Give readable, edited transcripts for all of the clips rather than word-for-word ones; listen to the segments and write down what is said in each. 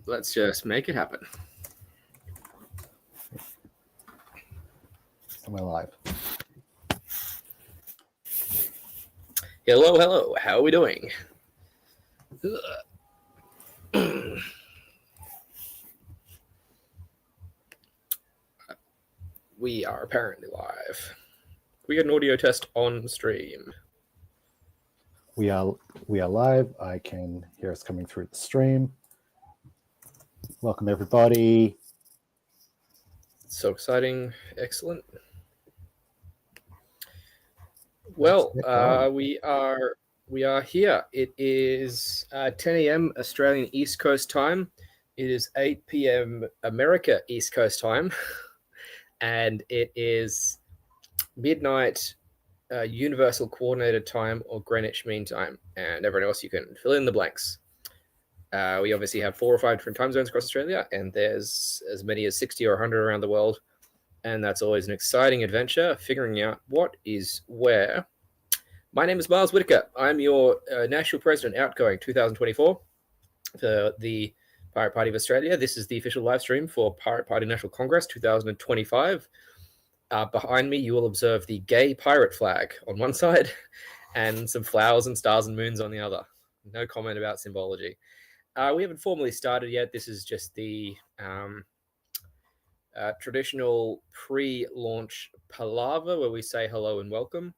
Let's just make it happen. Am I live? Hello. How are we doing? We are apparently live. We get an audio test on stream. We are live. I can hear us coming through the stream. Welcome everybody. So exciting. Excellent. Well, we are here. It is 10 a.m. Australian East Coast time. It is 8 p.m. America East Coast time. And it is midnight Universal Coordinated Time or Greenwich Mean Time. And everyone else, you can fill in the blanks. We obviously have 4 or 5 different time zones across Australia, and there's as many as 60 or 100 around the world. And that's always an exciting adventure, figuring out what is where. My name is Miles Whitaker. I'm your National President Outgoing 2024 for the Pirate Party of Australia. This is the official live stream for Pirate Party National Congress 2025. Behind me, you will observe the gay pirate flag on one side and some flowers and stars and moons on the other. No comment about symbology. We haven't formally started yet. This is just the traditional pre-launch palaver where we say hello and welcome.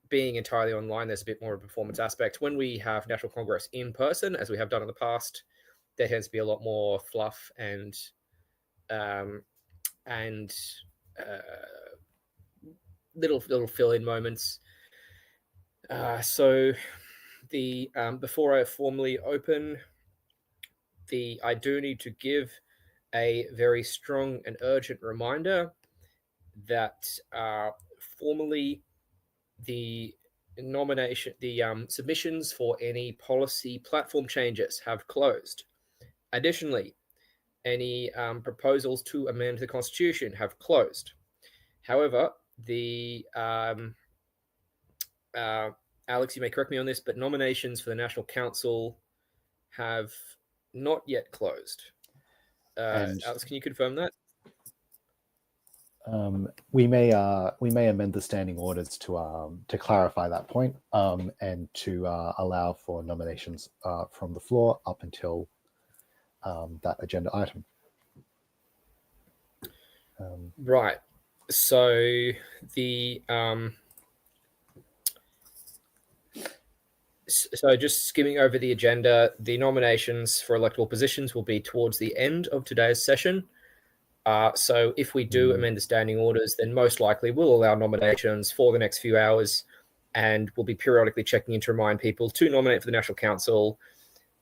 Being entirely online, there's a bit more of a performance aspect. When we have National Congress in person, as we have done in the past, there tends to be a lot more fluff and little fill-in moments. So the before I formally open, I do need to give a very strong and urgent reminder that formally the submissions for any policy platform changes have closed. Additionally, any proposals to amend the Constitution have closed. However, Alex, you may correct me on this, but nominations for the National Council have not yet closed. Alex, can you confirm that? We may amend the standing orders to clarify that point and to allow for nominations from the floor up until that agenda item. Right. So So just skimming over the agenda, the nominations for electoral positions will be towards the end of today's session. So if we do amend the standing orders, then most likely we'll allow nominations for the next few hours, and we'll be periodically checking in to remind people to nominate for the National Council,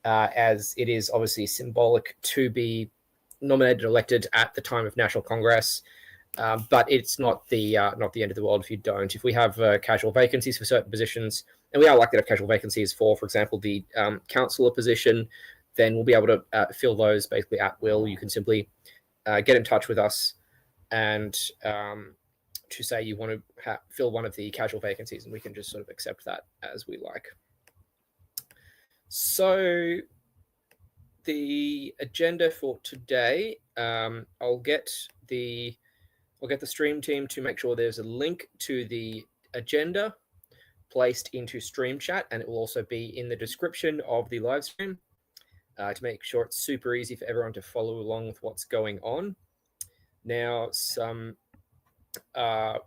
as it is obviously symbolic to be nominated and elected at the time of National Congress. But it's not the end of the world if you don't. If we have casual vacancies for certain positions, and we are likely to have casual vacancies for example, the councillor position, then we'll be able to fill those basically at will. You can simply get in touch with us and to say you want to fill one of the casual vacancies, and we can just sort of accept that as we like. So the agenda for today, I'll get the stream team to make sure there's a link to the agenda placed into Stream Chat, and it will also be in the description of the live stream to make sure it's super easy for everyone to follow along with what's going on. Now,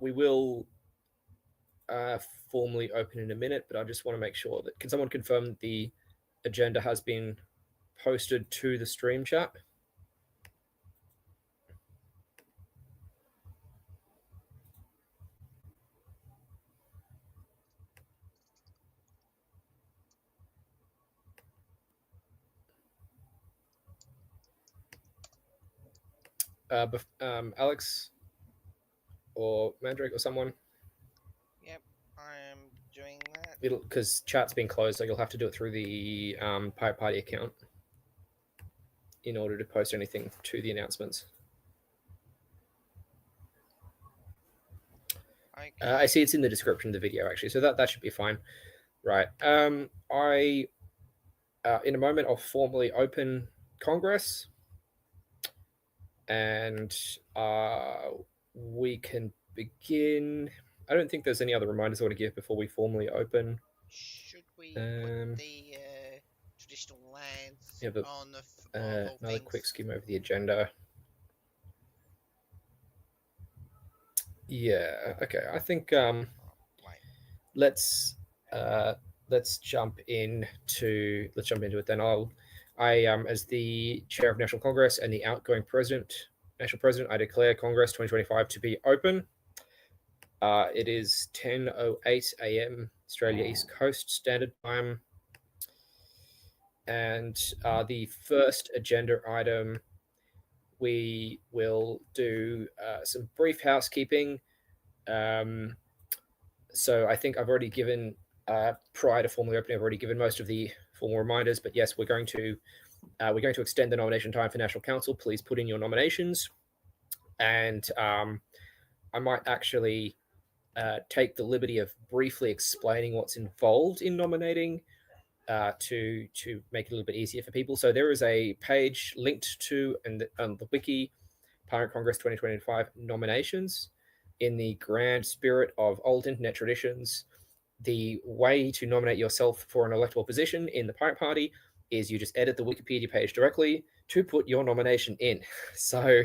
we will formally open in a minute, but I just want to make sure that, can someone confirm that the agenda has been posted to the Stream Chat? Alex or Mandrake or someone? Yep, I'm doing that. Because chat's been closed, so you'll have to do it through the Pirate Party account in order to post anything to the announcements. Okay. I see it's in the description of the video, actually, so that should be fine. Right. in a moment, I'll formally open Congress, and we can begin. I don't think there's any other reminders I want to give before we formally open. Should we put the traditional lands on the whole another things? quick skim over the agenda. Yeah. Okay. I think let's jump into it then. I as the chair of National Congress and the outgoing national president, I declare Congress 2025 to be open. It is 10:08 a.m. Australia East Coast Standard Time, and the first agenda item, we will do some brief housekeeping. So I think I've already given, prior to formally opening, I've already given most of the formal reminders. But yes, we're going to extend the nomination time for National Council. Please put in your nominations, and I might actually take the liberty of briefly explaining what's involved in nominating to make it a little bit easier for people. So there is a page linked to the wiki, Pirate Congress 2025 nominations. In the grand spirit of old internet traditions, the way to nominate yourself for an electable position in the Pirate Party is you just edit the Wikipedia page directly to put your nomination in. So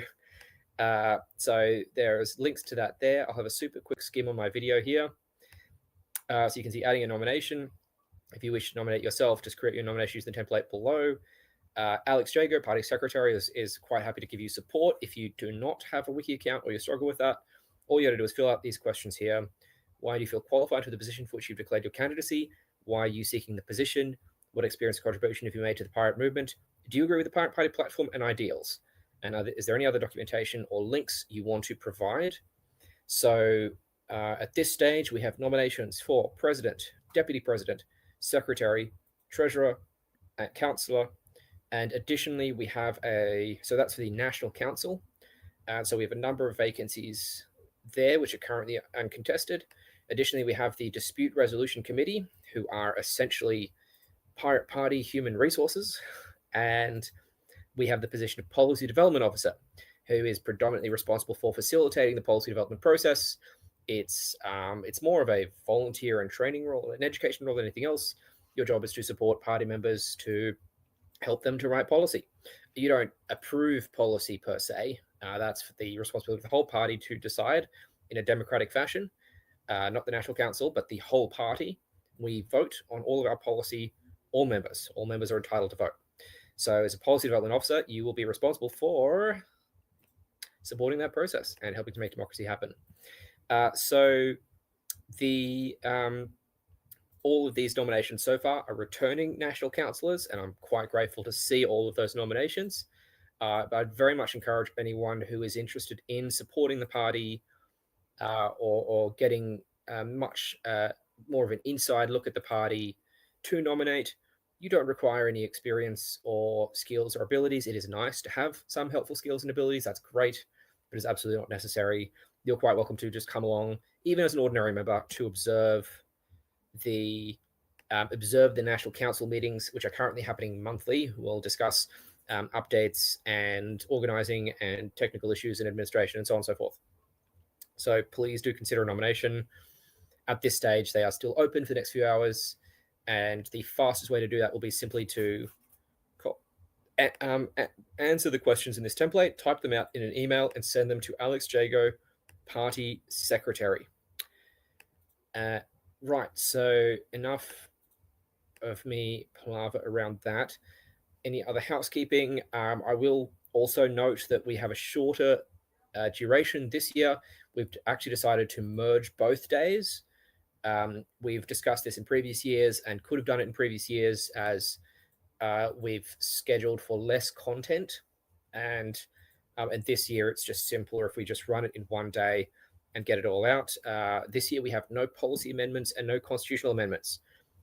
there's links to that there. I'll have a super quick skim on my video here. So you can see adding a nomination. If you wish to nominate yourself, just create your nomination using the template below. Alex Jago, party secretary, is quite happy to give you support if you do not have a wiki account or you struggle with that. All you got to do is fill out these questions here. Why do you feel qualified for the position for which you've declared your candidacy? Why are you seeking the position? What experience or contribution have you made to the pirate movement? Do you agree with the Pirate Party platform and ideals? And is there any other documentation or links you want to provide? So at this stage, we have nominations for president, deputy president, secretary, treasurer, councillor, and additionally, we have so that's for the National Council. So we have a number of vacancies there, which are currently uncontested. Additionally, we have the Dispute Resolution Committee, who are essentially Pirate Party human resources. And we have the position of Policy Development Officer, who is predominantly responsible for facilitating the policy development process. It's more of a volunteer and training role, an education role than anything else. Your job is to support party members to help them to write policy. You don't approve policy per se. That's the responsibility of the whole party to decide in a democratic fashion. Not the National Council, but the whole party. We vote on all of our policy, all members. All members are entitled to vote. So as a policy development officer, you will be responsible for supporting that process and helping to make democracy happen. So the all of these nominations so far are returning national councillors, and I'm quite grateful to see all of those nominations. But I'd very much encourage anyone who is interested in supporting the party or getting much more of an inside look at the party to nominate. You don't require any experience or skills or abilities. It is nice to have some helpful skills and abilities. That's great, but it's absolutely not necessary. You're quite welcome to just come along, even as an ordinary member, to observe the National Council meetings, which are currently happening monthly. We'll discuss updates and organizing and technical issues and administration and so on and so forth. So please do consider a nomination. At this stage, they are still open for the next few hours, and the fastest way to do that will be simply to answer the questions in this template, type them out in an email, and send them to Alex Jago, Party Secretary. Right, so enough of me palaver around that. Any other housekeeping? I will also note that we have a shorter duration this year. We've actually decided to merge both days. We've discussed this in previous years and could have done it in previous years as we've scheduled for less content. And this year it's just simpler if we just run it in one day and get it all out. This year we have no policy amendments and no constitutional amendments.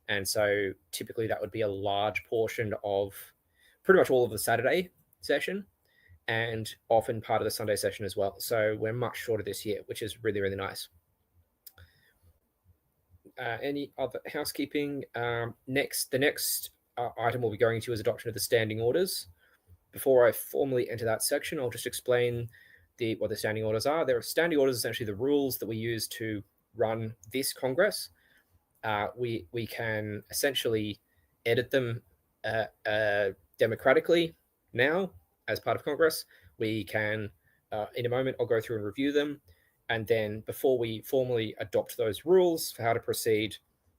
And so typically that would be a large portion of pretty much all of the Saturday session and often part of the Sunday session as well. So we're much shorter this year, which is really, really nice. Any other housekeeping? The next item we'll be going to is adoption of the standing orders. Before I formally enter that section, I'll just explain what the standing orders are. There are standing orders, essentially the rules that we use to run this Congress. We can essentially edit them democratically now as part of Congress. We can, in a moment, I'll go through and review them. And then before we formally adopt those rules for how to proceed,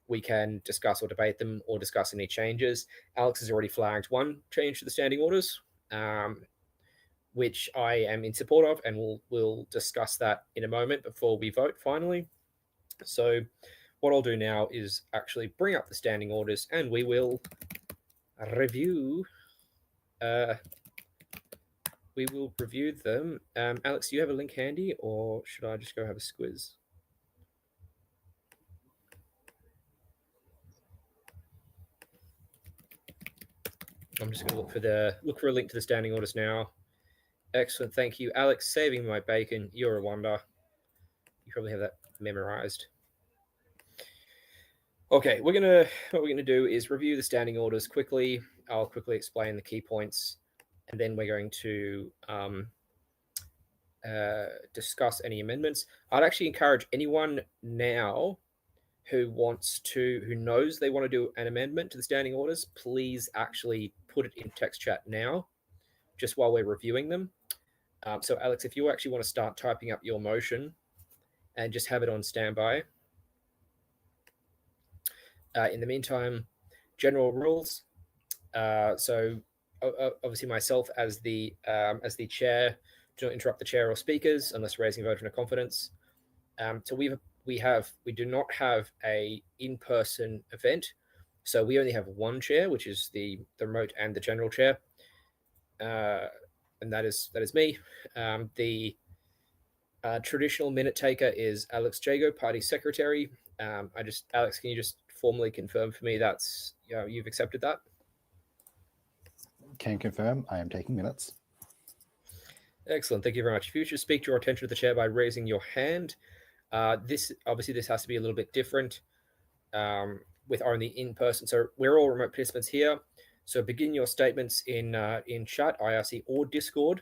we can discuss or debate them or discuss any changes. Alex has already flagged one change to the standing orders, which I am in support of, and we'll discuss that in a moment before we vote finally. So what I'll do now is actually bring up the standing orders and we will review them. Alex, do you have a link handy, or should I just go have a squiz? I'm just going to look for a link to the standing orders now. Excellent, thank you, Alex. Saving my bacon. You're a wonder. You probably have that memorized. Okay, what we're gonna do is review the standing orders quickly. I'll quickly explain the key points, and then we're going to discuss any amendments. I'd actually encourage anyone now who knows they want to do an amendment to the standing orders, please actually put it in text chat now, just while we're reviewing them. So Alex, if you actually want to start typing up your motion and just have it on standby. In the meantime, general rules. So obviously myself as the chair, do not interrupt the chair or speakers unless raising a vote of no confidence. So we do not have a in-person event. So we only have one chair, which is the remote and the general chair. And that is me. The traditional minute taker is Alex Jago, party secretary. Alex, can you just formally confirm for me that's you've accepted that? Can confirm. I am taking minutes. Excellent. Thank you very much. If you should speak your attention to the chair by raising your hand. This has to be a little bit different with only in person. So we're all remote participants here. So begin your statements in chat, IRC, or Discord.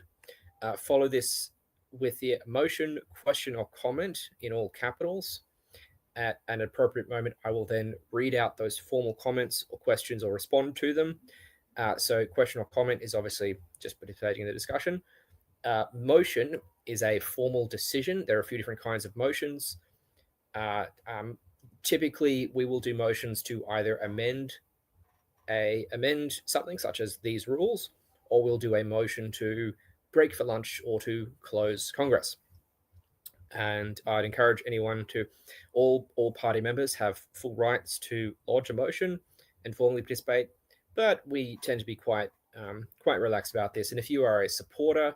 Follow this with the motion, question, or comment in all capitals. At an appropriate moment, I will then read out those formal comments or questions or respond to them. So question or comment is obviously just participating in the discussion. Motion is a formal decision. There are a few different kinds of motions. Typically, we will do motions to either amend something such as these rules, or we'll do a motion to break for lunch or to close Congress. And I'd encourage anyone all party members have full rights to lodge a motion and formally participate, but we tend to be quite relaxed about this. And if you are a supporter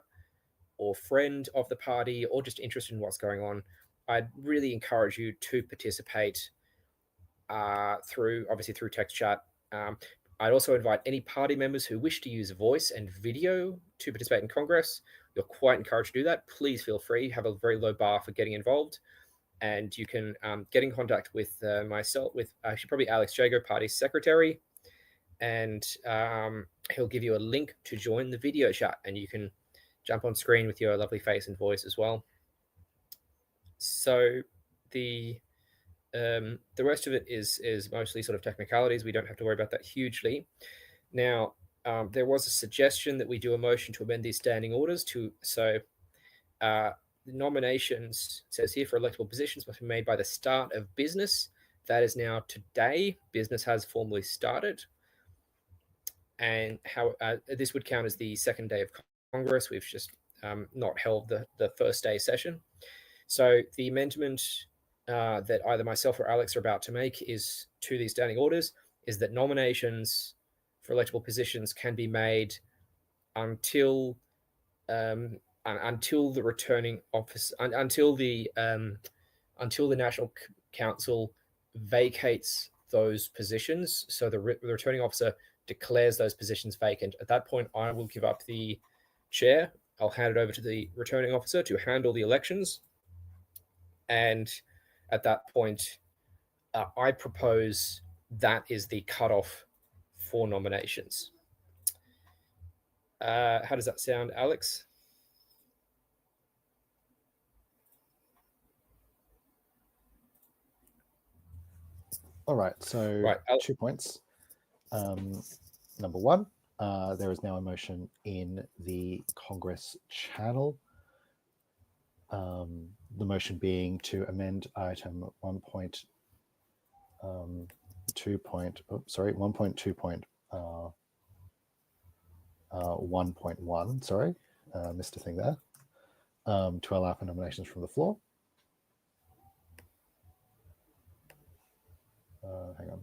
or friend of the party or just interested in what's going on, I'd really encourage you to participate through text chat. I'd also invite any party members who wish to use voice and video to participate in Congress. You're quite encouraged to do that. Please feel free. Have a very low bar for getting involved. And you can get in contact with myself, with actually probably Alex Jago, party secretary. And he'll give you a link to join the video chat. And you can jump on screen with your lovely face and voice as well. So the rest of it is mostly sort of technicalities. We don't have to worry about that hugely. Now, there was a suggestion that we do a motion to amend these standing orders the nominations, it says here, for electable positions must be made by the start of business. That is now today. Business has formally started. And how this would count as the second day of Congress. We've just not held the first day session. So the amendment that either myself or Alex are about to make is to these standing orders is that nominations for electable positions can be made until the returning office until the National Council vacates those positions. So the returning officer declares those positions vacant. At that point, I will give up the chair. I'll hand it over to the returning officer to handle the elections. And at that point, I propose that is the cutoff for nominations. How does that sound, Alex? All right, so 2 points. Number one, there is now a motion in the Congress channel. The motion being to amend item 1.2.1.1. Sorry, missed a thing there. To allow for nominations from the floor. Hang on.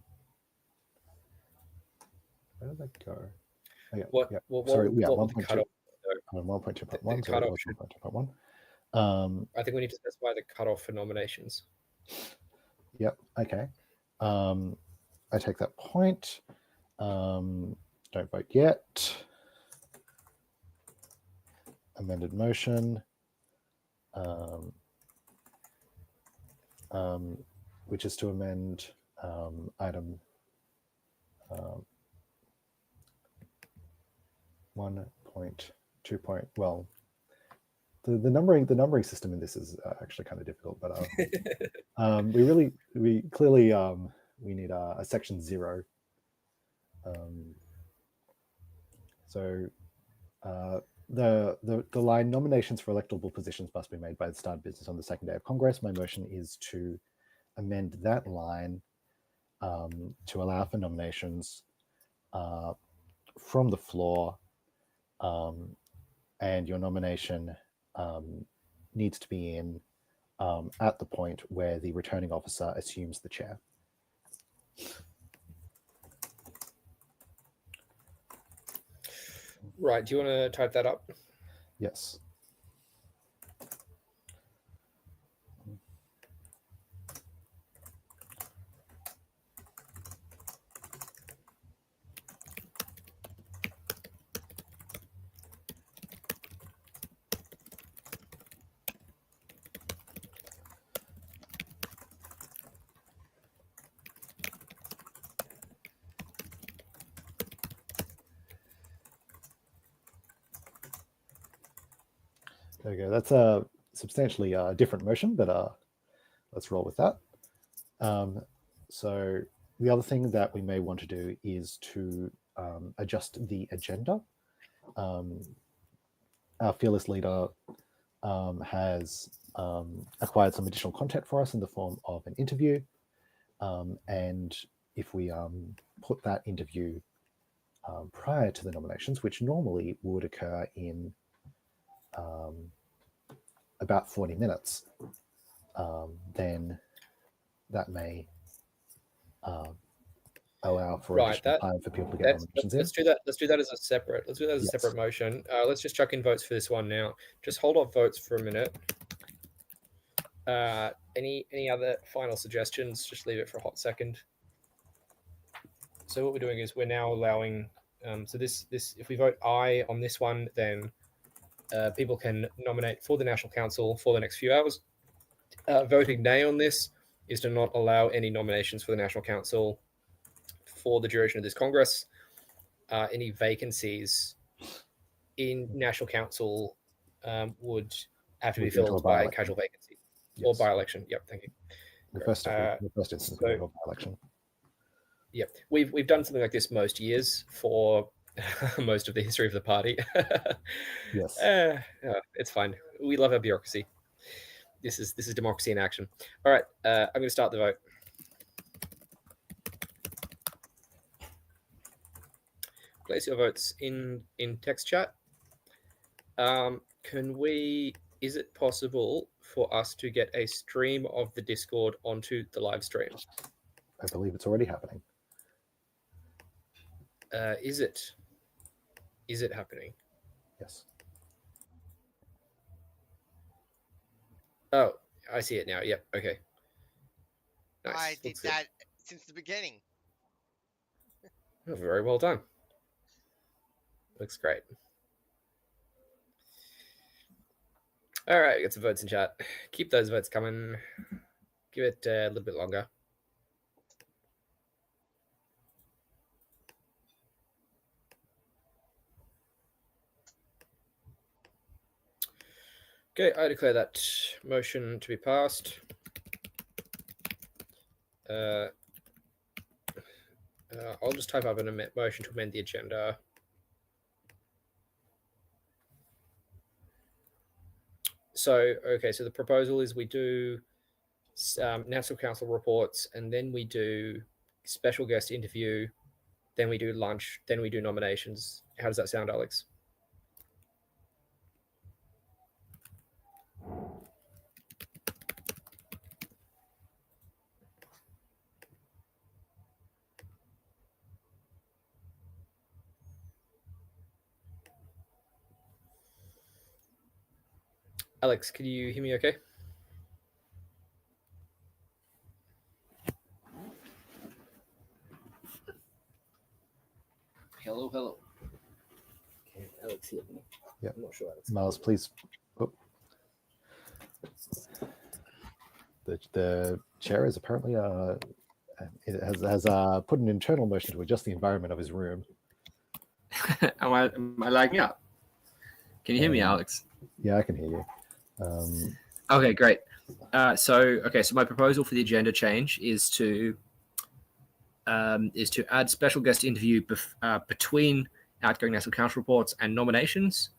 Where did that go? Oh, yeah, what, yeah. What, sorry, what, yeah, what 1.2. 1.2.1. Sorry, 1.2.1. I think we need to specify the cutoff for nominations. Yep. Okay. I take that point. Don't vote yet. Amended motion. Which is to amend item 1.2. Well, the numbering system in this is actually kind of difficult, but we clearly we need a section 0. So the line nominations for electable positions must be made by the start of business on the second day of Congress. My motion is to amend that line to allow for nominations from the floor, and your nomination needs to be in at the point where the returning officer assumes the chair. Right. Do you want to type that up? Yes. There we go. That's a substantially different motion, but let's roll with that. So the other thing that we may want to do is to adjust the agenda. Our fearless leader has acquired some additional content for us in the form of an interview. And if we put that interview prior to the nominations, which normally would occur in about 40 minutes, then that may allow for additional time for people to get nominations in. Let's do that as a separate. Let's do that as a separate motion. Let's just chuck in votes for this one now. Just hold off votes for a minute. Any other final suggestions? Just leave it for a hot second. So what we're doing is we're now allowing. So this if we vote aye on this one, then people can nominate for the National Council for the next few hours. Voting nay on this is to not allow any nominations for the National Council for the duration of this Congress. Any vacancies in National Council would have to be filled by casual vacancy or by-election. Yep, thank you. The first instance of by-election. Yep, we've done something like this most years for most of the history of the party. Yes. It's fine. We love our bureaucracy. This is democracy in action. All right, I'm going to start the vote. Place your votes in text chat. Is it possible for us to get a stream of the Discord onto the live stream? I believe it's already happening. Is it happening? Yes. Oh, I see it now. Yep. Okay. Nice. I did that since the beginning. Oh, very well done. Looks great. All right, get some votes in chat. Keep those votes coming. Give it a little bit longer. Okay, I declare that motion to be passed. I'll just type up an motion to amend the agenda. So, okay, so the proposal is we do National Council reports, and then we do special guest interview, then we do lunch, then we do nominations. How does that sound, Alex? Alex, can you hear me okay? Hello, hello. Can Alex hear me? Yeah. I'm not sure, Alex. Miles, please. Oh. The chair is apparently has put an internal motion to adjust the environment of his room. Am I lagging up? Can you hear me, Alex? Yeah, I can hear you. Okay, great. So my proposal for the agenda change is to add special guest interview between outgoing National Council reports and nominations,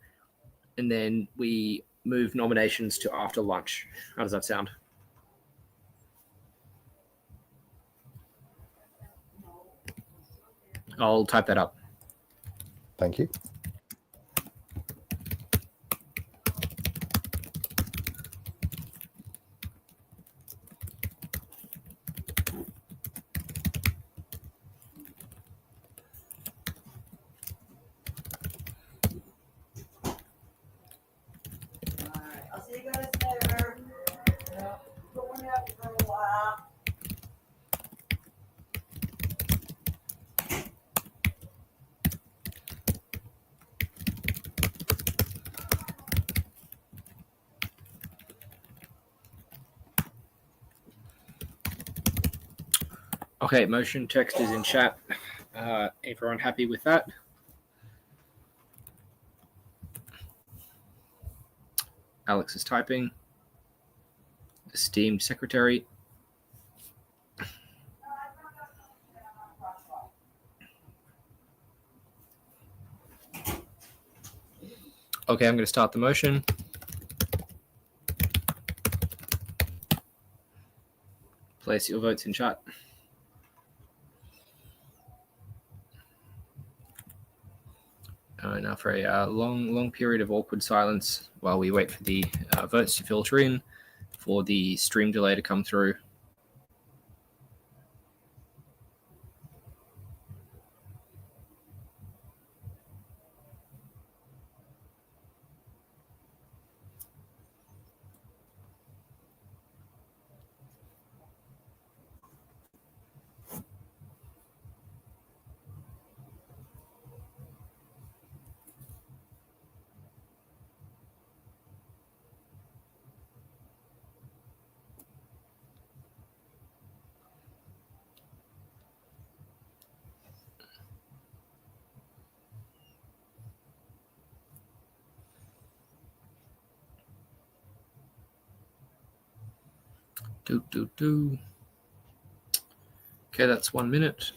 and then we move nominations to after lunch. How does that sound? I'll type that up. Thank you. I'll see you guys later. Yeah, going out for a while. Okay, motion text is in chat. Everyone happy with that? Alex is typing. Esteemed secretary. Okay, I'm going to start the motion. Place your votes in chat. Now for a long period of awkward silence while we wait for the votes to filter in, for the stream delay to come through. Okay, that's 1 minute.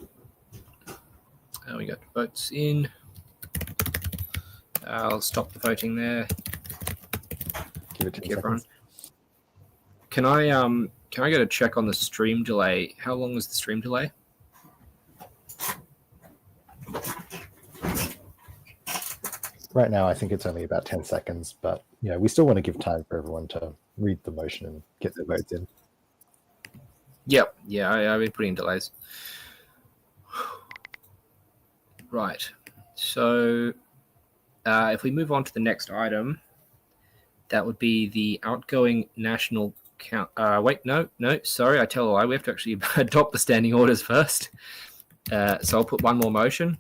We got votes in. I'll stop the voting there. Give it to everyone. Can I get a check on the stream delay? How long is the stream delay? Right now, I think it's only about 10 seconds, but we still want to give time for everyone to read the motion and get their votes in. Yep. Yeah, I've been putting delays. Right. So if we move on to the next item, that would be the outgoing national count. Wait, no, sorry, I tell a lie. We have to actually adopt the standing orders first. So I'll put one more motion.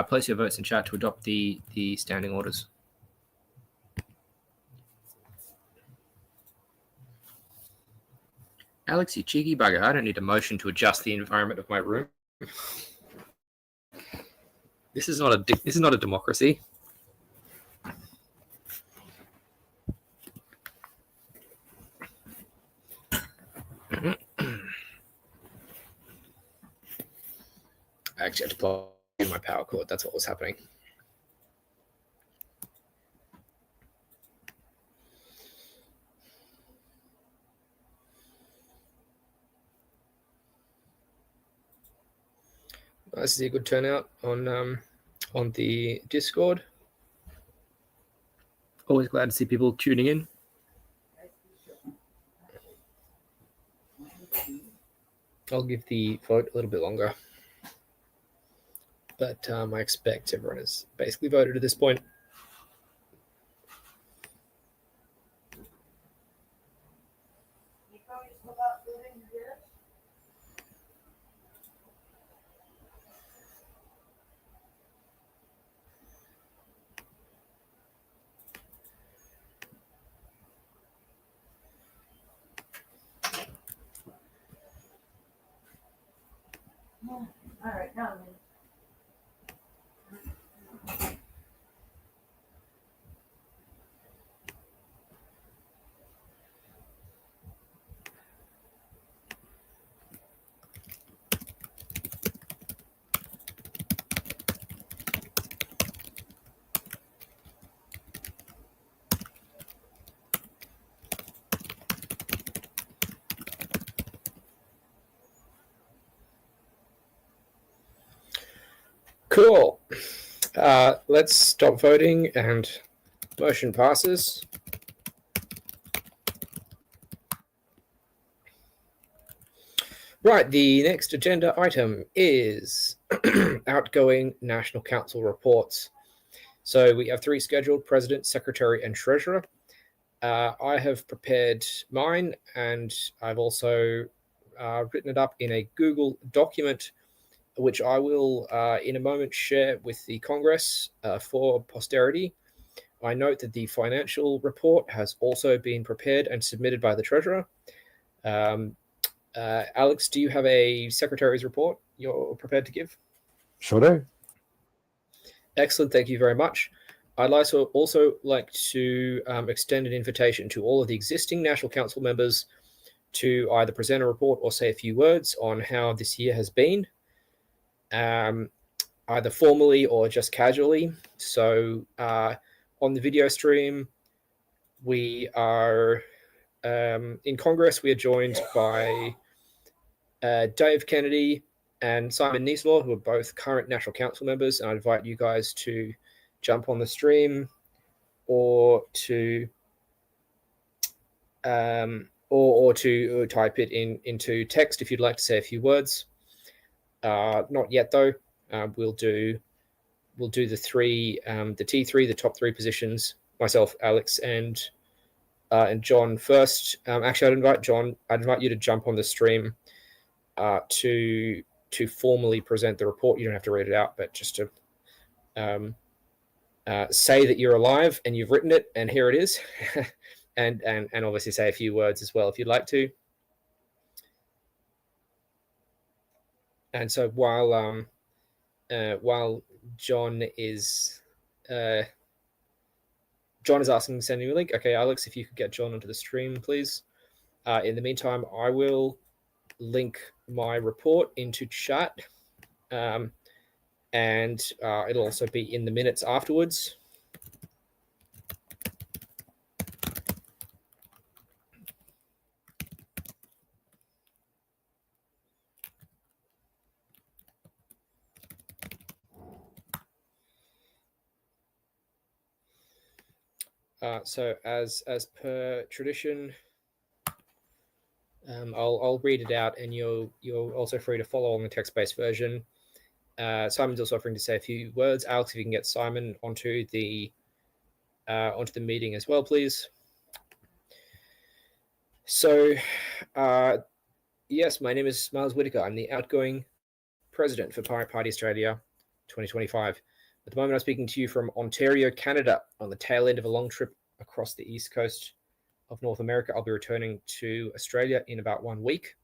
Place your votes in chat to adopt the standing orders. Alex, you cheeky bugger. I don't need a motion to adjust the environment of my room. This is not a democracy. I actually had to plug in my power cord. That's what was happening. I see a good turnout on the Discord. Always glad to see people tuning in. I'll give the vote a little bit longer, but I expect everyone has basically voted at this point. All right, now then. Cool. Let's stop voting and motion passes. Right, the next agenda item is outgoing National Council reports. So we have 3 scheduled: President, Secretary, and Treasurer. I have prepared mine, and I've also written it up in a Google document, which I will in a moment share with the Congress for posterity. I note that the financial report has also been prepared and submitted by the Treasurer. Alex, do you have a Secretary's report you're prepared to give? Sure do. Excellent, thank you very much. I'd also like to extend an invitation to all of the existing National Council members to either present a report or say a few words on how this year has been, either formally or just casually. So on the video stream, we are in Congress. We are joined by Dave Kennedy and Simon Nieselaw, who are both current National Council members. And I invite you guys to jump on the stream or to or to type it into text if you'd like to say a few words. Not yet though. We'll do the T3, the top 3 positions. Myself, Alex, and John first. Actually, I'd invite you to jump on the stream to formally present the report. You don't have to read it out, but just to say that you're alive and you've written it, and here it is, and obviously say a few words as well if you'd like to. And so while John is asking to send you a link. Okay, Alex, if you could get John onto the stream, please. In the meantime, I will link my report into chat, and it'll also be in the minutes afterwards. So as per tradition, I'll read it out, and you're also free to follow on the text-based version. Simon's also offering to say a few words. Alex, if you can get Simon onto the meeting as well, please. So, yes, my name is Miles Whitaker. I'm the outgoing president for Pirate Party Australia 2025. At the moment, I'm speaking to you from Ontario, Canada, on the tail end of a long trip across the east coast of North America. I'll be returning to Australia in about 1 week.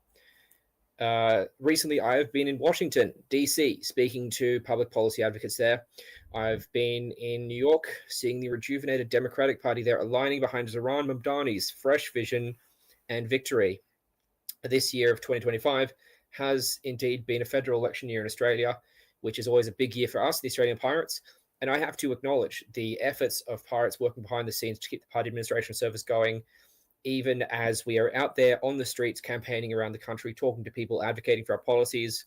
Recently, I have been in Washington, D.C., speaking to public policy advocates there. I've been in New York, seeing the rejuvenated Democratic Party there aligning behind Zohran Mamdani's fresh vision and victory. This year of 2025 has indeed been a federal election year in Australia, which is always a big year for us, the Australian Pirates. And I have to acknowledge the efforts of Pirates working behind the scenes to keep the party administration service going, even as we are out there on the streets campaigning around the country, talking to people, advocating for our policies.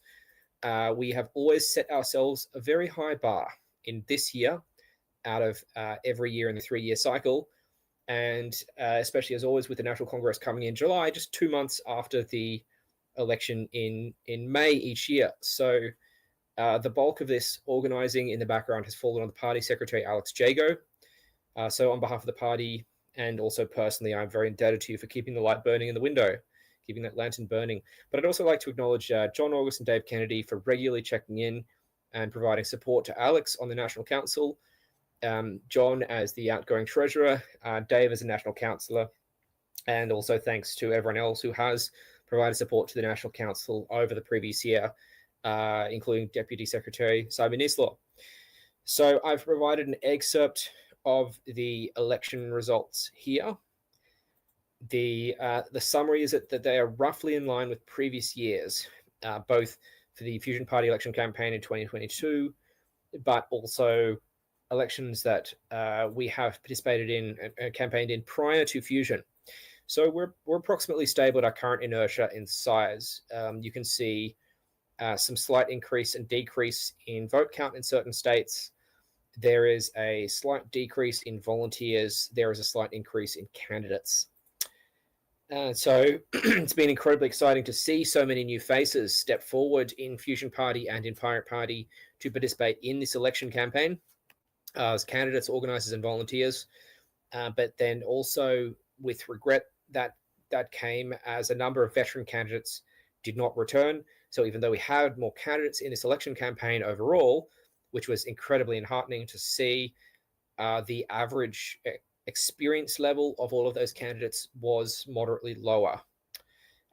We have always set ourselves a very high bar in this year out of every year in the 3-year cycle. And especially as always with the National Congress coming in July, just 2 months after the election in May each year. So the bulk of this organizing in the background has fallen on the party secretary, Alex Jago. So on behalf of the party, and also personally, I'm very indebted to you for keeping the light burning in the window, keeping that lantern burning. But I'd also like to acknowledge John August and Dave Kennedy for regularly checking in and providing support to Alex on the National Council. John as the outgoing treasurer, Dave as a national councillor, and also thanks to everyone else who has provided support to the National Council over the previous year, including Deputy Secretary Simon Isler. So I've provided an excerpt of the election results here. The summary is that they are roughly in line with previous years, both for the Fusion Party election campaign in 2022, but also elections that we have participated in and campaigned in prior to Fusion. So we're approximately stable at our current inertia in size. You can see some slight increase and decrease in vote count in certain states. There is a slight decrease in volunteers. There is a slight increase in candidates. So it's been incredibly exciting to see so many new faces step forward in Fusion Party and in Pirate Party to participate in this election campaign as candidates, organizers, and volunteers. But then also with regret that came as a number of veteran candidates did not return. So even though we had more candidates in this election campaign overall, which was incredibly enheartening to see, the average experience level of all of those candidates was moderately lower.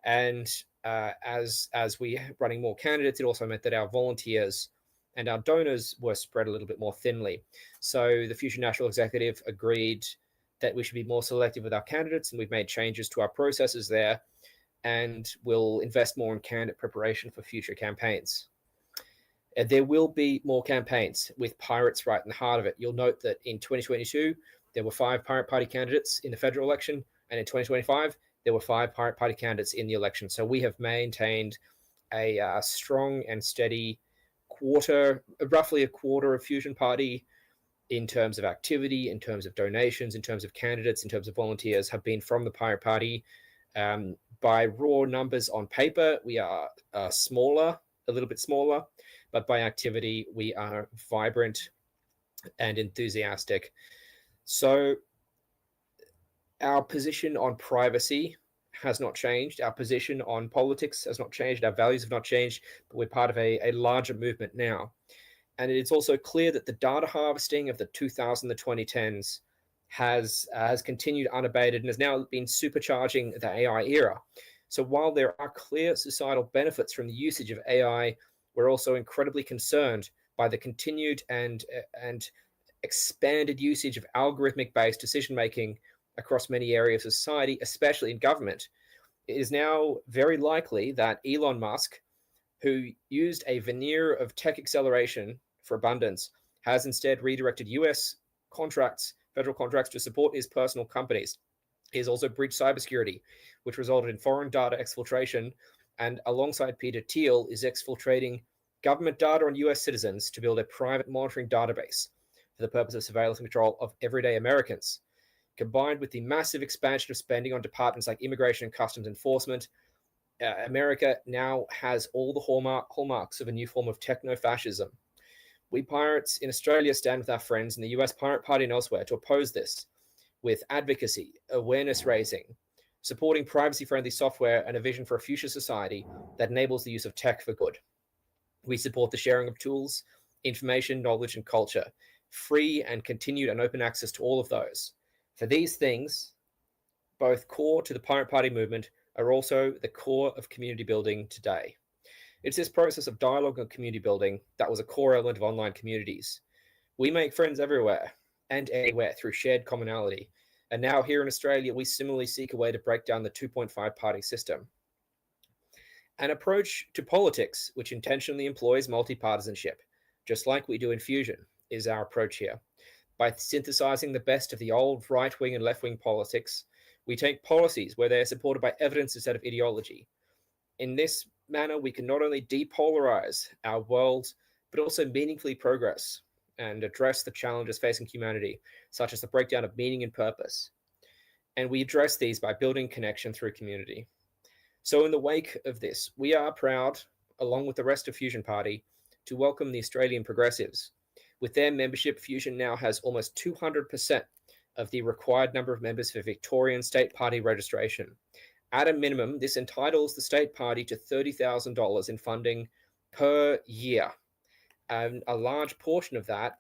And as we running more candidates, it also meant that our volunteers and our donors were spread a little bit more thinly. So the Fusion National Executive agreed that we should be more selective with our candidates, and we've made changes to our processes there, and we'll invest more in candidate preparation for future campaigns. There will be more campaigns with Pirates right in the heart of it. You'll note that in 2022, there were 5 Pirate Party candidates in the federal election, and in 2025, there were 5 Pirate Party candidates in the election. So we have maintained a strong and steady roughly a quarter of Fusion Party in terms of activity, in terms of donations, in terms of candidates, in terms of volunteers have been from the Pirate Party. By raw numbers on paper, we are smaller, a little bit smaller, but by activity, we are vibrant and enthusiastic. So our position on privacy has not changed. Our position on politics has not changed. Our values have not changed, but we're part of a larger movement now. And it's also clear that the data harvesting of the 2000s, the 2010s has continued unabated and has now been supercharging the AI era. So while there are clear societal benefits from the usage of AI, we're also incredibly concerned by the continued and expanded usage of algorithmic-based decision-making across many areas of society, especially in government. It is now very likely that Elon Musk, who used a veneer of tech acceleration for abundance, has instead redirected US contracts, federal contracts, to support his personal companies. He has also breached cybersecurity, which resulted in foreign data exfiltration, and alongside Peter Thiel is exfiltrating government data on US citizens to build a private monitoring database for the purpose of surveillance and control of everyday Americans. Combined with the massive expansion of spending on departments like immigration and customs enforcement, America now has all the hallmarks of a new form of techno-fascism. We pirates in Australia stand with our friends in the US Pirate Party and elsewhere to oppose this with advocacy, awareness raising, supporting privacy-friendly software, and a vision for a future society that enables the use of tech for good. We support the sharing of tools, information, knowledge, and culture, free and continued and open access to all of those. For these things, both core to the Pirate Party movement, are also the core of community building today. It's this process of dialogue and community building that was a core element of online communities. We make friends everywhere and anywhere through shared commonality. And now here in Australia, we similarly seek a way to break down the 2.5 party system. An approach to politics which intentionally employs multi-partisanship, just like we do in Fusion, is our approach here. By synthesizing the best of the old right-wing and left-wing politics, we take policies where they are supported by evidence instead of ideology. In this manner, we can not only depolarize our world, but also meaningfully progress and address the challenges facing humanity, such as the breakdown of meaning and purpose. And we address these by building connection through community. So in the wake of this, we are proud, along with the rest of Fusion Party, to welcome the Australian Progressives. With their membership, Fusion now has almost 200% of the required number of members for Victorian State Party registration. At a minimum, this entitles the State Party to $30,000 in funding per year. And a large portion of that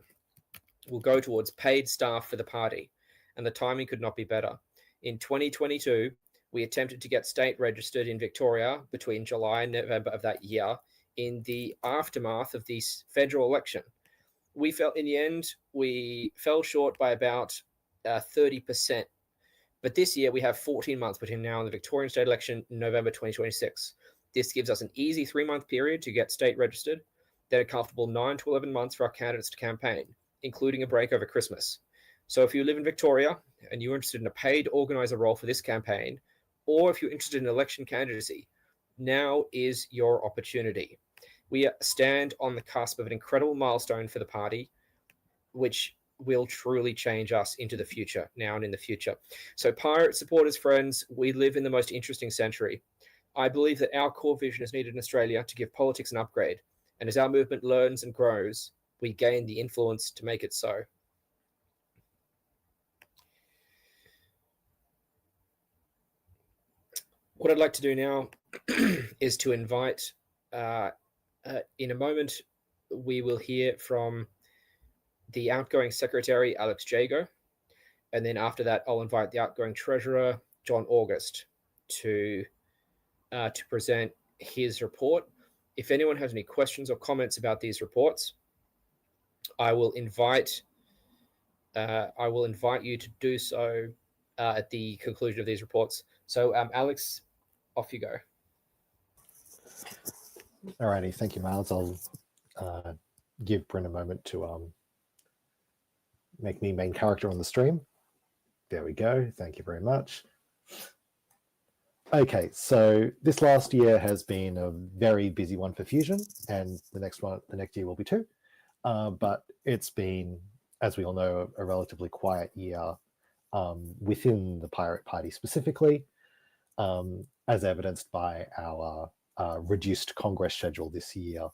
will go towards paid staff for the party. And the timing could not be better. In 2022, we attempted to get state registered in Victoria between July and November of that year in the aftermath of the federal election. We felt in the end, we fell short by about 30%. But this year we have 14 months between now and the Victorian state election in November 2026. This gives us an easy 3-month period to get state registered, then a comfortable 9 to 11 months for our candidates to campaign, including a break over Christmas. So if you live in Victoria and you're interested in a paid organizer role for this campaign, or if you're interested in election candidacy, now is your opportunity. We stand on the cusp of an incredible milestone for the party, which will truly change us into the future, now and in the future. So Pirate supporters, friends, we live in the most interesting century. I believe that our core vision is needed in Australia to give politics an upgrade. And as our movement learns and grows, we gain the influence to make it so. What I'd like to do now is to invite, in a moment, we will hear from the outgoing secretary, Alex Jago. And then after that, I'll invite the outgoing treasurer, John August, to present his report. If anyone has any questions or comments about these reports, I will invite you to do so at the conclusion of these reports. So, Alex, off you go. Alrighty, thank you, Miles. I'll give Bryn a moment to make me main character on the stream. There we go. Thank you very much. Okay, so this last year has been a very busy one for Fusion, and the next year will be too. But it's been, as we all know, a relatively quiet year within the Pirate Party specifically, as evidenced by our reduced Congress schedule this year.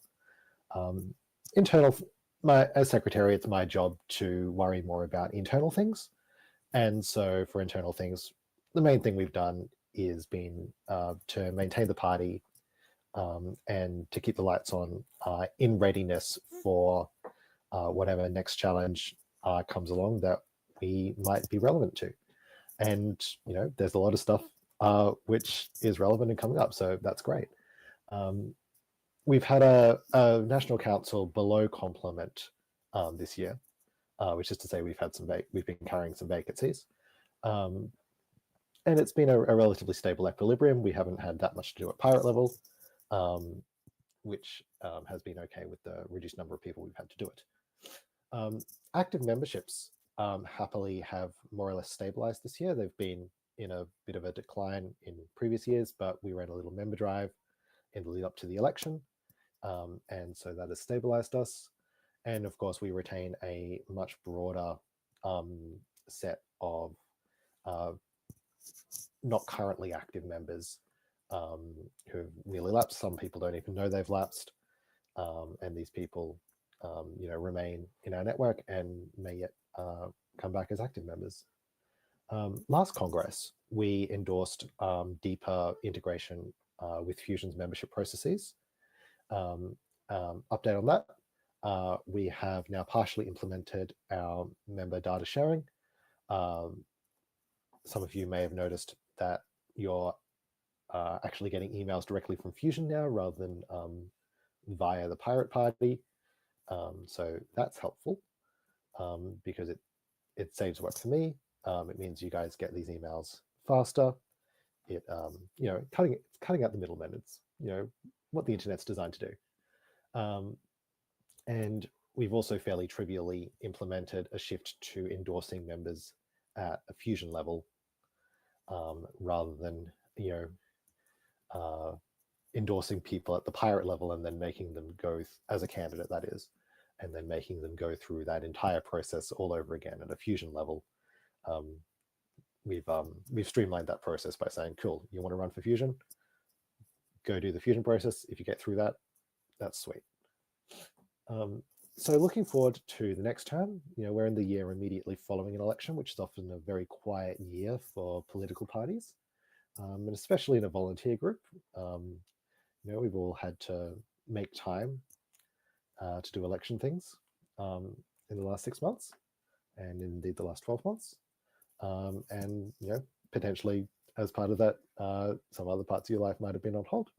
As secretary, it's my job to worry more about internal things. And so for internal things, the main thing we've done is been to maintain the party and to keep the lights on in readiness for whatever next challenge comes along that we might be relevant to. And, you know, there's a lot of stuff which is relevant and coming up, so that's great. We've had a National Council below complement this year, which is to say we've been carrying some vacancies. And it's been a relatively stable equilibrium. We haven't had that much to do at pirate level, which has been okay with the reduced number of people we've had to do it. Active memberships happily have more or less stabilized this year. They've been in a bit of a decline in previous years, but we ran a little member drive in the lead up to the election. And so that has stabilized us. And of course, we retain a much broader set of not currently active members who've nearly lapsed. Some people don't even know they've lapsed. And these people, remain in our network and may yet come back as active members. Last Congress, we endorsed deeper integration with Fusion's membership processes. Update on that. We have now partially implemented our member data sharing. some of you may have noticed that you're actually getting emails directly from Fusion now rather than via the Pirate Party. So that's helpful because it saves work for me. It means you guys get these emails faster. It cutting out the middlemen. It's what the internet's designed to do. And we've also fairly trivially implemented a shift to endorsing members at a Fusion level rather than endorsing people at the Pirate level and then making them go as a candidate, that is, and then making them go through that entire process all over again at a Fusion level. We've streamlined that process by saying, cool, you want to run for Fusion? Go do the Fusion process. If you get through that, that's sweet. So looking forward to the next term, we're in the year immediately following an election, which is often a very quiet year for political parties, and especially in a volunteer group. We've all had to make time to do election things in the last 6 months, and indeed the last 12 months. And potentially as part of that, some other parts of your life might have been on hold.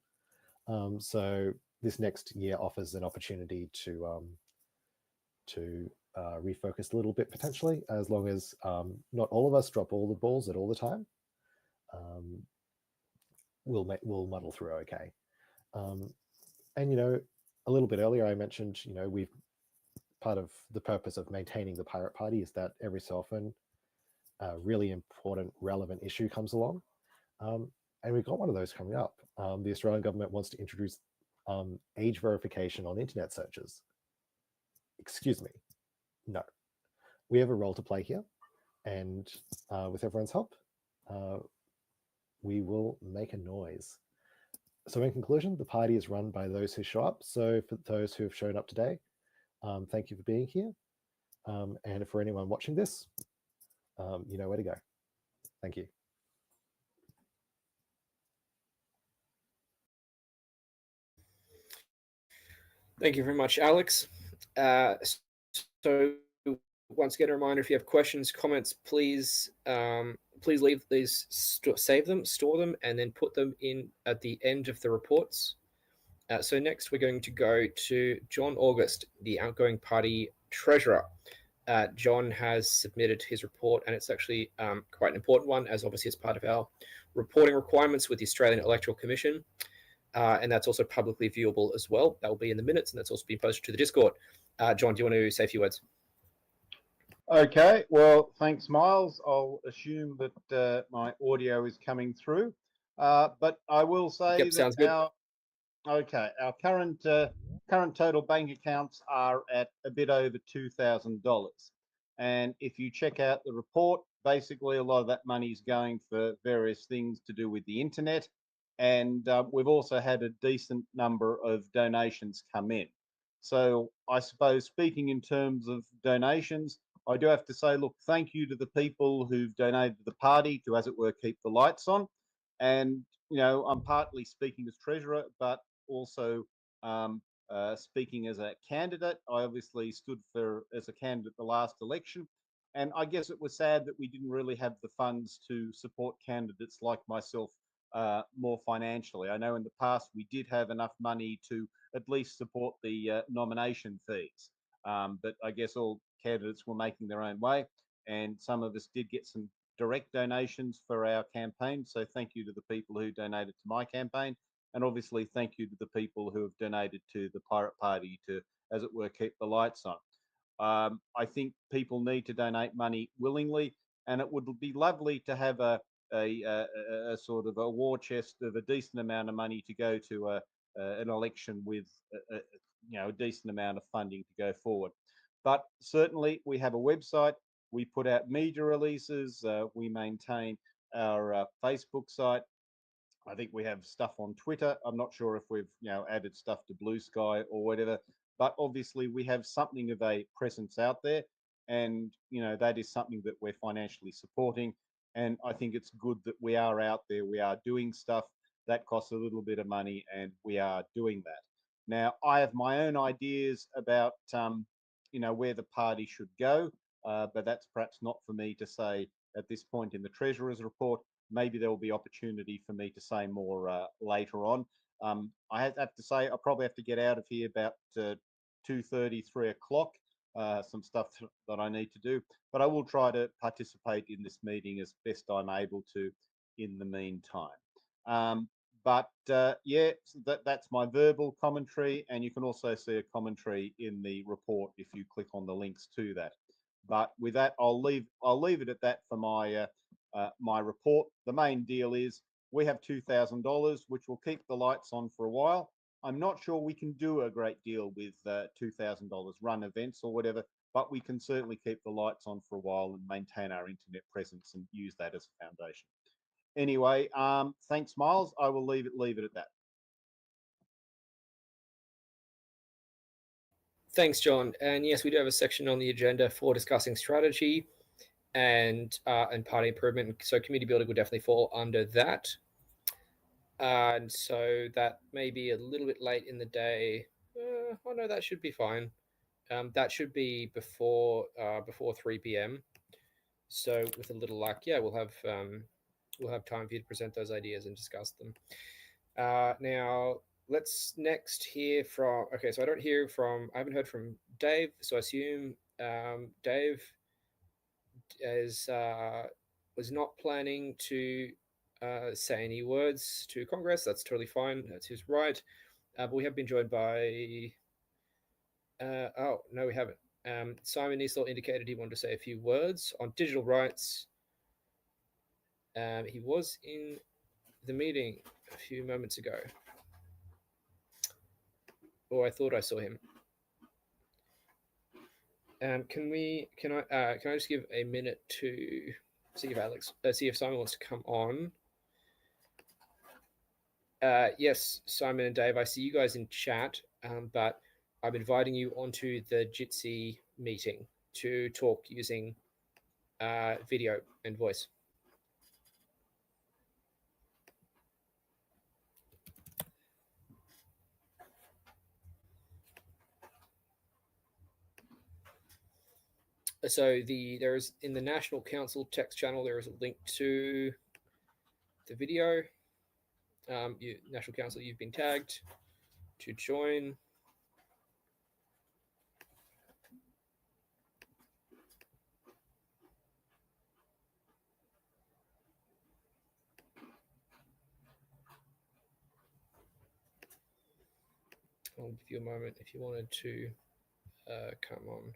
So this next year offers an opportunity to refocus a little bit potentially, as long as not all of us drop all the balls at all the time. We'll muddle through okay. And a little bit earlier I mentioned we've part of the purpose of maintaining the Pirate Party is that every so often a really important relevant issue comes along, and we've got one of those coming up. The Australian government wants to introduce age verification on internet searches. Excuse me, no. We have a role to play here, and with everyone's help, we will make a noise. So in conclusion, the party is run by those who show up. So for those who have shown up today, thank you for being here. And for anyone watching this, you know where to go. Thank you. Thank you very much, Alex. So once again, a reminder, if you have questions, comments, please leave these, save them, store them, and then put them in at the end of the reports. So next we're going to go to John August, the outgoing party treasurer. John has submitted his report, and it's actually quite an important one, as obviously it's part of our reporting requirements with the Australian Electoral Commission. And that's also publicly viewable as well. That will be in the minutes, and that's also being posted to the Discord. John, do you want to say a few words? Okay, well, thanks, Miles. I'll assume that my audio is coming through, but I will say sounds good. Our current total bank accounts are at a bit over $2,000, and if you check out the report, basically a lot of that money is going for various things to do with the internet, and we've also had a decent number of donations come in. So I suppose speaking in terms of donations, I do have to say, look, thank you to the people who've donated to the party to, as it were, keep the lights on. And, I'm partly speaking as treasurer, but also speaking as a candidate. I obviously stood as a candidate the last election. And I guess it was sad that we didn't really have the funds to support candidates like myself more financially. I know in the past we did have enough money to at least support the nomination fees. But I guess all candidates were making their own way, and some of us did get some direct donations for our campaign. So thank you to the people who donated to my campaign, and obviously thank you to the people who have donated to the Pirate Party to, as it were, keep the lights on. I think people need to donate money willingly, and it would be lovely to have a sort of a war chest of a decent amount of money to go to an election with a decent amount of funding to go forward. But certainly we have a website, we put out media releases, we maintain our Facebook site. I think we have stuff on Twitter. I'm not sure if we've added stuff to Blue Sky or whatever, but obviously we have something of a presence out there, and that is something that we're financially supporting. And I think it's good that we are out there, we are doing stuff that costs a little bit of money, and we are doing that. Now, I have my own ideas about where the party should go, but that's perhaps not for me to say at this point in the Treasurer's report. Maybe there will be opportunity for me to say more later on. I have to say, I'll probably have to get out of here about 2:30, 3 o'clock. Some stuff that I need to do, but I will try to participate in this meeting as best I'm able to in the meantime. Yeah, that's my verbal commentary, and you can also see a commentary in the report if you click on the links to that. But with that, I'll leave it at that for my my report. The main deal is we have $2,000, which will keep the lights on for a while. I'm not sure we can do a great deal with $2,000 run events or whatever, but we can certainly keep the lights on for a while and maintain our internet presence and use that as a foundation. Anyway, thanks, Miles. I will leave it at that. Thanks, John. And yes, we do have a section on the agenda for discussing strategy and party improvement. So community building would definitely fall under that. And so that may be a little bit late in the day. Oh no, that should be fine. That should be before 3 p.m. So with a little luck, yeah, we'll have time for you to present those ideas and discuss them. Now let's next hear from. Okay, so I haven't heard from Dave, so I assume Dave was not planning to say any words to Congress. That's totally fine. That's his right. But we have been joined by. Oh no, we haven't. Simon Easthall indicated he wanted to say a few words on digital rights. He was in the meeting a few moments ago. Or I thought I saw him. Can I just give a minute to see if Simon wants to come on? Yes, Simon and Dave, I see you guys in chat, but I'm inviting you onto the Jitsi meeting to talk using video and voice. So there's in the National Council text channel, there is a link to the video. National Council, you've been tagged to join. I'll give you a moment if you wanted to come on.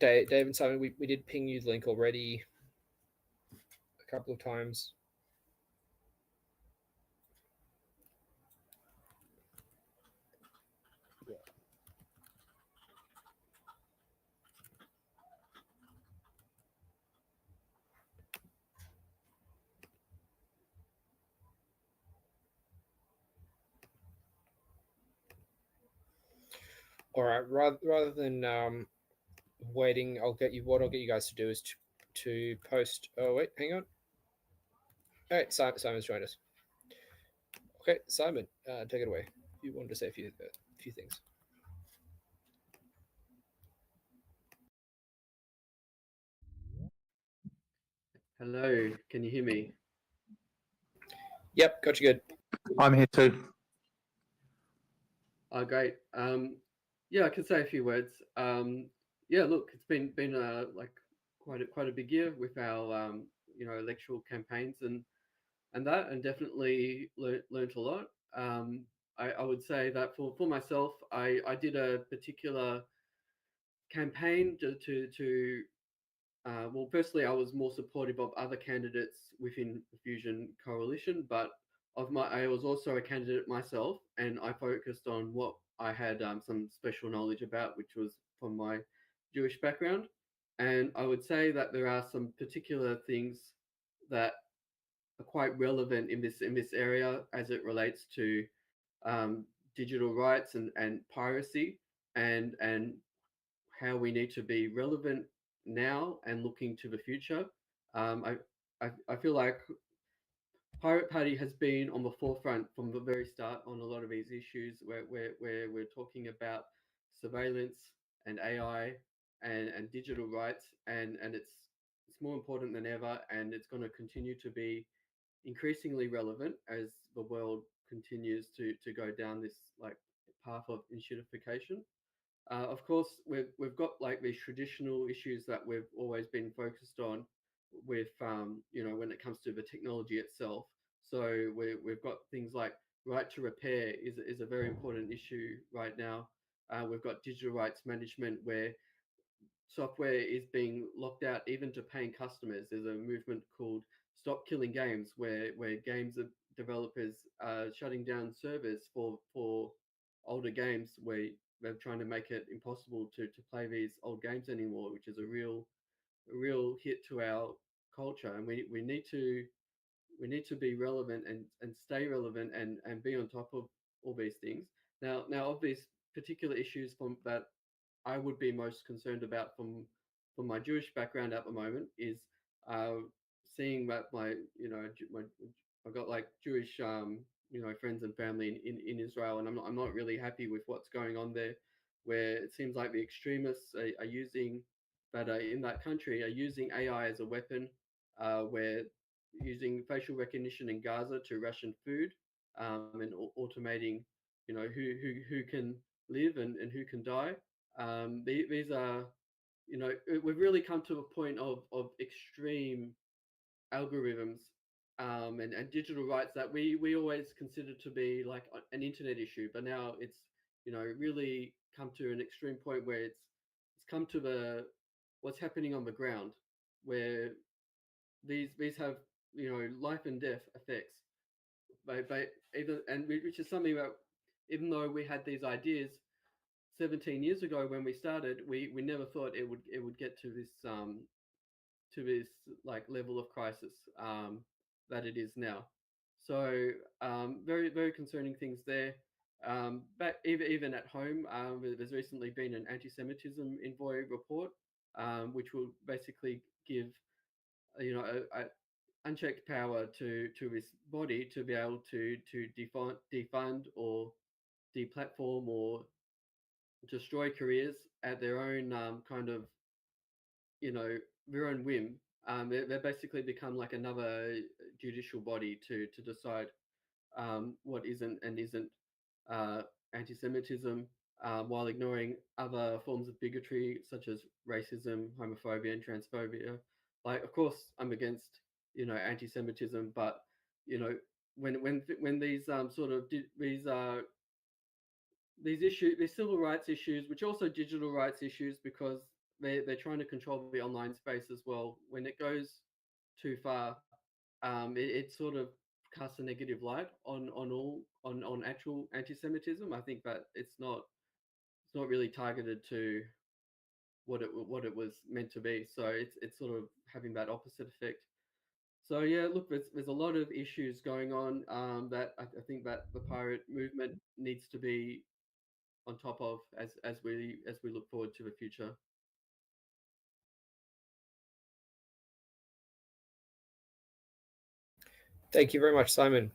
Dave and Simon, we did ping you the link already a couple of times. Yeah. All right. Rather than waiting, what I'll get you guys to do is to post. Oh wait, hang on. All right, Simon's joined us. Okay, Simon, take it away. You wanted to say a few things. Hello, can you hear me? Yep, got you good. I'm here too. Oh, great. Yeah, I can say a few words. Yeah, look, it's been like quite a big year with our electoral campaigns and definitely learnt a lot. I would say that for myself, I did a particular campaign to well, firstly, I was more supportive of other candidates within the Fusion Coalition, but I was also a candidate myself, and I focused on what I had some special knowledge about, which was from my Jewish background. And I would say that there are some particular things that are quite relevant in this area as it relates to digital rights and piracy and how we need to be relevant now and looking to the future. I feel like Pirate Party has been on the forefront from the very start on a lot of these issues where we're talking about surveillance and AI and digital rights, and it's more important than ever, and it's going to continue to be increasingly relevant as the world continues to go down this like path of enshittification. Of course, we've got like these traditional issues that we've always been focused on with when it comes to the technology itself. So we've got things like right to repair is a very important issue right now. We've got digital rights management where software is being locked out even to paying customers. There's a movement called Stop Killing Games where games developers are shutting down servers for older games where they're trying to make it impossible to play these old games anymore, which is a real hit to our culture. And we need to be relevant and stay relevant and be on top of all these things. Now of these particular issues from that I would be most concerned about from my Jewish background at the moment is uh, seeing that my I've got like Jewish friends and family in Israel, and I'm not really happy with what's going on there, where it seems like the extremists are using that are in that country are using AI as a weapon, where using facial recognition in Gaza to ration food, and automating who can live and who can die. These are, we've really come to a point of extreme algorithms, and digital rights that we always considered to be like an internet issue, but now it's really come to an extreme point where it's come to the what's happening on the ground, where these have life and death effects by either, and which is something that even though we had these ideas 17 years ago when we started, we never thought it would get to this like level of crisis that it is now. So very very concerning things there. But even at home, there's recently been an anti-Semitism envoy report, which will basically give a unchecked power to this body to be able to defund or deplatform or destroy careers at their own kind of their own whim. They basically become like another judicial body to decide what isn't and isn't uh, anti-Semitism, while ignoring other forms of bigotry such as racism, homophobia, and transphobia. Like, of course, I'm against anti-Semitism, but you know when these sort of these issues, these civil rights issues, which are also digital rights issues, because they're trying to control the online space as well. When it goes too far, it sort of casts a negative light on actual anti-Semitism. I think that it's not really targeted to what it was meant to be. So it's sort of having that opposite effect. So yeah, look, there's a lot of issues going on that I think that the pirate movement needs to be on top of as we look forward to the future. Thank you very much, Simon.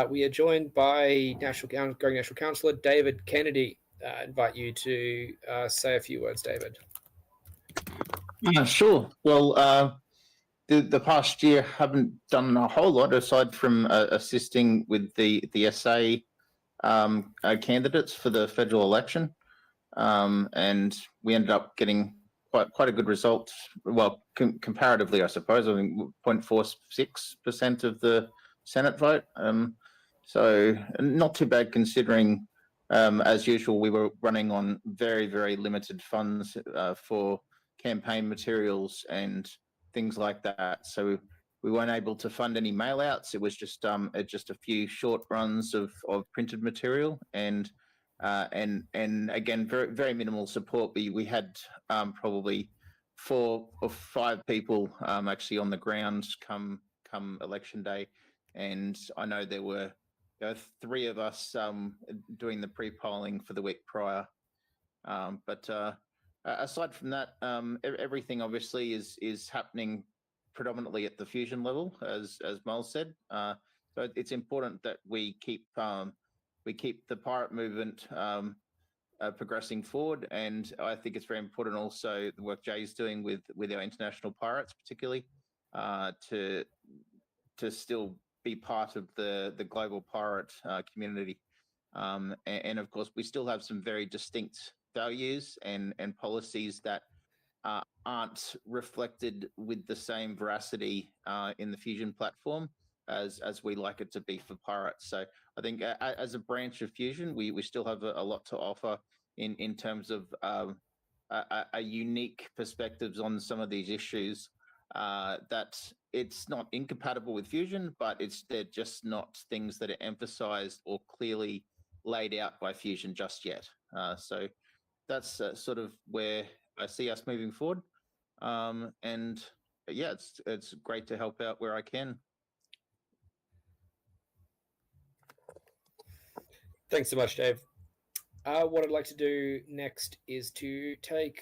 We are joined by Growing National Councillor David Kennedy. I invite you to say a few words, David. Yeah, sure. Well, the past year haven't done a whole lot aside from assisting with the SA candidates for the federal election, and we ended up getting quite a good result. Well, comparatively, I suppose. I mean, 0.46% of the Senate vote. So not too bad considering. As usual, we were running on very, very limited funds for campaign materials and things like that. So we weren't able to fund any mail outs. It was just a few short runs of printed material and again very very minimal support. We had probably 4 or 5 people actually on the ground come election day, and I know there were 3 of us doing the pre-polling for the week prior. But aside from that, everything obviously is happening predominantly at the fusion level, as Miles said. So it's important that we keep the pirate movement progressing forward, and I think it's very important also the work Jay's doing with our international pirates, particularly to still be part of the global pirate community. And of course, we still have some very distinct values and policies that aren't reflected with the same veracity in the Fusion platform as we like it to be for pirates. So I think as a branch of Fusion, we still have a lot to offer in terms of a unique perspectives on some of these issues that it's not incompatible with Fusion, but they're just not things that are emphasized or clearly laid out by Fusion just yet. So that's sort of where I see us moving forward. And yeah, it's great to help out where I can. Thanks so much, Dave. What I'd like to do next is to take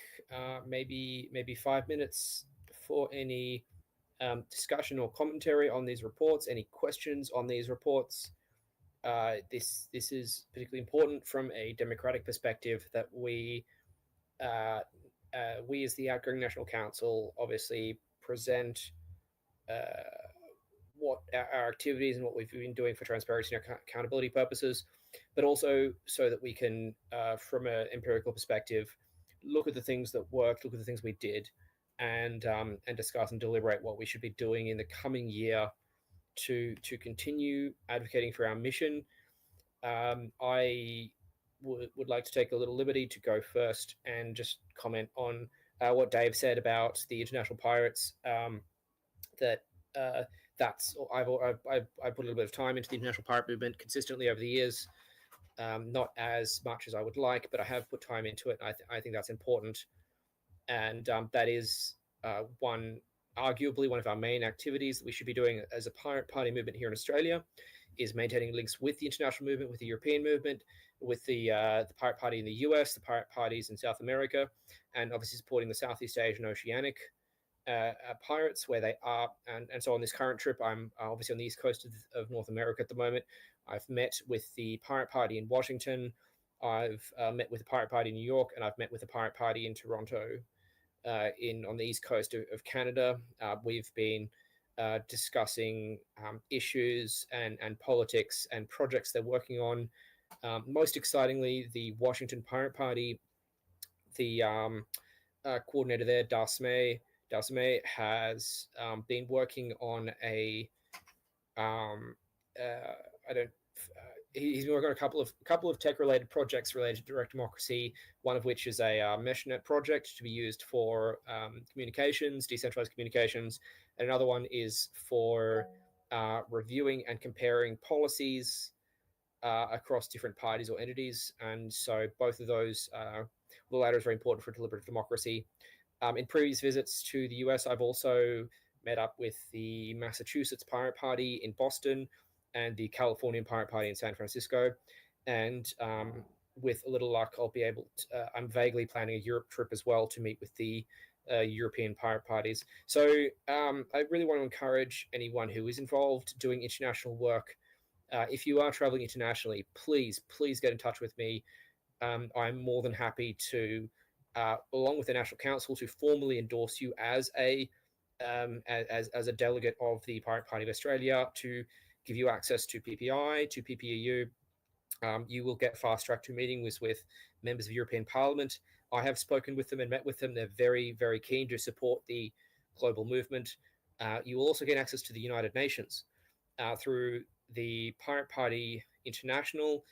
maybe 5 minutes for any discussion or commentary on these reports, any questions on these reports. This is particularly important from a democratic perspective that we as the outgoing National Council obviously present what our activities and what we've been doing for transparency and accountability purposes, but also so that we can, from an empirical perspective, look at the things that worked, look at the things we did, and discuss and deliberate what we should be doing in the coming year to continue advocating for our mission. I would like to take a little liberty to go first and just comment on what Dave said about the international pirates. I put a little bit of time into the international pirate movement consistently over the years. Not as much as I would like, but I have put time into it. I think that's important, and that is arguably one of our main activities that we should be doing as a pirate party movement here in Australia, is maintaining links with the international movement, with the European movement, with the pirate party in the US, the pirate parties in South America, and obviously supporting the Southeast Asian Oceanic pirates where they are. And so on this current trip, I'm obviously on the east coast of North America at the moment. I've met with the pirate party in Washington. I've met with the pirate party in New York, and I've met with the pirate party in Toronto on the east coast of Canada. We've been discussing issues and politics and projects they're working on. Most excitingly, the Washington Pirate Party, the coordinator there, Dasme, has been working on he's been working on a couple of tech-related projects related to direct democracy, one of which is a MeshNet project to be used for communications, decentralized communications, and another one is for reviewing and comparing policies across different parties or entities. And so both of those, the latter is very important for deliberative democracy. In previous visits to the US, I've also met up with the Massachusetts Pirate Party in Boston and the Californian Pirate Party in San Francisco. And with a little luck, I'll be able to, I'm vaguely planning a Europe trip as well to meet with the European pirate parties. So I really want to encourage anyone who is involved doing international work. If you are traveling internationally, please get in touch with me. I'm more than happy to, along with the National Council, to formally endorse you as a delegate of the Pirate Party of Australia, to give you access to PPI, to PPEU. You will get fast track to meetings with members of European Parliament. I have spoken with them and met with them. They're very, very keen to support the global movement. You will also get access to the United Nations through the Pirate Party International.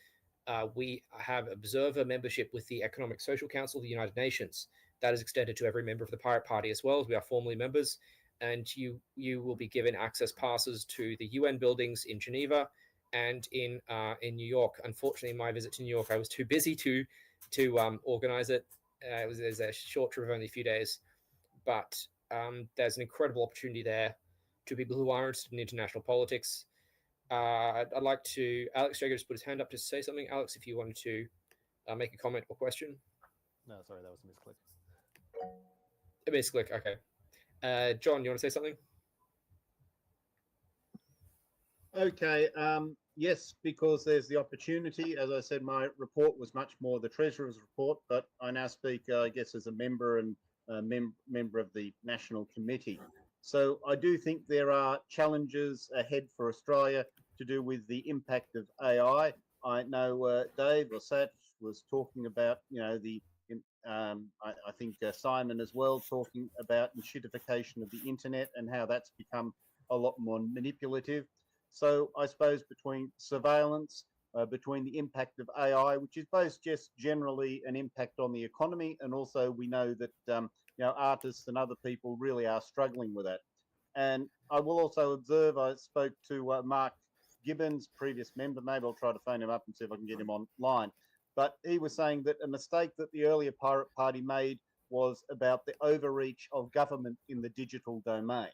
We have observer membership with the Economic Social Council of the United Nations. That is extended to every member of the Pirate Party as well, as we are formally members. And you will be given access passes to the UN buildings in Geneva and in New York. Unfortunately, my visit to New York, I was too busy to organize it. It was a short trip of only a few days, but there's an incredible opportunity there to people who are interested in international politics. I'd like to, Alex Jager just put his hand up to say something. Alex, if you wanted to make a comment or question. No, sorry, that was a misclick. A misclick, okay. John, you want to say something? Okay. Yes, because there's the opportunity. As I said, my report was much more the Treasurer's report, but I now speak, I guess, as a member and member of the National Committee. So I do think there are challenges ahead for Australia to do with the impact of AI. I know Dave or Sat was talking about, I think Simon as well, talking about enshittification of the internet and how that's become a lot more manipulative. So I suppose between surveillance, between the impact of AI, which is both just generally an impact on the economy, and also we know that artists and other people really are struggling with that. And I will also observe, I spoke to Mark Gibbons, previous member. Maybe I'll try to phone him up and see if I can get him online. But he was saying that a mistake that the earlier Pirate Party made was about the overreach of government in the digital domain.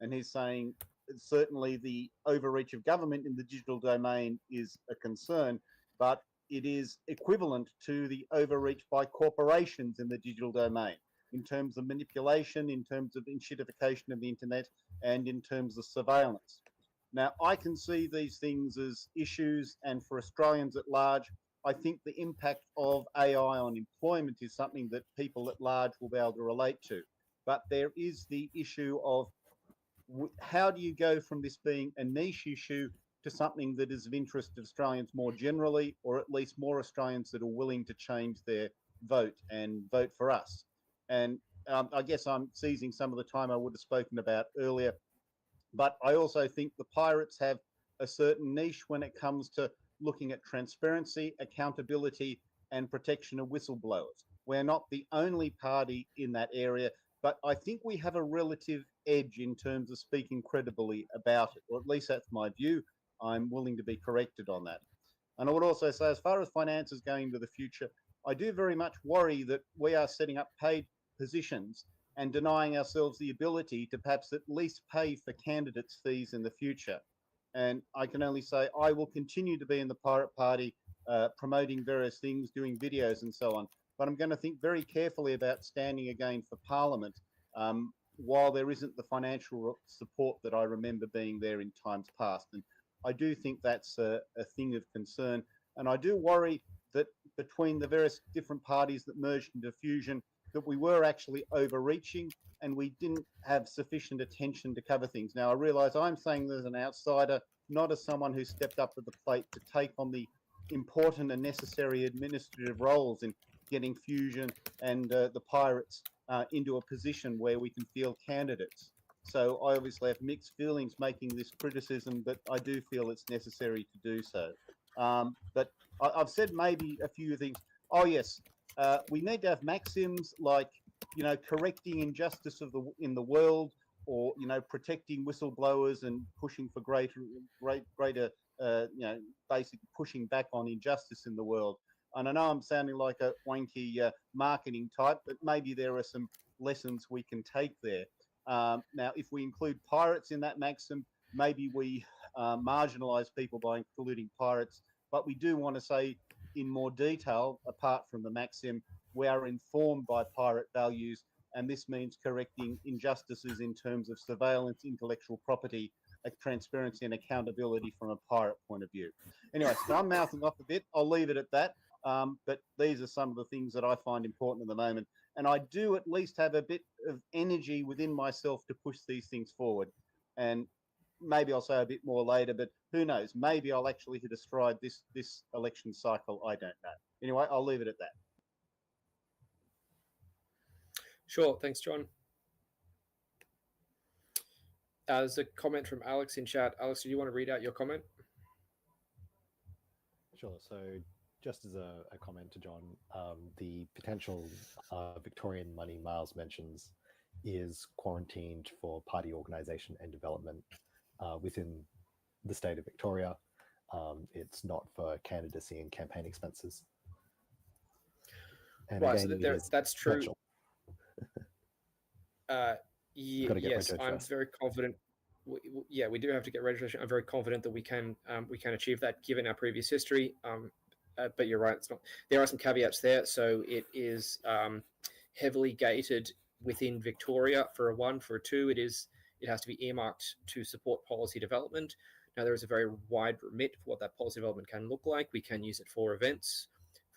And he's saying certainly the overreach of government in the digital domain is a concern, but it is equivalent to the overreach by corporations in the digital domain in terms of manipulation, in terms of enshittification of the internet, and in terms of surveillance. Now, I can see these things as issues, and for Australians at large, I think the impact of AI on employment is something that people at large will be able to relate to. But there is the issue of how do you go from this being a niche issue to something that is of interest to Australians more generally, or at least more Australians that are willing to change their vote and vote for us. And I guess I'm seizing some of the time I would have spoken about earlier, but I also think the Pirates have a certain niche when it comes to looking at transparency, accountability, and protection of whistleblowers. We're not the only party in that area, but I think we have a relative edge in terms of speaking credibly about it, or at least that's my view. I'm willing to be corrected on that. And I would also say, as far as finances going into the future, I do very much worry that we are setting up paid positions and denying ourselves the ability to perhaps at least pay for candidates' fees in the future. And I can only say I will continue to be in the Pirate Party, promoting various things, doing videos and so on. But I'm going to think very carefully about standing again for Parliament while there isn't the financial support that I remember being there in times past. And I do think that's a thing of concern. And I do worry that between the various different parties that merged into fusion, that we were actually overreaching and we didn't have sufficient attention to cover things. Now, I realise I'm saying this as an outsider, not as someone who stepped up to the plate to take on the important and necessary administrative roles in getting fusion and the Pirates into a position where we can field candidates. So I obviously have mixed feelings making this criticism, but I do feel it's necessary to do so. But I've said maybe a few things. Oh yes, we need to have maxims like, correcting injustice in the world, or protecting whistleblowers and pushing for greater, basically pushing back on injustice in the world. And I know I'm sounding like a wanky marketing type, but maybe there are some lessons we can take there. Now, if we include pirates in that maxim, maybe we marginalise people by including pirates. But we do want to say in more detail, apart from the maxim, we are informed by pirate values, and this means correcting injustices in terms of surveillance, intellectual property, transparency and accountability from a pirate point of view. Anyway, so I'm mouthing off a bit. I'll leave it at that. But these are some of the things that I find important at the moment. And I do at least have a bit of energy within myself to push these things forward. And maybe I'll say a bit more later, but who knows? Maybe I'll actually hit a stride this election cycle. I don't know. Anyway, I'll leave it at that. Sure. Thanks, John. There's a comment from Alex in chat. Alex, do you want to read out your comment? Sure. So just as a comment to John, the potential Victorian money Miles mentions is quarantined for party organisation and development within the state of Victoria. It's not for candidacy and campaign expenses. And right, again, so that's true. Yes, I'm very confident. We do have to get registration. I'm very confident that we can achieve that given our previous history. But you're right, it's not. There are some caveats there. So it is heavily gated within Victoria for a 1. For a 2, it has to be earmarked to support policy development. Now, there is a very wide remit for what that policy development can look like. We can use it for events,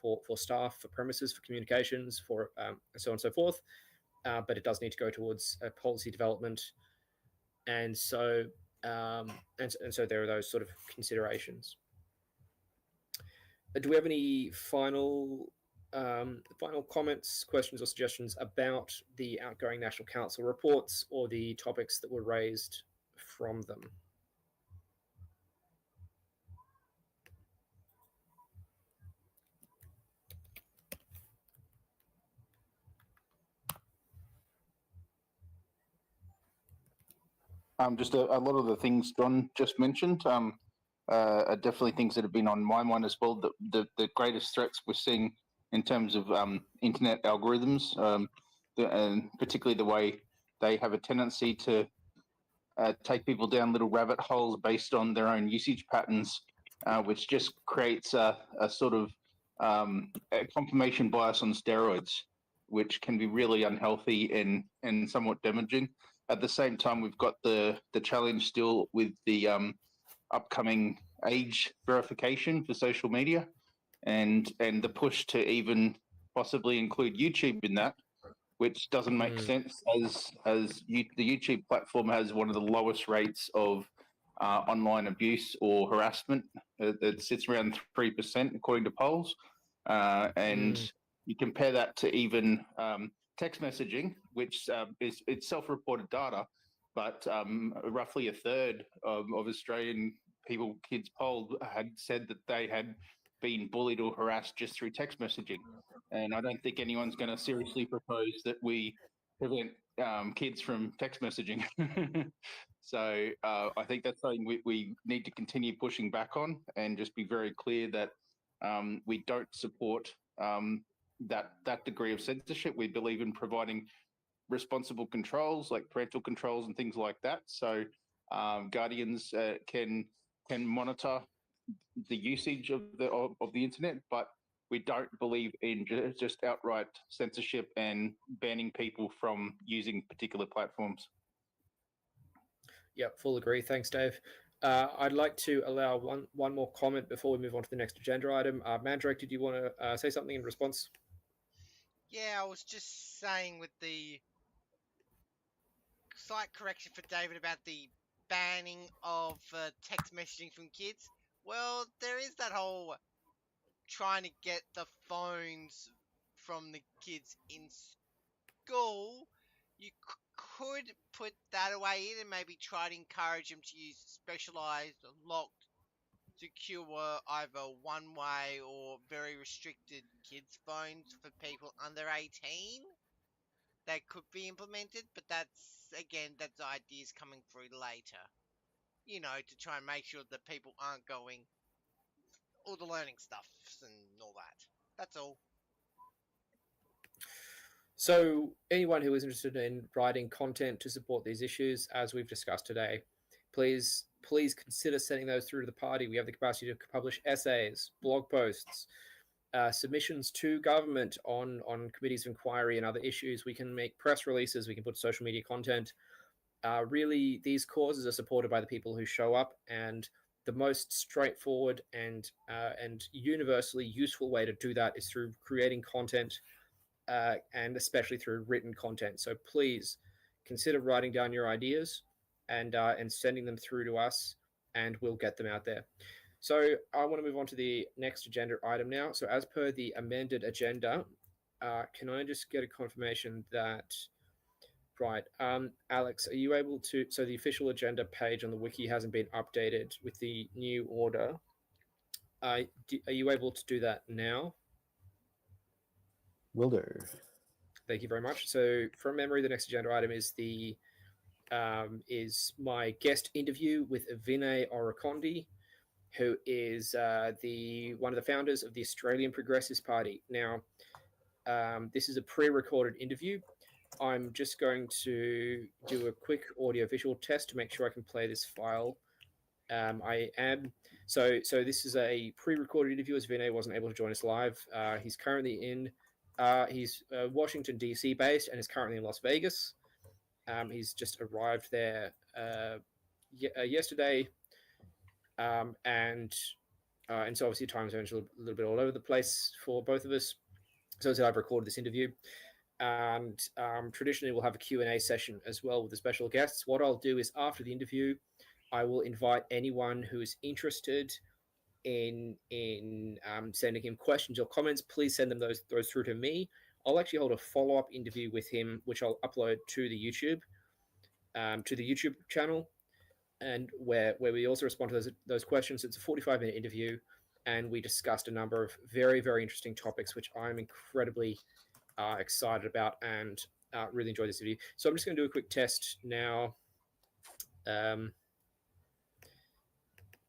for staff, for premises, for communications, for so on and so forth. But it does need to go towards policy development. And so, so there are those sort of considerations. Do we have any final comments, questions, or suggestions about the outgoing National Council reports or the topics that were raised from them? Just a lot of the things John just mentioned are definitely things that have been on my mind as well. The greatest threats we're seeing in terms of internet algorithms, and particularly the way they have a tendency to take people down little rabbit holes based on their own usage patterns, which just creates a sort of a confirmation bias on steroids, which can be really unhealthy and somewhat damaging. At the same time, we've got the challenge still with the upcoming age verification for social media, and the push to even possibly include YouTube in that, which doesn't make sense as the YouTube platform has one of the lowest rates of online abuse or harassment. It sits around 3% according to polls, and you compare that to even text messaging, which is it's self-reported data, but roughly a third of Australian kids polled had said that they had been bullied or harassed just through text messaging. And I don't think anyone's going to seriously propose that we prevent kids from text messaging. So I think that's something we need to continue pushing back on, and just be very clear that we don't support that degree of censorship. We believe in providing responsible controls like parental controls and things like that, so guardians can monitor the usage of the internet, but we don't believe in just outright censorship and banning people from using particular platforms. Yeah, full agree. Thanks, Dave. I'd like to allow one more comment before we move on to the next agenda item. Mandrake, did you want to say something in response? Yeah, I was just saying with the slight correction for David about the banning of text messaging from kids. Well, there is that whole trying to get the phones from the kids in school. You could put that away in and maybe try to encourage them to use specialized, locked, secure, either one-way or very restricted kids' phones for people under 18. That could be implemented, but that's ideas coming through later. You know, to try and make sure that people aren't going all the learning stuff and all that. That's all. So anyone who is interested in writing content to support these issues, as we've discussed today, please consider sending those through to the party. We have the capacity to publish essays, blog posts, submissions to government on committees of inquiry and other issues. We can make press releases. We can put social media content. Really, these causes are supported by the people who show up, and the most straightforward and universally useful way to do that is through creating content, and especially through written content. So please consider writing down your ideas and sending them through to us, and we'll get them out there. So I want to move on to the next agenda item now. So as per the amended agenda, can I just get a confirmation that, right, Alex, are you able to, so the official agenda page on the wiki hasn't been updated with the new order. Are you able to do that now? Will do. Thank you very much. So from memory, the next agenda item is is my guest interview with Vinay Orakondi, who is one of the founders of the Australian Progressive Party. Now, this is a pre-recorded interview. I'm just going to do a quick audio-visual test to make sure I can play this file. So this is a pre-recorded interview, as Vinay wasn't able to join us live. He's currently in, he's Washington, D.C. based, and is currently in Las Vegas. He's just arrived there yesterday. and so obviously time zone's a little bit all over the place for both of us. So I've recorded this interview, and traditionally we'll have a Q&A session as well with the special guests. What I'll do is after the interview, I will invite anyone who is interested in sending him questions or comments. Please send them those through to me. I'll actually hold a follow-up interview with him, which I'll upload to the YouTube channel, and where we also respond to those questions. It's a 45-minute interview, and we discussed a number of very, very interesting topics, which I'm incredibly excited about and really enjoyed this interview. So I'm just going to do a quick test now,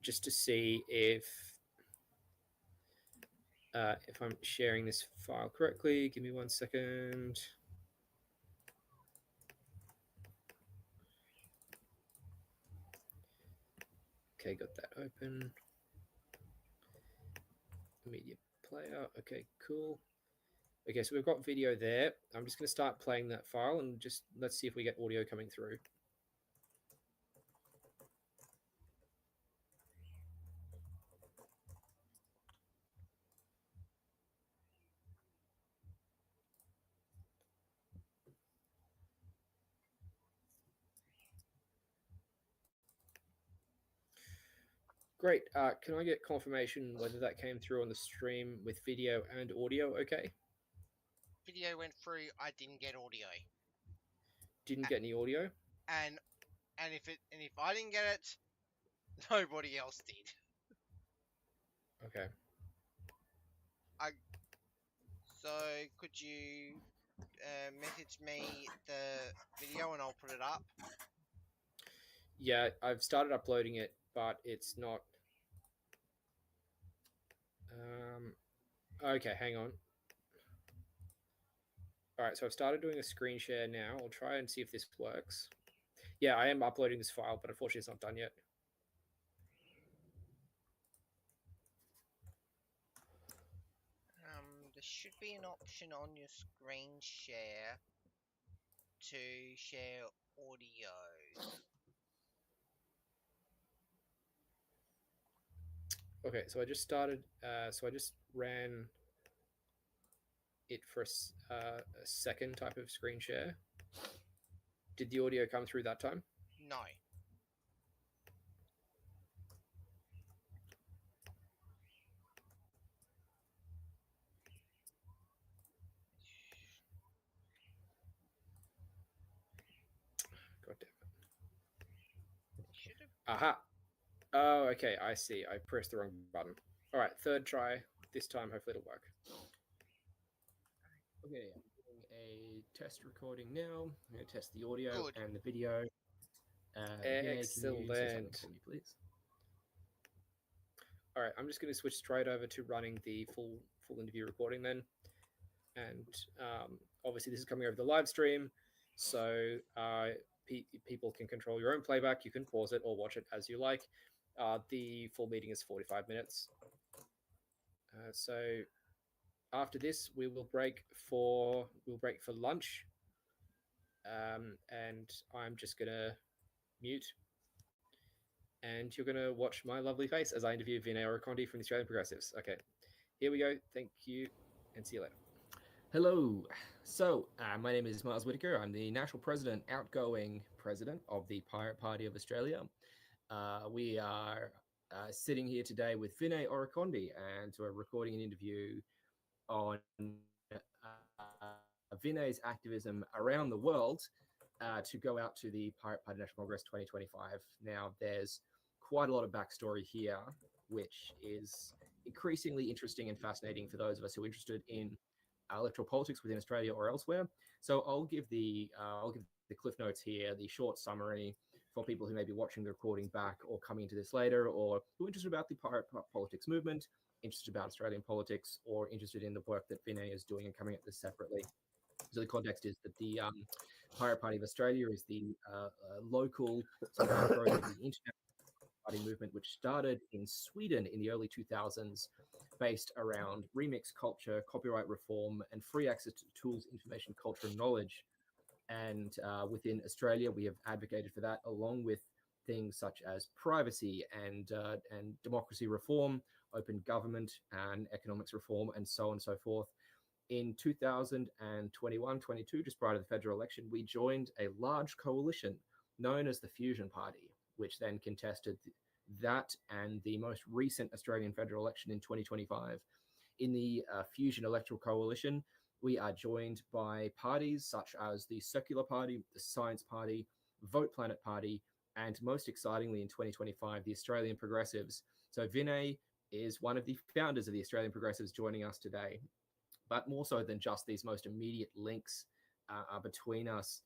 just to see if I'm sharing this file correctly. Give me 1 second. Okay, got that open. Media player. Okay, cool. Okay, so we've got video there. I'm just going to start playing that file and just let's see if we get audio coming through. Great. Can I get confirmation whether that came through on the stream with video and audio? Okay. Video went through. I didn't get audio. Didn't get any audio. And if I didn't get it, nobody else did. Okay. So could you message me the video and I'll put it up? Yeah, I've started uploading it, but it's not. Okay, hang on. All right, so I've started doing a screen share now. I'll try and see if this works. Yeah, I am uploading this file, but unfortunately it's not done yet. There should be an option on your screen share to share audio. Okay, so I just started. So I just ran it for a second type of screen share. Did the audio come through that time? No. God damn it. Aha. Oh, okay, I see. I pressed the wrong button. All right, third try. This time, hopefully it'll work. Okay, I'm doing a test recording now. I'm going to test the audio and the video. Excellent. For me, please? All right, I'm just going to switch straight over to running the full interview recording then. And obviously this is coming over the live stream, so people can control your own playback. You can pause it or watch it as you like. The full meeting is 45 minutes. So after this, we will break for lunch. And I'm just gonna mute, and you're gonna watch my lovely face as I interview Vinay Orokondi from the Australian Progressives. Okay, here we go. Thank you, and see you later. Hello. So my name is Miles Whitaker. I'm the national president, outgoing president of the Pirate Party of Australia. We are sitting here today with Vinay Orokondi, and we're recording an interview on Vinay's activism around the world to go out to the Pirate Party National Congress 2025. Now, there's quite a lot of backstory here, which is increasingly interesting and fascinating for those of us who are interested in electoral politics within Australia or elsewhere. So I'll give the cliff notes here, the short summary for people who may be watching the recording back or coming into this later, or who are interested about the pirate politics movement, interested about Australian politics, or interested in the work that Vinay is doing and coming at this separately. So the context is that the Pirate Party of Australia is the local sort of growth of the international party movement, which started in Sweden in the early 2000s, based around remix culture, copyright reform, and free access to tools, information, culture, and knowledge. And within Australia, we have advocated for that, along with things such as privacy and democracy reform, open government and economics reform, and so on and so forth. In 2021-22, just prior to the federal election, we joined a large coalition known as the Fusion Party, which then contested that and the most recent Australian federal election in 2025. In the Fusion Electoral Coalition, we are joined by parties such as the Circular Party, the Science Party, Vote Planet Party, and most excitingly in 2025, the Australian Progressives. So Vinay is one of the founders of the Australian Progressives joining us today. But more so than just these most immediate links between us,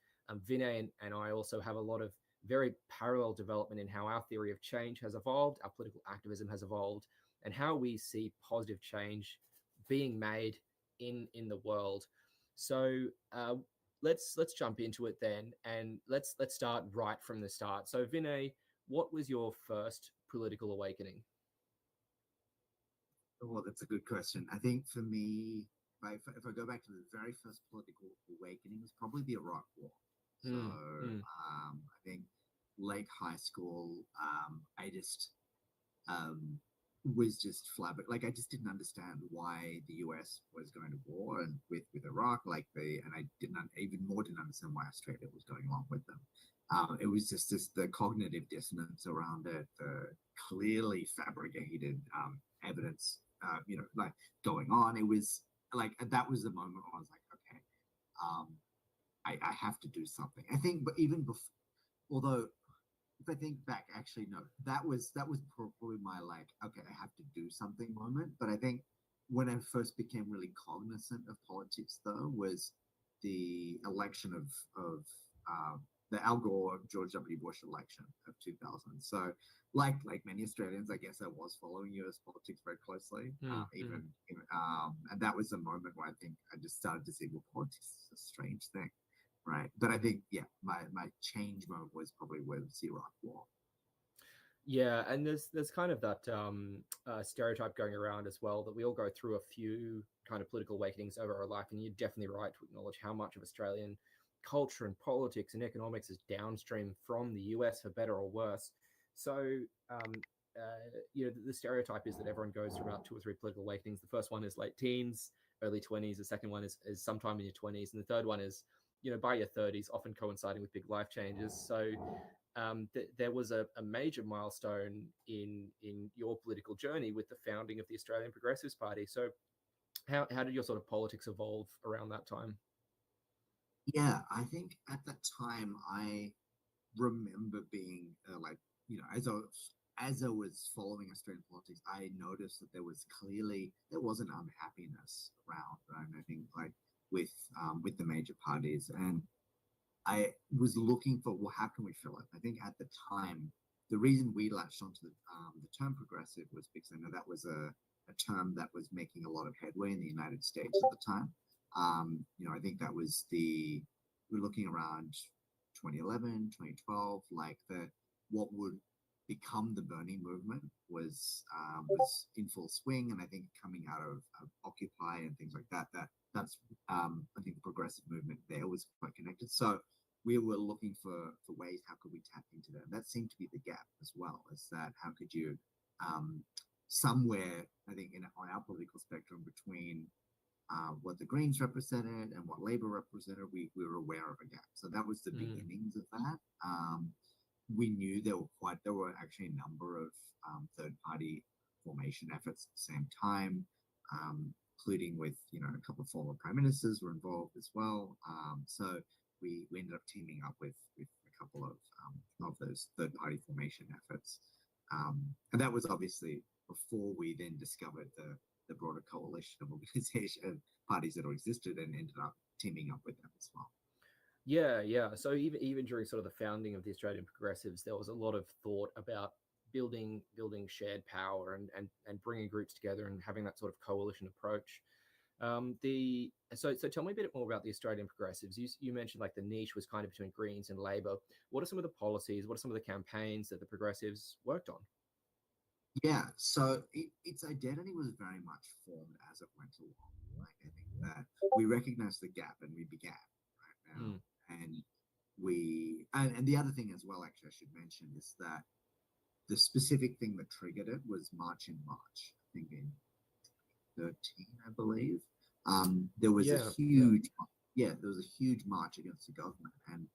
Vinay and I also have a lot of very parallel development in how our theory of change has evolved, our political activism has evolved, and how we see positive change being made in the world. So let's jump into it then, and let's start right from the start. So Vinay, what was your first political awakening? Well, that's a good question. I think for me, if I go back to the very first political awakening, it was probably the Iraq War. So I think late high school, I just was just flabbergasted. Like, I just didn't understand why the US was going to war and with Iraq, and I didn't understand why Australia was going along with them. It was just the cognitive dissonance around it, the clearly fabricated evidence, like going on. It was like, that was the moment where I was like, okay, I have to do something. I think, but even before, although if I think back, actually, no, that was probably my like, okay, I have to do something moment. But I think when I first became really cognizant of politics, though, was the election of the Al Gore George W. Bush election of 2000. So, like many Australians, I guess I was following US politics very closely. And that was the moment where I think I just started to see, well, politics is a strange thing. Right. But I think, yeah, my change moment was probably with the Iraq War. Yeah, and there's kind of that stereotype going around as well, that we all go through a few kind of political awakenings over our life, and you're definitely right to acknowledge how much of Australian culture and politics and economics is downstream from the US, for better or worse. So, the stereotype is that everyone goes through about 2 or 3 political awakenings. The first one is late teens, early 20s. The second one is sometime in your 20s. And the third one is, by your 30s, often coinciding with big life changes. So there was a major milestone in your political journey with the founding of the Australian Progressives Party. So how did your sort of politics evolve around that time? Yeah, I think at that time, I remember being as I was following Australian politics, I noticed that there was an unhappiness around, right? And I think with the major parties, and I was looking for, well, how can we fill it? I think at the time, the reason we latched onto the term progressive was because I know that was a term that was making a lot of headway in the United States at the time. I think that was we're looking around 2011, 2012, like what would become the Bernie movement was in full swing, and I think coming out of Occupy and things like that, that's I think the progressive movement there was quite connected. So we were looking for ways, how could we tap into that? And that seemed to be the gap as well, is that how could you somewhere, I think, on our political spectrum between what the Greens represented and what Labor represented, we were aware of a gap. So that was the beginnings of that. We knew there were actually a number of third-party formation efforts at the same time, including with a couple of former prime ministers were involved as well. So we ended up teaming up with a couple of those third-party formation efforts, and that was obviously before we then discovered the broader coalition of organization parties that existed, and ended up teaming up with them as well. Yeah. So even during sort of the founding of the Australian Progressives, there was a lot of thought about building shared power and bringing groups together and having that sort of coalition approach. So tell me a bit more about the Australian Progressives. You mentioned like the niche was kind of between Greens and Labor. What are some of the policies? What are some of the campaigns that the Progressives worked on? Yeah, so its identity was very much formed as it went along. Like, I think that we recognized the gap and we began right now. And and the other thing as well, actually, I should mention is that the specific thing that triggered it was March in March, I think in 13, I believe. There was a huge, there was a huge march against the government, and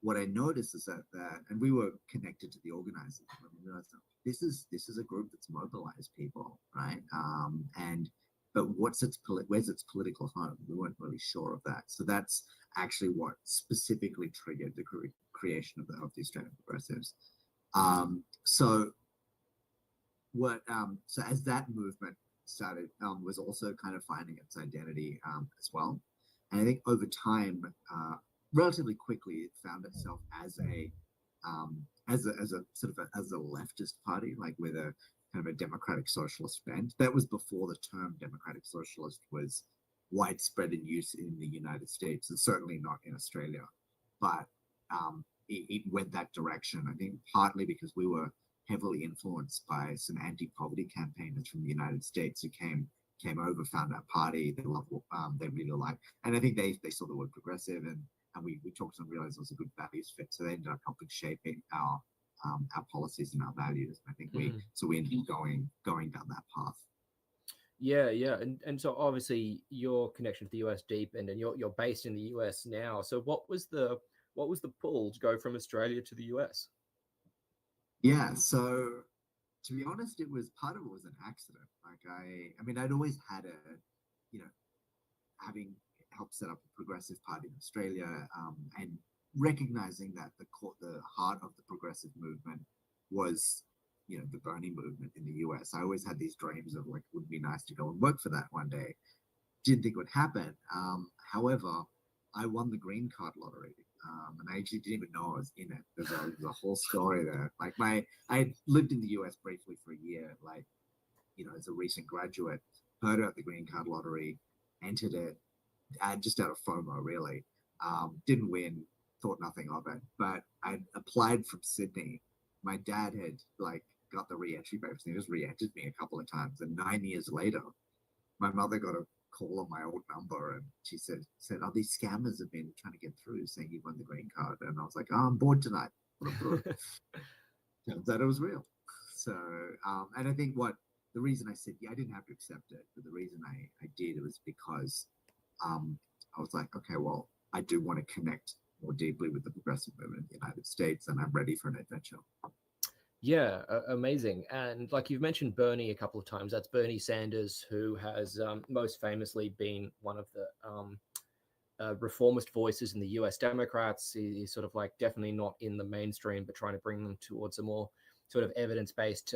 what I noticed is that and we were connected to the organizers. And we realized that this is a group that's mobilized people, right? But where's its political home? We weren't really sure of that. So that's actually what specifically triggered the creation of the Australian Progressives. So as that movement started, was also kind of finding its identity as well. And I think over time, relatively quickly, it found itself as a leftist party, like with a kind of a democratic socialist bent. That was before the term democratic socialist was widespread in use in the United States, and certainly not in Australia. But it went that direction. I think partly because we were heavily influenced by some anti-poverty campaigners from the United States who came over, found our party, they really liked, and I think they saw the word progressive, and we talked and realized it was a good values fit. So they ended up helping shaping our policies and our values. I think we ended up going down that path. Yeah, and so obviously your connection to the US deepened, and you're based in the US now. So what was the pull to go from Australia to the US? Yeah, so to be honest, part of it was an accident. Like I mean, I'd always had having helped set up a progressive party in Australia, and recognizing that the heart of the progressive movement was, the Bernie movement in the US. I always had these dreams of like, it would be nice to go and work for that one day. Didn't think it would happen. However, I won the green card lottery. And I actually didn't even know I was in it. There's a whole story there. Like I lived in the US briefly for a year, like, as a recent graduate, heard about the green card lottery, entered it, just out of FOMO, really. Didn't win, thought nothing of it. But I applied from Sydney. My dad had got the re-entry papers, and he just re-entered me a couple of times. And 9 years later, my mother got a call on my old number, and she said, "Oh, these scammers have been trying to get through, saying you won the green card." And I was like, "Oh, I'm bored tonight." Turns out it was real. So, and I think the reason I said, I didn't have to accept it, but the reason I did, it was because I was like, okay, well, I do want to connect more deeply with the progressive movement in the United States, and I'm ready for an adventure. Yeah, amazing. And like you've mentioned Bernie a couple of times, that's Bernie Sanders, who has most famously been one of the reformist voices in the US Democrats. He's sort of like definitely not in the mainstream, but trying to bring them towards a more sort of evidence-based,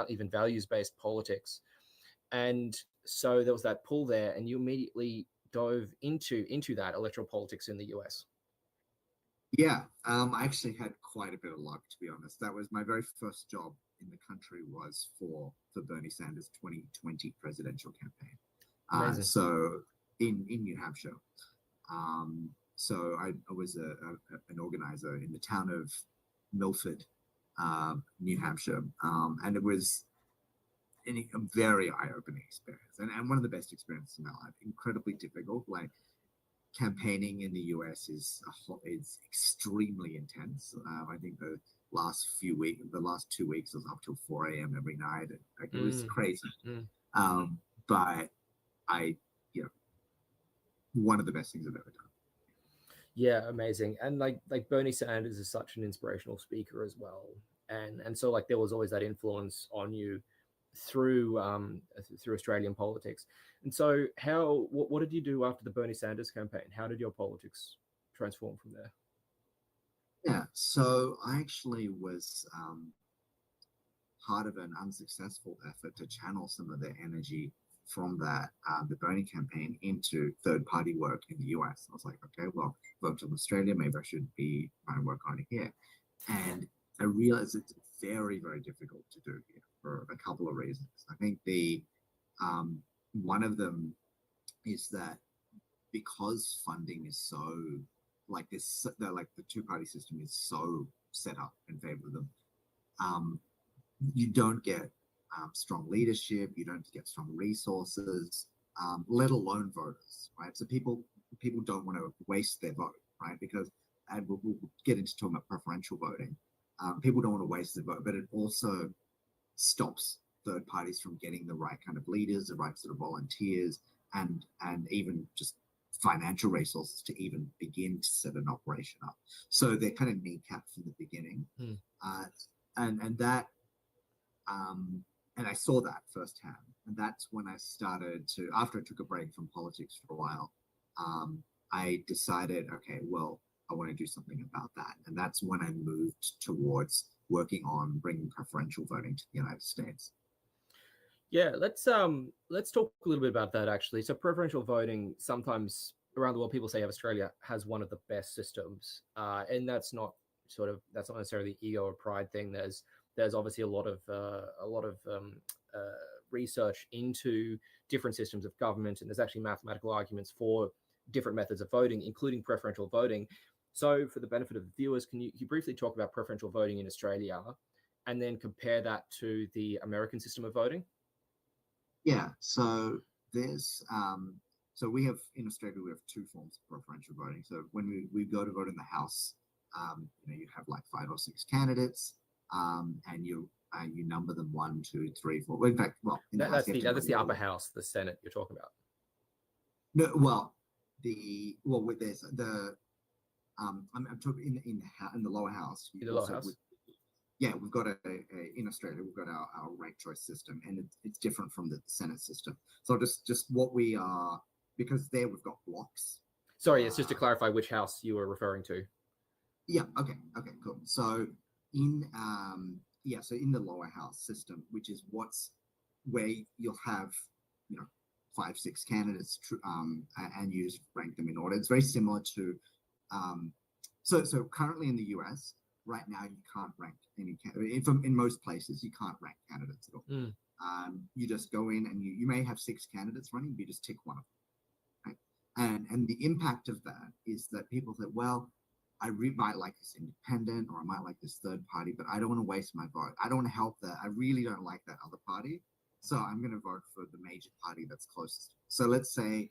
even values-based politics. And so there was that pull there, and you immediately dove into that electoral politics in the US. Yeah, I actually had quite a bit of luck, to be honest. That was my very first job in the country, was for Bernie Sanders' 2020 presidential campaign. So in New Hampshire. So I was an organizer in the town of Milford, New Hampshire, and it was a very eye-opening experience, and one of the best experiences in my life. Incredibly difficult, like. Campaigning in the US is extremely intense. I think the last 2 weeks I was up till 4 a.m. every night. And, it was crazy. But one of the best things I've ever done. Yeah, amazing. And like Bernie Sanders is such an inspirational speaker as well. And so like there was always that influence on you through Australian politics. And so what did you do after the Bernie Sanders campaign? How did your politics transform from there? Yeah, so I actually was part of an unsuccessful effort to channel some of the energy from that, the Bernie campaign, into third-party work in the US. I was like, okay, well, worked in Australia, maybe I should be trying to work on it here. And I realized it's very, very difficult to do here for a couple of reasons. I think one of them is that because funding is so like this, the two-party system is so set up in favor of them, you don't get strong leadership, you don't get strong resources, let alone voters, right? So people don't want to waste their vote, right? Because and we'll get into talking about preferential voting. People don't want to waste the vote, but it also stops third parties from getting the right kind of leaders, the right sort of volunteers, and even just financial resources to even begin to set an operation up. So they're kind of kneecapped from the beginning, and that and I saw that firsthand. And that's when I started to, after I took a break from politics for a while, I decided, okay, well, I want to do something about that. And that's when I moved towards working on bringing preferential voting to the United States. Yeah, let's talk a little bit about that actually. So preferential voting, sometimes around the world people say Australia has one of the best systems, and that's not necessarily ego or pride thing. There's obviously a lot of research into different systems of government, and there's actually mathematical arguments for different methods of voting, including preferential voting. So for the benefit of the viewers, can you briefly talk about preferential voting in Australia and then compare that to the American system of voting? Yeah, so there's so we have in Australia we have two forms of preferential voting. So when we go to vote in the House, you have like 5 or 6 candidates, and you number them 1, 2, 3, 4. Well, in fact, well, that's the upper house, the Senate you're talking about. No, well, there's the I'm talking in the lower house. In the lower house. We've got in Australia, we've got our ranked choice system, and it's different from the Senate system. So just what we are, because there we've got blocks. Sorry, it's just to clarify which house you were referring to. Yeah. Okay. Cool. So in the lower house system, which is where you'll have 5, 6 candidates, and you just rank them in order. It's very similar to so currently in the US. Right now, you can't rank any in most places. You can't rank candidates at all. You just go in and you may have 6 candidates running, but you just tick one of them. Right? And the impact of that is that people say, well, I might like this independent, or I might like this third party, but I don't want to waste my vote. I don't want to help that. I really don't like that other party, so I'm going to vote for the major party that's closest. So let's say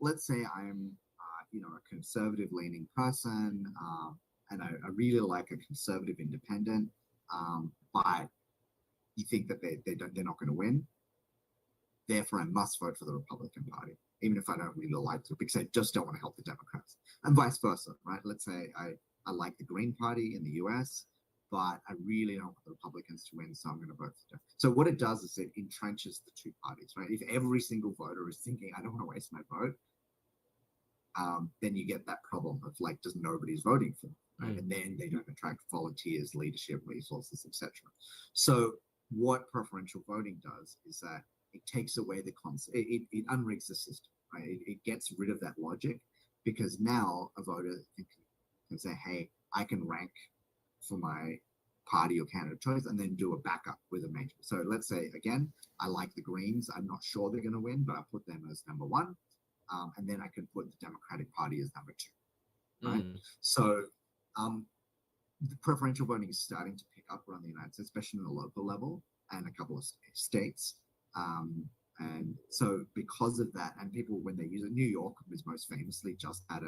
I'm a conservative leaning person. And I really like a conservative independent, but you think that they're not going to win. Therefore, I must vote for the Republican Party, even if I don't really like it, because I just don't want to help the Democrats, and vice versa, right? Let's say I like the Green Party in the US, but I really don't want the Republicans to win, so I'm going to vote for them. So what it does is it entrenches the two parties, right? If every single voter is thinking, I don't want to waste my vote, then you get that problem of like, just nobody's voting for them. Right? And then they don't attract volunteers, leadership, resources, etc. So what preferential voting does is that it takes away the concept. It unrigs the system. Right? It gets rid of that logic, because now a voter can say, hey, I can rank for my party or candidate choice and then do a backup with a major. So let's say, again, I like the Greens. I'm not sure they're going to win, but I put them as number 1. And then I can put the Democratic Party as number 2. Right? So the preferential voting is starting to pick up around the United States, especially on the local level and a couple of states. And so because of that, and people, when they use it, New York was most famously just had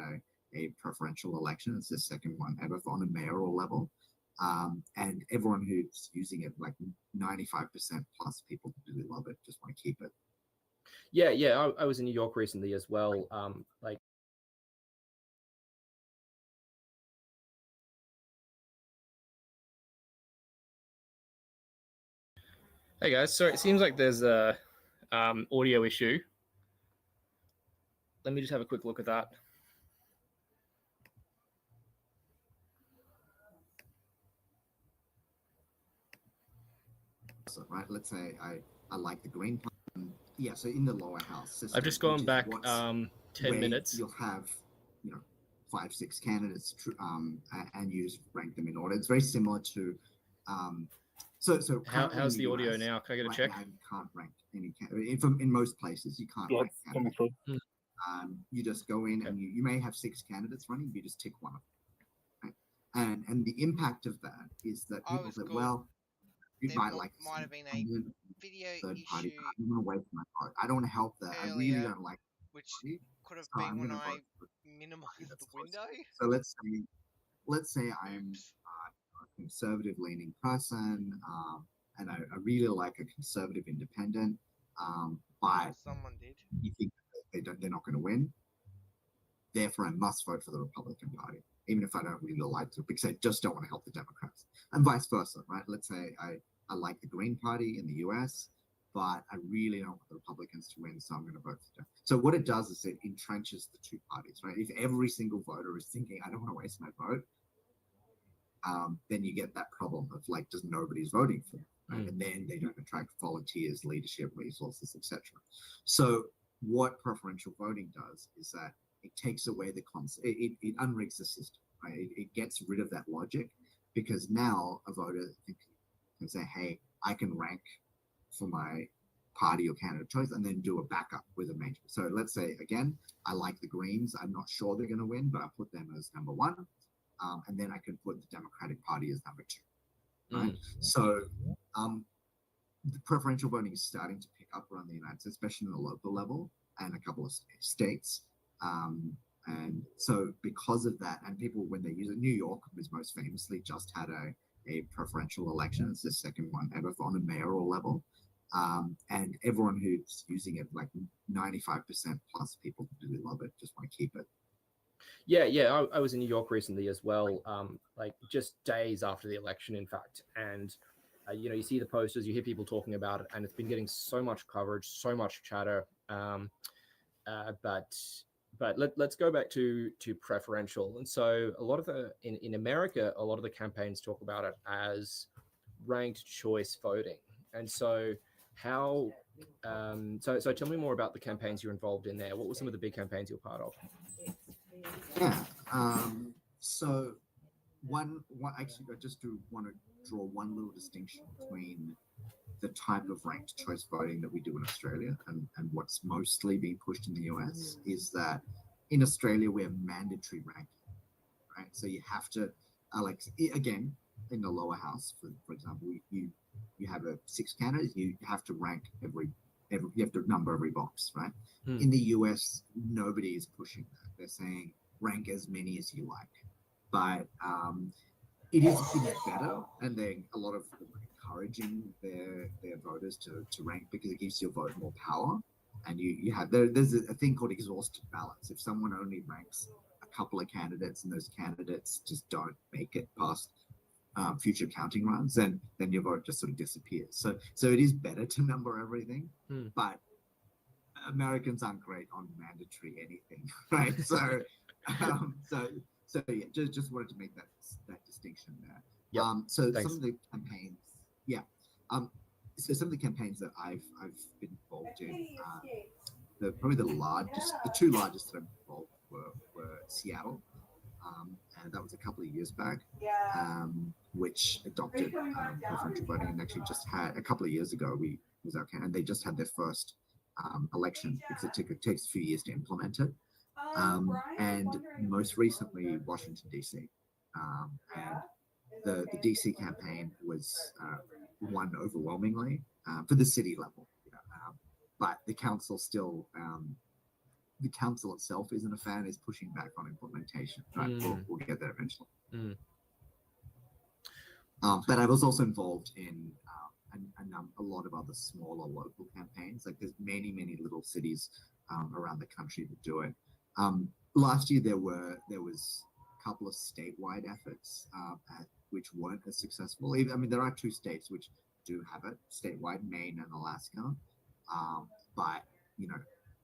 a preferential election. It's the second one ever on a mayoral level. And everyone who's using it, like 95% plus people really love it, just want to keep it. Yeah. I was in New York recently as well. Hey guys, so it seems like there's a audio issue. Let me just have a quick look at that. So, right, let's say I like the Green Party. So in the lower house system, I've just gone back 10 minutes. You'll have 5, 6 candidates, and you just rank them in order. It's very similar to So how's the audio now? Can I get a check? Now you can't rank any in most places. You can't rank candidates. You just go in and you may have 6 candidates running. You just tick one of them. Right? And the impact of that is that people say, well, you might have been a video third issue. Party. I don't want to waste my vote. I don't want to help that. I really don't like. Which could have been when I minimized the window. So let's say let's say I'm a conservative-leaning person, and I really like a conservative independent, but Someone did. you think they're not going to win. Therefore, I must vote for the Republican Party, even if I don't really like to, because I just don't want to help the Democrats, and vice versa, right? Let's say I like the Green Party in the US, but I really don't want the Republicans to win, so I'm going to vote for them. So what it does is it entrenches the two parties, right? If every single voter is thinking, I don't want to waste my vote, then you get that problem of like, just nobody's voting for them, right? And then they don't attract volunteers, leadership, resources, etc. So what preferential voting does is that it takes away the concept, it unrigs the system, right? It gets rid of that logic, because now a voter can say, hey, I can rank for my party or candidate choice and then do a backup with a major. So let's say, again, I like the Greens. I'm not sure they're going to win, but I put them as number one. And then I can put the Democratic Party as number two, right? So the preferential voting is starting to pick up around the United States, especially in the local level and a couple of states. And so because of that, and people, when they use it, New York was most famously just had a preferential election. It's the second one ever on a mayoral level. And everyone who's using it, like 95% plus people really love it, just want to keep it. Yeah. I was in New York recently as well, like just days after the election, in fact. And, you see the posters, you hear people talking about it, and it's been getting so much coverage, so much chatter. But let's go back to preferential. And so a lot of in America, a lot of the campaigns talk about it as ranked choice voting. And so how, so tell me more about the campaigns you're involved in there. What were some of the big campaigns you're part of? Yeah. So one actually, I just want to draw one little distinction between the type of ranked choice voting that we do in Australia and what's mostly being pushed in the US is that in Australia we have mandatory ranking, right? So you have to, again, in the lower house, for example, you have 6 candidates, you have to rank every you have to number every box, right? In the US, nobody is pushing that. They're saying rank as many as you like, but it is better, and a lot of them are encouraging their voters to rank because it gives your vote more power. And you have there's a thing called exhausted ballots. If someone only ranks a couple of candidates and those candidates just don't make it past future counting runs, then your vote just sort of disappears. So it is better to number everything, but Americans aren't great on mandatory anything, right? So so yeah, just wanted to make that distinction there. Yep. So Thanks. some of the campaigns, so some of the campaigns that I've been involved in, probably the two largest that I'm involved were Seattle, and that was a couple of years back, which adopted preferential voting, and actually just had a couple of years ago and they just had their first election because it takes a few years to implement it. And most recently, Washington, D.C. And the D.C. campaign was won overwhelmingly for the city level. But the council still, the council itself isn't a fan, is pushing back on implementation. Right? We'll get there eventually. But I was also involved in a lot of other smaller local campaigns. Like there's many little cities around the country that do it. Last year there was a couple of statewide efforts which weren't as successful. I mean, there are 2 states which do have it statewide, Maine and Alaska, but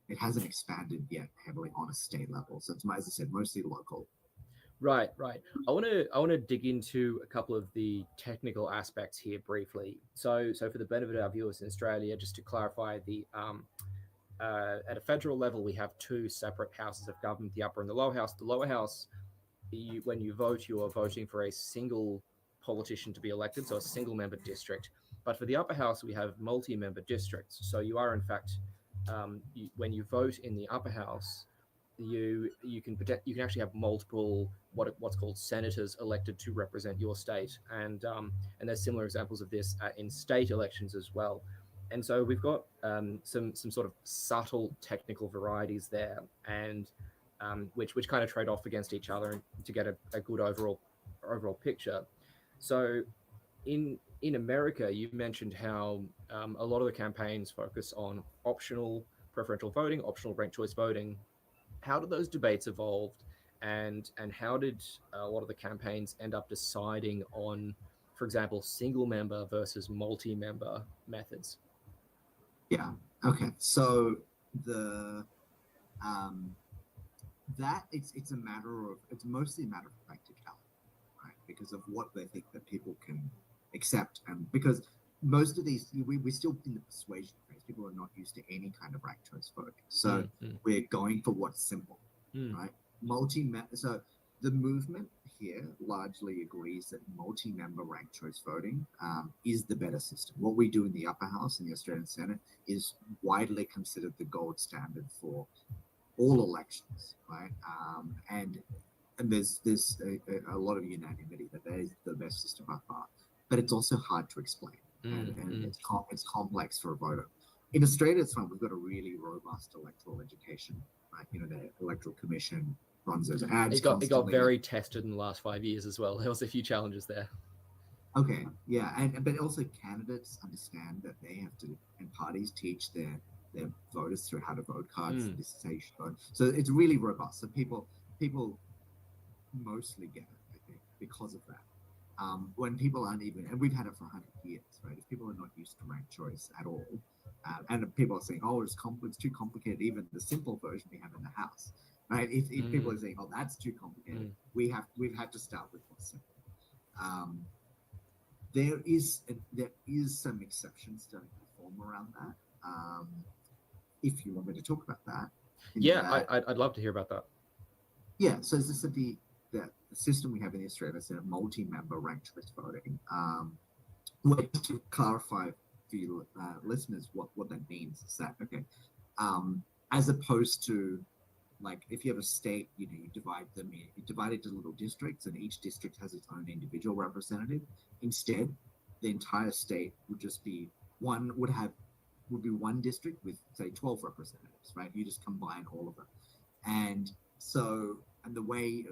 it hasn't expanded yet heavily on a state level. So it's, as I said, mostly local. Right. I want to dig into a couple of the technical aspects here briefly. So for the benefit of our viewers in Australia, just to clarify, the at a federal level, we have 2 separate houses of government: the upper and the lower house. The lower house, when you vote, you are voting for a single politician to be elected, so a single-member district. But for the upper house, we have multi-member districts. So you are, in fact, when you vote in the upper house, you can actually have multiple what's called senators elected to represent your state, and there's similar examples of this in state elections as well. And so we've got some sort of subtle technical varieties there, and which kind of trade off against each other to get a good overall overall picture. So in America, you mentioned how a lot of the campaigns focus on optional preferential voting, optional ranked choice voting. How did those debates evolve, and how did a lot of the campaigns end up deciding on, for example, single member versus multi-member methods? Yeah. Okay. So the that it's a matter of, it's mostly a matter of practicality, right? Because of what they think that people can accept, and because most of these we're still in the persuasion phase. People are not used to any kind of ranked choice voting, so we're going for what's simple, right? So the movement here largely agrees that multi-member ranked choice voting is the better system. What we do in the upper house in the Australian Senate is widely considered the gold standard for all elections, right? And there's a lot of unanimity that that is the best system by far, but it's also hard to explain, and it's complex for a voter. In Australia, it's fun. We've got a really robust electoral education, right? You know, the Electoral Commission runs those ads. It got very tested in the last 5 years as well. There was a few challenges there. Okay, yeah, but also candidates understand that they have to, and parties teach their voters through how to vote cards. This is how you should vote. So it's really robust. So people mostly get it, I think, because of that. When people aren't even, and we've had it for 100 years, right? If people are not used to ranked choice at all, and people are saying, "Oh, it's too complicated," even the simple version we have in the house, right? If people are saying, "Oh, that's too complicated," we've had to start with what's simple. There is some exceptions starting to form around that. If you want me to talk about that, I'd love to hear about that. Yeah, so as I said, the system we have in Australia is a multi-member ranked choice voting. Well, to clarify for you listeners what that means is that, okay, as opposed to, like, if you have a state, you divide it into little districts, and each district has its own individual representative. Instead, the entire state would just be one district with, say, 12 representatives, right? You just combine all of them, and the way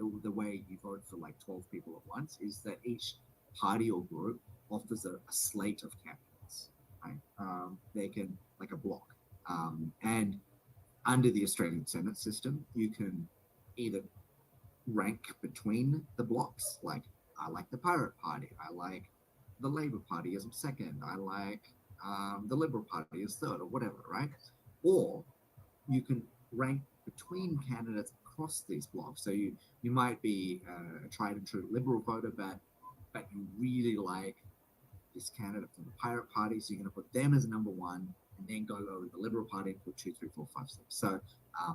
you vote for like 12 people at once is that each party or group offers a slate of candidates, right? They can, like a block, and under the Australian Senate system, you can either rank between the blocks, like, I like the Pirate Party, I like the Labor Party as second, I like the Liberal Party as third, or whatever, right? Or you can rank between candidates across these blocks. So you might be a tried and true Liberal voter, but you really like this candidate from the Pirate Party, so you're going to put them as number one, and then go over the Liberal Party and put 2, 3, 4, 5, 6. So,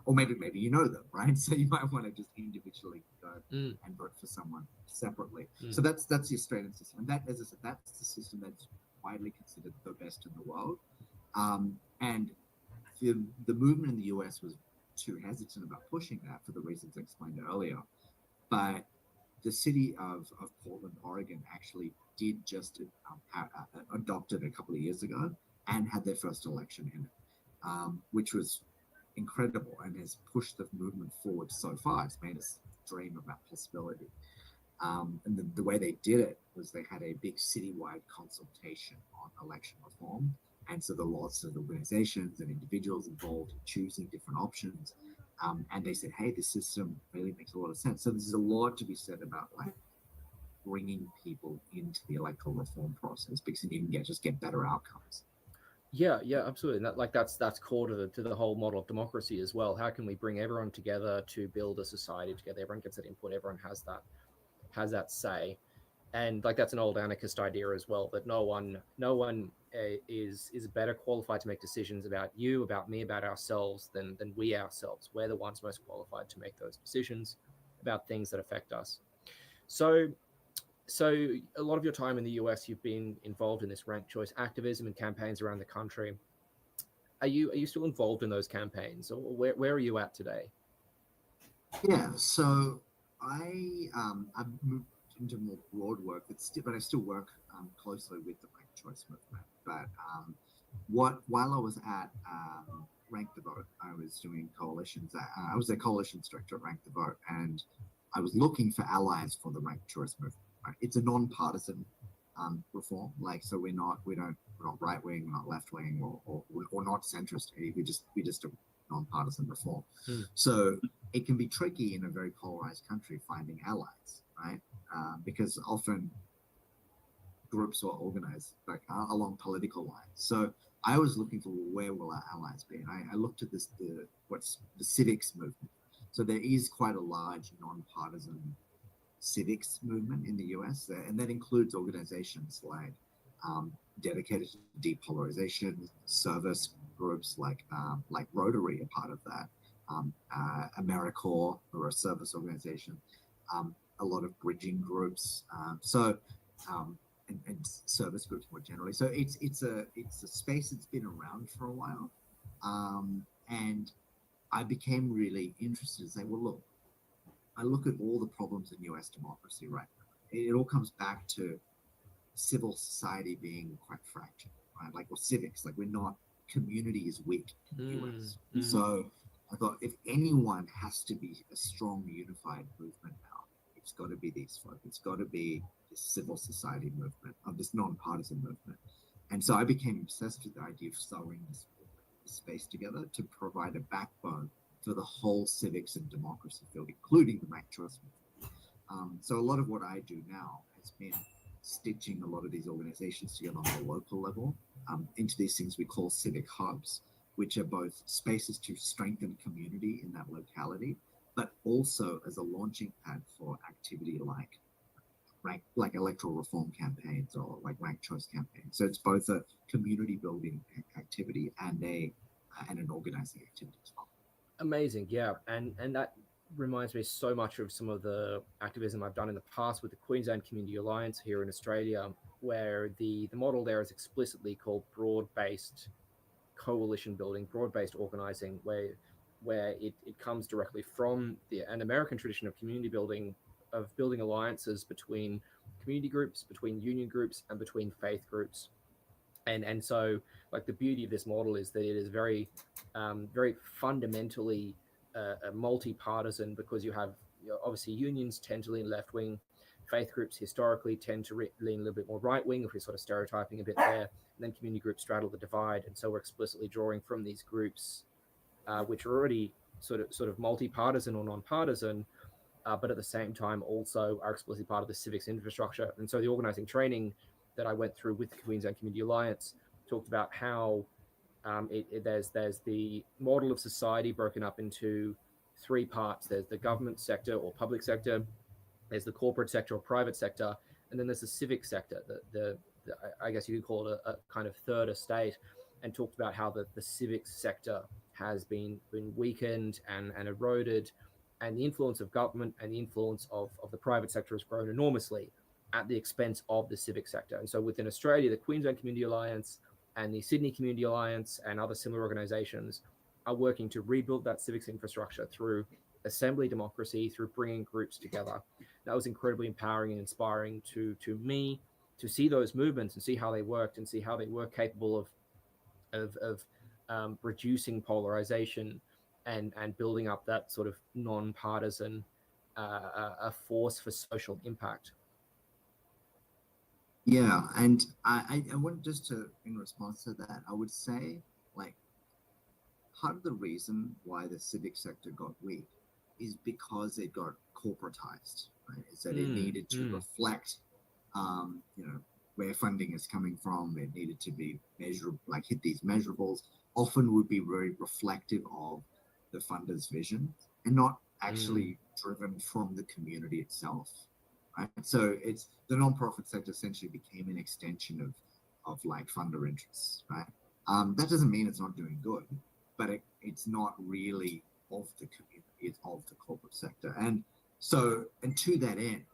or maybe you know them, right? So you might want to just individually go and vote for someone separately. So that's the Australian system, and that, as I said, that's the system that's widely considered the best in the world. And the movement in the US was too hesitant about pushing that for the reasons I explained earlier. But the city of Portland, Oregon, actually did just adopt it a couple of years ago and had their first election in it, which was incredible and has pushed the movement forward so far. It's made us dream about possibility. And the way they did it was they had a big citywide consultation on election reform. And so there were lots of organizations and individuals involved in choosing different options. And they said, hey, this system really makes a lot of sense. So there's a lot to be said about, like, bringing people into the electoral reform process, because you can just get better outcomes. Yeah, absolutely. And that's core to the whole model of democracy as well. How can we bring everyone together to build a society together? Everyone gets that input. Everyone has that say. And like, that's an old anarchist idea as well, that no one is better qualified to make decisions about you, about me, about ourselves than we ourselves. We're the ones most qualified to make those decisions about things that affect us. So a lot of your time in the US, you've been involved in this ranked choice activism and campaigns around the country. Are you still involved in those campaigns, or where are you at today? Yeah, so I've moved into more broad work, but I still work closely with the ranked choice movement. But while I was at Rank the Vote, I was doing coalitions. I was a coalitions director at Rank the Vote, and I was looking for allies for the ranked choice movement. Right? It's a non-partisan reform. Like, so we're not right wing, we're not left wing, or not centrist. We just a non-partisan reform. So it can be tricky in a very polarized country finding allies, right? Because often groups are organized like along political lines. So I was looking for where will our allies be, and I looked at what's the civics movement. So there is quite a large non-partisan civics movement in the US, and that includes organizations like dedicated to depolarization, service groups like Rotary, a part of that, AmeriCorps, or a service organization, a lot of bridging groups, and service groups more generally. So it's a space that's been around for a while, and I became really interested to say, well, look, I look at all the problems in US democracy right now. It all comes back to civil society being quite fractured, right? Like, or civics, like community is weak in the US. So I thought, if anyone has to be a strong, unified movement now, it's got to be these folks. It's got to be this civil society movement, of this non-partisan movement. And so I became obsessed with the idea of sewing this space together to provide a backbone for the whole civics and democracy field, including the ranked choice movement. So a lot of what I do now has been stitching a lot of these organizations together on the local level into these things we call civic hubs, which are both spaces to strengthen community in that locality, but also as a launching pad for activity like electoral reform campaigns or like ranked choice campaigns. So it's both a community building activity and an organizing activity as well. Amazing, yeah, and that reminds me so much of some of the activism I've done in the past with the Queensland Community Alliance here in Australia, where the model there is explicitly called broad-based coalition building, broad-based organizing, where it comes directly from an American tradition of community building, of building alliances between community groups, between union groups, and between faith groups. And so, like, the beauty of this model is that it is very fundamentally multi-partisan, because you have, obviously, unions tend to lean left-wing, faith groups historically tend to lean a little bit more right-wing, if we're sort of stereotyping a bit there, and then community groups straddle the divide. And so we're explicitly drawing from these groups, which are already sort of multi-partisan or non-partisan, but at the same time also are explicitly part of the civics infrastructure. And so the organizing training that I went through with the Queensland Community Alliance talked about how there's the model of society broken up into three parts. There's the government sector or public sector, there's the corporate sector or private sector, and then there's the civic sector, the I guess you could call it a kind of third estate, and talked about how the civic sector has been weakened and eroded, and the influence of government and the influence of the private sector has grown enormously at the expense of the civic sector. And so within Australia, the Queensland Community Alliance and the Sydney Community Alliance and other similar organizations are working to rebuild that civics infrastructure through assembly democracy, through bringing groups together. That was incredibly empowering and inspiring to me, to see those movements and see how they worked and see how they were capable of reducing polarization and building up that sort of non-partisan a force for social impact. Yeah, and I want just to, in response to that, I would say, like, part of the reason why the civic sector got weak is because it got corporatized, right? Is that it needed to reflect, where funding is coming from. It needed to be measurable, like hit these measurables, often would be very reflective of the funder's vision and not actually driven from the community itself. Right? So it's the nonprofit sector essentially became an extension of like funder interests, right? That doesn't mean it's not doing good, but it's not really of the community, it's of the corporate sector. And so, and to that end,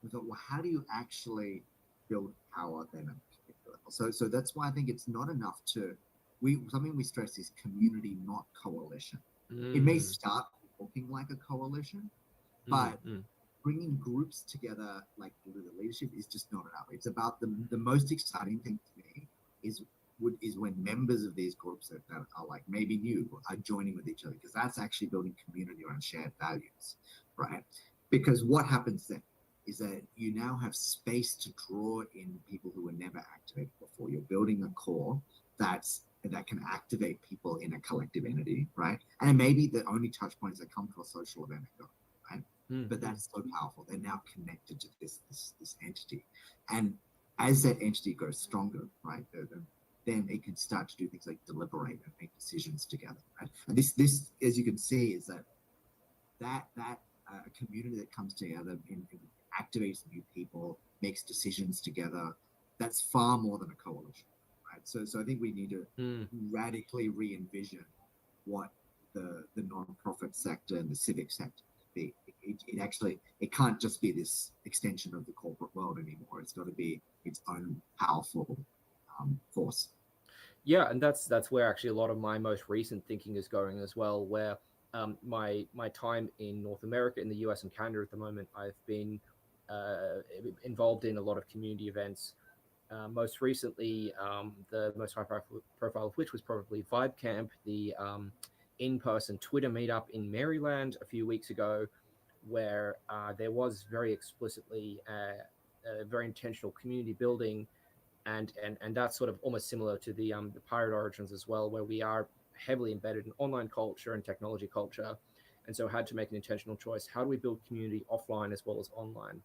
we thought, well, how do you actually build power then at a particular level? So that's why I think it's not enough something we stress is community, not coalition. It may start looking like a coalition, but bringing groups together, like the leadership, is just not enough. It's about the most exciting thing to me is when members of these groups that are like maybe new are joining with each other, because that's actually building community around shared values, right? Because what happens then? is that you now have space to draw in people who were never activated before. You're building a core that can activate people in a collective entity, right? And maybe the only touch points that come to a social event and go, right? But that's so powerful. They're now connected to this entity, and as that entity grows stronger, right, then it can start to do things like deliberate and make decisions together. Right? And this, as you can see, is that community that comes together and activates new people, makes decisions together. That's far more than a coalition, right? So I think we need to radically re-envision what the non-profit sector and the civic sector be. It can't just be this extension of the corporate world anymore. It's got to be its own powerful force. Yeah, and that's where actually a lot of my most recent thinking is going as well. Where my time in North America, in the US and Canada at the moment, I've been involved in a lot of community events. Most recently, the most high profile of which was probably Vibe Camp, the in-person Twitter meetup in Maryland a few weeks ago, where there was very explicitly a very intentional community building, and that's sort of almost similar to the Pirate Origins as well, where we are heavily embedded in online culture and technology culture, and so had to make an intentional choice. How do we build community offline as well as online?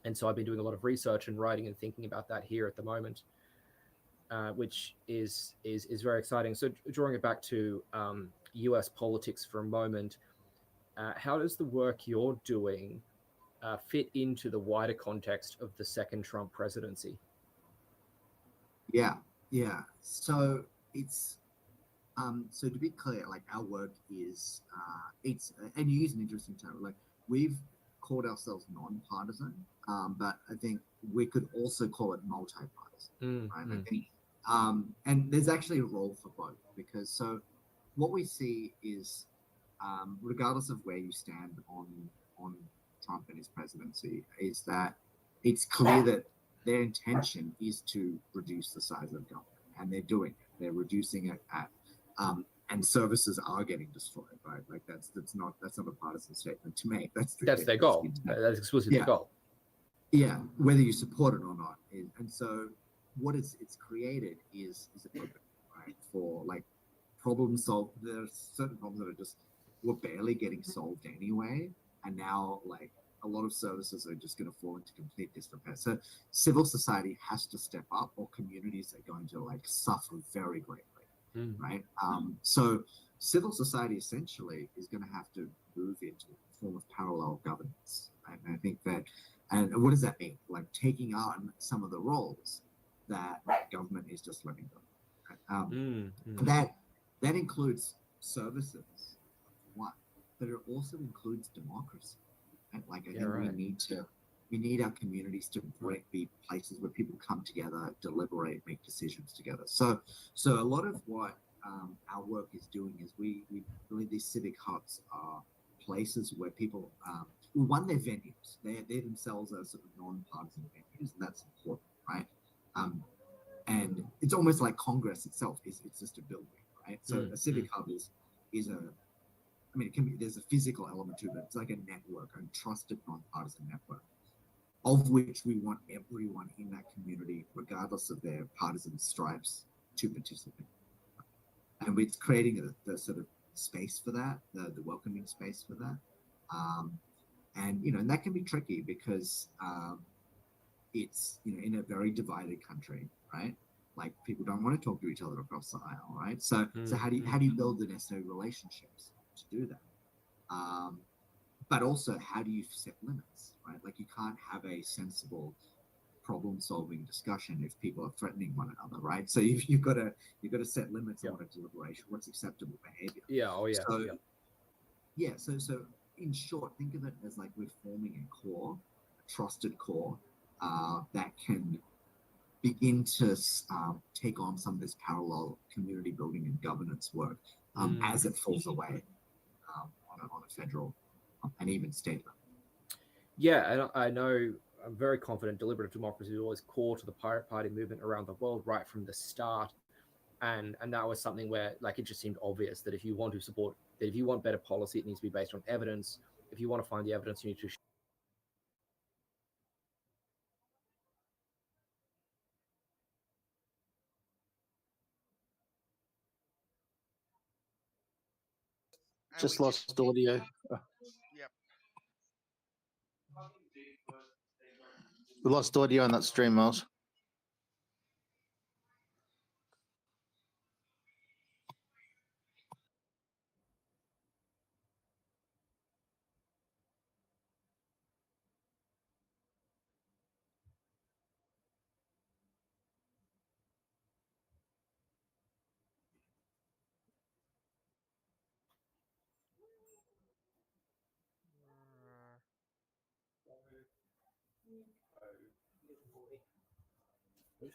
And so I've been doing a lot of research and writing and thinking about that here at the moment, which is very exciting. So drawing it back to US politics for a moment, how does the work you're doing fit into the wider context of the second Trump presidency? Yeah. So it's so to be clear, like our work is it's and you use an interesting term. Like we've called ourselves non-partisan, but I think we could also call it multi-partisan, right? I think, and there's actually a role for both, because so what we see is, regardless of where you stand on Trump and his presidency, is that it's clear that their intention is to reduce the size of government, and they're doing it. They're reducing it and services are getting destroyed, right? Like that's not a partisan statement to make. That's their goal. That's explicitly the goal. Yeah, whether you support it or not. And so what it's created is a open, right, for like problem solve. There are certain problems that were barely getting solved anyway, and now like a lot of services are just going to fall into complete disrepair. So civil society has to step up, or communities are going to like suffer very greatly, right? So civil society essentially is going to have to move into a form of parallel governance. Right? And I think that, and what does that mean? Like taking on some of the roles that government is just letting go. Right? That includes services, one, but it also includes democracy. Right? Like I think we need our communities to be places where people come together, deliberate, make decisions together. So a lot of what our work is doing is we believe these civic hubs are places where people, one, they're venues. They themselves are sort of non-partisan venues, and that's important, right? And it's almost like Congress itself it's just a building, right? So a civic hub is a, I mean, it can be, there's a physical element to it, but it's like a network, a trusted non-partisan network, of which we want everyone in that community, regardless of their partisan stripes, to participate. And it's creating the sort of space for that, the welcoming space for that. And, and that can be tricky because it's, in a very divided country, right? Like people don't want to talk to each other across the aisle, right? So how do you build the necessary relationships to do that? But also, how do you set limits, right? Like you can't have a sensible problem-solving discussion if people are threatening one another, right? So you've got to set limits on a deliberation. What's acceptable behavior? So in short, think of it as like we're forming a core, a trusted core that can begin to take on some of this parallel community building and governance work as it falls away on a federal and even state level. Yeah, I know. I'm very confident deliberative democracy is always core to the Pirate Party movement around the world right from the start. And that was something where like it just seemed obvious that if you want to support, that if you want better policy, it needs to be based on evidence. If you want to find the evidence, you need to And Just we lost audio. Yep. We lost audio on that stream, Miles.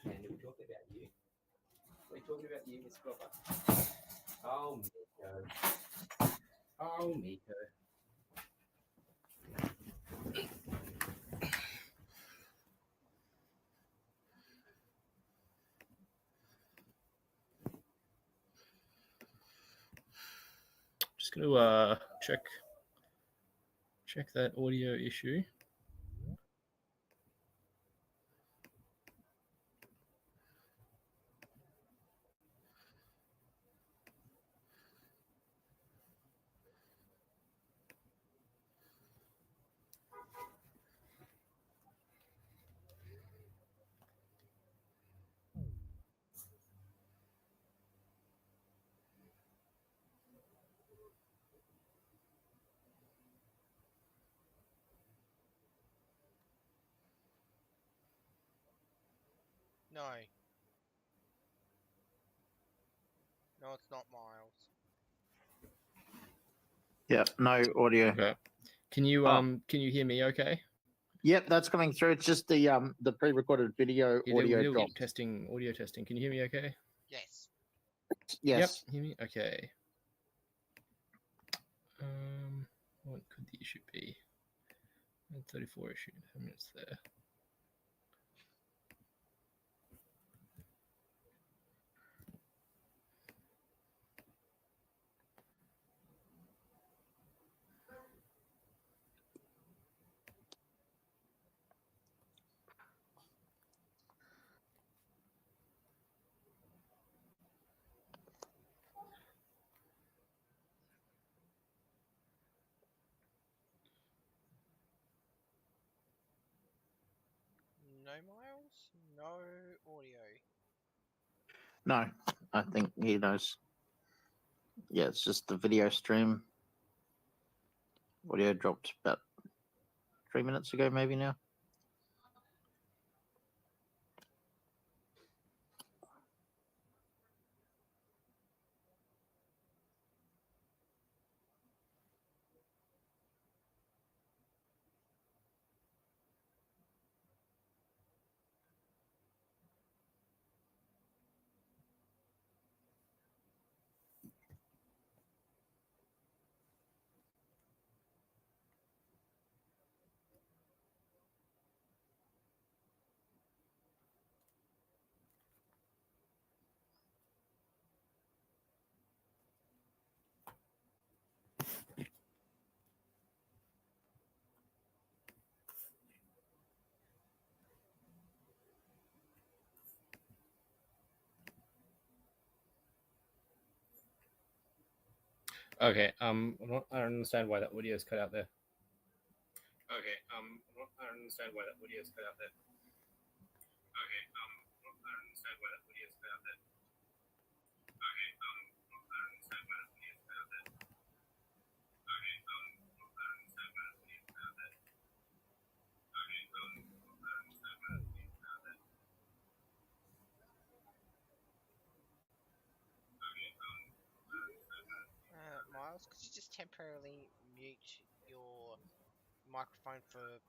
We're talking about you. We're talking about you, Miss Cropper. Oh, Miko. Oh, Miko. Just going to check that audio issue. No. No, it's not Miles. Yeah, no audio. Okay. Can you hear me okay? Yep, that's coming through. It's just the pre-recorded video audio dropped. Audio testing. Can you hear me okay? Yes. Yes. Yep, hear me? Okay. What could the issue be? 34 issue, 10 minutes there. No Miles? No audio. No, I think he knows. Yeah, it's just the video stream. Audio dropped about 3 minutes ago, maybe now. Okay. I don't understand why that audio is cut out there. Okay. I don't understand why that audio is cut out there. Okay. I don't understand why that audio is cut out there. Okay. I don't understand why that audio is cut out there. Okay. I don't understand why that audio is cut out there. Okay. I don't understand why that audio is cut out there. Miles, could you just temporarily mute your microphone for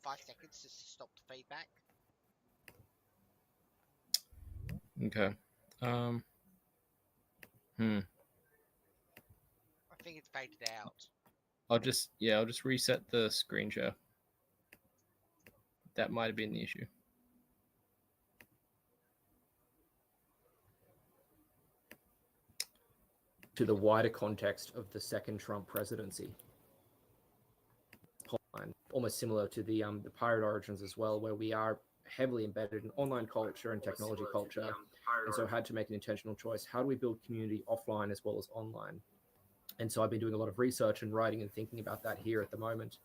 5 seconds just to stop the feedback? Okay. I think it's faded out. I'll just reset the screen share. That might have been the issue. To the wider context of the second Trump presidency. Almost similar to the Pirate Origins as well, where we are heavily embedded in online culture and technology culture, and so had to make an intentional choice. How do we build community offline as well as online? And so I've been doing a lot of research and writing and thinking about that here at the moment,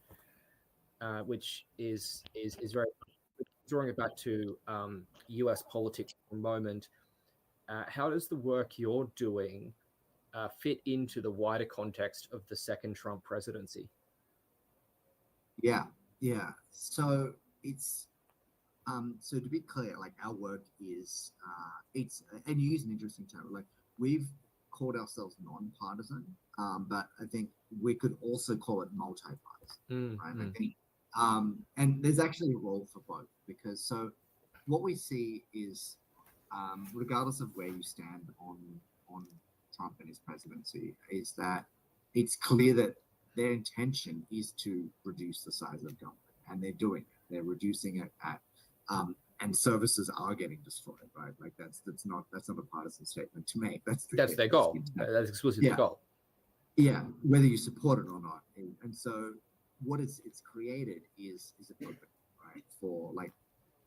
which is very drawing it back to U.S. politics for a moment. How does the work you're doing fit into the wider context of the second Trump presidency? Yeah. So it's so to be clear, like our work is it's and you use an interesting term. Like we've called ourselves non-partisan, but I think we could also call it multi-partisan, right? I think, and there's actually a role for both because so what we see is, regardless of where you stand on Trump and his presidency, is that it's clear that their intention is to reduce the size of government, and they're doing it. They're reducing it at, and services are getting destroyed, right? Like that's not a partisan statement to make. That's their goal. That's exclusively the goal. Yeah, whether you support it or not. And so what it's created is a blueprint, right? For like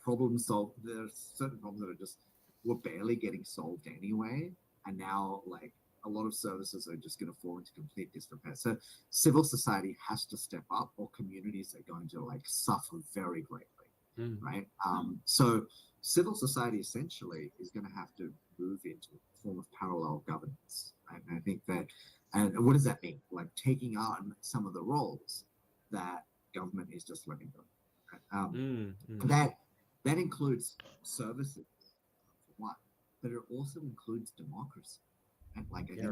problem solved. There are certain problems that are just were barely getting solved anyway, and now like a lot of services are just going to fall into complete disrepair. So civil society has to step up, or communities are going to like suffer very greatly, right? So civil society essentially is going to have to move into a form of parallel governance. Right? And I think that, and what does that mean? Like taking on some of the roles that government is just letting go. Right? That includes services, for one, but it also includes democracy. And like I think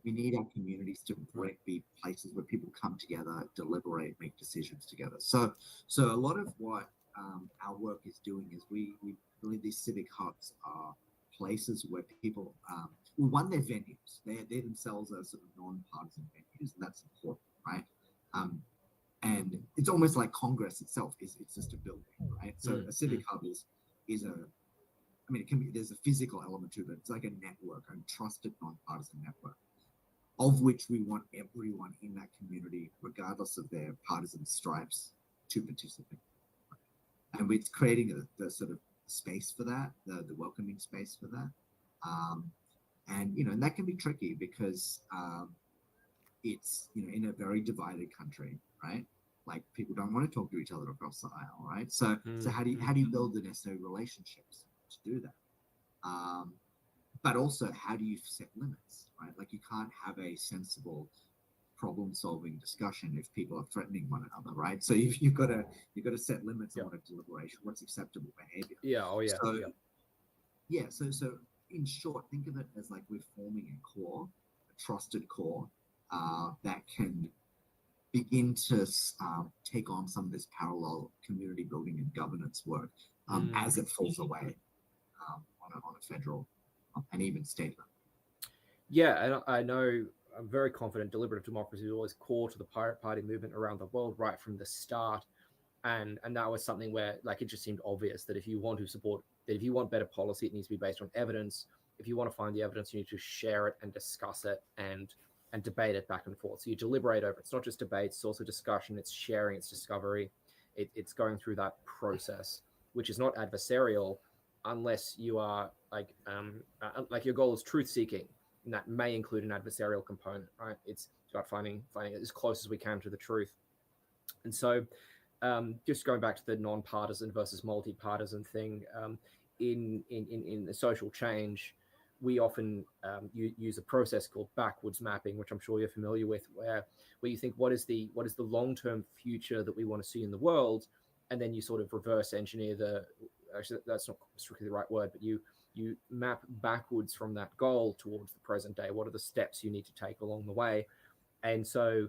we need our communities to be places where people come together, deliberate, make decisions together. So a lot of what our work is doing is we believe these civic hubs are places where people, one, they're venues. They themselves are sort of non-partisan venues, and that's important, right? And it's almost like Congress itself it's just a building, right? So a civic hub is a, I mean, it can be, there's a physical element to it. It's like a network, a trusted nonpartisan network, of which we want everyone in that community, regardless of their partisan stripes, to participate. And it's creating the sort of space for that, the welcoming space for that. And, you know, and that can be tricky because it's, you know, in a very divided country, right? Like people don't want to talk to each other across the aisle, right? So how do you build the necessary relationships to do that? But also, how do you set limits, right? Like you can't have a sensible problem-solving discussion if people are threatening one another, right? So you've got to set limits on what a deliberation, what's acceptable behavior. So in short, think of it as like we're forming a core, a trusted core that can begin to take on some of this parallel community building and governance work as it falls away on a federal and even state level. Yeah, and I know I'm very confident deliberative democracy is always core to the Pirate Party movement around the world right from the start. And that was something where like it just seemed obvious that if you want to support, that if you want better policy, it needs to be based on evidence. If you want to find the evidence, you need to share it and discuss it and debate it back and forth. So you deliberate over it. It's not just debate, it's also discussion, it's sharing, it's discovery. It's going through that process, which is not adversarial unless you are like your goal is truth seeking, and that may include an adversarial component, right? It's about finding it as close as we can to the truth. And so just going back to the non-partisan versus multi-partisan thing, in the social change, we often use a process called backwards mapping, which I'm sure you're familiar with, where you think what is the long-term future that we want to see in the world, and then you sort of reverse engineer actually that's not strictly the right word, but you map backwards from that goal towards the present day. What are the steps you need to take along the way? And so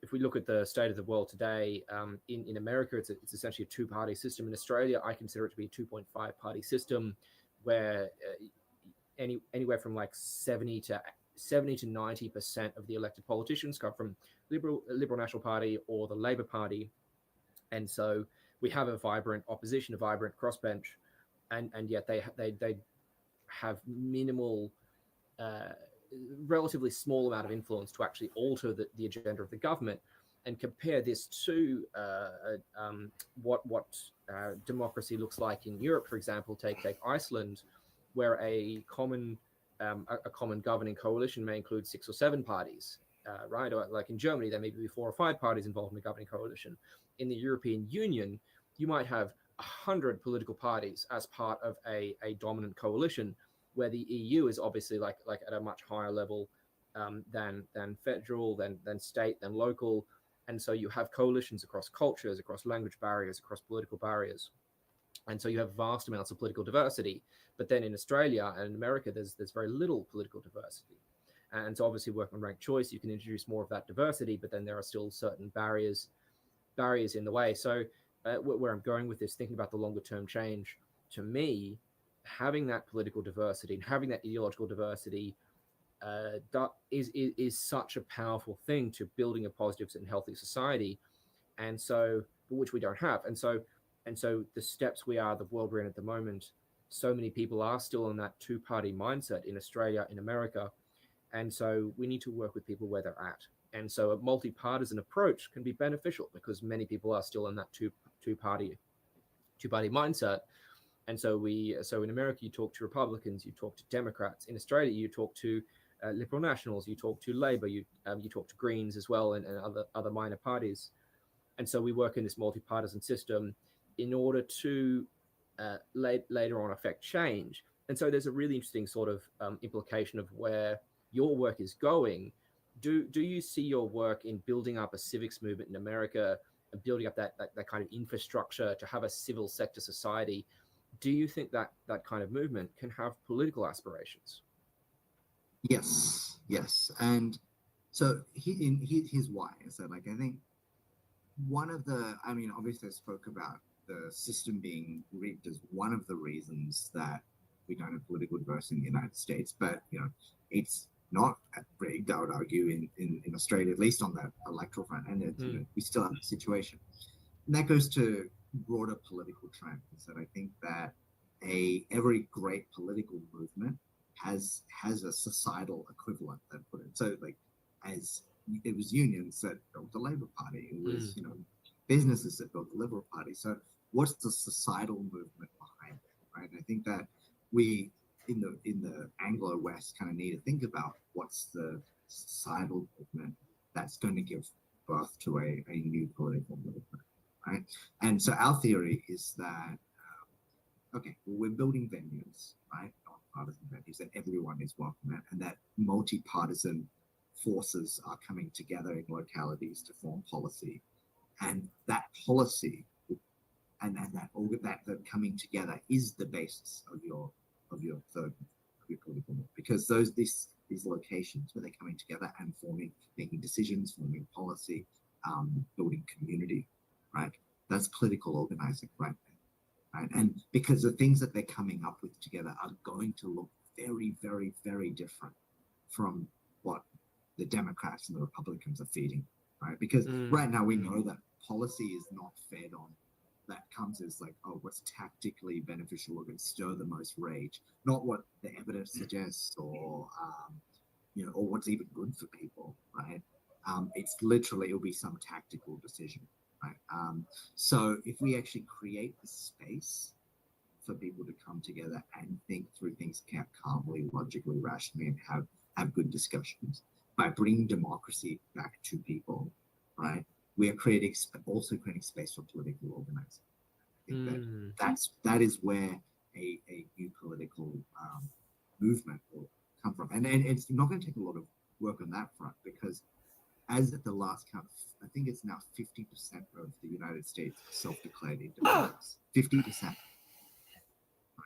if we look at the state of the world today, in America, it's essentially a two-party system. In Australia, I consider it to be a 2.5-party system where anywhere from like 70 to 90% of the elected politicians come from Liberal National Party or the Labor Party. And so we have a vibrant opposition, a vibrant crossbench, and yet they have minimal, relatively small amount of influence to actually alter the agenda of the government. And compare this to what democracy looks like in Europe, for example. Take Iceland, where a common a common governing coalition may include 6 or 7 parties, right? Or like in Germany, there may be 4 or 5 parties involved in a governing coalition. In the European Union, you might have 100 political parties as part of a dominant coalition, where the EU is obviously like at a much higher level than federal, than state, than local. And so you have coalitions across cultures, across language barriers, across political barriers. And so you have vast amounts of political diversity. But then in Australia and America, there's very little political diversity. And so obviously working on ranked choice, you can introduce more of that diversity, but then there are still certain barriers in the way. So where I'm going with this, thinking about the longer term change, to me, having that political diversity and having that ideological diversity is such a powerful thing to building a positive and healthy society, and so which we don't have. And so the steps the world we're in at the moment, so many people are still in that 2-party mindset in Australia, in America, and so we need to work with people where they're at. And so a multi-partisan approach can be beneficial because many people are still in that two-party mindset. And so in America, you talk to Republicans, you talk to Democrats. In Australia, you talk to Liberal Nationals, you talk to Labor, you talk to Greens as well, and other minor parties. And so we work in this multi-partisan system in order to later on affect change. And so there's a really interesting sort of implication of where your work is going. Do you see your work in building up a civics movement in America and building up that kind of infrastructure to have a civil sector society? Do you think that kind of movement can have political aspirations? Yes. And so here's why. So like, I think obviously I spoke about the system being rigged as one of the reasons that we don't have political diversity in the United States, but it's not rigged, I would argue, in Australia, at least on that electoral front, and we still have a situation. And that goes to broader political trends. And I think that every great political movement has a societal equivalent that put it. So like, as it was unions that built the Labor Party, it was businesses that built the Liberal Party. So what's the societal movement behind it, right? And I think that we in the Anglo-West kind of need to think about what's the societal movement that's going to give birth to a new political movement, right? And so our theory is that we're building venues, right, non-partisan venues that everyone is welcome at, and that multi-partisan forces are coming together in localities to form policy, and that policy and that coming together is the basis of your political movement, because these locations where they're coming together and making decisions, forming policy, building community, right? That's political organizing, right? And because the things that they're coming up with together are going to look very, very, very different from what the Democrats and the Republicans are feeding, right? Because right now we know that policy is not fed on. That comes as like, what's tactically beneficial, we're going to stir the most rage, not what the evidence suggests or what's even good for people, right? It's literally, it'll be some tactical decision, right? So if we actually create the space for people to come together and think through things calmly, logically, rationally, and have good discussions by bringing democracy back to people, right? We are also creating space for political organizing. I think that is where a new political movement will come from, and it's not going to take a lot of work on that front, because as at the last count, I think it's now 50% of the United States self-declared independence. 50%,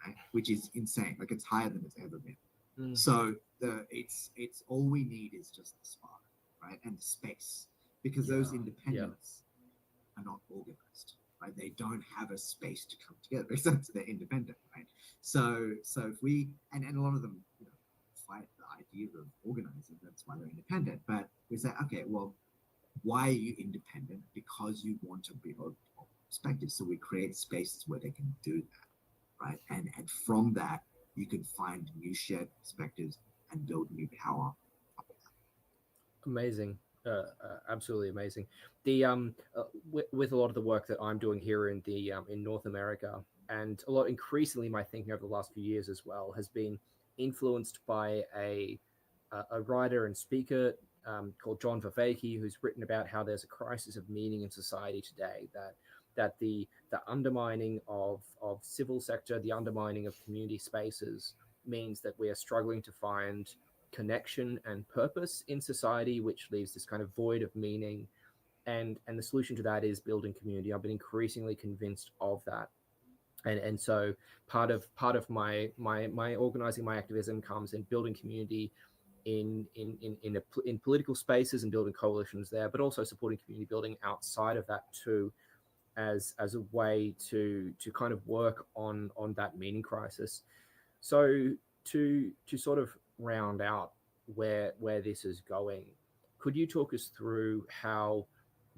right? Which is insane. Like, it's higher than it's ever been. So it's all we need is just the spark, right, and the space. Because those independents are not organized, right? They don't have a space to come together because they're independent, right? So if we, and a lot of them fight the idea of organizing, that's why they're independent. But we say, okay, well, why are you independent? Because you want to be open perspective. So we create spaces where they can do that, right? And from that, you can find new shared perspectives and build new power. Amazing. Absolutely amazing. The with a lot of the work that I'm doing here in North America, and increasingly my thinking over the last few years as well has been influenced by a writer and speaker called John Vervaeke, who's written about how there's a crisis of meaning in society today, that the undermining of civil sector, the undermining of community spaces means that we are struggling to find connection and purpose in society, which leaves this kind of void of meaning. And the solution to that is building community. I've been increasingly convinced of that. And so part of my organizing, my activism comes in building community in political spaces and building coalitions there, but also supporting community building outside of that too, as a way to kind of work on that meaning crisis. So to sort of round out where this is going, could you talk us through how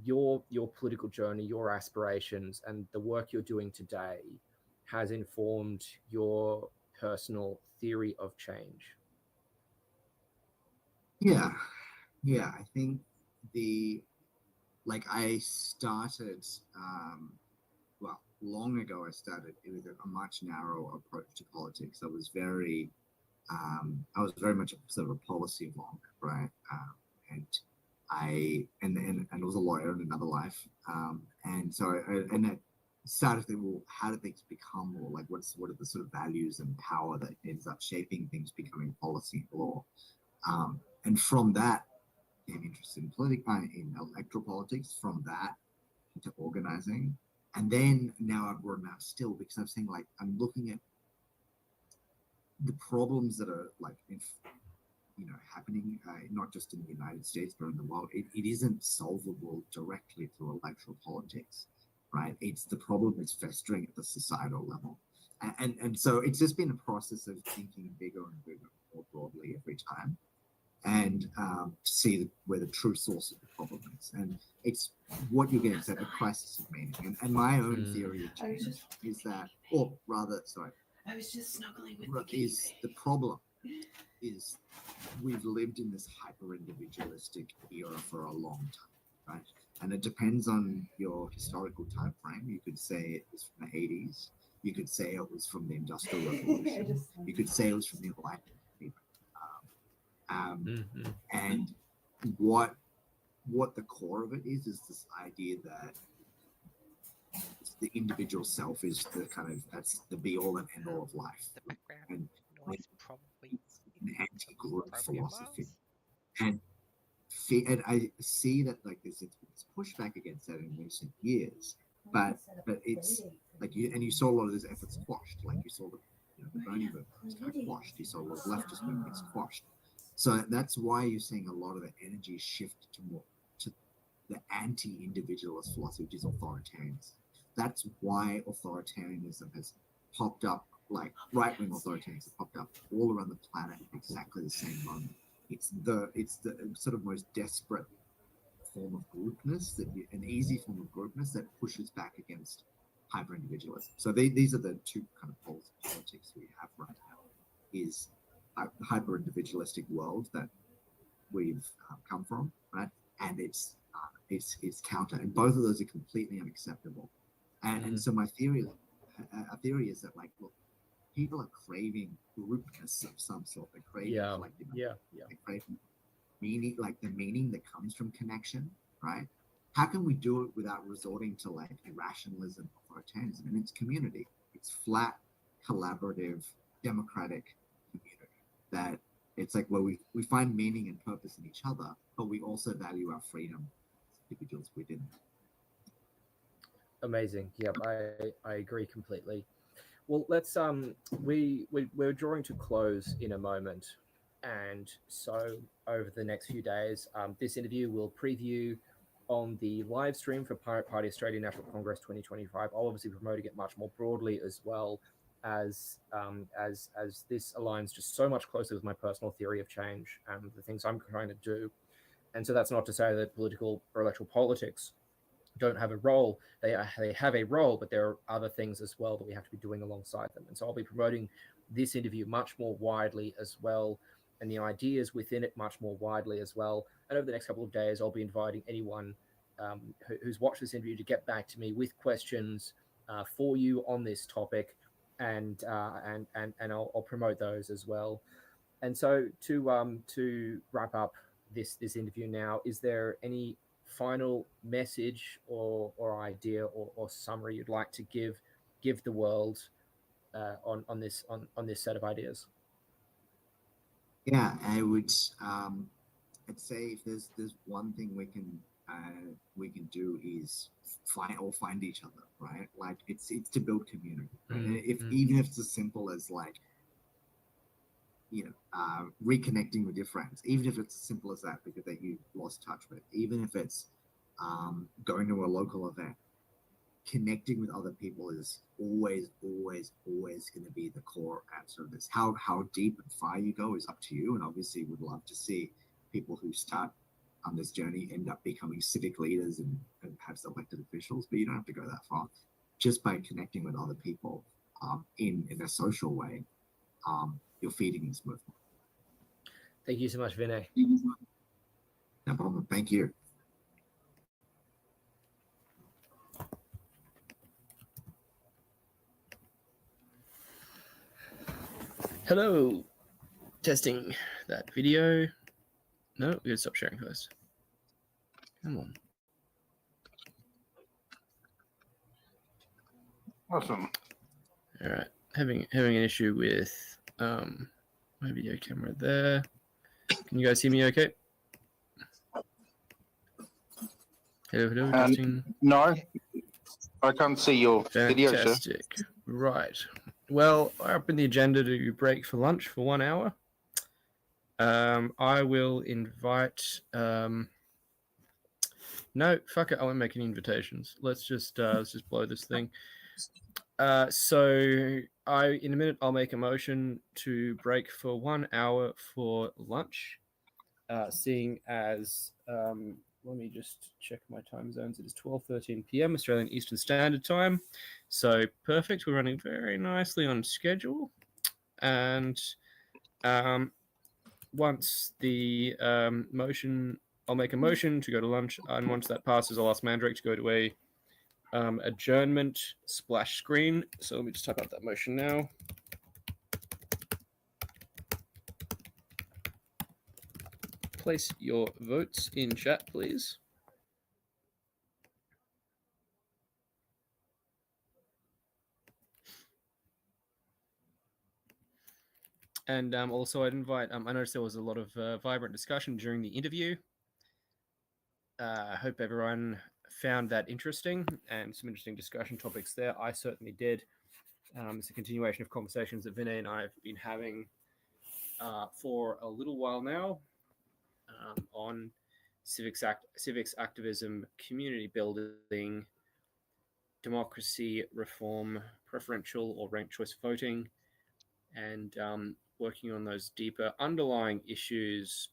your political journey, your aspirations, and the work you're doing today has informed your personal theory of change? Yeah, I think I started, well, long ago I started with a much narrower approach to politics. I was very much sort of a policy wonk, right? And I was a lawyer in another life, and so I started to think, well, how do things become more like what are the sort of values and power that ends up shaping things becoming policy and law? And from that, I'm interested in electoral politics. From that into organizing, and then now I've grown out still because I'm saying like I'm looking at the problems that are like happening not just in the United States but in the world. It isn't solvable directly through electoral politics, right? It's the problem that's festering at the societal level, and so it's just been a process of thinking bigger and bigger, more broadly every time, and see where the true source of the problem is. And it's what you're getting at, a crisis of meaning. And my own theory of change is that, or rather, sorry, I was just snuggling with the is the problem is we've lived in this hyper-individualistic era for a long time, right? And it depends on your historical time frame. You could say it was from the 80s. You could say it was from the Industrial Revolution. You could say it was from the Enlightenment. And what the core of it is this idea that the individual self is the kind of, that's the be all and end all of life. The background And noise probably it's an anti-group appropriate philosophy. miles. And I see that like there's pushback against that in recent years, but it's like you saw a lot of those efforts squashed. Like you saw the Bernie movement was kind of quashed. You saw a lot of leftist movements squashed. So that's why you're seeing a lot of the energy shift to the anti-individualist philosophy, which is authoritarianism. That's why authoritarianism has popped up, like right-wing authoritarianism popped up all around the planet at exactly the same moment. It's the sort of most desperate form of groupness, an easy form of groupness that pushes back against hyper-individualism. So these are the two kind of poles of politics we have right now. Is the hyper-individualistic world that we've come from, right? And it's counter, and both of those are completely unacceptable. And so my theory is that, like, look, people are craving groupness of some sort. They're craving collective. They're craving meaning, like the meaning that comes from connection, right? How can we do it without resorting to like irrationalism, authoritarianism? And it's community. It's flat, collaborative, democratic community. That it's like where we find meaning and purpose in each other, but we also value our freedom as individuals within that. Amazing. Yep, I agree completely. Well, let's we're drawing to close in a moment, and so over the next few days, this interview will preview on the live stream for Pirate Party Australia National Congress 2025. I'll obviously be promoting it much more broadly as well, as this aligns just so much closer with my personal theory of change and the things I'm trying to do. And so that's not to say that political or electoral politics don't have a role. They have a role, but there are other things as well that we have to be doing alongside them. And so I'll be promoting this interview much more widely as well, and the ideas within it much more widely as well. And over the next couple of days, I'll be inviting anyone who's watched this interview to get back to me with questions for you on this topic. and I'll promote those as well. And so to wrap up this interview now, is there any final message or idea or summary you'd like to give the world on this set of ideas? Yeah, I would. I'd say if there's one thing we can do is find each other, right? Like it's to build community, right? And if even if it's as simple as like reconnecting with your friends, even if it's as simple as that because that you lost touch with, even if it's going to a local event, connecting with other people is always going to be the core answer of this. How deep and far you go is up to you, and obviously would love to see people who start on this journey end up becoming civic leaders and perhaps elected officials, but you don't have to go that far. Just by connecting with other people in a social way, you're feeding this movement. Thank you so much, Vinay. No problem. Thank you. Hello. Testing that video. No, we gotta stop sharing first. Come on. Awesome. All right. Having an issue with my video camera there. Can you guys see me okay? Hello, testing. No, I can't see your video, sir. Fantastic. Right. Well, I opened the agenda to break for lunch for 1 hour. I will invite. No, fuck it. I won't make any invitations. Let's just blow this thing. So in a minute I'll make a motion to break for 1 hour for lunch. Seeing as let me just check my time zones. It is 12:13 p.m. Australian Eastern Standard Time. So perfect. We're running very nicely on schedule. And once the motion, I'll make a motion to go to lunch. And once that passes, I'll ask Mandrake to go to a adjournment splash screen. So let me just type out that motion now. Place your votes in chat, please. And also I'd invite, I noticed there was a lot of vibrant discussion during the interview. I hope everyone found that interesting and some interesting discussion topics there. I certainly did. It's a continuation of conversations that Vinay and I have been having for a little while now on civics activism, community building, democracy reform, preferential or ranked choice voting, and working on those deeper underlying issues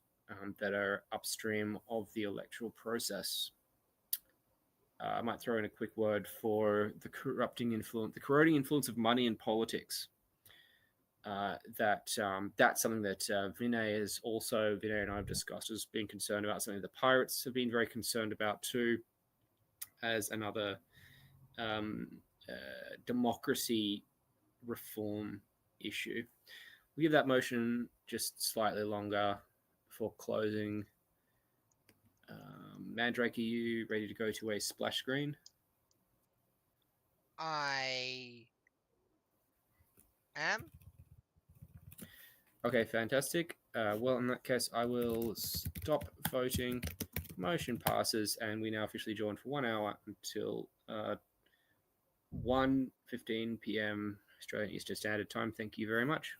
that are upstream of the electoral process. I might throw in a quick word for the corroding influence of money in politics. That's something that Vinay and I have discussed as being concerned about, something the Pirates have been very concerned about too, as another democracy reform issue. We'll give that motion just slightly longer before closing. Mandrake, are you ready to go to a splash screen? I am. Okay, fantastic. Well, in that case, I will stop voting. Motion passes, and we now officially join for 1 hour until 1:15 p.m. Australian Eastern Standard Time. Thank you very much.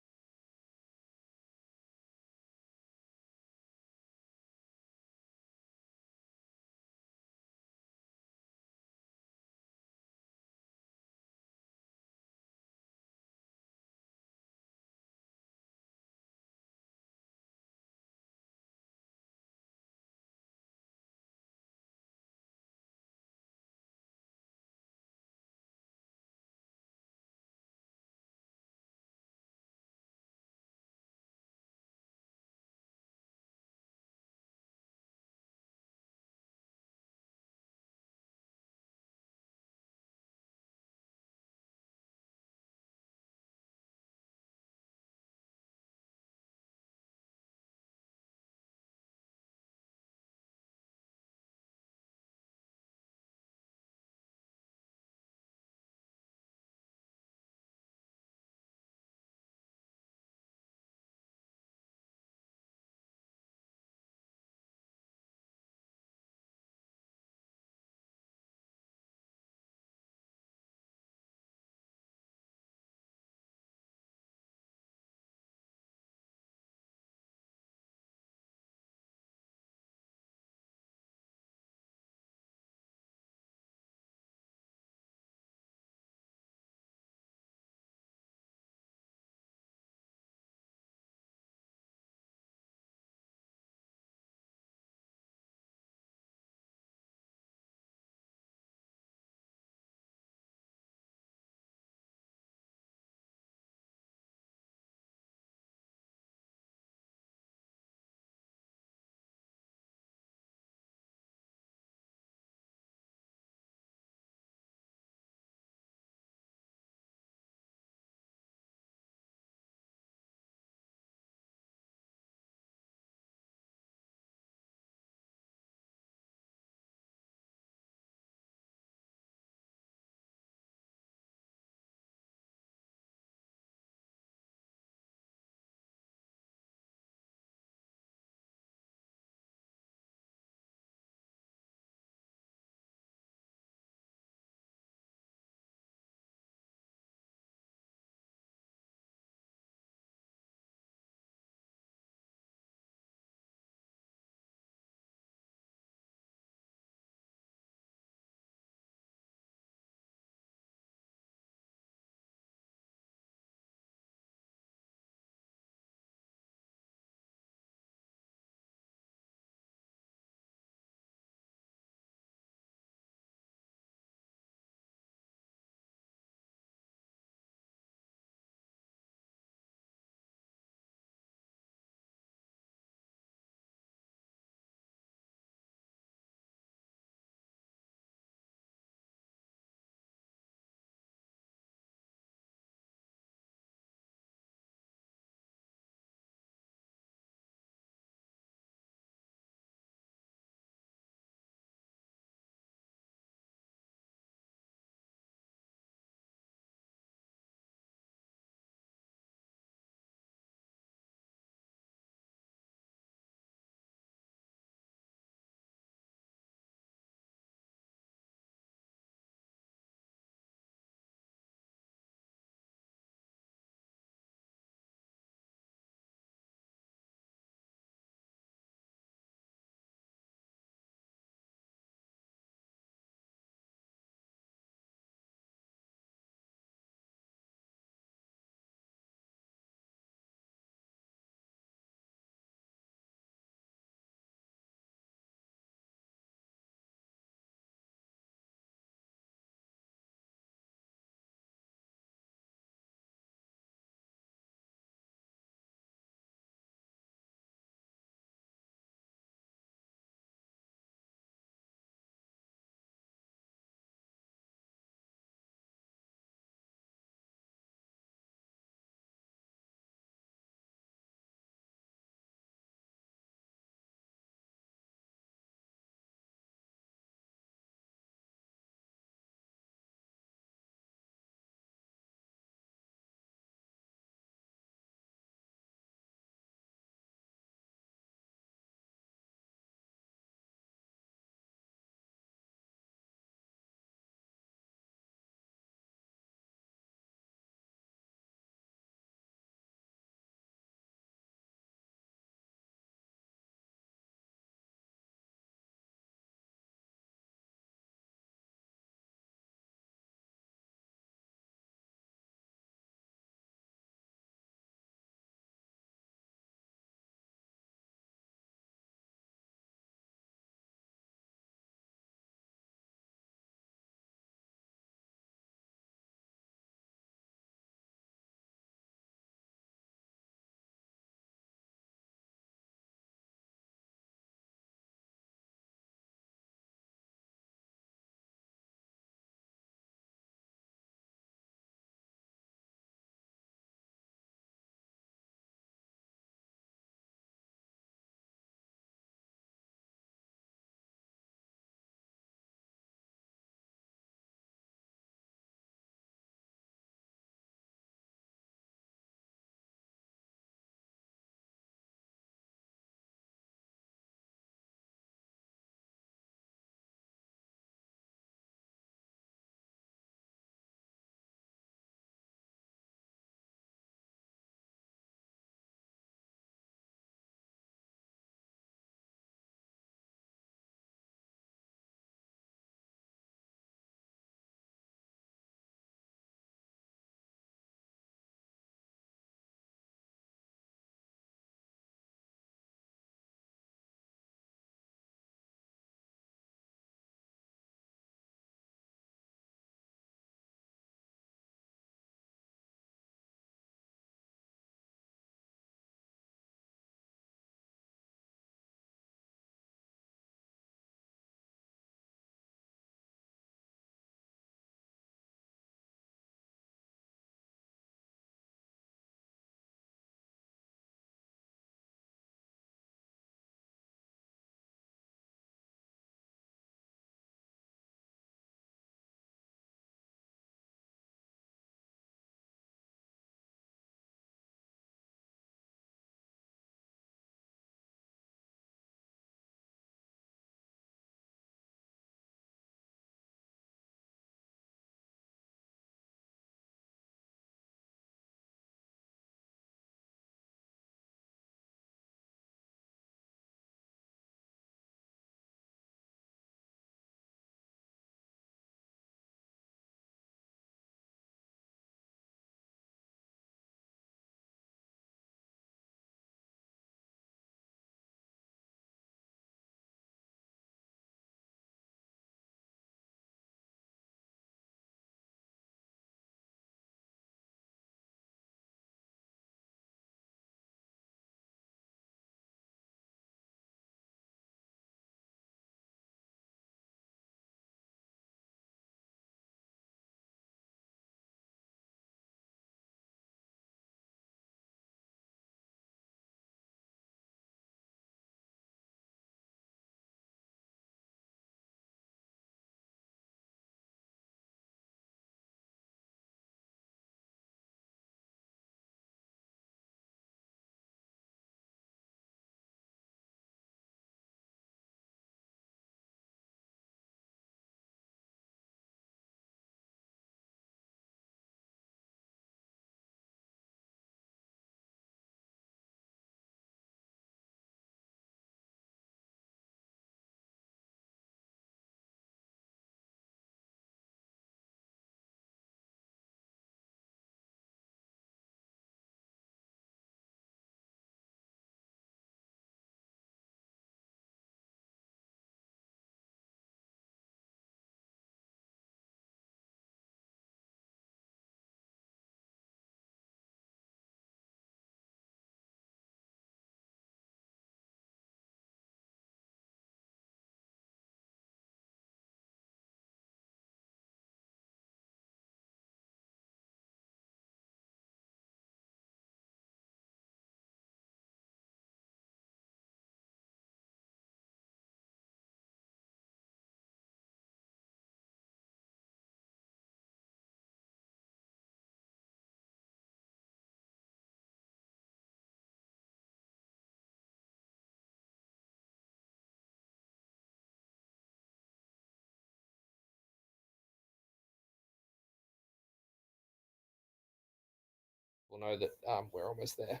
people know that we're almost there.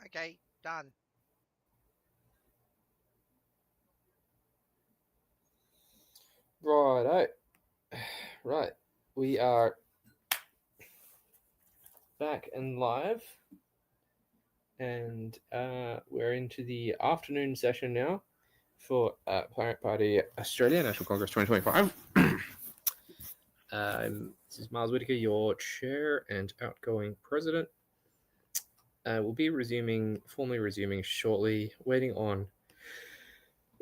Okay, done. Righto. Right. We are back and live. And we're into the afternoon session now for Planet Party Australia National Congress 2025. This is Miles Whittaker, your chair and outgoing president. We'll be formally resuming shortly, waiting on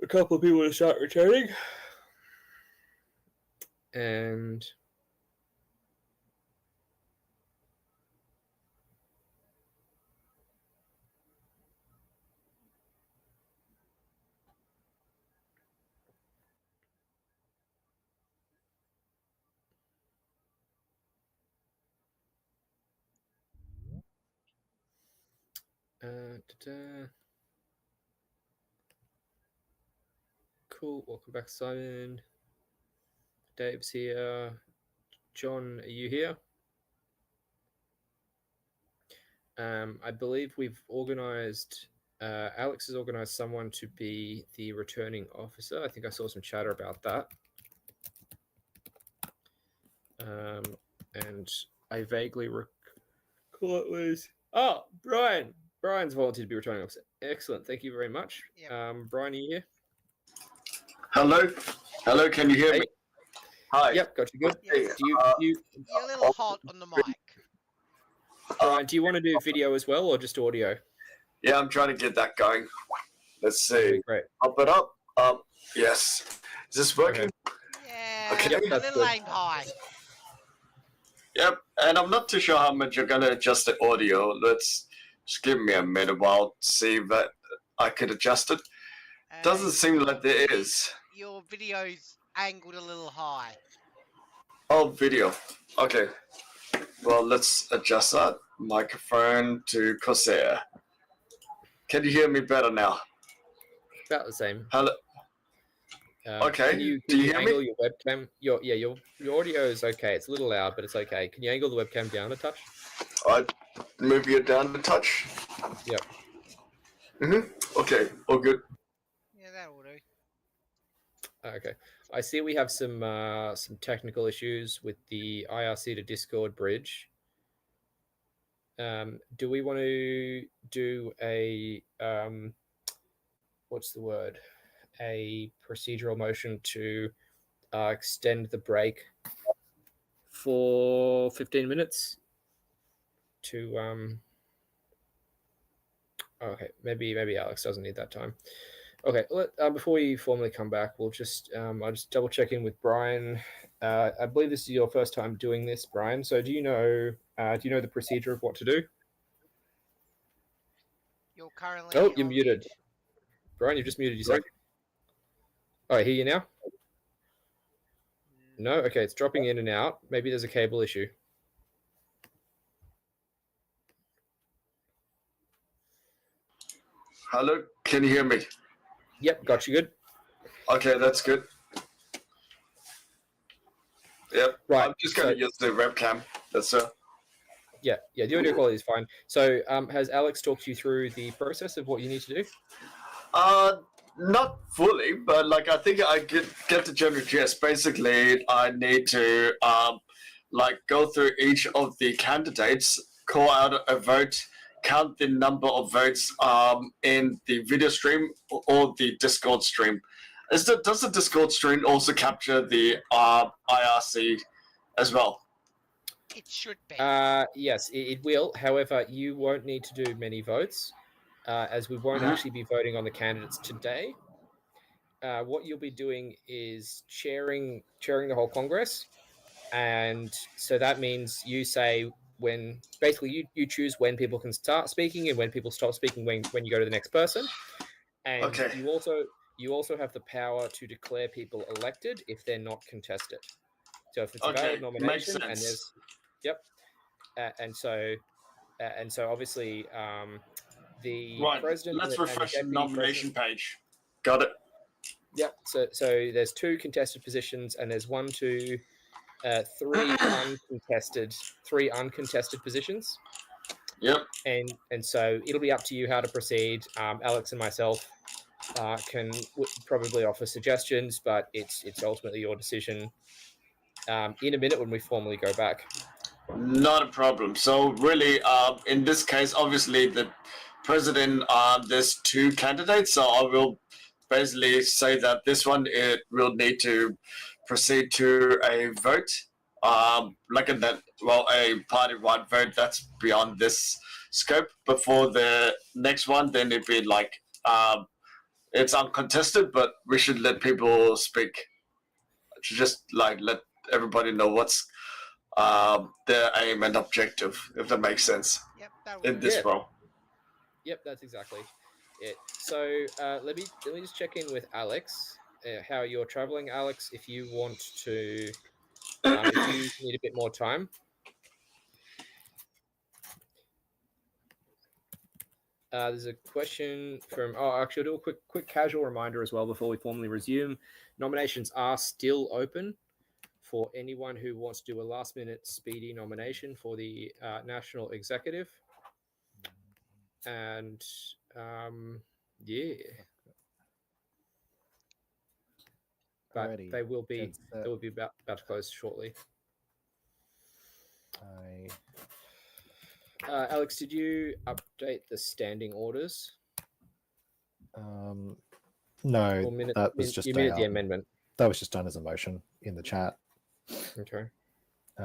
a couple of people to start returning. And cool. Welcome back, Simon. Dave's here. John, are you here? I believe we've organized, Alex has organized someone to be the returning officer. I think I saw some chatter about that. And I vaguely recall it was, Brian. Brian's volunteered to be returning officer. Excellent. Thank you very much. Yep. Brian, are you here? Hello? Hello, can you hear me? Hi. Yep, got you good. Hey, You're a little hot on the mic. Brian, do you want to do video as well or just audio? Yeah, I'm trying to get that going. Let's see. Great. Up it up. Yes. Is this working? Yeah, Okay. Yep, a that's little good. aimed high. Yep. And I'm not too sure how much you're gonna adjust the audio. Let's just give me a minute while to see that I could adjust it. Doesn't seem like there is. Your video's angled a little high. Oh, video. Okay. Well, let's adjust that microphone to Corsair. Can you hear me better now? About the same. Hello. Okay, Can you do you hear angle me? your webcam? Your audio is okay. It's a little loud, but it's okay. Can you angle the webcam down a touch? I'd move you down a touch. Yep. Okay, all good. Yeah, that'll do. Okay. I see we have some technical issues with the IRC to Discord bridge. Do we want to do a what's the word? A procedural motion to extend the break for 15 minutes to okay, maybe Alex doesn't need that time. Okay, before we formally come back, we'll just I'll just double check in with Brian. I believe this is your first time doing this, Brian. So do you know the procedure of what to do? You're currently. Oh, you're on muted. mute. Brian, you've just muted yourself. Oh, I hear you now? No? Okay, it's dropping in and out. Maybe there's a cable issue. Hello, can you hear me? Yep, got you good. Okay, that's good. Yep. Right. I'm just gonna use the webcam. That's Yeah, the audio quality is fine. So has Alex talked you through the process of what you need to do? Not fully, but like I think I get the general gist. Basically, I need to like go through each of the candidates, call out a vote, count the number of votes in the video stream or the Discord stream. Does the Discord stream also capture the IRC as well? It should be. Yes, it will. However, you won't need to do many votes, as we won't actually be voting on the candidates today. What you'll be doing is chairing the whole Congress, and so that means you say when basically you choose when people can start speaking and when people stop speaking when you go to the next person, and Okay. you also have the power to declare people elected if they're not contested. So if it's a Okay, valid makes nomination and sense. there's and so obviously the Right. president. Let's and the refresh the deputy nomination president- page. Got it. Yep. So there's two contested positions, and there's 1, 2, three uncontested positions. Yep. And so it'll be up to you how to proceed. Alex and myself can probably offer suggestions, but it's ultimately your decision. In a minute when we formally go back. Not a problem. So really, in this case, obviously the president, there's two candidates. So I will basically say that this one, it will need to proceed to a vote. Like a party-wide vote that's beyond this scope. Before the next one, then it'd be like, it's uncontested, but we should let people speak. Just like let everybody know what's their aim and objective, if that makes sense. Yep, that In this role. Yep, that's exactly it. So let me just check in with Alex. How you're traveling, Alex? If you want to, if you need a bit more time. There's a question from. Oh, actually, I'll do a quick casual reminder as well before we formally resume. Nominations are still open for anyone who wants to do a last-minute speedy nomination for the national executive. And yeah, but Alrighty. they will be about to close shortly. Alex, did you update the standing orders? No, that was just you minute the amendment. That was just done as a motion in the chat. Okay. I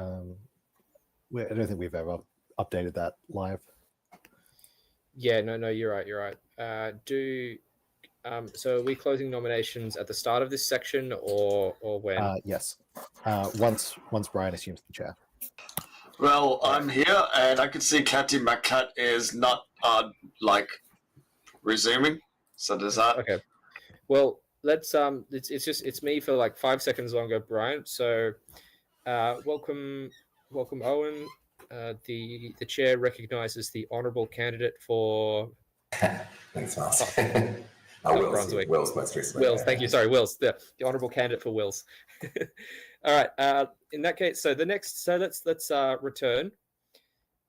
don't think we've ever updated that live. Yeah, no, you're right. So are we closing nominations at the start of this section or when? Yes. Once Brian assumes the chair. Well, I'm here, and I can see Catty McCat is not resuming. So does that? Okay. Well, let's it's me for like 5 seconds longer, Brian. So, welcome, Owen. The chair recognizes the honourable candidate for. Thanks, Mark. Wills, most recently. Wills, thank you. Sorry, Wills. The honourable candidate for Wills. All right. In that case, so let's return.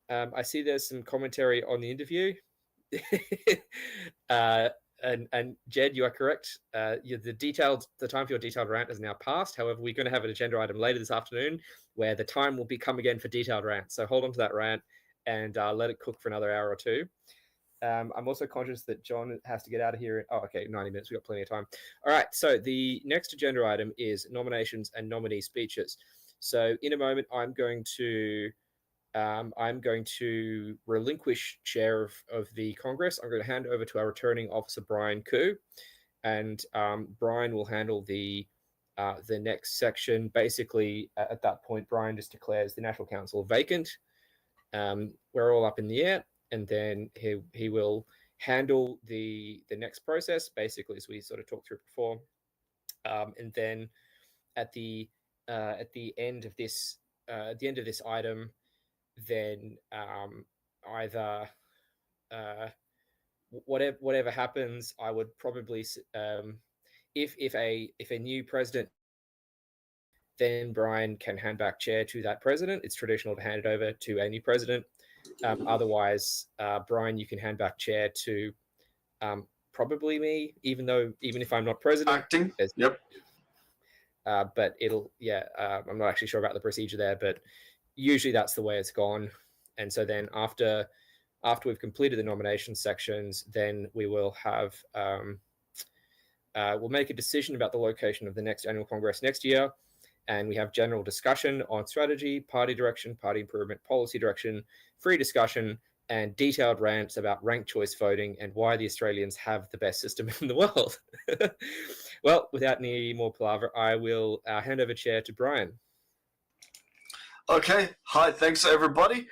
I see there's some commentary on the interview. And Jed, you are correct. The time for your detailed rant has now passed. However, we're going to have an agenda item later this afternoon where the time will come again for detailed rant. So hold on to that rant and let it cook for another hour or two. I'm also conscious that John has to get out of here. 90 minutes. We've got plenty of time. All right. So the next agenda item is nominations and nominee speeches. So in a moment, I'm going to relinquish chair of the Congress. I'm going to hand over to our returning officer, Brian Koo, and Brian will handle the next section. Basically, at that point, Brian just declares the National Council vacant. We're all up in the air, and then he will handle the next process, basically, as we sort of talked through before. And then at the end of this item, then either whatever happens, I would probably if a new president, then Brian can hand back chair to that president. It's traditional to hand it over to a new president. Otherwise, Brian, you can hand back chair to probably me, even if I'm not president. Acting. Yep. But I'm not actually sure about the procedure there, but usually that's the way it's gone. And so then after we've completed the nomination sections, then we will have we'll make a decision about the location of the next annual Congress next year. And we have general discussion on strategy, party direction, party improvement, policy direction, free discussion, and detailed rants about ranked choice voting and why the Australians have the best system in the world. Well, without any more palaver, I will hand over chair to Brian. Okay. Hi. Thanks, everybody.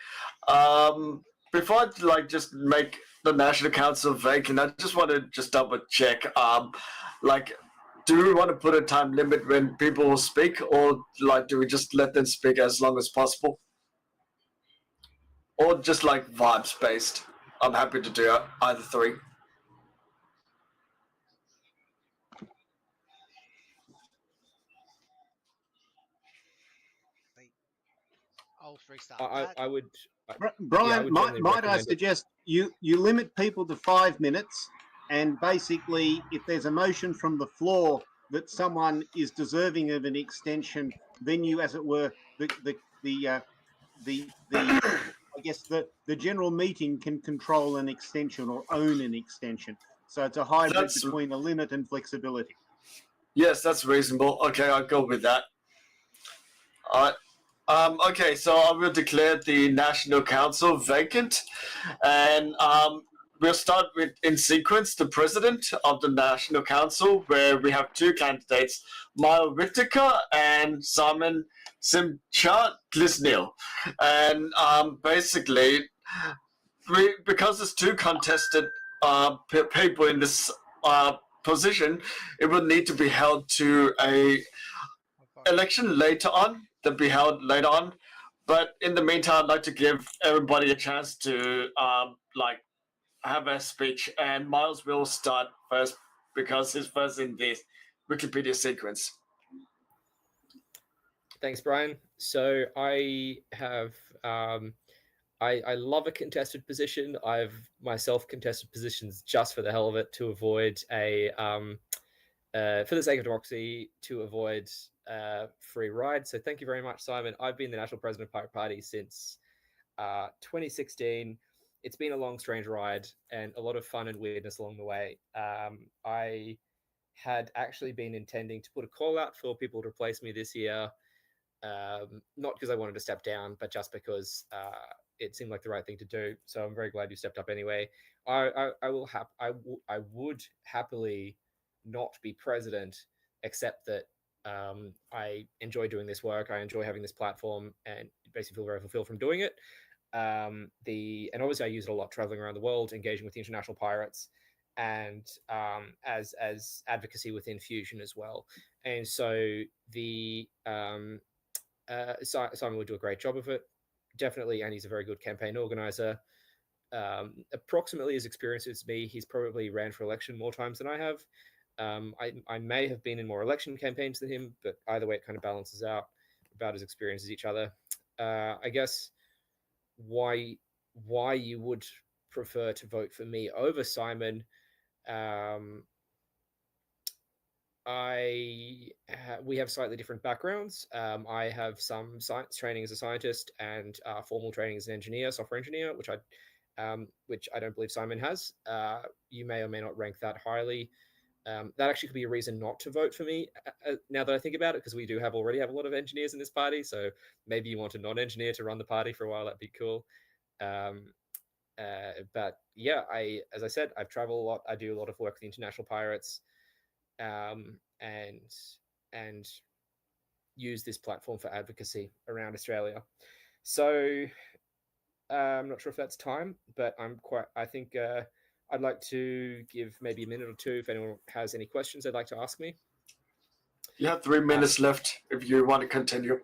Before I just make the National Council vacant, I just want to double check. Do we want to put a time limit when people speak, or do we just let them speak as long as possible? Or just vibes based? I'm happy to do either three. I'll restart that. I would. Brian, might I recommend it. suggest you limit people to 5 minutes, and basically, if there's a motion from the floor that someone is deserving of an extension, then you, as it were, I guess the general meeting can control an extension or own an extension. So it's a hybrid between a limit and flexibility. Yes, that's reasonable. Okay, I'll go with that. All right. Okay, so I will declare the National Council vacant, and we'll start with, in sequence, the president of the National Council, where we have 2 candidates, Miles Whittaker and Simon Simchat-Glisnell. And basically, because there's 2 contested people in this position, it will need to be held to a election later on. To be held later on, but in the meantime, I'd like to give everybody a chance to have a speech, and Miles will start first because he's first in the Wikipedia sequence. Thanks, Brian. So I have I love a contested position. I've myself contested positions just for the hell of it, to avoid a for the sake of democracy, to avoid free ride. So thank you very much, Simon. I've been the National President of Pirate Party since 2016. It's been a long, strange ride and a lot of fun and weirdness along the way. I had actually been intending to put a call out for people to replace me this year, not because I wanted to step down, but just because it seemed like the right thing to do. So I'm very glad you stepped up anyway. I would happily not be president, except that I enjoy doing this work. I enjoy having this platform, and basically feel very fulfilled from doing it. And obviously I use it a lot traveling around the world, engaging with the international pirates, and as advocacy within Fusion as well. And so the Simon would do a great job of it, definitely, and he's a very good campaign organizer. Approximately as experienced as me, he's probably ran for election more times than I have. I may have been in more election campaigns than him, but either way, it kind of balances out, about as experienced as each other. I guess why you would prefer to vote for me over Simon. We have slightly different backgrounds. I have some science training as a scientist and formal training as an engineer, software engineer, which I don't believe Simon has. You may or may not rank that highly. That actually could be a reason not to vote for me, now that I think about it, because we do already have a lot of engineers in this party. So maybe you want a non-engineer to run the party for a while. That'd be cool. But yeah, as I said, I've traveled a lot. I do a lot of work with the international pirates, and use this platform for advocacy around Australia. So I'm not sure if that's time, but I think I'd like to give maybe a minute or two if anyone has any questions they'd like to ask me. You have 3 minutes left if you want to continue.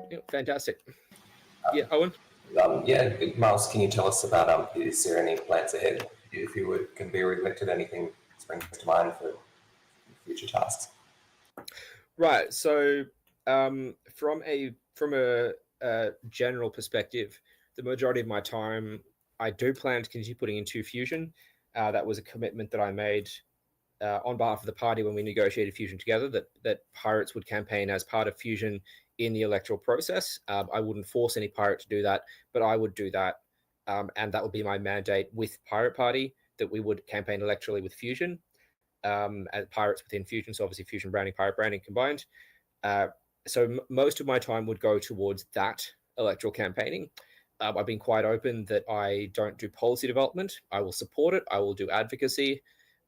Yeah, fantastic. Yeah, Owen? Yeah, Miles, can you tell us about, is there any plans ahead? If you can be re-elected, anything springs to mind for future tasks? Right, so from a general perspective, the majority of my time, I do plan to continue putting into Fusion. That was a commitment that I made on behalf of the party when we negotiated Fusion together, that pirates would campaign as part of Fusion in the electoral process. I wouldn't force any pirate to do that, but I would do that. And that would be my mandate with Pirate Party, that we would campaign electorally with Fusion, as pirates within Fusion. So obviously Fusion branding, pirate branding combined. So most of my time would go towards that electoral campaigning. I've been quite open that I don't do policy development. I will support it. I will do advocacy,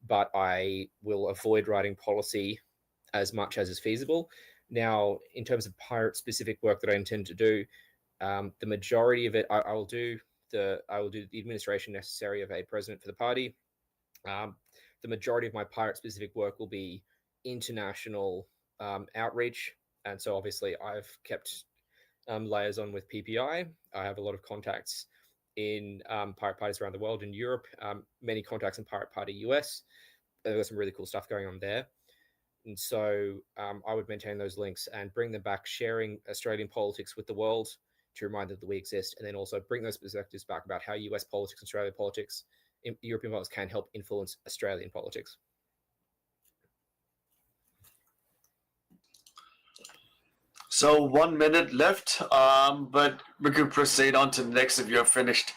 but I will avoid writing policy as much as is feasible. Now, in terms of pirate-specific work that I intend to do, the majority of it, I will do the administration necessary of a president for the party. The majority of my pirate-specific work will be international outreach, and so obviously I've kept liaison with PPI. I have a lot of contacts in pirate parties around the world, in Europe, many contacts in Pirate Party US. There's some really cool stuff going on there. And so I would maintain those links and bring them back, sharing Australian politics with the world to remind them that we exist, and then also bring those perspectives back about how US politics, Australian politics, European politics can help influence Australian politics. So 1 minute left, but we could proceed on to the next if you're finished.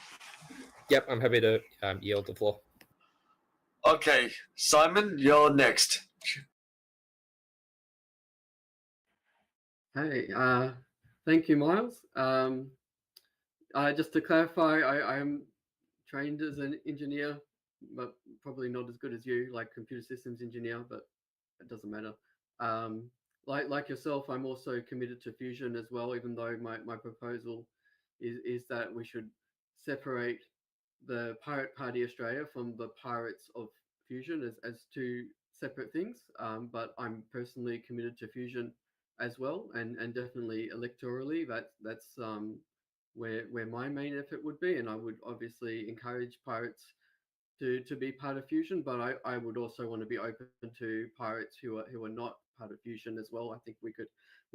Yep, I'm happy to yield the floor. Okay, Simon, you're next. Hey, thank you, Miles. Just to clarify, I am trained as an engineer, but probably not as good as you, like computer systems engineer, but it doesn't matter. Like yourself, I'm also committed to fusion as well, even though my proposal is that we should separate the Pirate Party Australia from the Pirates of Fusion as two separate things. But I'm personally committed to fusion as well, and definitely electorally. That's where my main effort would be, and I would obviously encourage pirates to be part of fusion, but I would also want to be open to pirates who are not part of fusion as well. I think we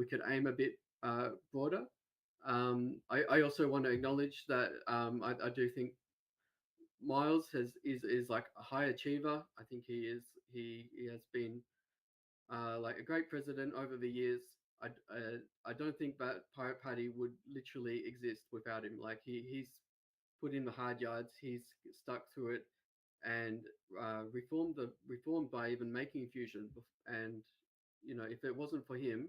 could aim a bit broader. I also want to acknowledge that I do think Miles is like a high achiever. I think he has been like a great president over the years. I don't think that Pirate Party would literally exist without him. Like he's put in the hard yards. He's stuck through it and reformed by even making fusion. And you know, if it wasn't for him,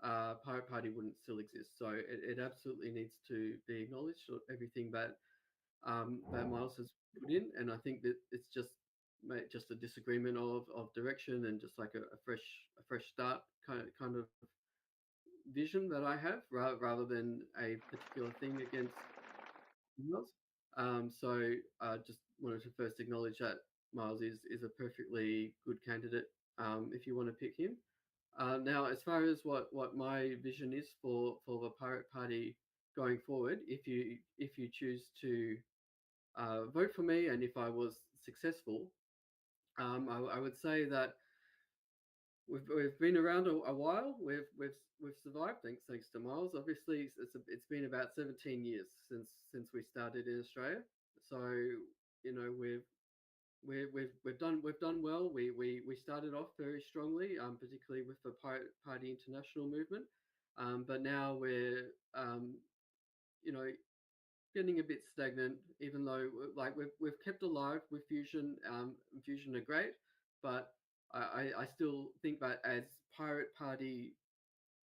Pirate Party wouldn't still exist. So it absolutely needs to be acknowledged. Everything that Miles has put in, and I think that it's just a disagreement of direction and just like a fresh start kind of vision that I have, rather than a particular thing against Miles. So I just wanted to first acknowledge that Miles is a perfectly good candidate if you want to pick him. Now, as far as what my vision is for the Pirate Party going forward, if you choose to vote for me, and if I was successful, I would say that we've been around a while. We've survived thanks to Miles. Obviously, it's been about 17 years since we started in Australia. So you know we've done well. We started off very strongly, particularly with the Pirate Party International movement. But now we're you know getting a bit stagnant, even though like we've kept alive with fusion. Fusion are great, but I still think that as Pirate Party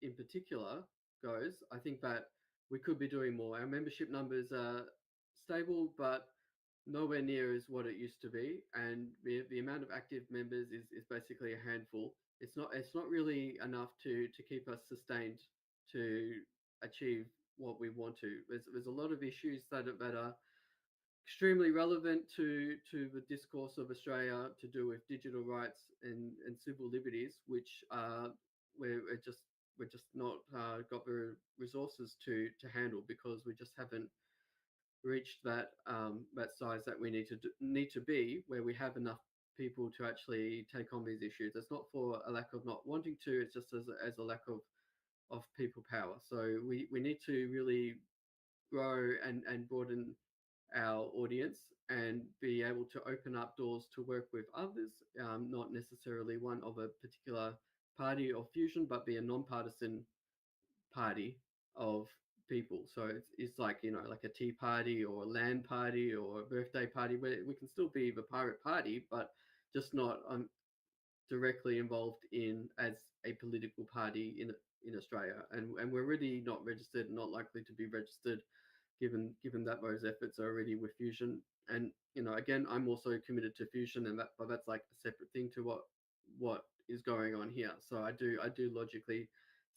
in particular goes, I think that we could be doing more. Our membership numbers are stable, but nowhere near as what it used to be, and the amount of active members is basically a handful. It's not really enough to keep us sustained to achieve what we want to. There's a lot of issues that are extremely relevant to the discourse of Australia to do with digital rights and civil liberties, which we're just not got the resources to handle, because we just haven't reached that size that we need to be, where we have enough people to actually take on these issues. It's not for a lack of not wanting to, it's just as a lack of people power. So we need to really grow and broaden our audience and be able to open up doors to work with others, not necessarily one of a particular party or fusion, but be a non-partisan party of people. So it's like, you know, like a tea party or a land party or a birthday party, where we can still be the Pirate Party, but just not directly involved in as a political party in Australia. And we're already not registered, not likely to be registered, given that those efforts are already with fusion. And you know, again, I'm also committed to fusion, and but that's like a separate thing to what is going on here. So I do logically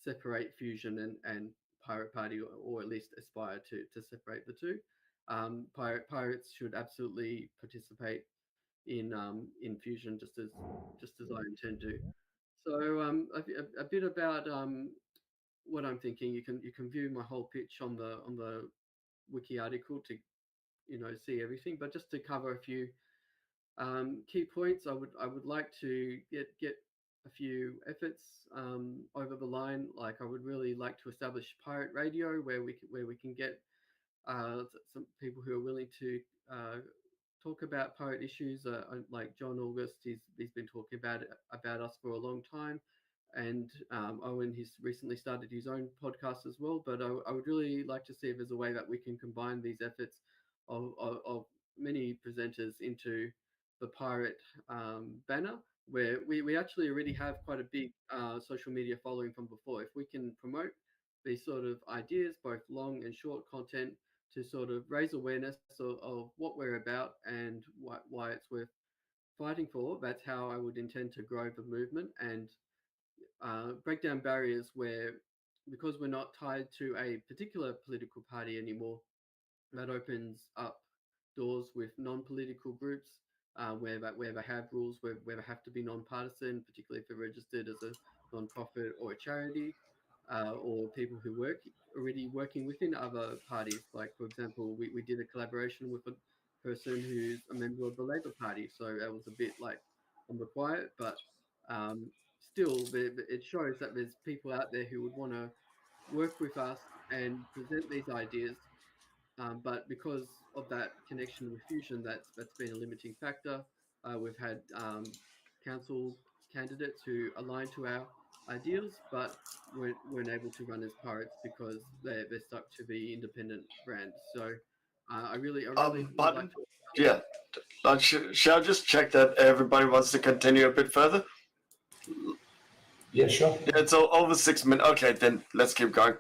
separate fusion and Pirate Party, or at least aspire to separate the two. Pirates should absolutely participate in fusion, just as I intend to. So a bit about what I'm thinking. You can view my whole pitch on the wiki article to see everything, but just to cover a few key points, I would like to get a few efforts over the line. Like I would really like to establish pirate radio where we can get some people who are willing to talk about pirate issues. Like John August, he's been talking about us for a long time, and Owen, he's recently started his own podcast as well. But I would really like to see if there's a way that we can combine these efforts of many presenters into the pirate banner, where we actually already have quite a big social media following from before. If we can promote these sort of ideas, both long and short content, to sort of raise awareness of what we're about and why it's worth fighting for, that's how I would intend to grow the movement and break down barriers where, because we're not tied to a particular political party anymore, that opens up doors with non-political groups where they have rules where they have to be non-partisan, particularly if they're registered as a non-profit or a charity, or people who already working within other parties. Like, for example, we did a collaboration with a person who's a member of the Labour Party, so that was a bit like on the quiet, but still, it shows that there's people out there who would want to work with us and present these ideas. But because of that connection with Fusion, that's been a limiting factor. We've had council candidates who align to our ideals, but weren't able to run as pirates because they're stuck to the independent brand. So I really would But like to. yeah, shall I just check that everybody wants to continue a bit further? Yeah, sure. Yeah, it's over 6 minutes. Okay, then let's keep going.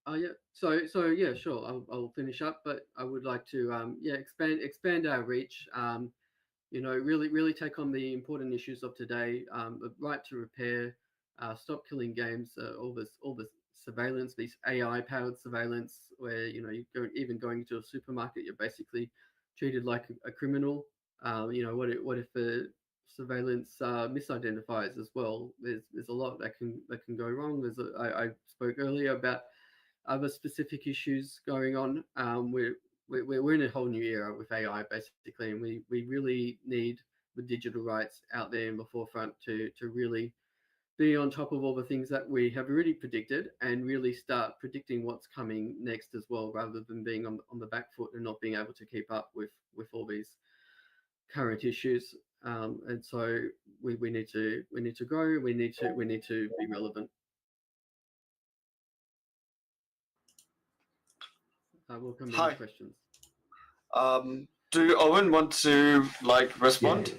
Yeah. So yeah, sure. I'll finish up, but I would like to expand our reach. Really take on the important issues of today. The right to repair, stop killing games, all this surveillance, these AI-powered surveillance, where even going into a supermarket, you're basically treated like a criminal. What if the surveillance misidentifies as well? There's a lot that can go wrong. I spoke earlier about other specific issues going on. We're in a whole new era with AI basically, and we really need the digital rights out there in the forefront to really be on top of all the things that we have already predicted and really start predicting what's coming next as well, rather than being on the back foot and not being able to keep up with all these current issues. And so we need to grow. We need to be relevant. Welcome to any questions. Do Owen want to respond?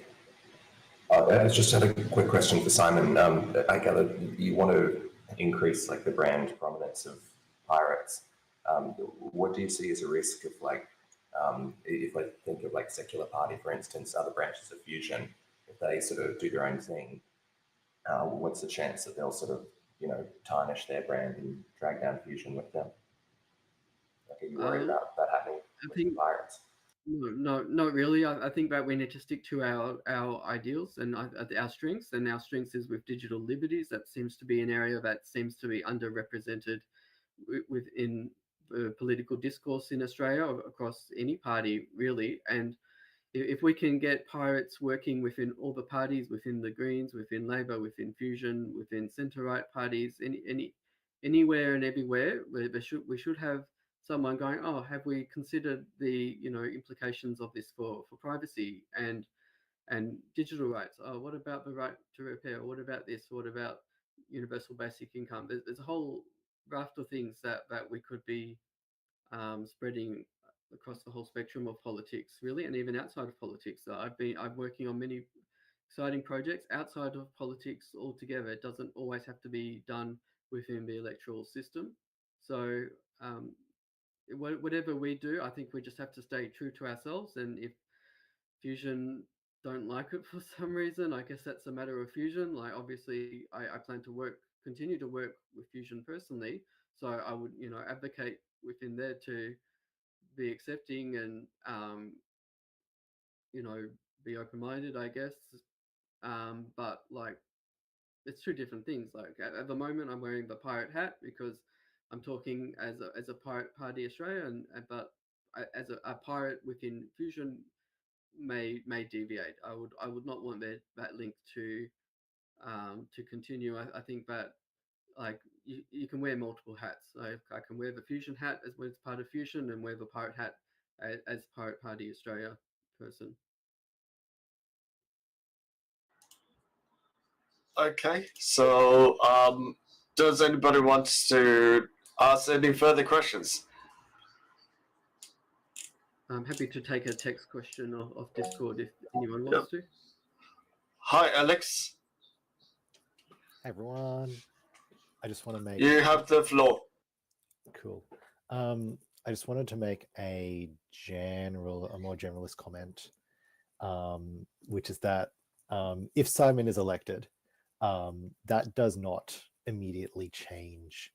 Yeah. I just had a quick question for Simon. I gather you want to increase the brand prominence of pirates. What do you see as a risk of if I think of Secular Party, for instance, other branches of Fusion, if they sort of do their own thing, what's the chance that they'll sort of tarnish their brand and drag down Fusion with them? Are you worried about that happening with pirates? No, not really. I think that we need to stick to our ideals and our strengths. And our strengths is with digital liberties. That seems to be an area that seems to be underrepresented within the political discourse in Australia, across any party really. And if we can get pirates working within all the parties, within the Greens, within Labor, within Fusion, within centre-right parties, anywhere and everywhere, we should have someone going, oh, have we considered the implications of this for privacy and digital rights? Oh, what about the right to repair? What about this? What about universal basic income? There's a whole raft of things that we could be spreading across the whole spectrum of politics, really, and even outside of politics. I'm working on many exciting projects outside of politics altogether. It doesn't always have to be done within the electoral system. So whatever we do, I think we just have to stay true to ourselves. And if Fusion don't like it for some reason, I guess that's a matter of Fusion. Obviously, I plan to continue to work with Fusion personally. So I would, advocate within there to be accepting and, be open-minded, I guess. But it's two different things. At the moment, I'm wearing the pirate hat because I'm talking as a Pirate Party Australia, but as a pirate within Fusion may deviate. I would not want that link to to continue. I think that like you can wear multiple hats. I can wear the Fusion hat as well as part of Fusion, and wear the Pirate hat as Pirate Party Australia person. Okay, so does anybody want to ask any further questions? I'm happy to take a text question off Discord if anyone wants to. Hi, Alex. Hey, everyone. I just want to make... You have the floor. Cool. I just wanted to make a more generalist comment, which is that if Simon is elected, that does not immediately change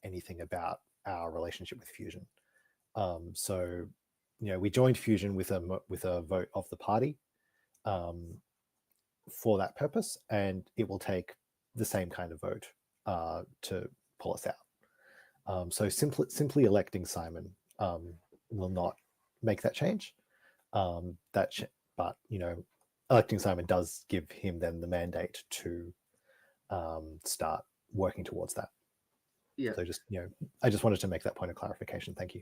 anything about our relationship with Fusion. So, we joined Fusion with a vote of the party for that purpose, and it will take the same kind of vote to pull us out. So simply electing Simon will not make that change. But electing Simon does give him then the mandate to start working towards that. Yeah. So I just wanted to make that point of clarification. Thank you.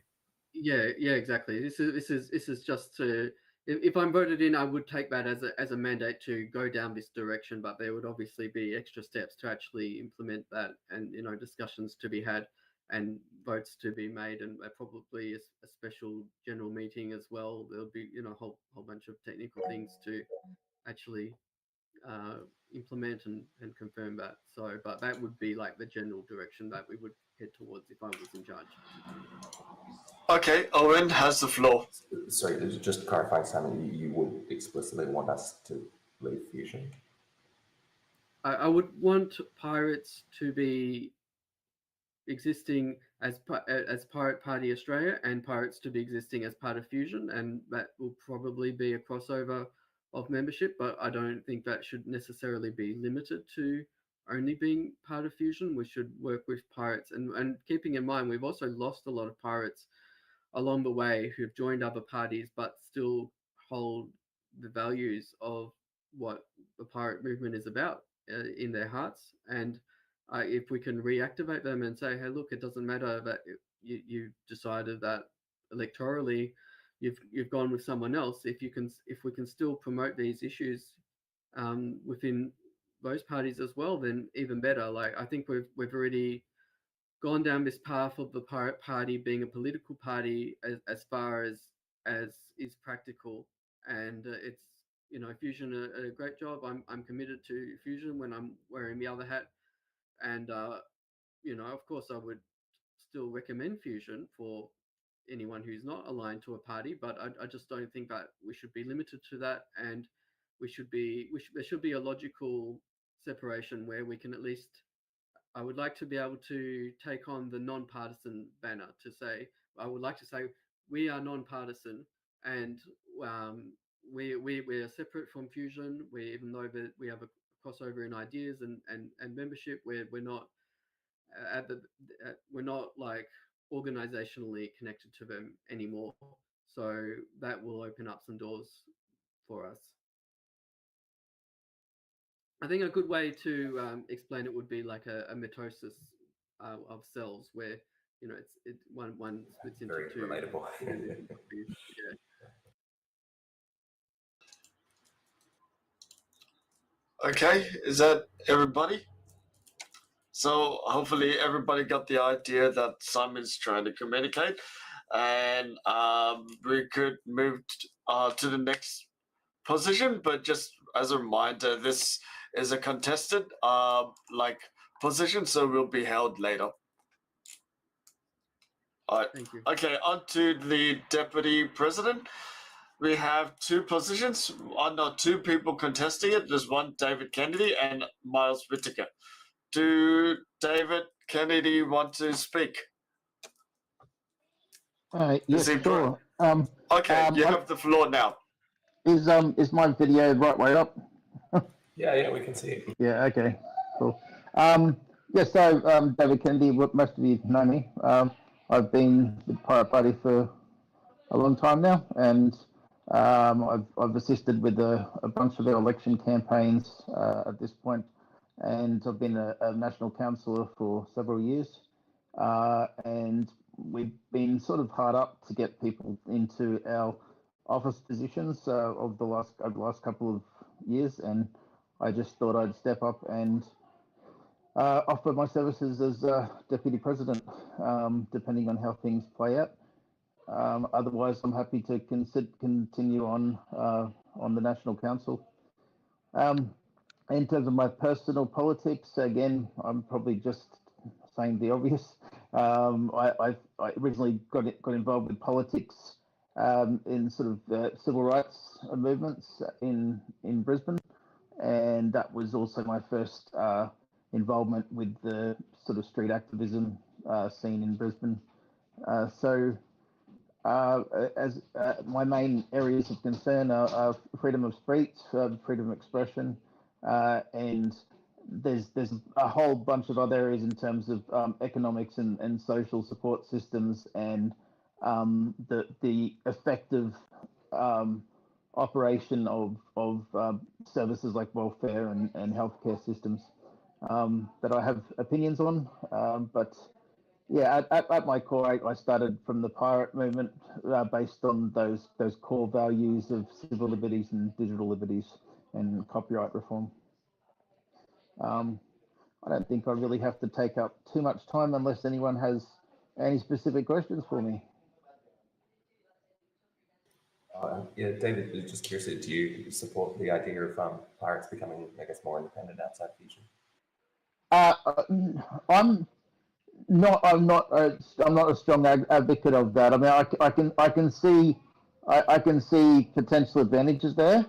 Yeah, exactly. This is just to, if I'm voted in, I would take that as a mandate to go down this direction, but there would obviously be extra steps to actually implement that, and discussions to be had and votes to be made, and probably a special general meeting as well. There'll be a whole bunch of technical things to actually implement and confirm that. So, but that would be like the general direction that we would head towards if I was in charge. Okay, Owen has the floor. Sorry, just clarifying, Simon, you would explicitly want us to leave Fusion? I would want Pirates to be existing as Pirate Party Australia, and Pirates to be existing as part of Fusion, and that will probably be a crossover of membership, but I don't think that should necessarily be limited to only being part of Fusion. We should work with Pirates, and keeping in mind we've also lost a lot of Pirates along the way who've joined other parties but still hold the values of what the pirate movement is about in their hearts. And if we can reactivate them and say, hey, look, it doesn't matter that you decided that electorally you've gone with someone else. If we can still promote these issues within those parties as well, then even better. Like, I think we've already gone down this path of the Pirate Party being a political party as far as is practical, and it's Fusion a great job. I'm committed to Fusion when I'm wearing the other hat, and of course I would still recommend Fusion for anyone who's not aligned to a party, but I just don't think that we should be limited to that, and there should be a logical separation where we can at least. I would like to be able to take on the non-partisan banner to say, I would like to say we are non-partisan, and we are separate from Fusion. Even though we have a crossover in ideas and membership, we're not we're not like organizationally connected to them anymore. So that will open up some doors for us. I think a good way to explain it would be like a mitosis of cells, where it's one splits into Very two. relatable. Yeah. Okay, is that everybody? So hopefully everybody got the idea that Simon's trying to communicate, and we could move to the next position. But just as a reminder, this is a contested position, so will be held later. All right. Thank you. Okay, on to the deputy president. We have two positions. Two people contesting it. There's one, David Kennedy, and Miles Whittaker. Do David Kennedy want to speak? Yes, sure. Okay, you have the floor now. Is my video right way up? Yeah, we can see it. Yeah, okay, cool. Yes, so David Kennedy, most of you know me. I've been with Pirate Party for a long time now, and I've assisted with a bunch of their election campaigns at this point, and I've been a national councillor for several years. And we've been sort of hard up to get people into our office positions over the last couple of years, and I just thought I'd step up and offer my services as deputy president, depending on how things play out. Otherwise, I'm happy to continue on the National Council. In terms of my personal politics, again, I'm probably just saying the obvious. I originally got involved with politics in sort of civil rights movements in Brisbane, and that was also my first involvement with the sort of street activism scene in Brisbane. As my main areas of concern are freedom of speech, freedom of expression, and there's a whole bunch of other areas in terms of economics and social support systems, and the effective operation of services like welfare and healthcare systems that I have opinions on, but yeah, at my core, I started from the pirate movement based on those core values of civil liberties and digital liberties and copyright reform. I don't think I really have to take up too much time unless anyone has any specific questions for me. Yeah, David, just curious, do you support the idea of pirates becoming, I guess, more independent outside Fusion? I'm not a strong advocate of that. I mean, I can see potential advantages there,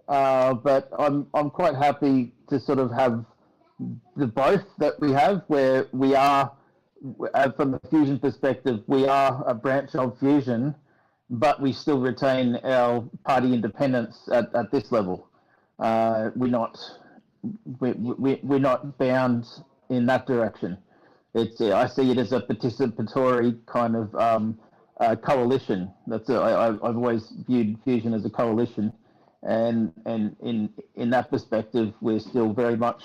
but I'm quite happy to sort of have the both that we have, where we are from the Fusion perspective, we are a branch of Fusion, but we still retain our party independence at this level. We're not bound in that direction. I see it as a participatory kind of coalition. I've always viewed Fusion as a coalition, and in that perspective, we're still very much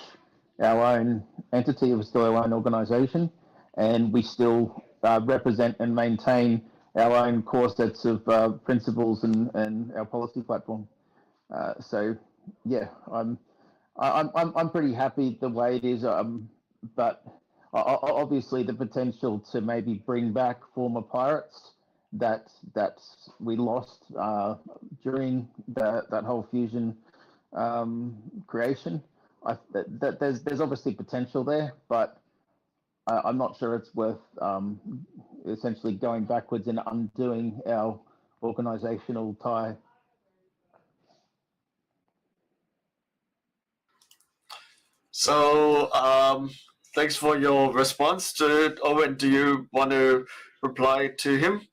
our own entity. We're still our own organisation, and we still represent and maintain our own core sets of principles and our policy platform. So yeah, I'm pretty happy the way it is, but obviously the potential to maybe bring back former pirates that we lost during that whole Fusion creation. There's obviously potential there, but I'm not sure it's worth essentially going backwards and undoing our organisational tie. So thanks for your response to it. Owen, do you want to reply to him?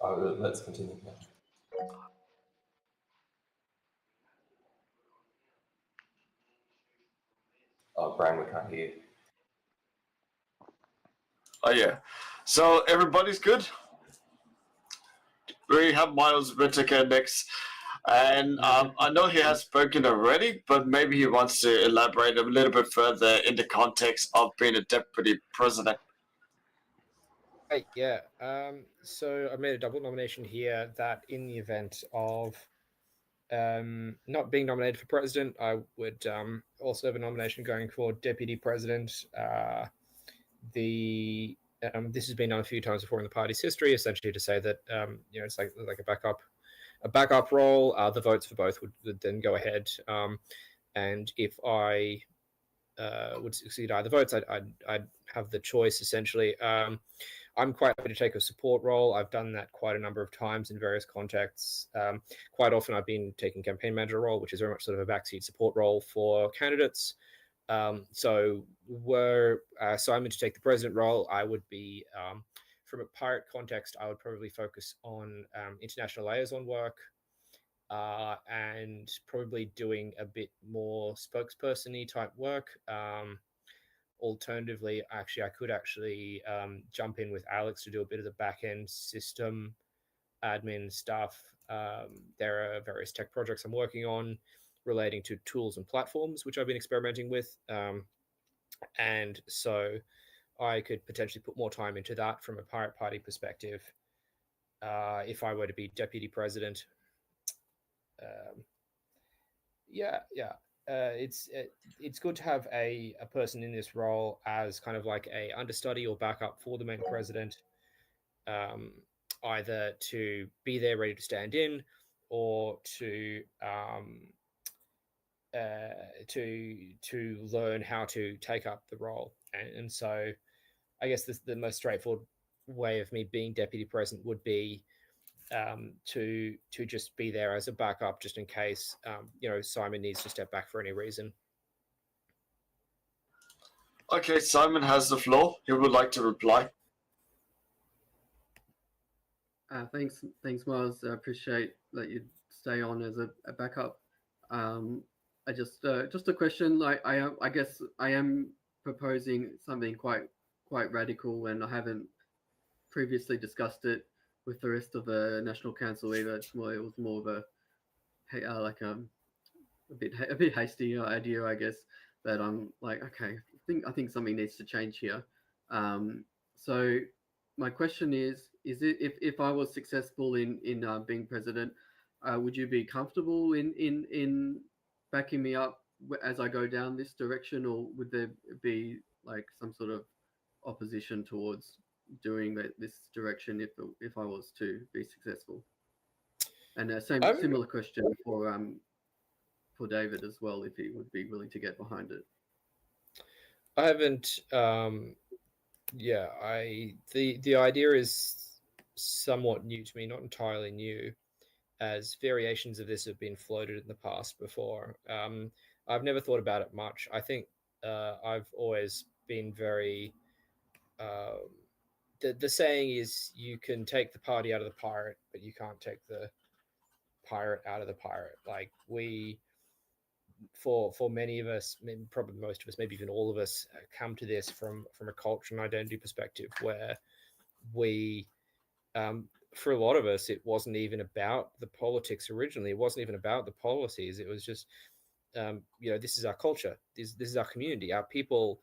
Let's continue. Oh, Brian, we can't hear you. Oh yeah. So everybody's good? We have Miles Whittaker next. And I know he has spoken already, but maybe he wants to elaborate a little bit further in the context of being a deputy president. Hey, yeah. So I made a double nomination here that in the event of not being nominated for president, I would also have a nomination going for deputy president. This has been done a few times before in the party's history, essentially to say that it's like a backup role. The votes for both would then go ahead, and if I would succeed either votes, I'd have the choice essentially. I'm quite happy to take a support role. I've done that quite a number of times in various contexts. Quite often I've been taking campaign manager role, which is very much sort of a backseat support role for candidates. So were Simon to take the president role, I would be, from a pirate context, I would probably focus on international liaison work and probably doing a bit more spokesperson-y type work. Alternatively, I could jump in with Alex to do a bit of the back-end system admin stuff. There are various tech projects I'm working on relating to tools and platforms, which I've been experimenting with. And so I could potentially put more time into that from a Pirate Party perspective if I were to be deputy president. It's good to have a person in this role as kind of like a understudy or backup for the main president, either to be there ready to stand in or to learn how to take up the role. And so I guess the most straightforward way of me being deputy president would be to just be there as a backup, just in case Simon needs to step back for any reason. Okay, Simon has the floor. He would like to reply. Thanks, Miles. I appreciate that you stay on as a backup. I just a question. Like I guess I am proposing something quite radical, and I haven't previously discussed it with the rest of the National Council either. It was more of a bit hasty idea, I guess. That I'm like, okay, I think something needs to change here. So my question is it if I was successful in being president, would you be comfortable in backing me up as I go down this direction, or would there be like some sort of opposition towards doing this direction if I was to be successful? And similar question for David as well, if he would be willing to get behind it. I haven't. The idea is somewhat new to me, not entirely new, as variations of this have been floated in the past before. I've never thought about it much. I think I've always been very. The saying is, you can take the party out of the pirate, but you can't take the pirate out of the pirate. Like for many of us, probably most of us, maybe even all of us, come to this from a culture and identity perspective, where we, for a lot of us, it wasn't even about the politics originally. It wasn't even about the policies. It was just, this is our culture. This is our community, our people.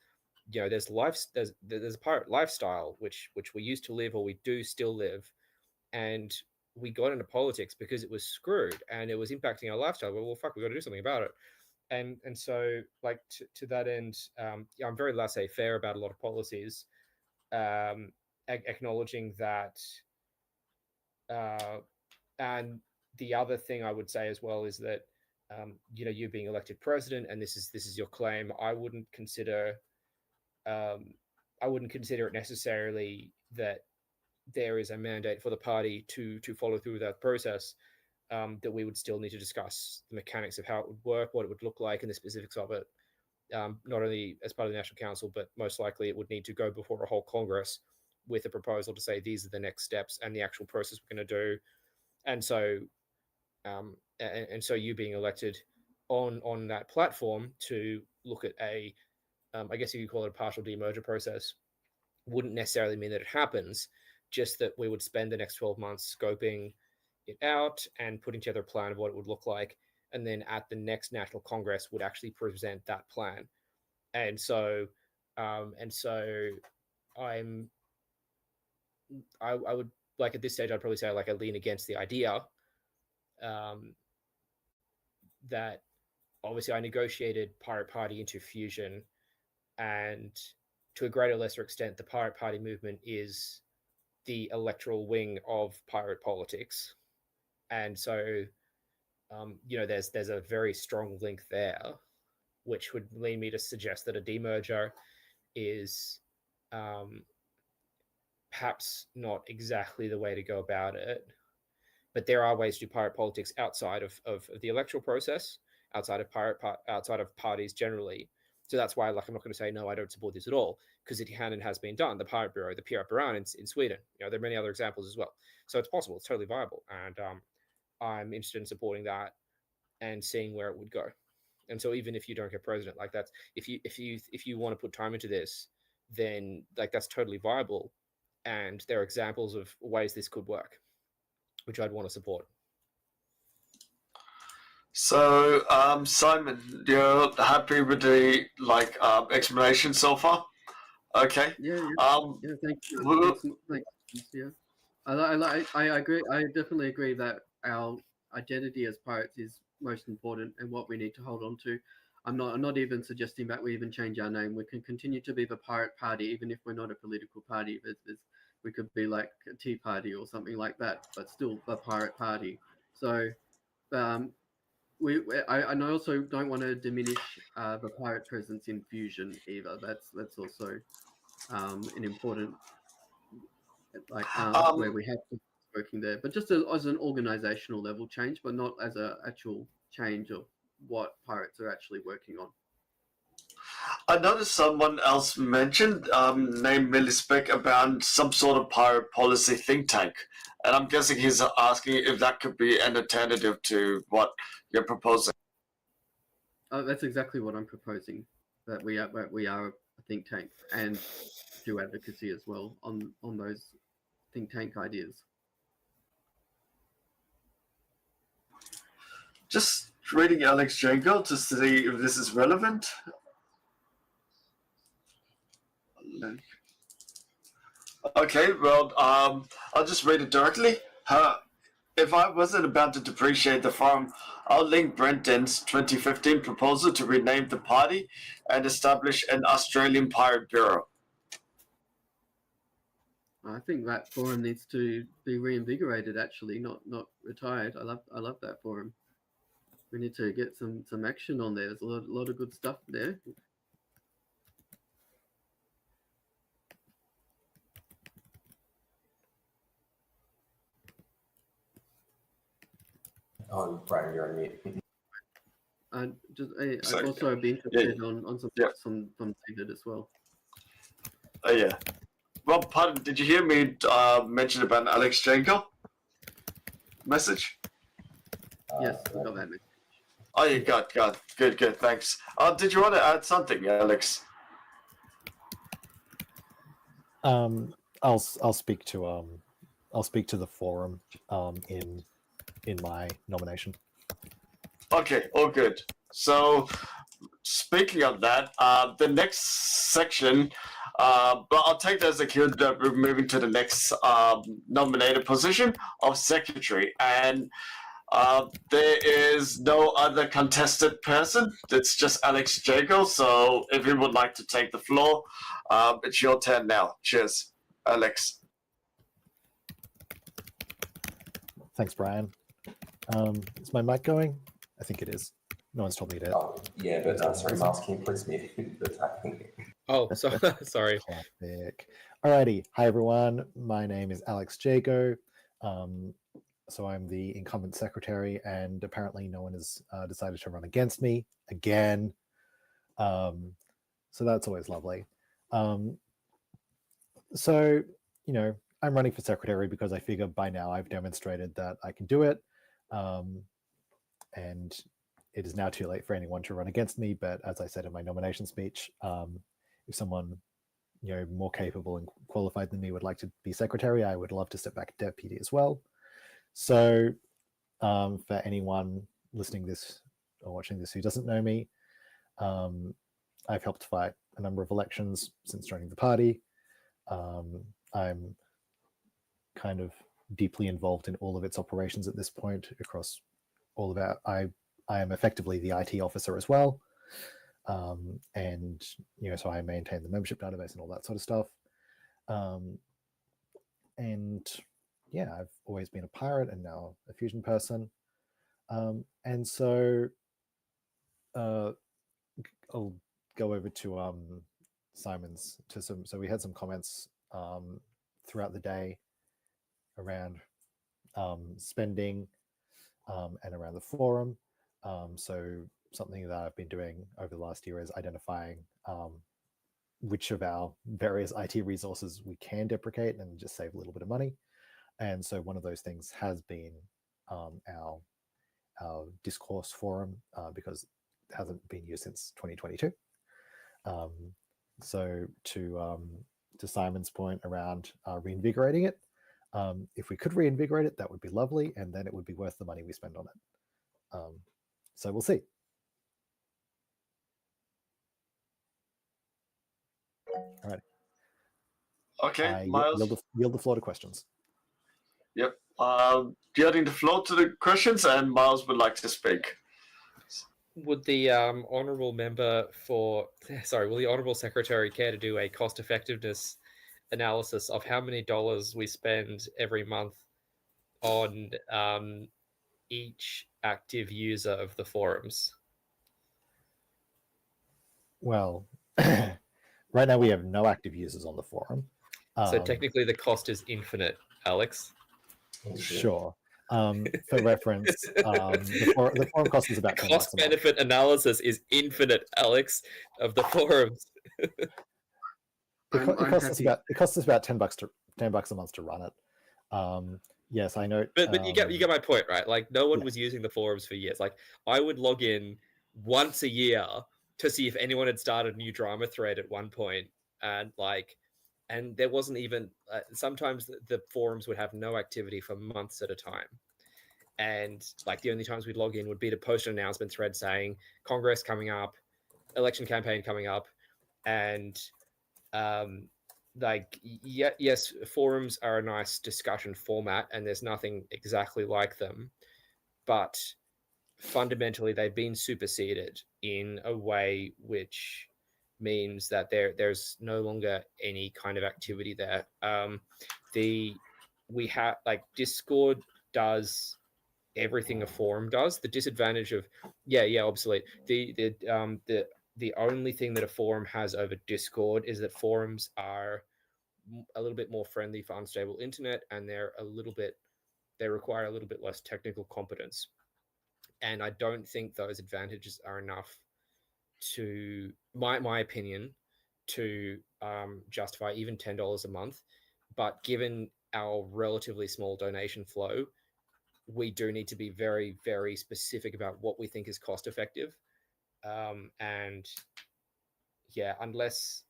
There's a pirate lifestyle which we used to live, or we do still live, and we got into politics because it was screwed and it was impacting our lifestyle. Well, fuck, we got to do something about it. And so, like, to that end, I'm very laissez-faire about a lot of policies, acknowledging that. And the other thing I would say as well is that, you being elected president, and this is your claim, I wouldn't consider it necessarily that there is a mandate for the party to follow through with that process. That we would still need to discuss the mechanics of how it would work, what it would look like, and the specifics of it, not only as part of the National Council, but most likely it would need to go before a whole Congress with a proposal to say these are the next steps and the actual process we're going to do. And so, you being elected on that platform to look at I guess you could call it a partial demerger process, wouldn't necessarily mean that it happens, just that we would spend the next 12 months scoping it out and putting together a plan of what it would look like, and then at the next National Congress would actually present that plan. And so I would, like, at this stage, I'd probably say, like, I lean against the idea that obviously I negotiated Pirate Party into Fusion, and to a greater or lesser extent, the Pirate Party movement is the electoral wing of pirate politics. And so, there's a very strong link there, which would lead me to suggest that a demerger is perhaps not exactly the way to go about it. But there are ways to do pirate politics outside of the electoral process, outside of parties generally. So that's why, like, I'm not going to say, no, I don't support this at all, because it can and has been done. The Pirate Bureau, the Pirate Bureau in Sweden, there are many other examples as well. So it's possible, it's totally viable. And I'm interested in supporting that and seeing where it would go. And so even if you don't get president, like, that's, if you want to put time into this, then, like, that's totally viable. And there are examples of ways this could work. which I'd want to support. So, Simon, you're happy with the explanation so far? Okay. Yeah. Thank you. Well- Thanks. Yeah. I agree. I definitely agree that our identity as pirates is most important and what we need to hold on to. I'm not even suggesting that we even change our name. We can continue to be the Pirate Party, even if we're not a political party. We could be like a Tea Party or something like that, but still the Pirate Party. So, I also don't want to diminish the pirate presence in Fusion either. That's also an important where we have to working there, but just as an organizational level change, but not as an actual change of what pirates are actually working on. I noticed someone else mentioned, named Millispec, about some sort of pirate policy think tank. And I'm guessing he's asking if that could be an alternative to what you're proposing. That's exactly what I'm proposing, that we are a think tank and do advocacy as well on those think tank ideas. Just reading Alex Jango to see if this is relevant. Okay, well, I'll just read it directly. If I wasn't about to depreciate the forum, I'll link Brendan's 2015 proposal to rename the party and establish an Australian Pirate Bureau. I think that forum needs to be reinvigorated, actually, not retired. I love that forum. We need to get some action on there. There's a lot of good stuff there. Oh, Brian, you're on mute. I'd also be interested on some thoughts from David as well. Oh, yeah. Well, pardon, did you hear me mention about Alex Jango message? Yes, I got that message. Oh, you got. Good, thanks. Did you want to add something, Alex? I'll speak to the forum in my nomination. Okay, all good. So, speaking of that, the next section, but I'll take that as a cue that we're moving to the next nominated position of secretary, and there is no other contested person. It's just Alex Jago. So, if you would like to take the floor, it's your turn now. Cheers, Alex. Thanks, Brian. Is my mic going? I think it is. No one's told me to. Oh, yeah, but sorry, Miles, can you please mute the typing? Oh, sorry. Classic. Alrighty. Hi, everyone. My name is Alex Jago. So I'm the incumbent secretary, and apparently no one has decided to run against me again. So that's always lovely. So, I'm running for secretary because I figure by now I've demonstrated that I can do it. And it is now too late for anyone to run against me. But as I said in my nomination speech, if someone more capable and qualified than me would like to be secretary, I would love to step back deputy as well. So for anyone listening this or watching this who doesn't know me, I've helped fight a number of elections since joining the party. I'm kind of deeply involved in all of its operations at this point across all of our, I am effectively the IT officer as well. And, so I maintain the membership database and all that sort of stuff. And yeah, I've always been a pirate and now a Fusion person. And so I'll go over to Simon's so we had some comments throughout the day around spending and around the forum. So something that I've been doing over the last year is identifying which of our various IT resources we can deprecate and just save a little bit of money. And so one of those things has been our discourse forum because it hasn't been used since 2022. So to Simon's point around reinvigorating it, If we could reinvigorate it, that would be lovely, and then it would be worth the money we spend on it. So we'll see. All right. Okay, Miles. Yield the floor to questions. Yep. Yielding the floor to the questions, and Miles would like to speak. Would the honourable member will the honourable secretary care to do a cost effectiveness analysis of how many dollars we spend every month on each active user of the forums? Well, right now we have no active users on the forum. So technically the cost is infinite, Alex. Sure. For reference, the forum cost is about $10 a month. Cost benefit analysis is infinite, Alex, of the forums. It costs us about $10 a month to run it. Yes, I know. But you get my point, right? Like no one was using the forums for years. Like I would log in once a year to see if anyone had started a new drama thread at one point, and there wasn't even sometimes the forums would have no activity for months at a time, and like the only times we'd log in would be to post an announcement thread saying Congress coming up, election campaign coming up, and yes, forums are a nice discussion format, and there's nothing exactly like them, but fundamentally they've been superseded in a way which means that there's no longer any kind of activity there. We have Discord does everything a forum does. The disadvantage of obsolete. The only thing that a forum has over Discord is that forums are a little bit more friendly for unstable internet, and they require a little bit less technical competence. And I don't think those advantages are enough to my opinion to justify even $10 a month. But given our relatively small donation flow, we do need to be very, very specific about what we think is cost effective. And yeah, unless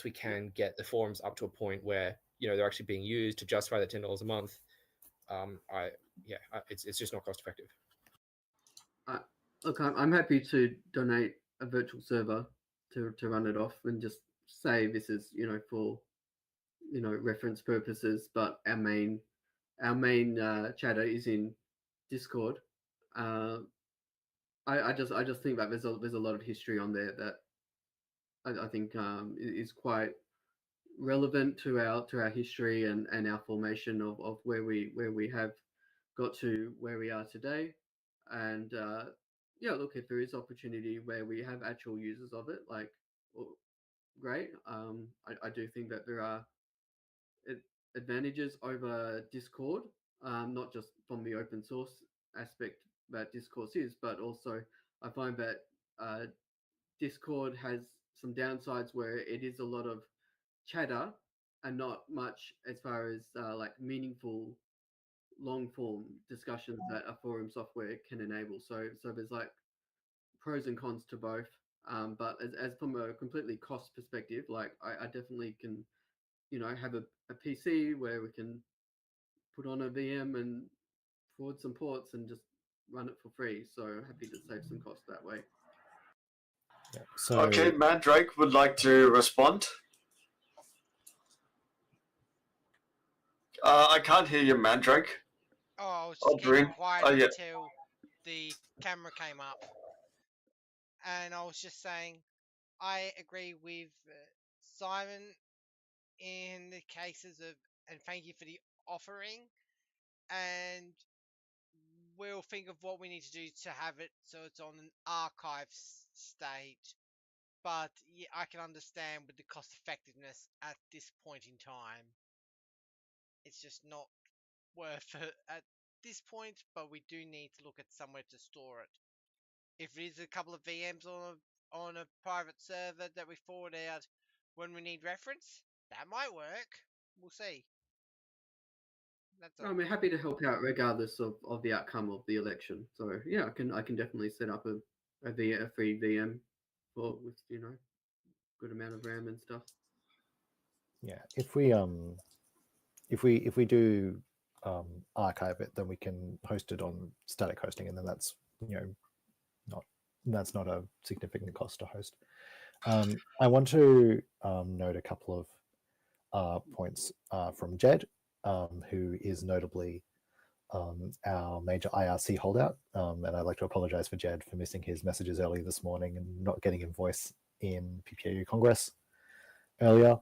we can get the forums up to a point where they're actually being used to justify that $10 a month, it's just not cost effective. Look, I'm happy to donate a virtual server to run it off and just say this is for reference purposes, but our main chatter is in Discord. I just think that there's a lot of history on there that I think is quite relevant to our history and our formation of where we have got to where we are today. And look, if there is opportunity where we have actual users of it, great. I do think that there are advantages over Discord, not just from the open source aspect that Discourse is, but also I find that Discord has some downsides where it is a lot of chatter and not much as far as meaningful long form discussions that a forum software can enable. So there's pros and cons to both. But as from a completely cost perspective, I definitely can, have a PC where we can put on a VM and forward some ports and just run it for free. So happy to save some cost that way. Yeah, so okay, Mandrake would like to respond. I can't hear you, Mandrake. Oh, I was just keeping quiet until the camera came up. And I was just saying, I agree with Simon in the cases of, and thank you for the offering. And we'll think of what we need to do to have it so it's on an archive state. But yeah, I can understand with the cost effectiveness at this point in time. It's just not worth it at this point, but we do need to look at somewhere to store it. If it is a couple of VMs on a private server that we forward out when we need reference, that might work. We'll see. I'm happy to help out regardless of the outcome of the election. So yeah, I can definitely set up a free VM with good amount of RAM and stuff. Yeah, if we if we do archive it, then we can host it on static hosting, and then that's that's not a significant cost to host. I want to note a couple of points from Jed, who is notably our major IRC holdout, and I'd like to apologize for Jed for missing his messages early this morning and not getting him voice in PPAU Congress earlier.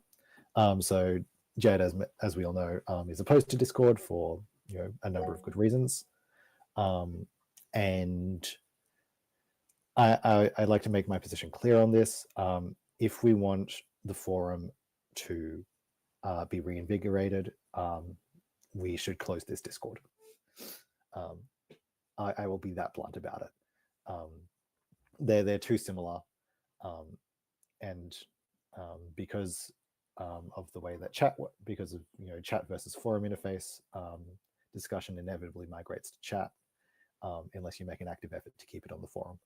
So Jed, as we all know, is opposed to Discord for a number of good reasons, and I'd like to make my position clear on this. If we want the forum to be reinvigorated, we should close this Discord. I will be that blunt about it. They're too similar, and because of the way that because of chat versus forum interface, discussion inevitably migrates to chat unless you make an active effort to keep it on the forum.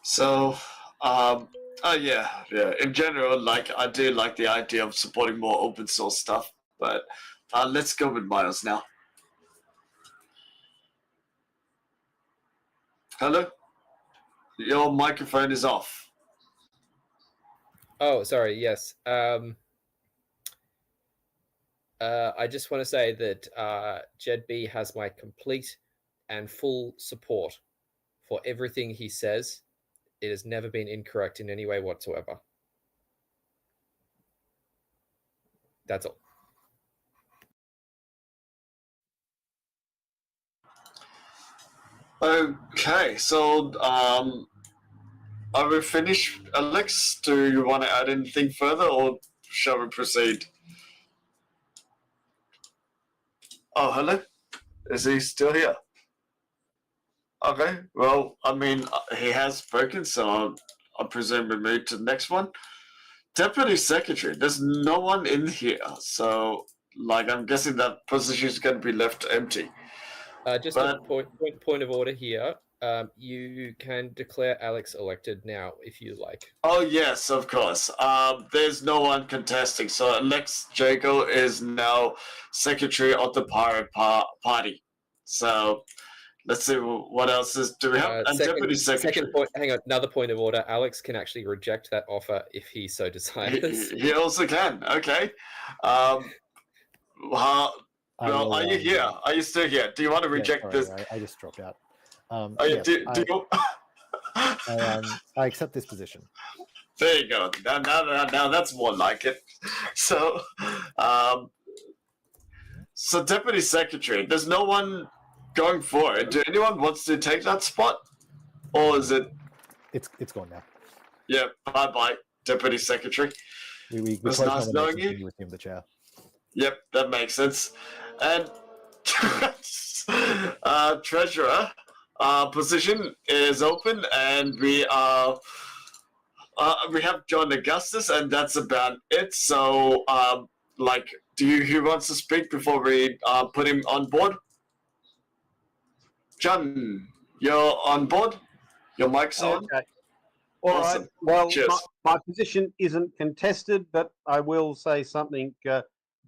So, yeah. In general, like I do like the idea of supporting more open source stuff, but let's go with Miles now. Hello? Your microphone is off. Oh, sorry. Yes. I just want to say that Jed B has my complete and full support for everything he says. It has never been incorrect in any way whatsoever. That's all. Okay, so are we finished, Alex? Do you want to add anything further, or shall we proceed? Oh, hello? Is he still here? Okay, well, I mean, he has spoken, so I presume we move to the next one. Deputy Secretary, there's no one in here, so, like, I'm guessing that position is going to be left empty. Just a point of order here. You can declare Alex elected now, if you like. Oh, yes, of course. There's no one contesting, so Alex Jago is now Secretary of the Pirate Party. So... let's see what else do we have. And Deputy Secretary. Second point. Hang on. Another point of order. Alex can actually reject that offer if he so desires. He also can. Okay. Well, are you here? Are you still here? Do you want to reject this? I just dropped out. Yes, I accept this position. There you go. Now that's more like it. So, so Deputy Secretary. There's no one going forward. Do anyone wants to take that spot, or is it? It's gone now. Yeah. Bye, Deputy Secretary. We was nice knowing you. You assume the chair. Yep, that makes sense. And Treasurer position is open, and we have John Augustus, and that's about it. So, who wants to speak before we put him on board? John, you're on board? Your mic's on? Okay. All awesome. right. Well, cheers. my position isn't contested, but I will say something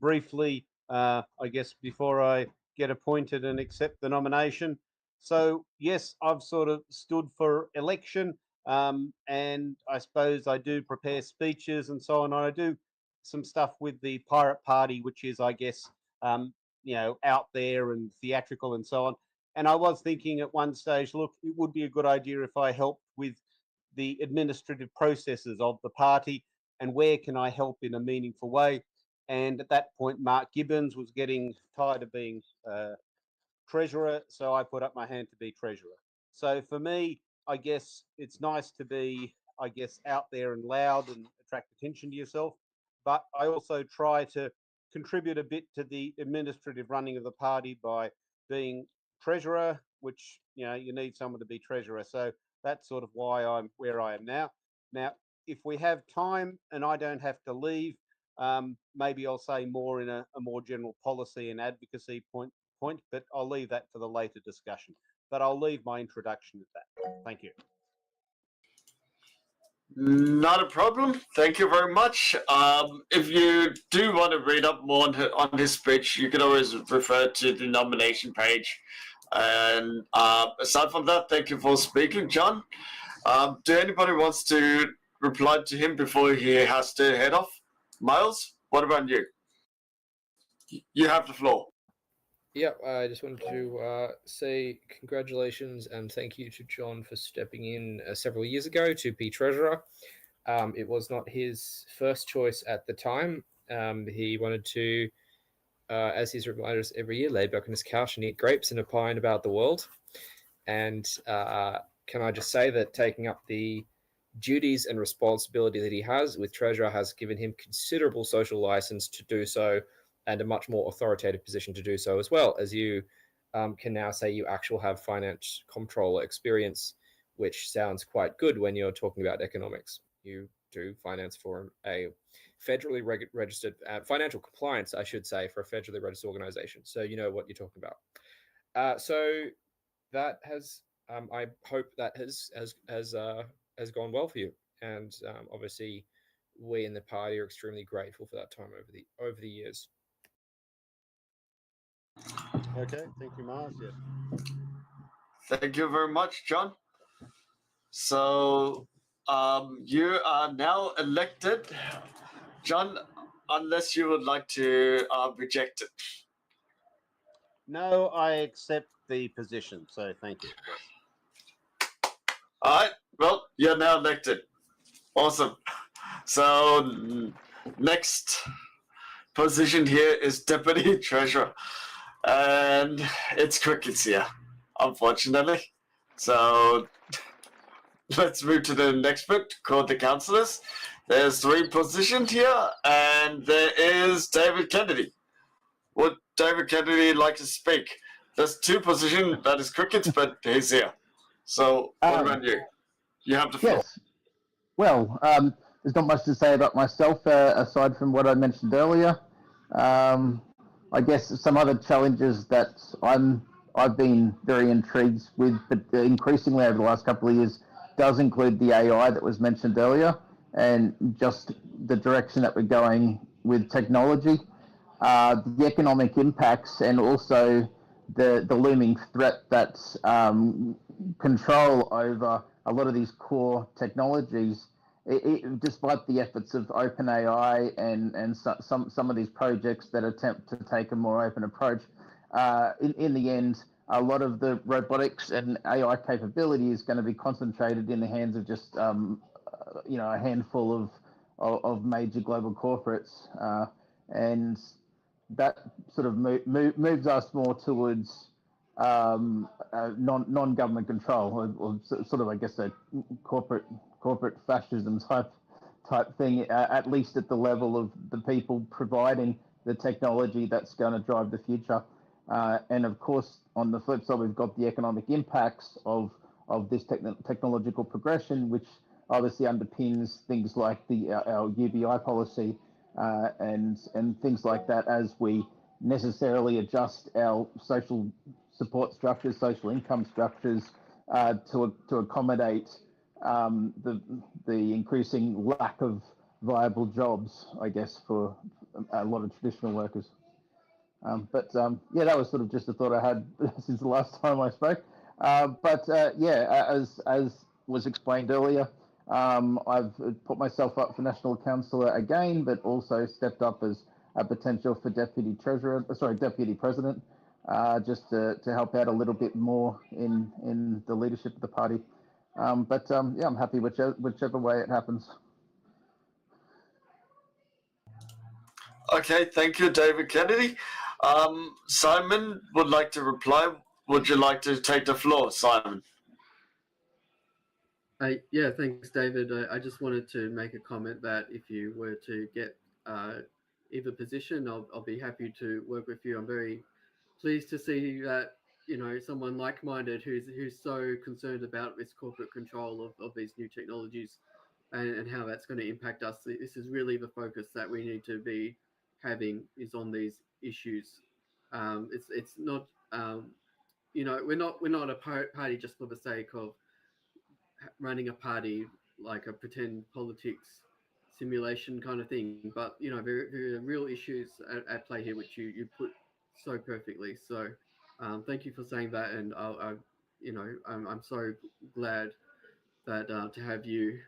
briefly, I guess, before I get appointed and accept the nomination. So, yes, I've sort of stood for election, and I suppose I do prepare speeches and so on. I do some stuff with the Pirate Party, which is, I guess, out there and theatrical and so on. And I was thinking at one stage, look, it would be a good idea if I helped with the administrative processes of the party and where can I help in a meaningful way. And at that point, Mark Gibbons was getting tired of being treasurer, so I put up my hand to be treasurer. So for me, I guess it's nice to be, out there and loud and attract attention to yourself. But I also try to contribute a bit to the administrative running of the party by being treasurer, which you need someone to be treasurer. So that's sort of why I'm where I am now. Now, if we have time and I don't have to leave, maybe I'll say more in a more general policy and advocacy point, but I'll leave that for the later discussion. But I'll leave my introduction at that. Thank you. Not a problem. Thank you very much. If you do want to read up more on his speech, you can always refer to the nomination page. And aside from that, thank you for speaking, John. Do anybody wants to reply to him before he has to head off? Miles, what about you? You have the floor. Yeah, I just wanted to say congratulations and thank you to John for stepping in several years ago to be treasurer. It was not his first choice at the time. He wanted to, as he's reminded us every year, lay back on his couch and eat grapes and opine about the world. And can I just say that taking up the duties and responsibility that he has with treasurer has given him considerable social license to do so, and a much more authoritative position to do so, as well as you can now say you actually have finance controller experience, which sounds quite good when you're talking about economics. You do finance for a federally registered financial compliance, I should say, for a federally registered organization. So you know what you're talking about. So that has, I hope that has gone well for you, and obviously we in the party are extremely grateful for that time over the years. Okay, thank you, Mars. Yes. Thank you very much, John. So you are now elected, John, unless you would like to reject it. No, I accept the position, so thank you. Yes. All right, well, you're now elected. Awesome. So next position here is Deputy Treasurer. And it's crickets here, unfortunately. So let's move to the next bit called the councillors. There's 3 positions here, and there is David Kennedy. Would David Kennedy like to speak? There's 2 positions, that is crickets, but he's here. So what about you? You have the floor. Yes. Well, there's not much to say about myself aside from what I mentioned earlier. I guess some other challenges that I've been very intrigued with, but increasingly over the last couple of years, does include the AI that was mentioned earlier, and just the direction that we're going with technology, the economic impacts, and also the looming threat that's control over a lot of these core technologies. Despite the efforts of OpenAI and some of these projects that attempt to take a more open approach, in the end, a lot of the robotics and AI capability is going to be concentrated in the hands of just a handful of major global corporates, and that sort of moves us more towards non-government control, or sort of, I guess, a corporate fascism type thing, at least at the level of the people providing the technology that's going to drive the future. And of course, on the flip side, we've got the economic impacts of this technological progression, which obviously underpins things like our UBI policy and things like that, as we necessarily adjust our social support structures, social income structures to accommodate the increasing lack of viable jobs, I guess, for a lot of traditional workers. Yeah, that was sort of just a thought I had since the last time I spoke. As was explained earlier, I've put myself up for National Councillor again, but also stepped up as a potential for Deputy President, just to help out a little bit more in the leadership of the party. Yeah, I'm happy whichever way it happens. Okay, thank you, David Kennedy. Simon would like to reply. Would you like to take the floor, Simon? Yeah, thanks, David. I just wanted to make a comment that if you were to get either position, I'll be happy to work with you. I'm very pleased to see that, you know, someone like-minded who's so concerned about this corporate control of these new technologies and how that's going to impact us. This is really the focus that we need to be having, is on these issues. It's not, you know, we're not a party just for the sake of running a party. like a pretend politics simulation kind of thing. But you know, there are real issues at play here, which you put so perfectly. So thank you for saying that, and I'm so glad that to have you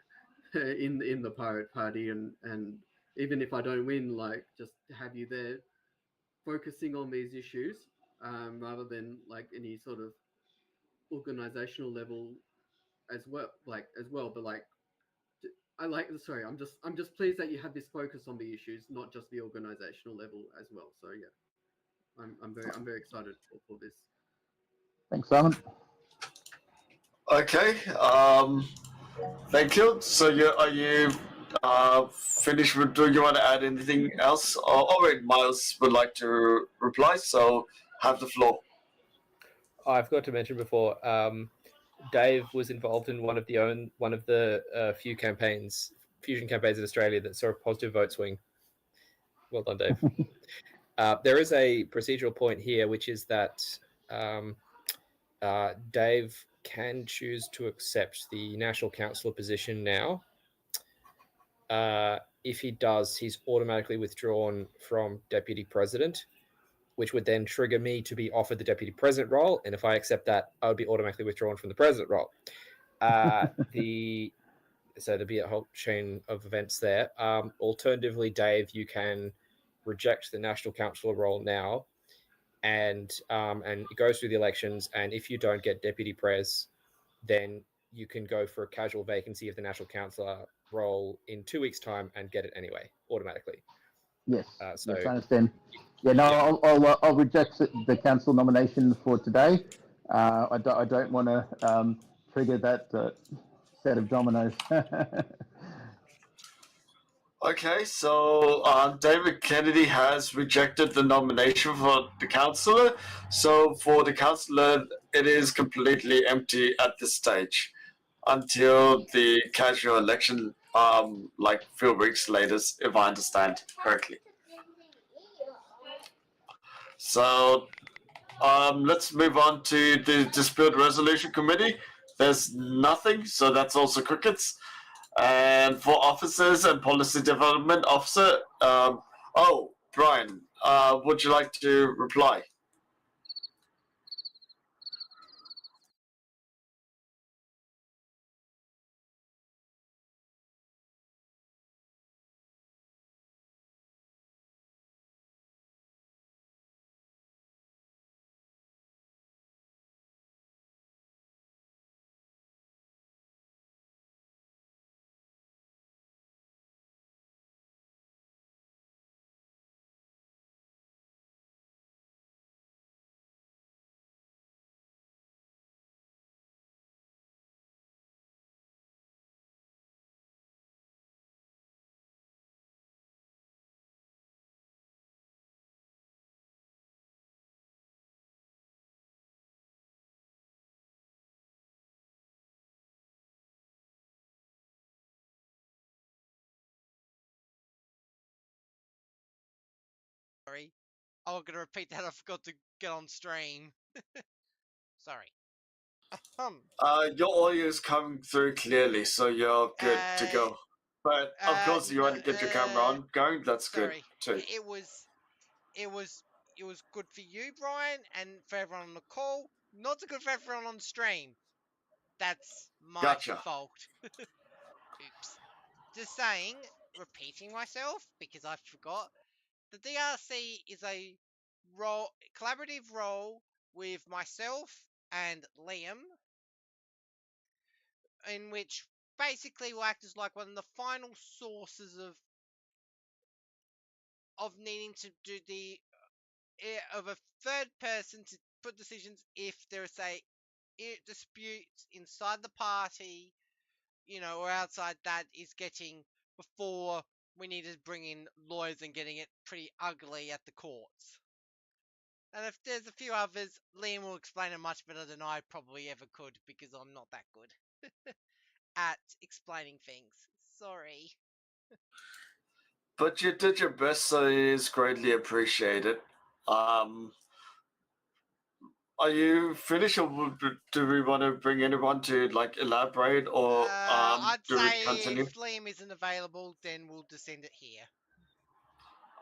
in the Pirate Party, and even if I don't win, like just to have you there, focusing on these issues rather than like any sort of organizational level as well, but like sorry, I'm just pleased that you have this focus on the issues, not just the organizational level as well. So yeah, I'm very excited for this. Thanks, Simon. Okay. Thank you. So are you finished with? Do you want to add anything else? Oh wait, Miles would like to reply. So have the floor. I forgot to mention before. Dave was involved in one of the few fusion campaigns in Australia that saw a positive vote swing. Well done, Dave. There is a procedural point here, which is that Dave can choose to accept the National Councillor position now. If he does, he's automatically withdrawn from Deputy President, which would then trigger me to be offered the Deputy President role. And if I accept that, I would be automatically withdrawn from the President role. So there'd be a whole chain of events there. Alternatively, Dave, you can reject the National Councillor role now, and it goes through the elections. And if you don't get Deputy Pres, then you can go for a casual vacancy of the National Councillor role in 2 weeks' time and get it anyway, automatically. Yes, So yes, I understand. Yeah, no, I'll reject the council nomination for today. I don't want to trigger that set of dominoes. Okay, so David Kennedy has rejected the nomination for the councillor. So for the councillor, it is completely empty at this stage until the casual election, like a few weeks later, if I understand correctly. So let's move on to the Dispute Resolution Committee. There's nothing, so that's also crickets. And for officers and policy development officer, Brian, would you like to reply? Sorry. I was going to repeat that. I forgot to get on stream. Sorry. Your audio is coming through clearly, so you're good to go. But of course, you want to get your camera on going. That's good too. It was good for you, Brian, and for everyone on the call. Not so good for everyone on stream. That's my fault. Oops. Just saying, repeating myself because I forgot. The DRC is a collaborative role with myself and Liam, in which basically will act as like one of the final sources of needing to do of a third person to put decisions if there is a dispute inside the party, or outside that is getting before we need to bring in lawyers and getting it pretty ugly at the courts. And if there's a few others, Liam will explain it much better than I probably ever could because I'm not that good at explaining things. Sorry. But you did your best, so it is greatly appreciated. are you finished, or do we want to bring anyone to like elaborate, or I'd do we say continue? if Liam isn't available, then we'll just end it here.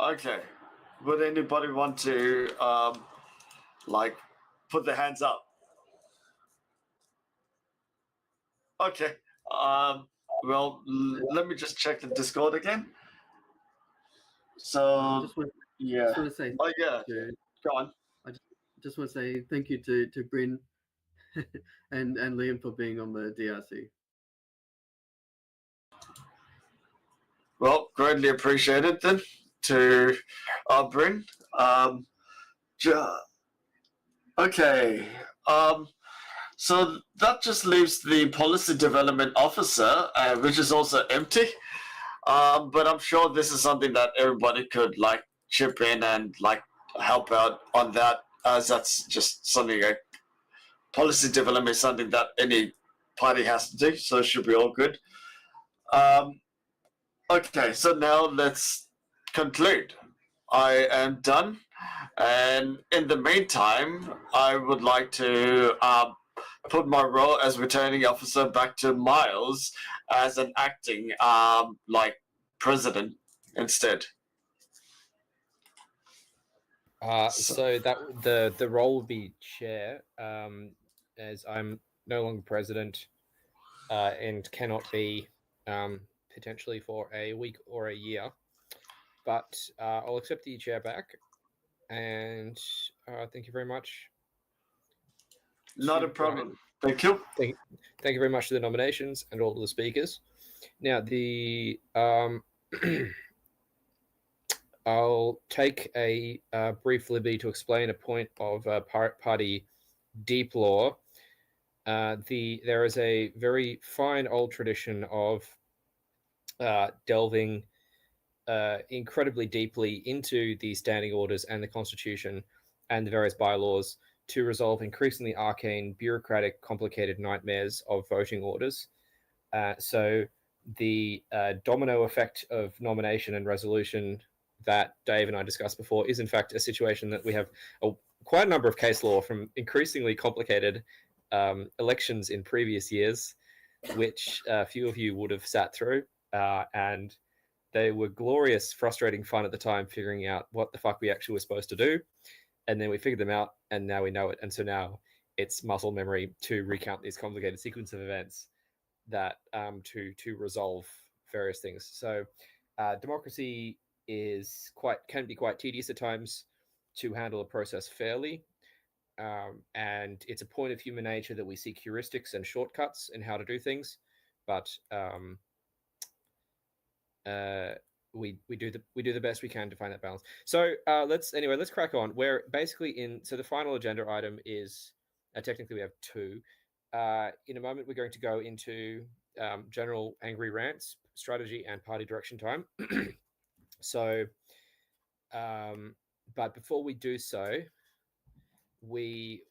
Okay. Would anybody want to like put their hands up? Okay. Well, let me just check the Discord again. So yeah. Just want to say Oh yeah. to, Go on. I just want to say thank you to Bryn and Liam for being on the DRC. Well, greatly appreciated then to Bryn. Okay. So that just leaves the policy development officer, which is also empty. But I'm sure this is something that everybody could like chip in and like help out on that, as that's just something like policy development is something that any party has to do. So it should be all good. Okay, so now let's conclude. I am done. And in the meantime, I would like to put my role as returning officer back to Miles as an acting like president instead. So that the role would be chair, as I'm no longer president, and cannot be potentially for a week or a year. But I'll accept the chair back, and thank you very much. Not a problem. Thank you. Thank you very much to the nominations and all of the speakers. Now the I'll take a brief liberty to explain a point of party deep law. There is a very fine old tradition of delving incredibly deeply into the standing orders and the Constitution and the various bylaws to resolve increasingly arcane, bureaucratic, complicated nightmares of voting orders. So the domino effect of nomination and resolution that Dave and I discussed before is in fact a situation that we have quite a number of case law from increasingly complicated elections in previous years, which a few of you would have sat through, and they were glorious, frustrating fun at the time, figuring out what the fuck we actually were supposed to do. And then we figured them out, and now we know it. And so now it's muscle memory to recount these complicated sequence of events that to resolve various things. So democracy can be quite tedious at times to handle a process fairly. And it's a point of human nature that we seek heuristics and shortcuts in how to do things, but we do the best we can to find that balance. So let's crack on. We're basically so the final agenda item is technically we have two. In a moment we're going to go into general angry rants, strategy, and party direction time. So, but before we do so, we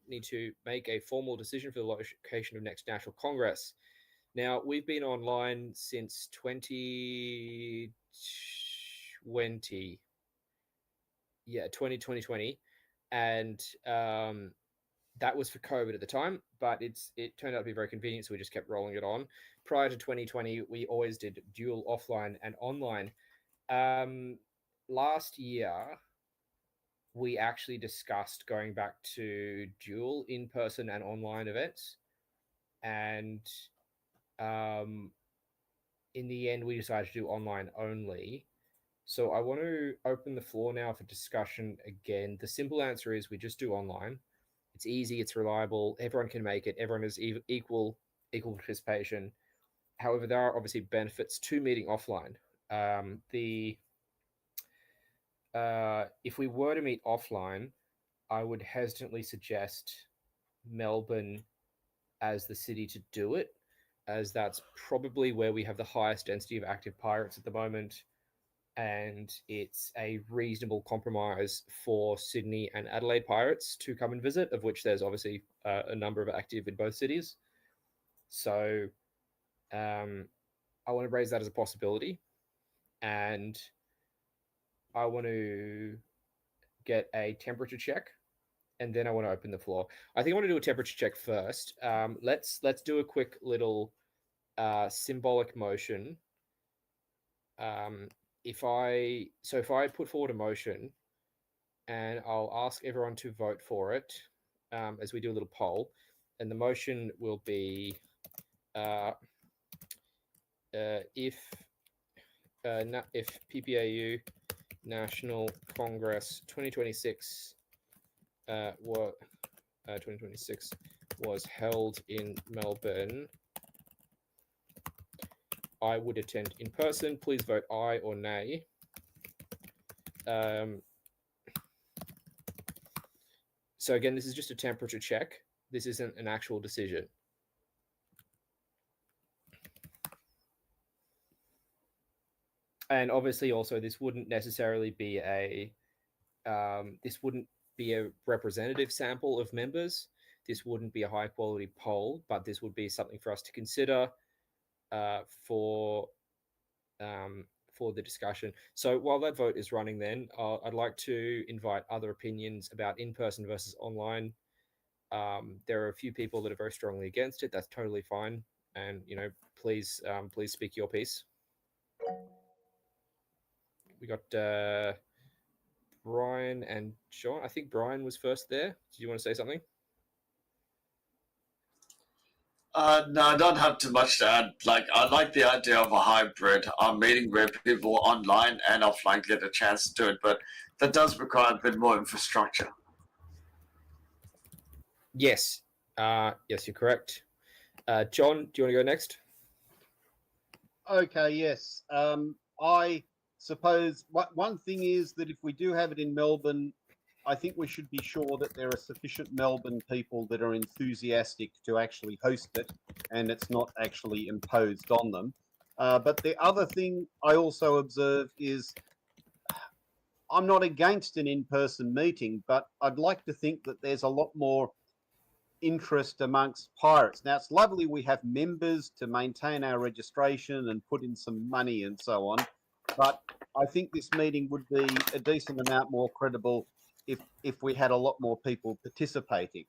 need to make a formal decision for the location of next National Congress. Now, we've been online since 2020. Yeah, 2020. And that was for COVID at the time, but it turned out to be very convenient, so we just kept rolling it on. Prior to 2020, we always did dual offline and online. Last year, we actually discussed going back to dual in-person and online events. And in the end, we decided to do online only. So I want to open the floor now for discussion again. The simple answer is we just do online. It's easy, it's reliable, everyone can make it, everyone has equal participation. However, there are obviously benefits to meeting offline. If we were to meet offline, I would hesitantly suggest Melbourne as the city to do it, as that's probably where we have the highest density of active pirates at the moment, and it's a reasonable compromise for Sydney and Adelaide pirates to come and visit, of which there's obviously a number of active in both cities. So I want to raise that as a possibility, and I want to get a temperature check and then I want to open the floor. I think I want to do a temperature check first. Let's do a quick little symbolic motion. If I put forward a motion, and I'll ask everyone to vote for it as we do a little poll, and the motion will be if PPAU National Congress 2026 2026 was held in Melbourne, I would attend in person. Please vote aye or nay. So again, this is just a temperature check. This isn't an actual decision. And obviously also this wouldn't necessarily be a representative sample of members. This wouldn't be a high quality poll, but this would be something for us to consider for the discussion. So while that vote is running then, I'd like to invite other opinions about in-person versus online. There are a few people that are very strongly against it. That's totally fine. And, you know, please speak your piece. We got Brian and John. I think Brian was first there. Do you want to say something? No, I don't have too much to add. Like, I like the idea of a hybrid meeting where people online and offline get a chance to do it, but that does require a bit more infrastructure. Yes. Yes, you're correct. John, do you want to go next? Okay, yes. I suppose one thing is that if we do have it in Melbourne, I think we should be sure that there are sufficient Melbourne people that are enthusiastic to actually host it, and it's not actually imposed on them. But the other thing I also observe is I'm not against an in-person meeting, but I'd like to think that there's a lot more interest amongst pirates. Now, it's lovely we have members to maintain our registration and put in some money and so on, but I think this meeting would be a decent amount more credible if we had a lot more people participating.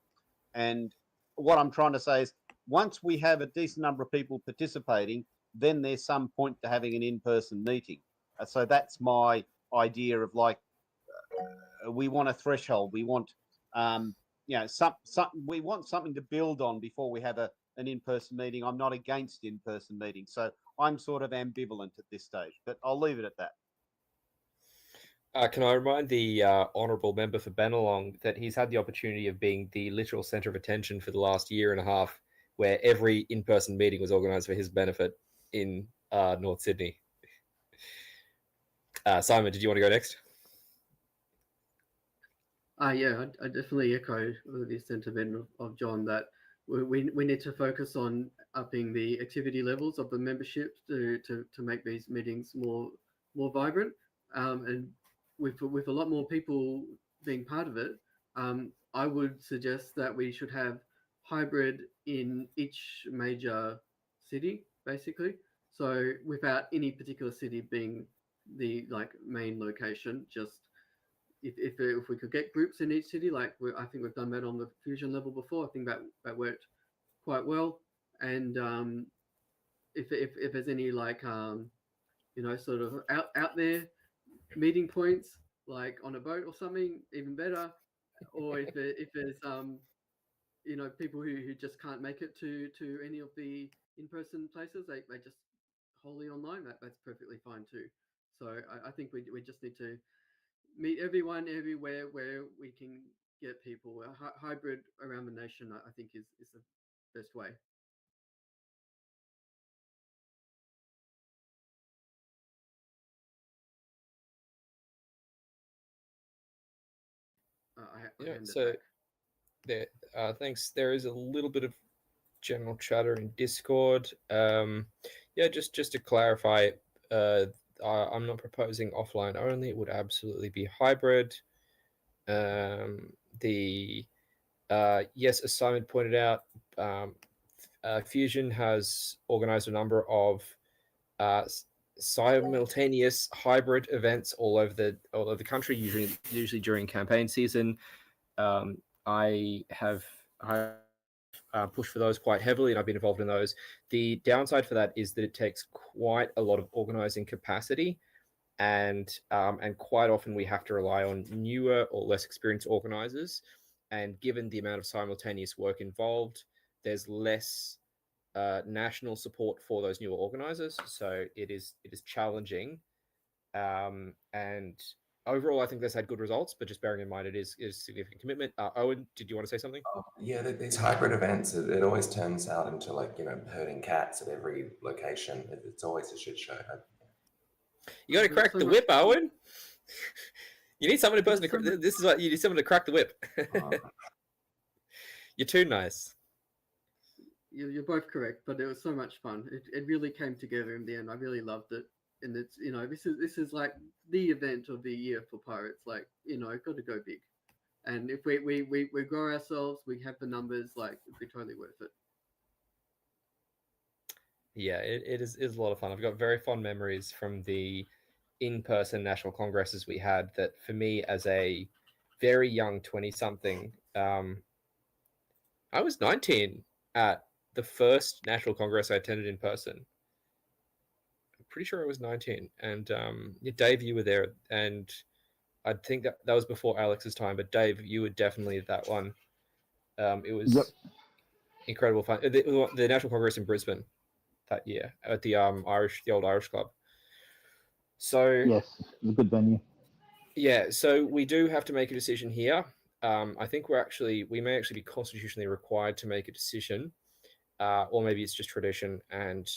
And what I'm trying to say is once we have a decent number of people participating, then there's some point to having an in-person meeting. So that's my idea of like, we want a threshold. We want, you know, we want something to build on before we have an in-person meeting. I'm not against in-person meetings. So I'm sort of ambivalent at this stage, but I'll leave it at that. Can I remind the honourable member for Bennelong that he's had the opportunity of being the literal centre of attention for the last year and a half, where every in-person meeting was organised for his benefit in North Sydney. Simon, did you want to go next? Yeah, I definitely echo the sentiment of John that we need to focus on upping the activity levels of the membership to make these meetings more vibrant. And with a lot more people being part of it, I would suggest that we should have hybrid in each major city, basically. So without any particular city being the main location, just if we could get groups in each city, I think we've done that on the Fusion level before. I think that worked quite well. And if there's any you know, sort of out there meeting points, like on a boat or something, even better. Or if there's you know, people who just can't make it to any of the in-person places, they just wholly online. That's perfectly fine too. So I think we just need to meet everyone everywhere where we can get people. A hybrid around the nation, I think, is the best way. Thanks. There is a little bit of general chatter in Discord. Yeah, just to clarify, I'm not proposing offline only. It would absolutely be hybrid. Yes, as Simon pointed out, Fusion has organized a number of simultaneous hybrid events all over the country, usually during campaign season. I have pushed for those quite heavily, and I've been involved in those. The downside for that is that it takes quite a lot of organizing capacity, and quite often we have to rely on newer or less experienced organizers. And given the amount of simultaneous work involved, there's less national support for those newer organizers. So it is challenging. And overall, I think this had good results, but just bearing in mind it is significant commitment. Owen, did you want to say something? Yeah, these hybrid events, it always turns out into like, herding cats at every location. It's always a shit show. You got to crack the whip, Owen. You need someone to this is what you need, someone to crack the whip. You're too nice. You're both correct, but it was so much fun. It really came together in the end. I really loved it, and it's this is like the event of the year for Pirates. Like got to go big, and if we grow ourselves, we have the numbers. Like it'd be totally worth it. Yeah, it is a lot of fun. I've got very fond memories from the in-person national congresses we had. That for me, as a very young 20-something, I was 19 at the first national congress I attended in person. I'm pretty sure I was 19, and Dave, you were there, and I think that was before Alex's time. But Dave, you were definitely at that one. It was incredible fun. The National Congress in Brisbane that year at the old Irish Club. So yes, it's a good venue. Yeah, so we do have to make a decision here. I think we may actually be constitutionally required to make a decision, or maybe it's just tradition, and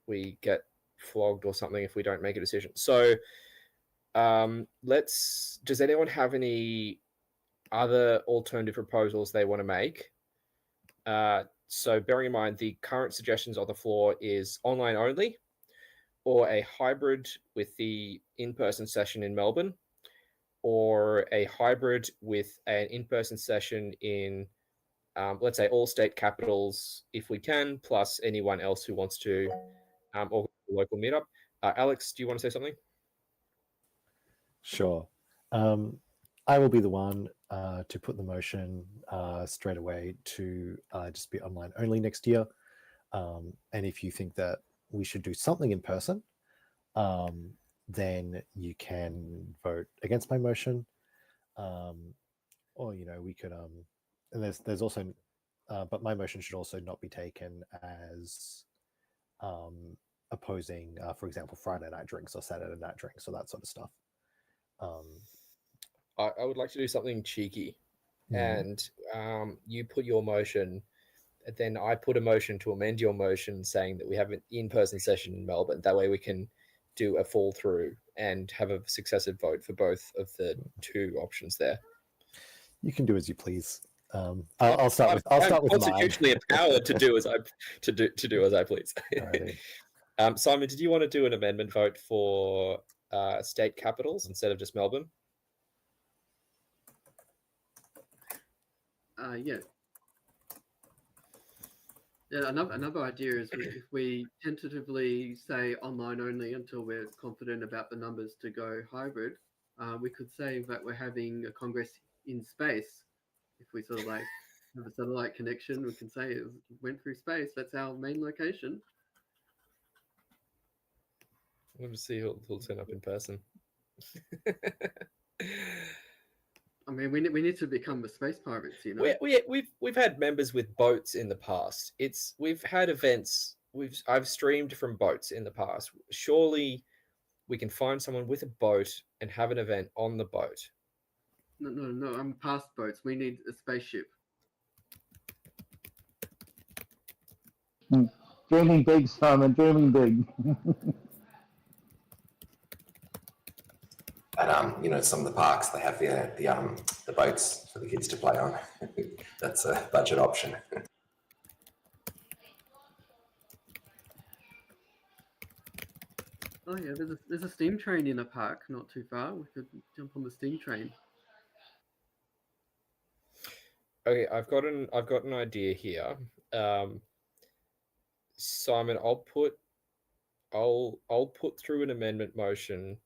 we get flogged or something if we don't make a decision. So does anyone have any other alternative proposals they want to make? So bearing in mind the current suggestions on the floor is online only, or a hybrid with the in-person session in Melbourne, or a hybrid with an in-person session in, let's say, all state capitals, if we can, plus anyone else who wants to organize a local meetup. Alex, do you want to say something? Sure. I will be the one to put the motion straight away to just be online only next year. And if you think that we should do something in person, then you can vote against my motion, or we could and there's also but my motion should also not be taken as opposing, for example, Friday night drinks or Saturday night drinks or that sort of stuff. I would like to do something cheeky, and you put your motion, and then I put a motion to amend your motion saying that we have an in-person session in Melbourne. That way we can do a fall through and have a successive vote for both of the two options there. You can do as you please. I'll start with mine. Constitutionally empowered to do as I please. Simon, did you want to do an amendment vote for state capitals instead of just Melbourne? Yeah. Yeah, another idea is if we tentatively say online only until we're confident about the numbers to go hybrid, we could say that we're having a congress in space. If we sort of like have a satellite connection, we can say it went through space. That's our main location. We'll see who'll turn up in person. I mean, we need to become the space pirates, We've had members with boats in the past. We've had events. I've streamed from boats in the past. Surely we can find someone with a boat and have an event on the boat. No. I'm past boats. We need a spaceship. Dreaming big, Simon. Dreaming big. At some of the parks they have the boats for the kids to play on. That's a budget option. Oh yeah, there's a steam train in a park not too far. We could jump on the steam train. Okay, I've got an idea here. Simon, I'll put through an amendment motion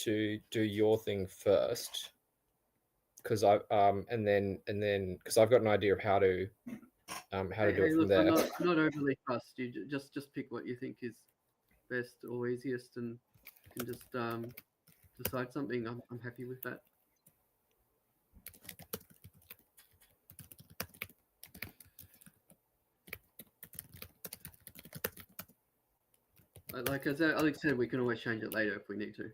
to do your thing first, because and then because I've got an idea of how to do it from look, there. I'm not overly fussed. You just pick what you think is best or easiest, and you can just decide something. I'm happy with that. Like as Alex said, we can always change it later if we need to.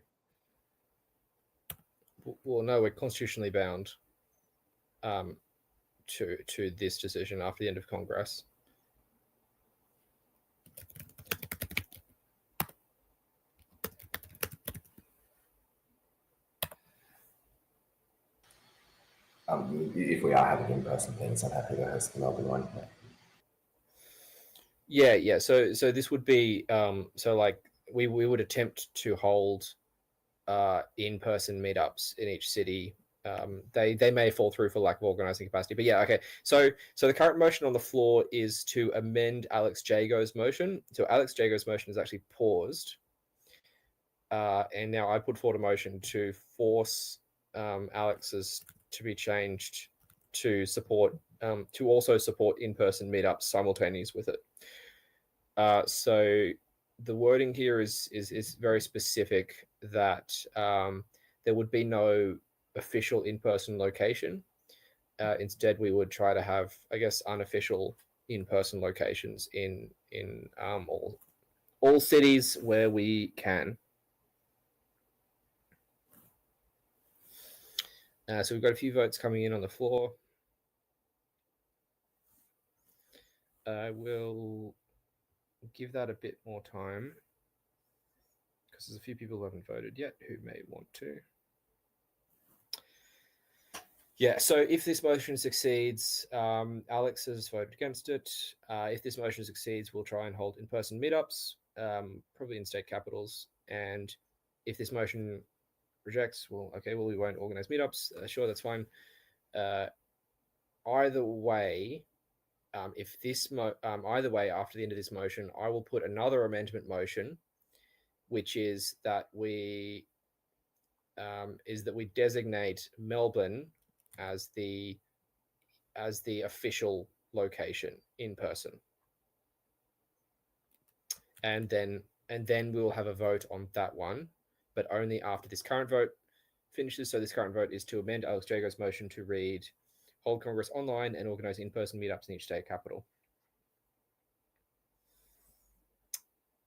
Well, no, we're constitutionally bound to this decision after the end of Congress. If we are having in-person things, I'm happy to host the Melbourne one. Yeah. So this would be so like we would attempt to hold in-person meetups in each city. They may fall through for lack of organizing capacity, but yeah, okay. So the current motion on the floor is to amend Alex Jago's motion. So Alex Jago's motion is actually paused, and now I put forward a motion to force Alex's to be changed to support to also support in-person meetups simultaneous with it. So the wording here is very specific that there would be no official in-person location. Instead, we would try to have, I guess, unofficial in-person locations in all cities where we can. So we've got a few votes coming in on the floor. I will give that a bit more time because there's a few people who haven't voted yet who may want to. Yeah, so if this motion succeeds, Alex has voted against it. If this motion succeeds, we'll try and hold in-person meetups, probably in state capitals. And if this motion rejects, well, we won't organize meetups. Sure, that's fine. Either way, either way, after the end of this motion, I will put another amendment motion, which is that we designate Melbourne as the official location in person, and then we'll have a vote on that one, but only after this current vote finishes. So this current vote is to amend Alex Jago's motion to read: hold Congress online and organize in-person meetups in each state capital.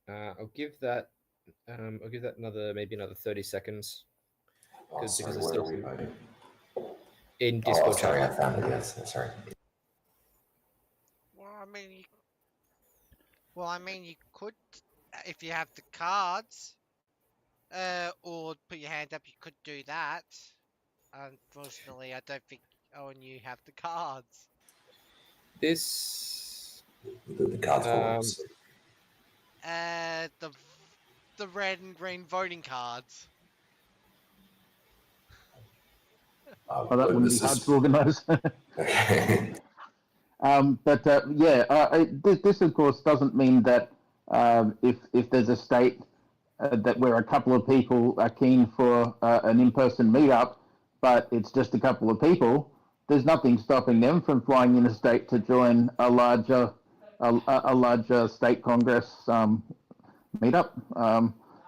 I'll give that maybe another 30 seconds. Sorry, where are we voting? In Discord. Oh, sorry, I found it. Yes, sorry. Well, I mean, you could, if you have the cards, or put your hand up, you could do that. Unfortunately, I don't think Owen, you have the cards. This the cards. The red and green voting cards. That wouldn't be hard to organise. This of course doesn't mean that if there's a state that where a couple of people are keen for an in-person meetup, but it's just a couple of people, there's nothing stopping them from flying in a state to join a larger state congress meetup.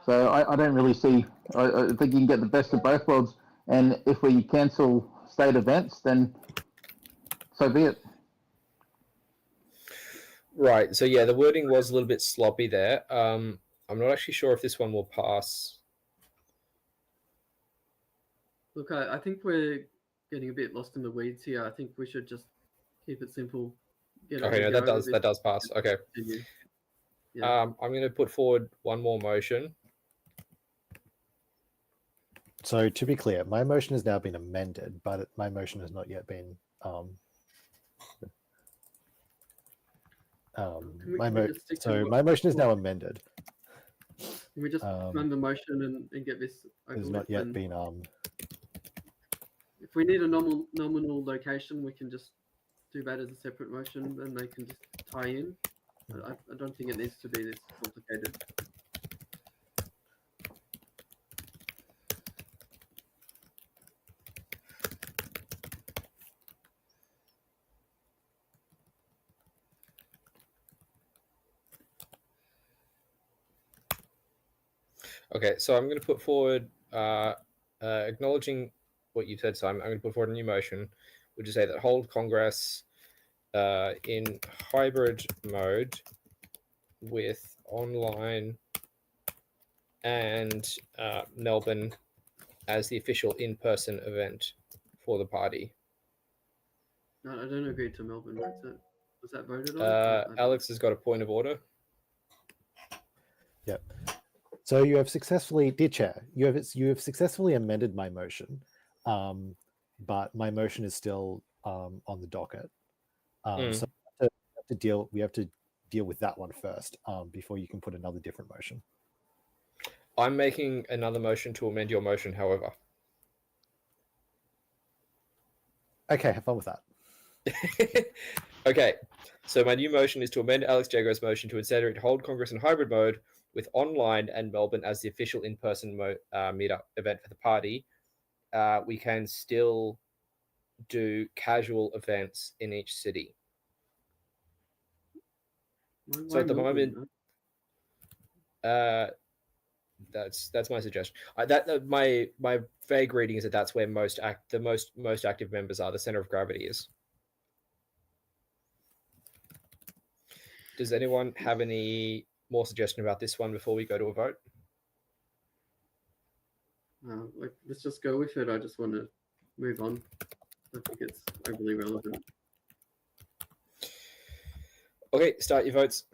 So I don't really see. I think you can get the best of both worlds. And if we cancel state events, then so be it. Right. So yeah, the wording was a little bit sloppy there. I'm not actually sure if this one will pass. Look, I think we're getting a bit lost in the weeds here. I think we should just keep it simple. Okay, no, that does pass. Okay. Yeah. I'm going to put forward one more motion. So to be clear, my motion has now been amended, but my motion has not yet been my motion is now amended. Can we just run the motion and get this over Has with? not yet been If we need a nominal location, we can just do that as a separate motion, and they can just tie in. I don't think it needs to be this complicated. Okay, so I'm going to put forward, acknowledging what you've said, Simon, I'm going to put forward a new motion, which is say that hold Congress in hybrid mode with online and Melbourne as the official in-person event for the party. No, I don't agree to Melbourne. Was that voted on? Alex has got a point of order. Yep. So you have successfully, dear Chair, you have successfully amended my motion, but my motion is still on the docket. So we have to deal with that one first before you can put another different motion. I'm making another motion to amend your motion, however. Okay, have fun with that. Okay, so my new motion is to amend Alex Jago's motion to instead hold Congress in hybrid mode with online and Melbourne as the official in-person meetup event for the party. We can still do casual events in each city. So at the moment, that's my suggestion. My vague reading is that that's where the most active members are. The center of gravity is. Does anyone have any more suggestion about this one before we go to a vote? Let's just go with it. I just want to move on. I think it's overly relevant. Okay, start your votes.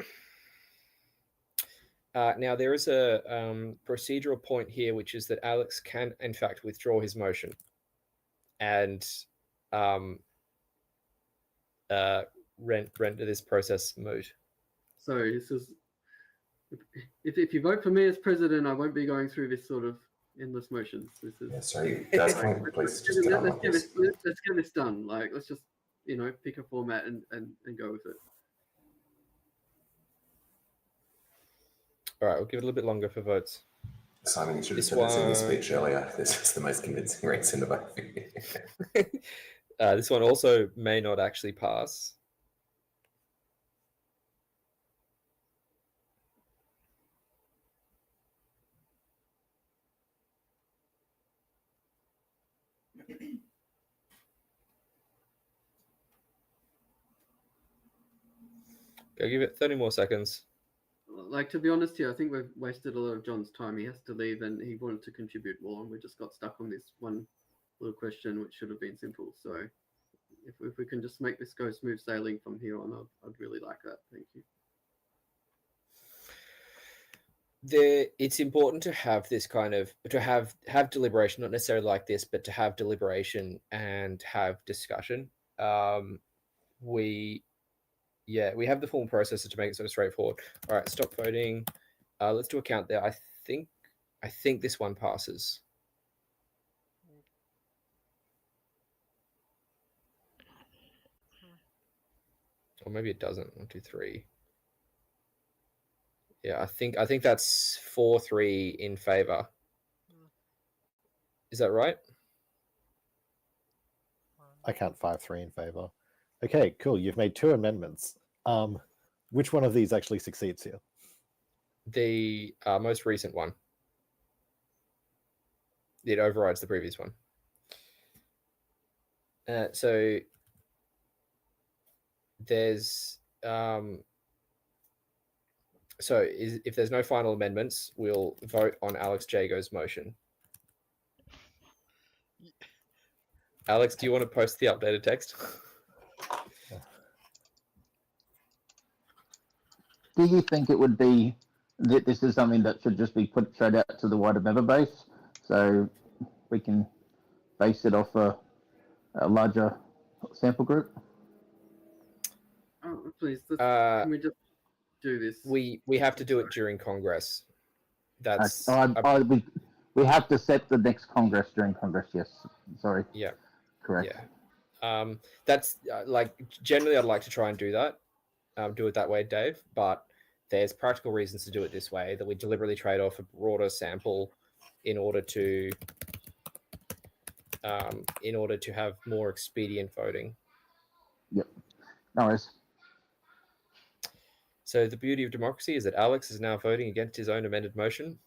Now, there is a procedural point here, which is that Alex can, in fact, withdraw his motion and render this process moot. So this is, if you vote for me as president, I won't be going through this sort of endless motions. This is. Yeah, sorry, guys, can we please just get on with this? Let's get this done. Like, let's just pick a format and go with it. All right, we'll give it a little bit longer for votes. Simon, you should have said this in your speech earlier. This is the most convincing reason to vote. This one also may not actually pass. Go give it 30 more seconds. Like, to be honest here, I think we've wasted a lot of John's time. He has to leave and he wanted to contribute more, and we just got stuck on this one little question, which should have been simple. So if we can just make this go smooth sailing from here on, I'd really like that. Thank you. It's important to have this kind of, to have deliberation, not necessarily like this, but to have deliberation and have discussion. We have the formal processes to make it sort of straightforward. All right, stop voting. Let's do a count there. I think this one passes. Or maybe it doesn't. 1, 2, 3. Yeah, I think that's 4-3 in favor. Is that right? I count 5-3 in favor. Okay, cool. You've made 2 amendments. Which one of these actually succeeds here? The most recent one. It overrides the previous one. So there's if there's no final amendments, we'll vote on Alex Jago's motion. Alex, do you want to post the updated text? Do you think it would be that this is something that should just be put straight out to the wider member base, so we can base it off a larger sample group? Oh, please, can we just do this? We have to do it during Congress. That's we have to set the next Congress during Congress. Yes, sorry. Yeah, correct. Yeah, that's like generally I'd like to try and do that. Do it that way, Dave, but there's practical reasons to do it this way, that we deliberately trade off a broader sample in order to have more expedient voting. Yep. No worries. So the beauty of democracy is that Alex is now voting against his own amended motion.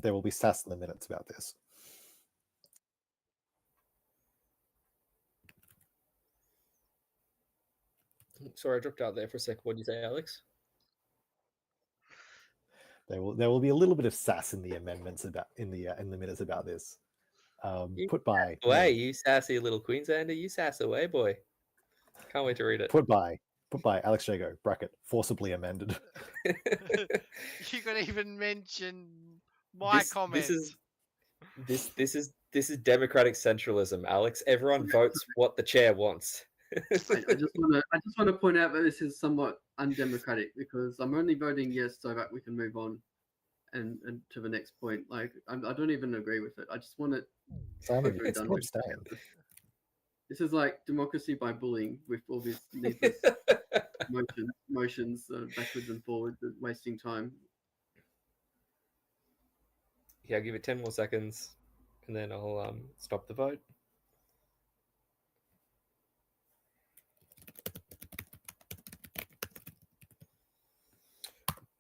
There will be sass in the minutes about this. Sorry, I dropped out there for a sec. What did you say, Alex? There will be a little bit of sass in the amendments about in the minutes about this. Put by Away, you sassy little Queenslander. You sass away, boy. Can't wait to read it. put by Alex Jago bracket forcibly amended. You could even mention my comments. This is democratic centralism, Alex. Everyone votes what the chair wants. I just want to point out that this is somewhat undemocratic because I'm only voting yes so that we can move on and to the next point. Like I don't even agree with it. I just want it. Simon, you can still abstain. This is like democracy by bullying with all these needless motions backwards and forwards, wasting time. Yeah, I'll give it 10 more seconds, and then I'll stop the vote.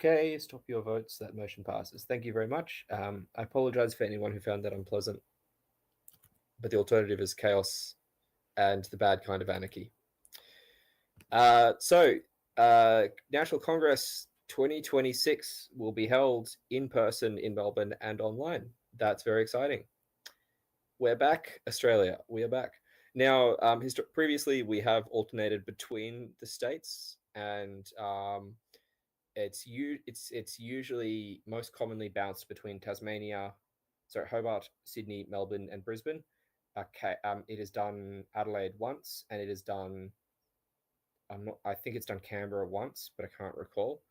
Okay, stop your votes. That motion passes. Thank you very much. I apologize for anyone who found that unpleasant, but the alternative is chaos and the bad kind of anarchy. National Congress 2026 will be held in person in Melbourne and online. That's very exciting. We're back, Australia. We are back. Now, previously we have alternated between the states, and it's usually most commonly bounced between Hobart, Sydney, Melbourne, and Brisbane. It is done Adelaide once, and it is done. I think it's done Canberra once, but I can't recall.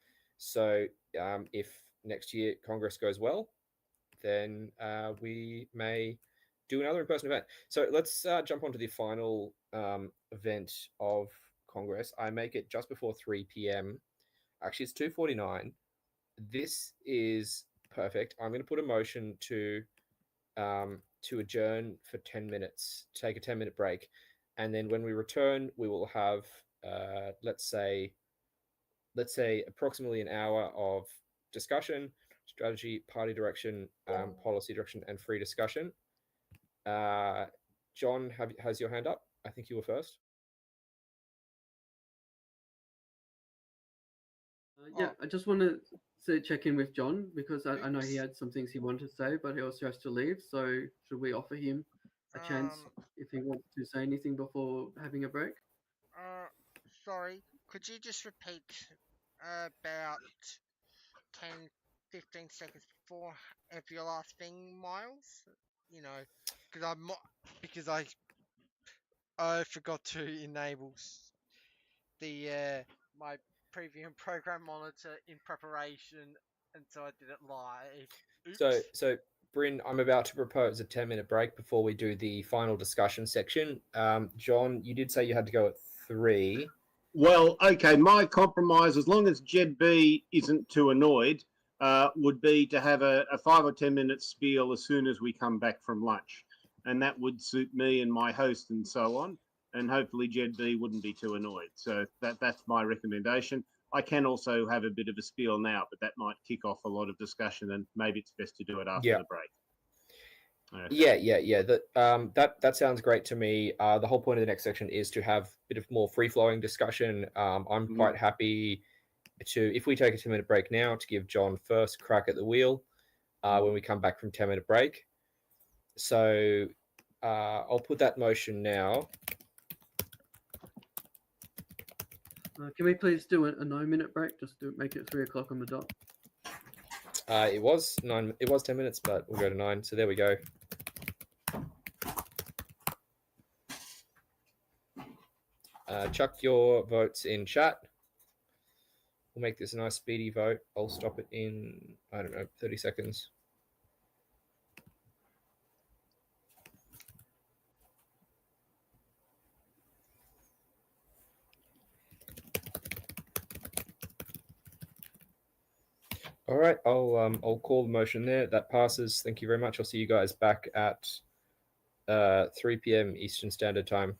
So, if next year Congress goes well, then we may do another in-person event. So let's jump onto the final event of Congress. I make it just before 3 p.m. Actually, it's 2:49. This is perfect. I'm going to put a motion to adjourn for 10 minutes, take a 10-minute break. And then when we return, we will have, let's say approximately an hour of discussion, strategy, party direction, policy direction, and free discussion. John has your hand up. I think you were first. Yeah, I just want to check in with John because I know he had some things he wanted to say, but he also has to leave. So should we offer him a chance if he wants to say anything before having a break? Sorry, could you just repeat about 10, 15 seconds before your last thing, Miles? You know, because I forgot to enable the my preview program monitor in preparation, and so I did it live. Oops. So Bryn, I'm about to propose a 10-minute break before we do the final discussion section. John, you did say you had to go at 3. Well, okay, my compromise, as long as Jed B isn't too annoyed, would be to have a 5 or 10 minute spiel as soon as we come back from lunch. And that would suit me and my host and so on. And hopefully Jed B wouldn't be too annoyed. So that's my recommendation. I can also have a bit of a spiel now, but that might kick off a lot of discussion, and maybe it's best to do it after the break. Okay. Yeah. That sounds great to me. The whole point of the next section is to have a bit of more free-flowing discussion. I'm quite happy to, if we take a 10-minute break now, to give John first crack at the wheel when we come back from 10-minute break. So I'll put that motion now. Can we please do a 9-minute break just to make it 3 o'clock on the dot? It was 10 minutes, but we'll go to 9. So there we go. Chuck your votes in chat. We'll make this a nice speedy vote. I'll stop it in, 30 seconds. All right, I'll call the motion there. That passes. Thank you very much. I'll see you guys back at 3 p.m. Eastern Standard Time.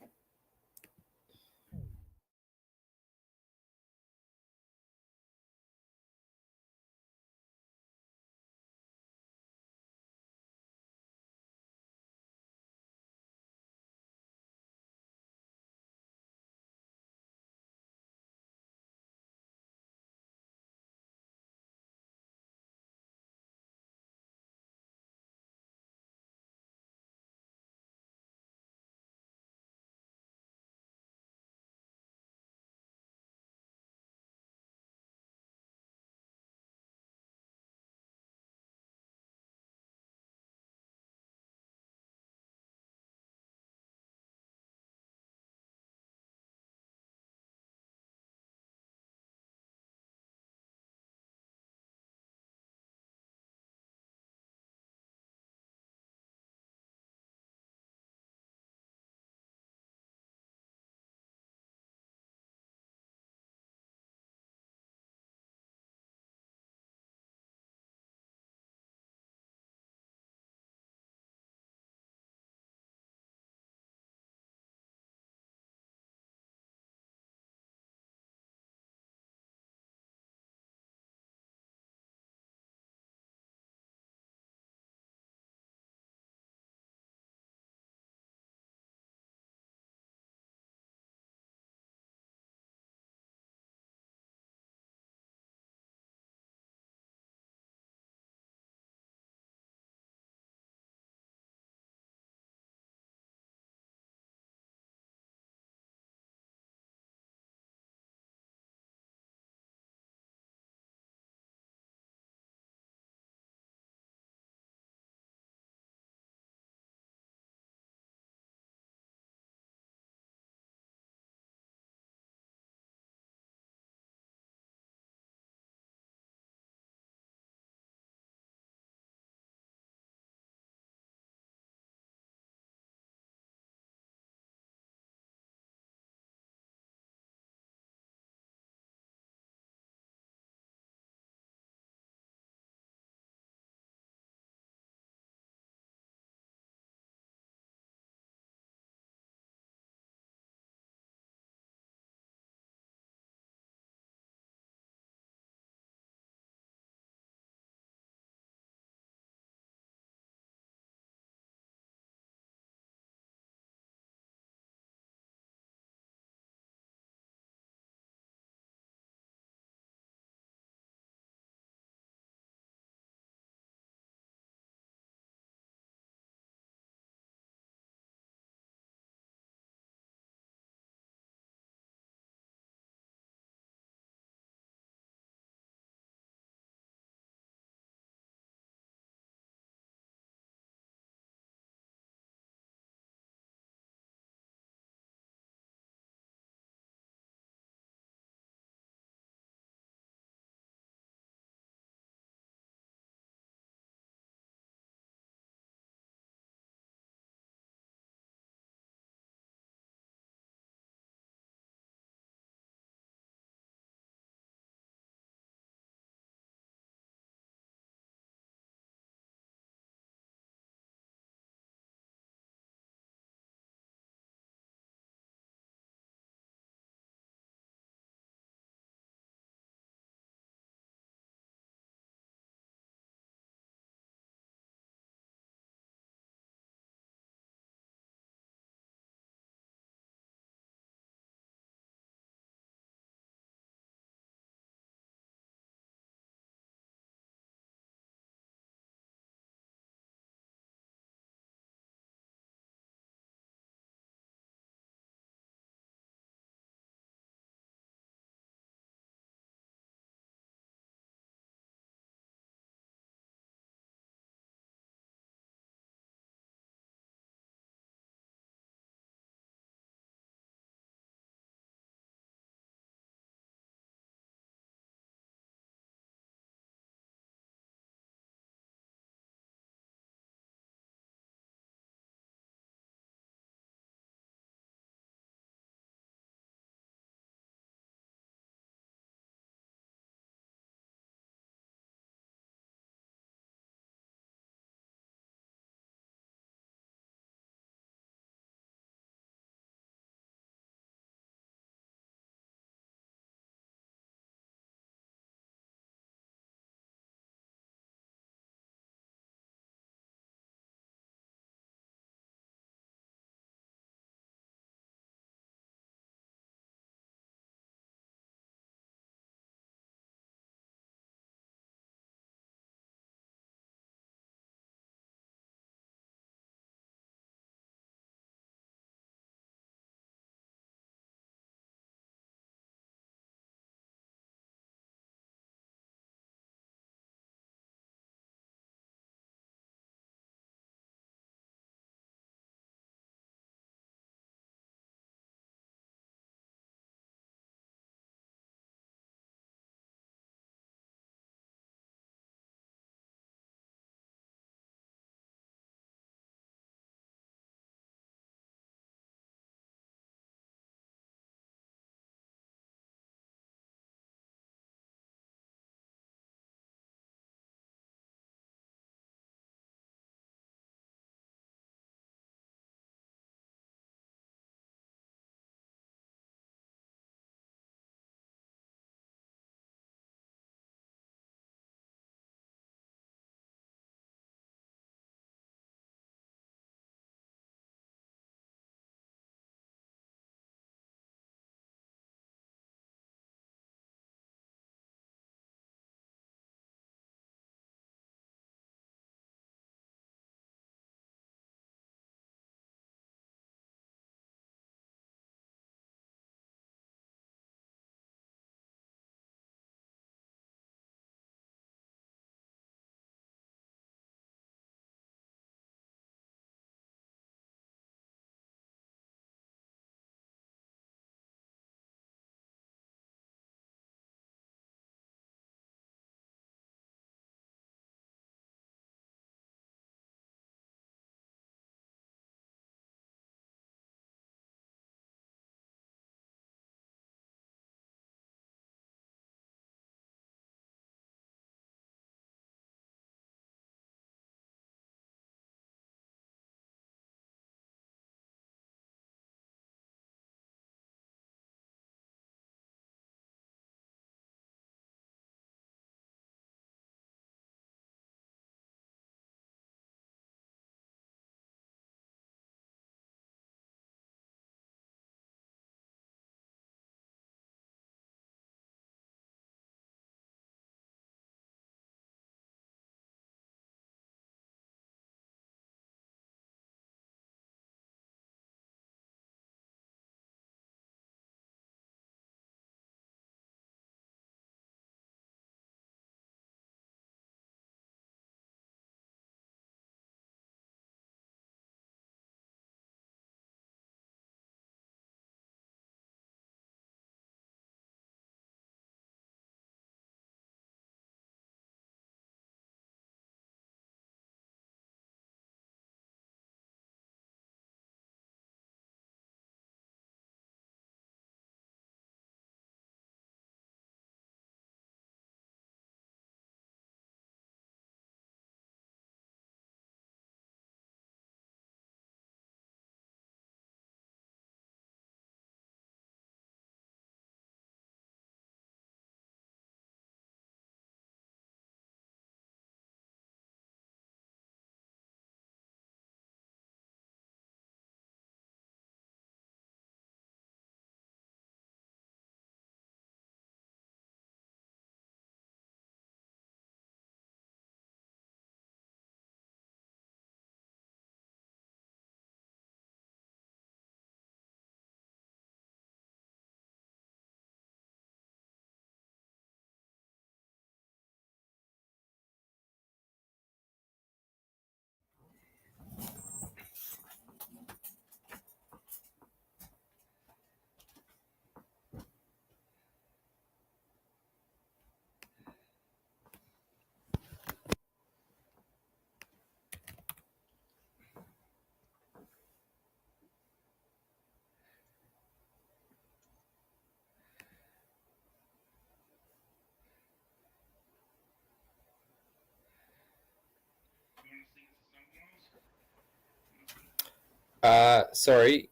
Sorry,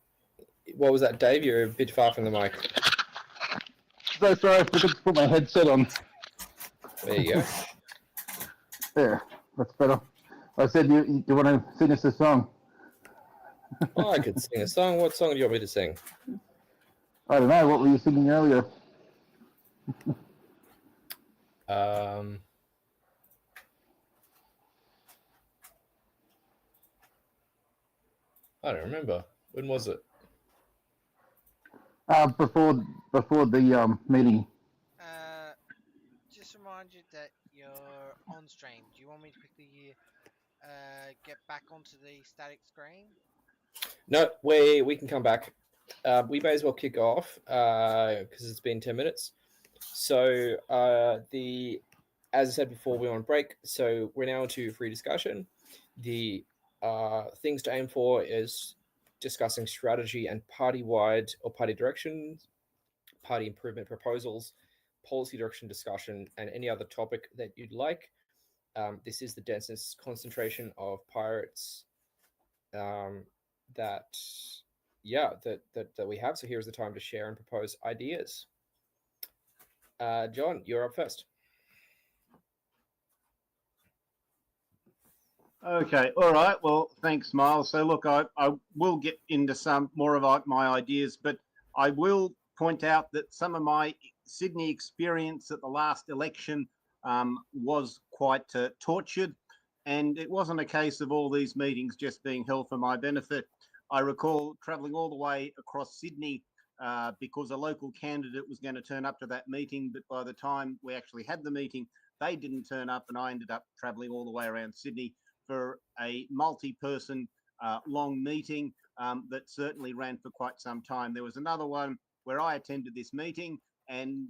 what was that, Dave? You're a bit far from the mic. So sorry, I forgot to put my headset on. There you go. There, that's better. I said, you want to sing us a song? Oh, I could sing a song. What song do you want me to sing? I don't know. What were you singing earlier? I don't remember. When was it? Before the meeting. Just remind you that you're on stream. Do you want me to quickly get back onto the static screen? No, we can come back. We may as well kick off because it's been 10 minutes. So as I said before, we're on break. So we're now into free discussion. The things to aim for is discussing strategy and party-wide or party directions, party improvement proposals, policy direction discussion, and any other topic that you'd like. This is the densest concentration of pirates that we have. So here's the time to share and propose ideas. John, you're up first. Okay, all right. Well, thanks, Miles. So look, I will get into some more of my ideas, but I will point out that some of my Sydney experience at the last election was quite tortured, and it wasn't a case of all these meetings just being held for my benefit. I recall travelling all the way across Sydney because a local candidate was going to turn up to that meeting, but by the time we actually had the meeting, they didn't turn up, and I ended up travelling all the way around Sydney for a multi-person long meeting that certainly ran for quite some time. There was another one where I attended this meeting and,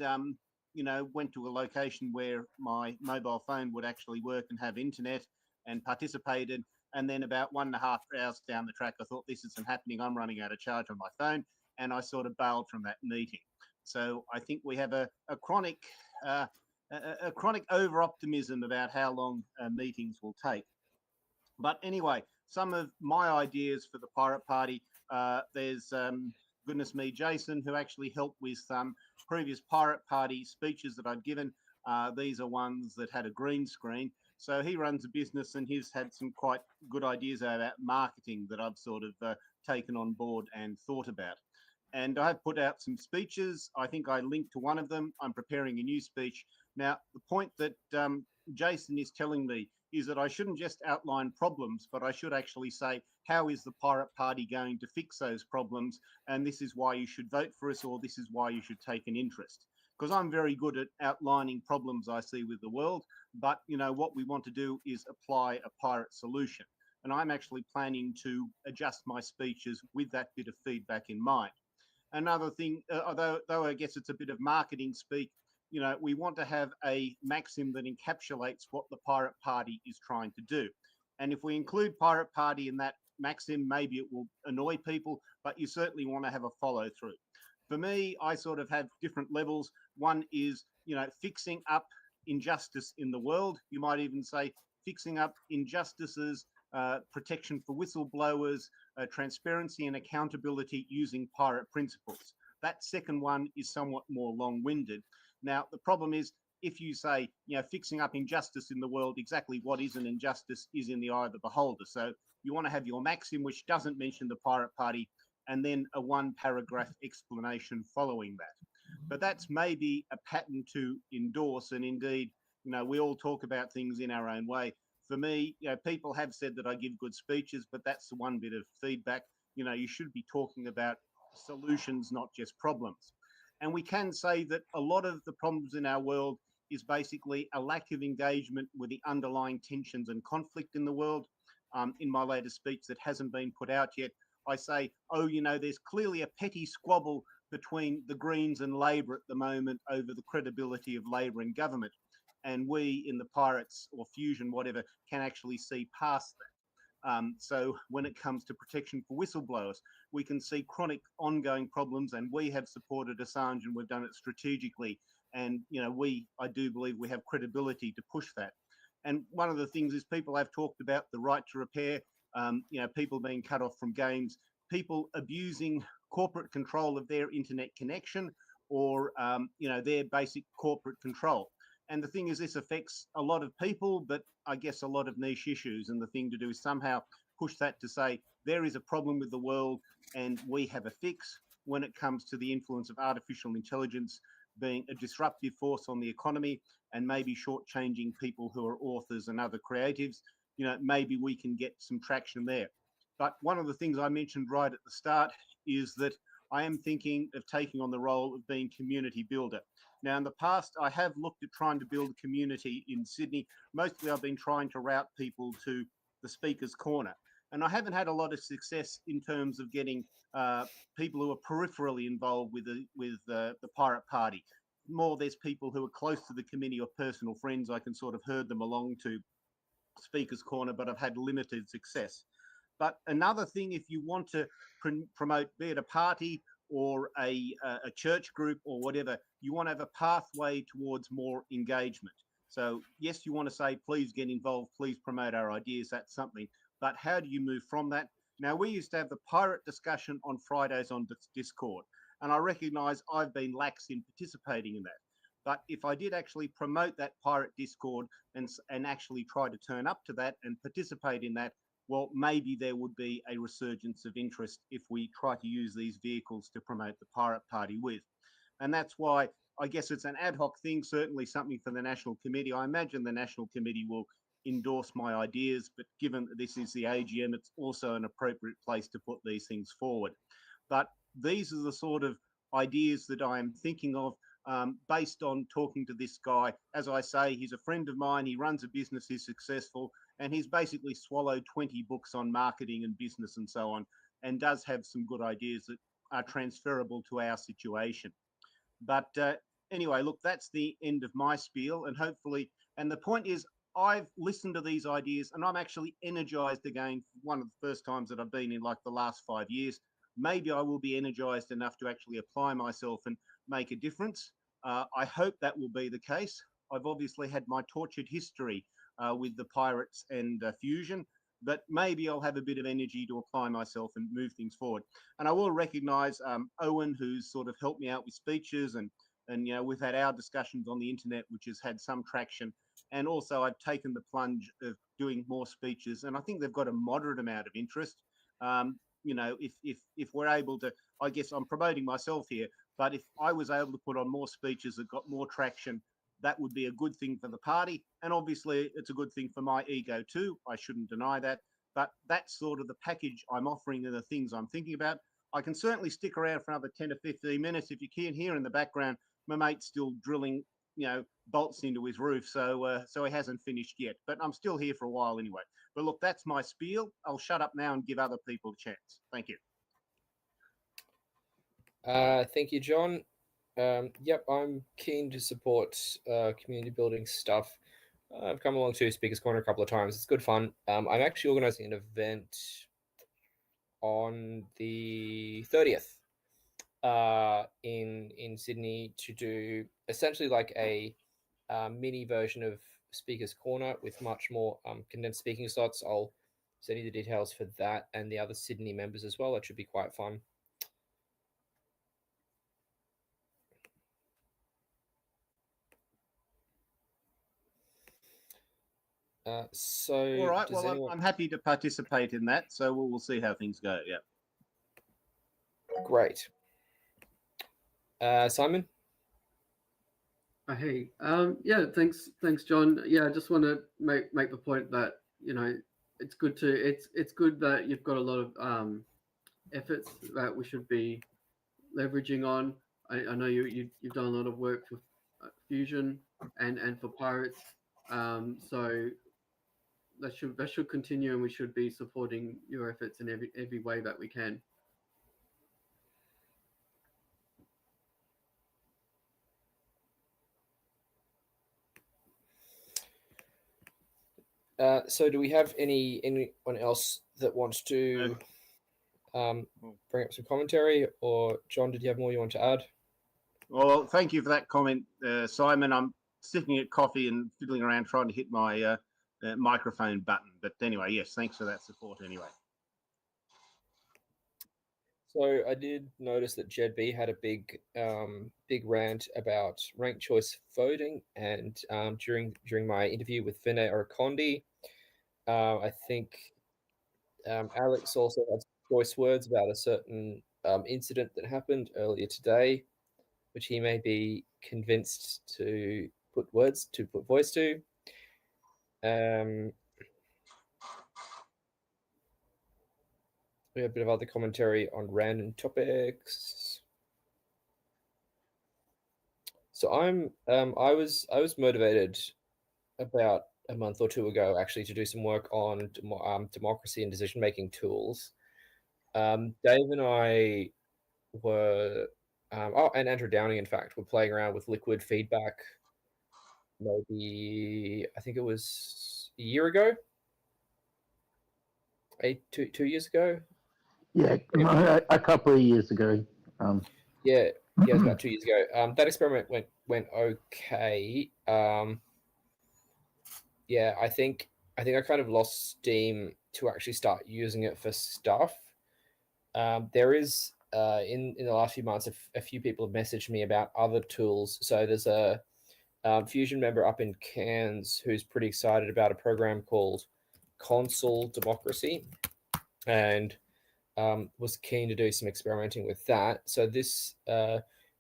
went to a location where my mobile phone would actually work and have internet and participated. And then about 1.5 hours down the track, I thought, this isn't happening. I'm running out of charge on my phone. And I sort of bailed from that meeting. So I think we have a chronic over-optimism about how long meetings will take. But anyway, some of my ideas for the Pirate Party, there's, goodness me, Jason, who actually helped with some previous Pirate Party speeches that I've given. These are ones that had a green screen. So he runs a business and he's had some quite good ideas about marketing that I've sort of taken on board and thought about. And I have put out some speeches. I think I linked to one of them. I'm preparing a new speech. Now, the point that Jason is telling me is that I shouldn't just outline problems, but I should actually say, how is the Pirate Party going to fix those problems? And this is why you should vote for us, or this is why you should take an interest. Because I'm very good at outlining problems I see with the world, but what we want to do is apply a pirate solution. And I'm actually planning to adjust my speeches with that bit of feedback in mind. Another thing, though I guess it's a bit of marketing speak, we want to have a maxim that encapsulates what the Pirate Party is trying to do. And if we include Pirate Party in that maxim, maybe it will annoy people, but you certainly want to have a follow through. For me, I sort of have different levels. One is, fixing up injustice in the world. You might even say fixing up injustices, protection for whistleblowers, transparency and accountability using pirate principles. That second one is somewhat more long-winded. Now, the problem is, if you say, fixing up injustice in the world, exactly what is an injustice is in the eye of the beholder. So you want to have your maxim, which doesn't mention the Pirate Party, and then a one-paragraph explanation following that. But that's maybe a pattern to endorse. And indeed, we all talk about things in our own way. For me, people have said that I give good speeches, but that's the one bit of feedback. You should be talking about solutions, not just problems. And we can say that a lot of the problems in our world is basically a lack of engagement with the underlying tensions and conflict in the world. In my latest speech that hasn't been put out yet, I say, there's clearly a petty squabble between the Greens and Labor at the moment over the credibility of Labor in government. And we in the Pirates or Fusion, whatever, can actually see past that. So when it comes to protection for whistleblowers, we can see chronic ongoing problems, and we have supported Assange and we've done it strategically. And, I do believe we have credibility to push that. And one of the things is people have talked about the right to repair. people being cut off from games, people abusing corporate control of their internet connection or, their basic corporate control. And the thing is, this affects a lot of people, but I guess a lot of niche issues. And the thing to do is somehow push that to say there is a problem with the world and we have a fix when it comes to the influence of artificial intelligence being a disruptive force on the economy and maybe shortchanging people who are authors and other creatives. Maybe we can get some traction there. But one of the things I mentioned right at the start is that I am thinking of taking on the role of being community builder. Now, in the past, I have looked at trying to build a community in Sydney. Mostly I've been trying to route people to the Speaker's Corner. And I haven't had a lot of success in terms of getting people who are peripherally involved with the Pirate Party. More, there's people who are close to the committee or personal friends. I can sort of herd them along to Speaker's Corner, but I've had limited success. But another thing, if you want to promote, be it a party or a church group or whatever, you want to have a pathway towards more engagement. So yes, you want to say, please get involved, please promote our ideas, that's something. But how do you move from that? Now, we used to have the pirate discussion on Fridays on Discord, and I recognise I've been lax in participating in that. But if I did actually promote that pirate Discord and actually try to turn up to that and participate in that, well, maybe there would be a resurgence of interest if we try to use these vehicles to promote the Pirate Party with. And that's why I guess it's an ad hoc thing, certainly something for the National Committee. I imagine the National Committee will endorse my ideas, but given that this is the AGM, it's also an appropriate place to put these things forward. But these are the sort of ideas that I am thinking of based on talking to this guy. As I say, he's a friend of mine, he runs a business, he's successful, and he's basically swallowed 20 books on marketing and business and so on, and does have some good ideas that are transferable to our situation. But anyway, look, that's the end of my spiel, and hopefully, and the point is, I've listened to these ideas and I'm actually energized again. One of the first times that I've been in like the last 5 years. Maybe I will be energized enough to actually apply myself and make a difference. I hope that will be the case. I've obviously had my tortured history with the Pirates and Fusion, but maybe I'll have a bit of energy to apply myself and move things forward. And I will recognize Owen, who's sort of helped me out with speeches, and we've had our discussions on the internet, which has had some traction. And also I've taken the plunge of doing more speeches, and I think they've got a moderate amount of interest. If we're able to, I guess I'm promoting myself here, but if I was able to put on more speeches that got more traction, that would be a good thing for the party. And obviously it's a good thing for my ego too. I shouldn't deny that, but that's sort of the package I'm offering and the things I'm thinking about. I can certainly stick around for another 10 to 15 minutes. If you can hear in the background, my mate's still drilling, bolts into his roof. So he hasn't finished yet, but I'm still here for a while anyway. But look, that's my spiel. I'll shut up now and give other people a chance. Thank you. Thank you, John. Yep, I'm keen to support community building stuff. I've come along to Speaker's Corner a couple of times. It's good fun. I'm actually organising an event on the 30th in Sydney to do essentially like a mini version of Speaker's Corner with much more condensed speaking slots. I'll send you the details for that and the other Sydney members as well. That should be quite fun. All right. Well, I'm happy to participate in that. So we'll see how things go. Yeah. Great. Simon. Hey. Yeah. Thanks, John. Yeah. I just want to make the point that it's good that you've got a lot of efforts that we should be leveraging on. I know you've done a lot of work for Fusion and for Pirates. So that should continue, and we should be supporting your efforts in every way that we can. So do we have anyone else that wants to bring up some commentary, or John, did you have more you want to add? Well, thank you for that comment, Simon. I'm sitting at coffee and fiddling around trying to hit my microphone button. But anyway, yes, thanks for that support anyway. So I did notice that Jed B had a big rant about ranked choice voting, and during my interview with Vinay Orakondi, I think Alex also had choice words about a certain incident that happened earlier today, which he may be convinced to put voice to. We have a bit of other commentary on random topics. So I was motivated about a month or two ago actually to do some work on democracy and decision making tools. Dave and I were and Andrew Downing in fact were playing around with liquid feedback. Maybe I think it was a year ago, 2 years ago. Yeah, a couple of years ago. Yeah, it was about 2 years ago. That experiment went okay. Yeah, I think I kind of lost steam to actually start using it for stuff. There is in the last few months, a few people have messaged me about other tools. So there's a Fusion member up in Cairns who's pretty excited about a program called Consul Democracy, and was keen to do some experimenting with that. So this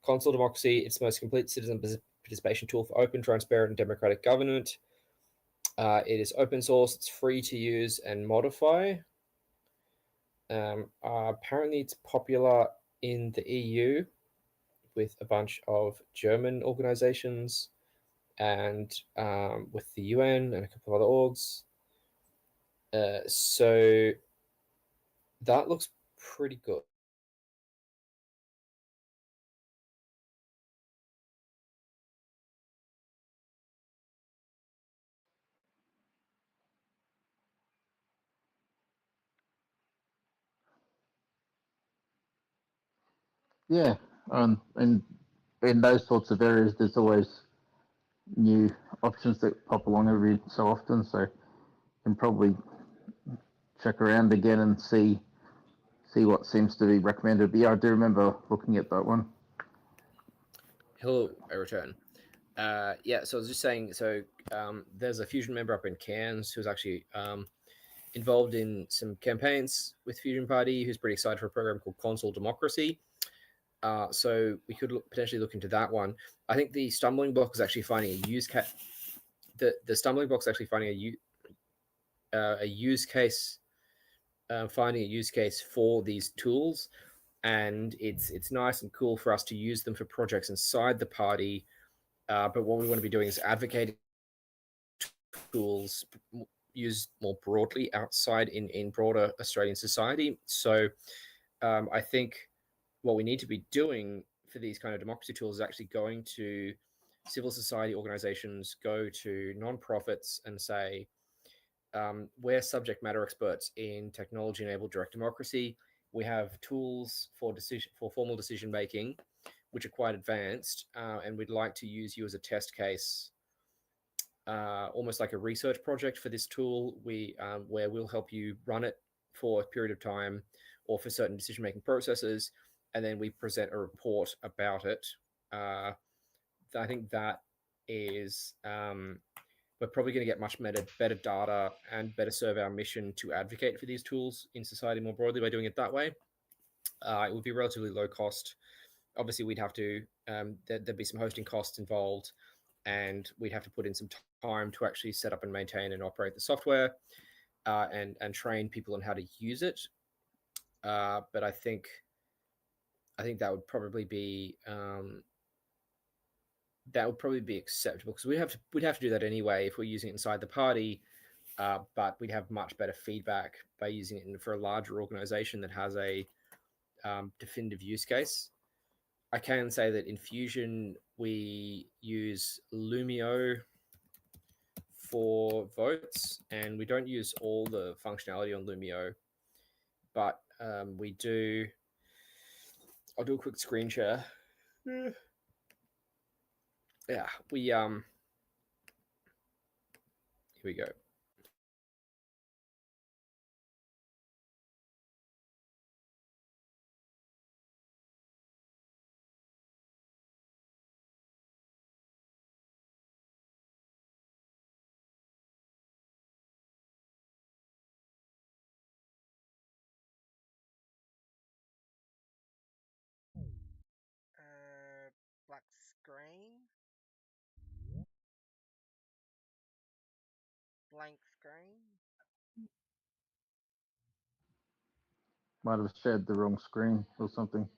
Consul Democracy, it's the most complete citizen participation tool for open, transparent, and democratic government. It is open source, it's free to use and modify. Apparently it's popular in the EU with a bunch of German organizations and with the UN and a couple of other orgs. So that looks pretty good. Yeah, and in those sorts of areas, there's always new options that pop along every so often. So you can probably check around again and see what seems to be recommended. But yeah, I do remember looking at that one. Hello, I return. Yeah, so I was just saying, so there's a Fusion member up in Cairns who's actually involved in some campaigns with Fusion Party, who's pretty excited for a program called Consul Democracy. So we could potentially look into that one. I think the stumbling block is actually finding a use case. The stumbling block is actually finding a use case, finding a use case for these tools, and it's nice and cool for us to use them for projects inside the party. But what we want to be doing is advocating tools used more broadly outside in broader Australian society. So I think what we need to be doing for these kind of democracy tools is actually going to civil society organizations, go to nonprofits and say, we're subject matter experts in technology-enabled direct democracy. We have tools for formal decision making, which are quite advanced, and we'd like to use you as a test case, almost like a research project for this tool. Where we'll help you run it for a period of time or for certain decision-making processes, and then we present a report about it. I think that is, we're probably going to get much better data and better serve our mission to advocate for these tools in society more broadly by doing it that way. It would be relatively low cost. Obviously, we'd have to, there'd be some hosting costs involved, and we'd have to put in some time to actually set up and maintain and operate the software, and train people on how to use it. But I think that would probably be acceptable, because we'd have to do that anyway if we're using it inside the party. But we'd have much better feedback by using it for a larger organization that has a definitive use case. I can say that in Fusion we use Lumio for votes, and we don't use all the functionality on Lumio, but we do. I'll do a quick screen share. Yeah, we here we go. blank screen. Might have shared the wrong screen or something.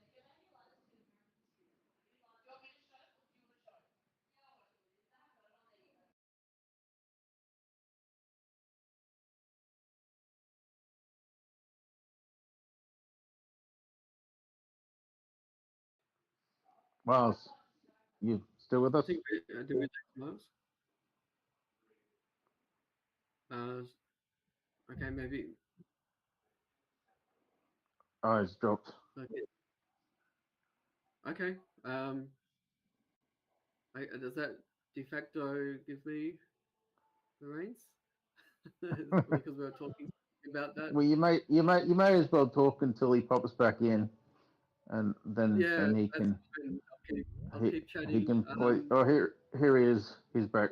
Miles, you still with I us? think do we Miles? Okay, maybe. Oh, it's dropped. Okay. Okay. Does that de facto give me the reins? Because we were talking about that. Well, you may as well talk until he pops back in, and then Yeah, he that's can fine. I'll keep chatting. he can play. Oh, here he is. He's back.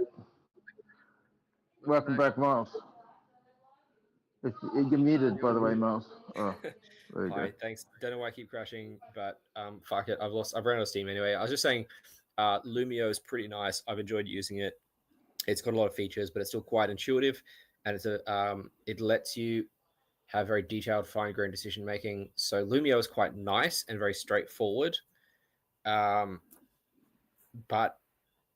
Welcome back, Miles. You're muted, by the way, Miles. Oh, there you Hi, go. thanks. Don't know why I keep crashing, but fuck it. I've ran out of steam anyway. I was just saying, Lumio is pretty nice. I've enjoyed using it. It's got a lot of features, but it's still quite intuitive, and it lets you have very detailed, fine-grained decision making. So Lumio is quite nice and very straightforward, but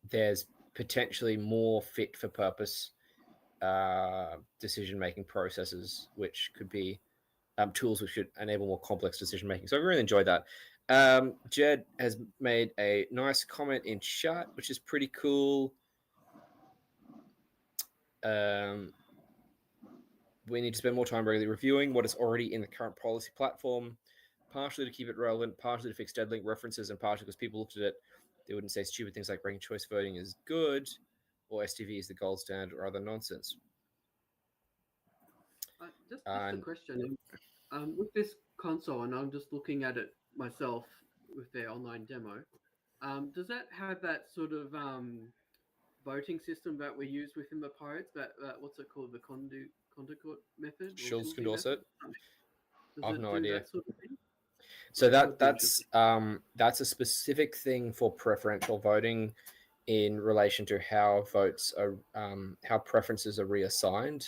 there's potentially more fit for purpose decision making processes, which could be tools which should enable more complex decision making. So I really enjoyed that. Jed has made a nice comment in chat, which is pretty cool. We need to spend more time regularly reviewing what is already in the current policy platform, partially to keep it relevant, partially to fix dead link references, and partially because people looked at it, they wouldn't say stupid things like ranked choice voting is good, or STV is the gold standard, or other nonsense. Just a question. With this console, and I'm just looking at it myself with their online demo, does that have that sort of voting system that we use within the Pirates? That what's it called? The Condorcet method? Schulze-Condorcet? I have no idea. That sort of thing? So that's a specific thing for preferential voting in relation to how votes are, how preferences are reassigned.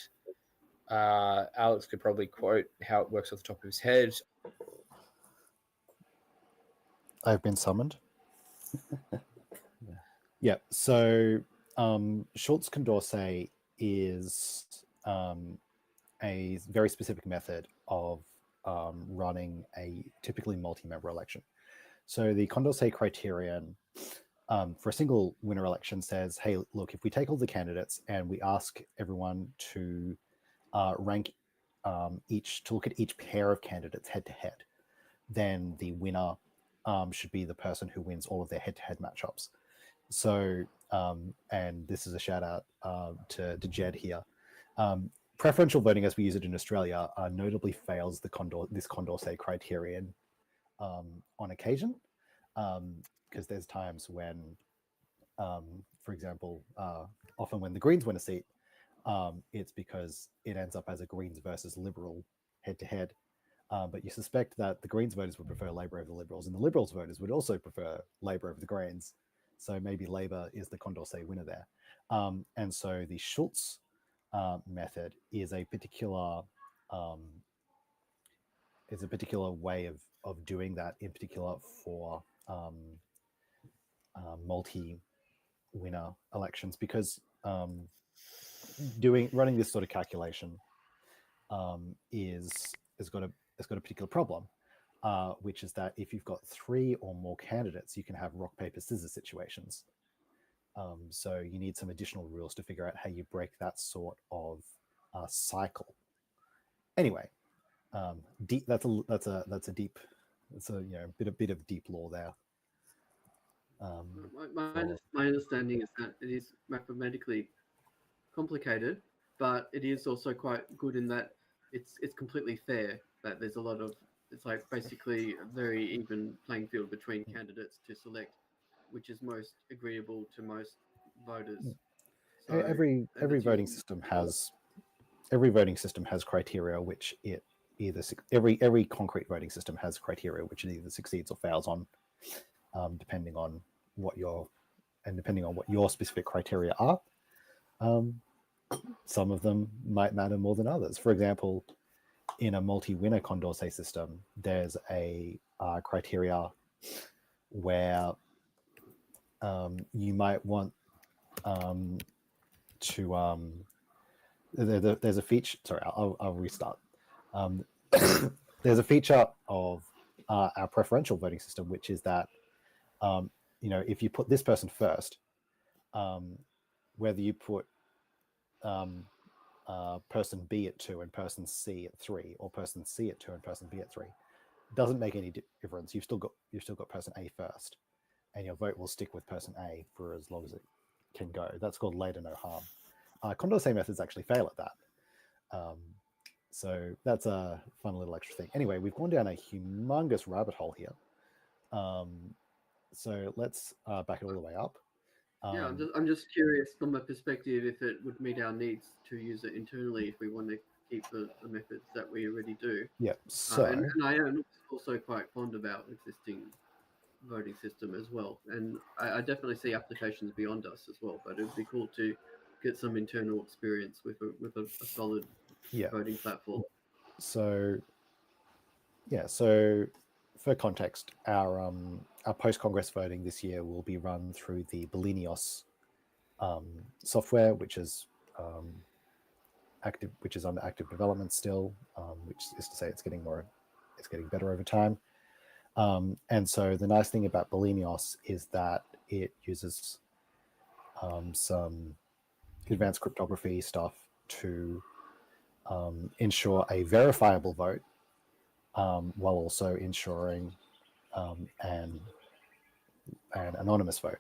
Alex could probably quote how it works off the top of his head. I've been summoned. Yeah. So Schulze-Condorcet is a very specific method of running a typically multi-member election. So the Condorcet criterion for a single winner election says, hey, look, if we take all the candidates and we ask everyone to rank to look at each pair of candidates head to head, then the winner should be the person who wins all of their head-to-head matchups. So, and this is a shout out to Jed here. Preferential voting, as we use it in Australia, notably fails this Condorcet criterion on occasion, because there's times when, for example, often when the Greens win a seat, it's because it ends up as a Greens versus Liberal head-to-head. But you suspect that the Greens voters would prefer Labor over the Liberals, and the Liberals voters would also prefer Labor over the Greens. So maybe Labor is the Condorcet winner there. And so the Schulze method is a particular way of doing that, in particular for multi-winner elections, because running this sort of calculation has got a particular problem, which is that if you've got 3 or more candidates, you can have rock, paper, scissors situations. So you need some additional rules to figure out how you break that sort of cycle. Anyway, that's a bit of deep law there. My understanding is that it is mathematically complicated, but it is also quite good in that it's completely fair. That there's a lot of, it's like basically a very even playing field between candidates to select which is most agreeable to most voters. So every voting system has criteria which it either every concrete voting system has criteria which it either succeeds or fails on, depending on what your specific criteria are. some of them might matter more than others. For example, in a multi-winner Condorcet system, there's a criteria where you might want to there's a feature. Sorry, I'll restart. There's a feature of our preferential voting system, which is that if you put this person first, whether you put person B at 2 and person C at 3, or person C at 2 and person B at 3, doesn't make any difference. You've still got person A first, and your vote will stick with person A for as long as it can go. That's called later no harm. Condorcet methods actually fail at that. So that's a fun little extra thing. Anyway, we've gone down a humongous rabbit hole here. So let's back it all the way up. Yeah, I'm just curious from a perspective if it would meet our needs to use it internally if we want to keep the methods that we already do. Yeah, so... and I am also quite fond of our existing voting system as well. And I definitely see applications beyond us as well, but it'd be cool to get some internal experience with a solid voting platform. So for context, our post-Congress voting this year will be run through the Bellinios software, which is under active development still, which is to say it's getting better over time. And so the nice thing about Bellinios is that it uses some advanced cryptography stuff to ensure a verifiable vote, while also ensuring an anonymous vote.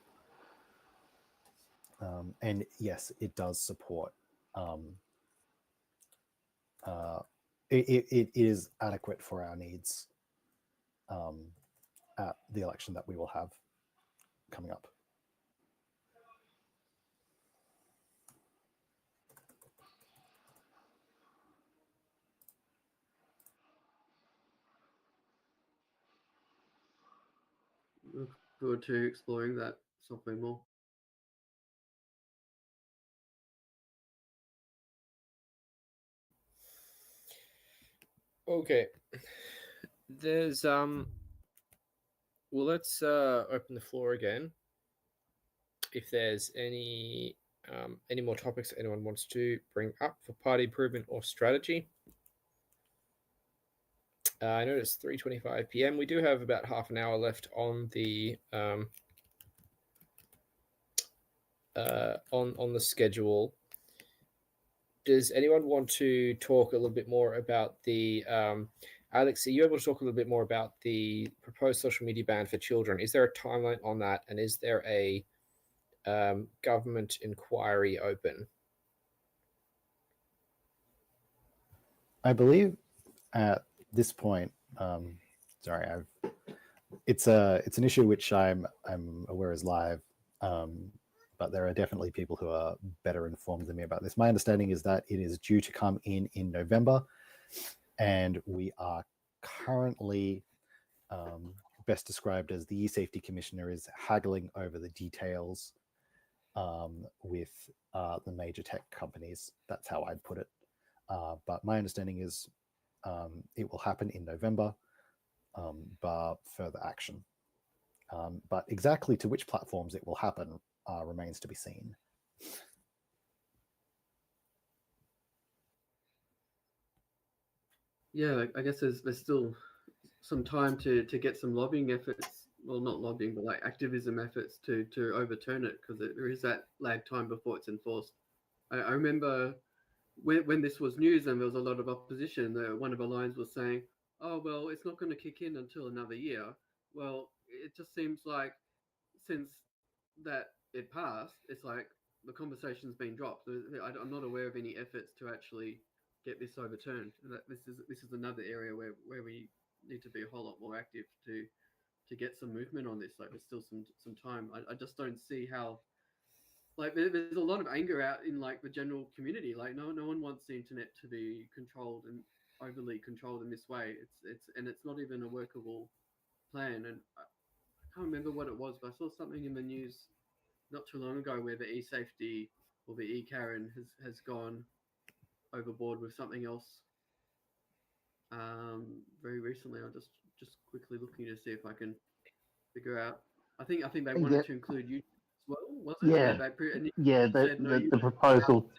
And yes, it does support. It is adequate for our needs at the election that we will have coming up. Look forward to exploring that software more. Okay. There's well, let's open the floor again. If there's any more topics anyone wants to bring up for party improvement or strategy. I know it's 3:25 p.m. We do have about half an hour left on the on the schedule. Does anyone want to talk a little bit more about the Alex, are you able to talk a little bit more about the proposed social media ban for children? Is there a timeline on that, and is there a government inquiry open? I believe at this point, it's an issue which I'm aware is live, but there are definitely people who are better informed than me about this. My understanding is that it is due to come in November, and we are currently best described as the e-safety commissioner is haggling over the details with the major tech companies. That's how I'd put it. But my understanding is it will happen in November, bar further action. But exactly to which platforms it will happen remains to be seen. Yeah, I guess there's still some time to get some lobbying efforts. Well, not lobbying, but like activism efforts to overturn it, because there is that lag time before it's enforced. I remember when this was news and there was a lot of opposition, one of the lines was saying, oh, well, it's not going to kick in until another year. Well, it just seems like since that it passed, it's like the conversation's been dropped. I'm not aware of any efforts to actually get this overturned. This is another area where we need to be a whole lot more active to get some movement on this. Like there's still some time. I just don't see how. Like there's a lot of anger out in like the general community. Like no one wants the internet to be controlled and overly controlled in this way. It's not even a workable plan. And I can't remember what it was, but I saw something in the news not too long ago where the e-safety or the e-Karen has gone overboard with something else. Very recently, I'm just quickly looking to see if I can figure out. I think they wanted to include YouTube as well, was it? Yeah. They said no, The proposal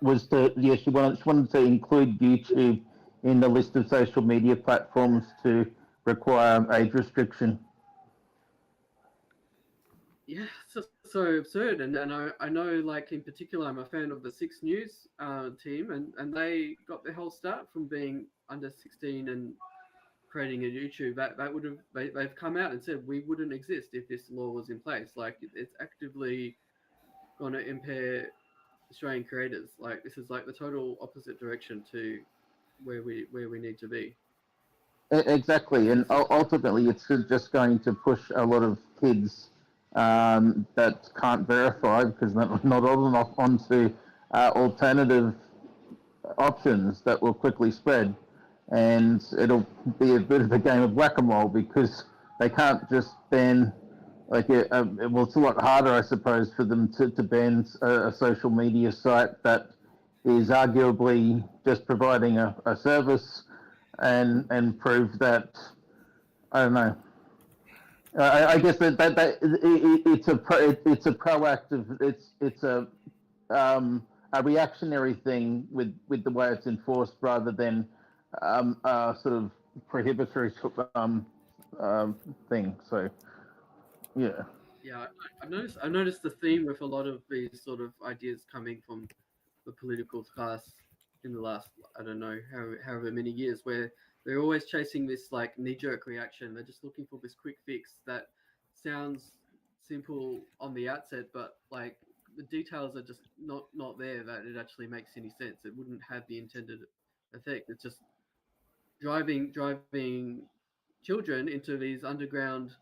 was to, yes, she wanted to include YouTube in the list of social media platforms to require age restriction. Yeah, so absurd. And I know, like, in particular, I'm a fan of the 6 News team, and they got their whole start from being under 16 and creating a YouTube. That would have they've come out and said we wouldn't exist if this law was in place. Like, it's actively going to impair Australian creators. Like, this is like the total opposite direction to where we need to be. Exactly, and ultimately, it's just going to push a lot of kids that can't verify because they're not old enough onto alternative options that will quickly spread, and it'll be a bit of a game of whack-a-mole because they can't just ban. Like, well, it's a lot harder, I suppose, for them to ban a social media site that is arguably just providing a service and prove that, I don't know. I guess that it's a proactive, it's a reactionary thing with the way it's enforced rather than a sort of prohibitory thing. So yeah. Yeah, I noticed the theme with a lot of these sort of ideas coming from the political class in the last, I don't know, however many years, where they're always chasing this like knee-jerk reaction. They're just looking for this quick fix that sounds simple on the outset, but like the details are just not there that it actually makes any sense. It wouldn't have the intended effect. It's just driving children into these underground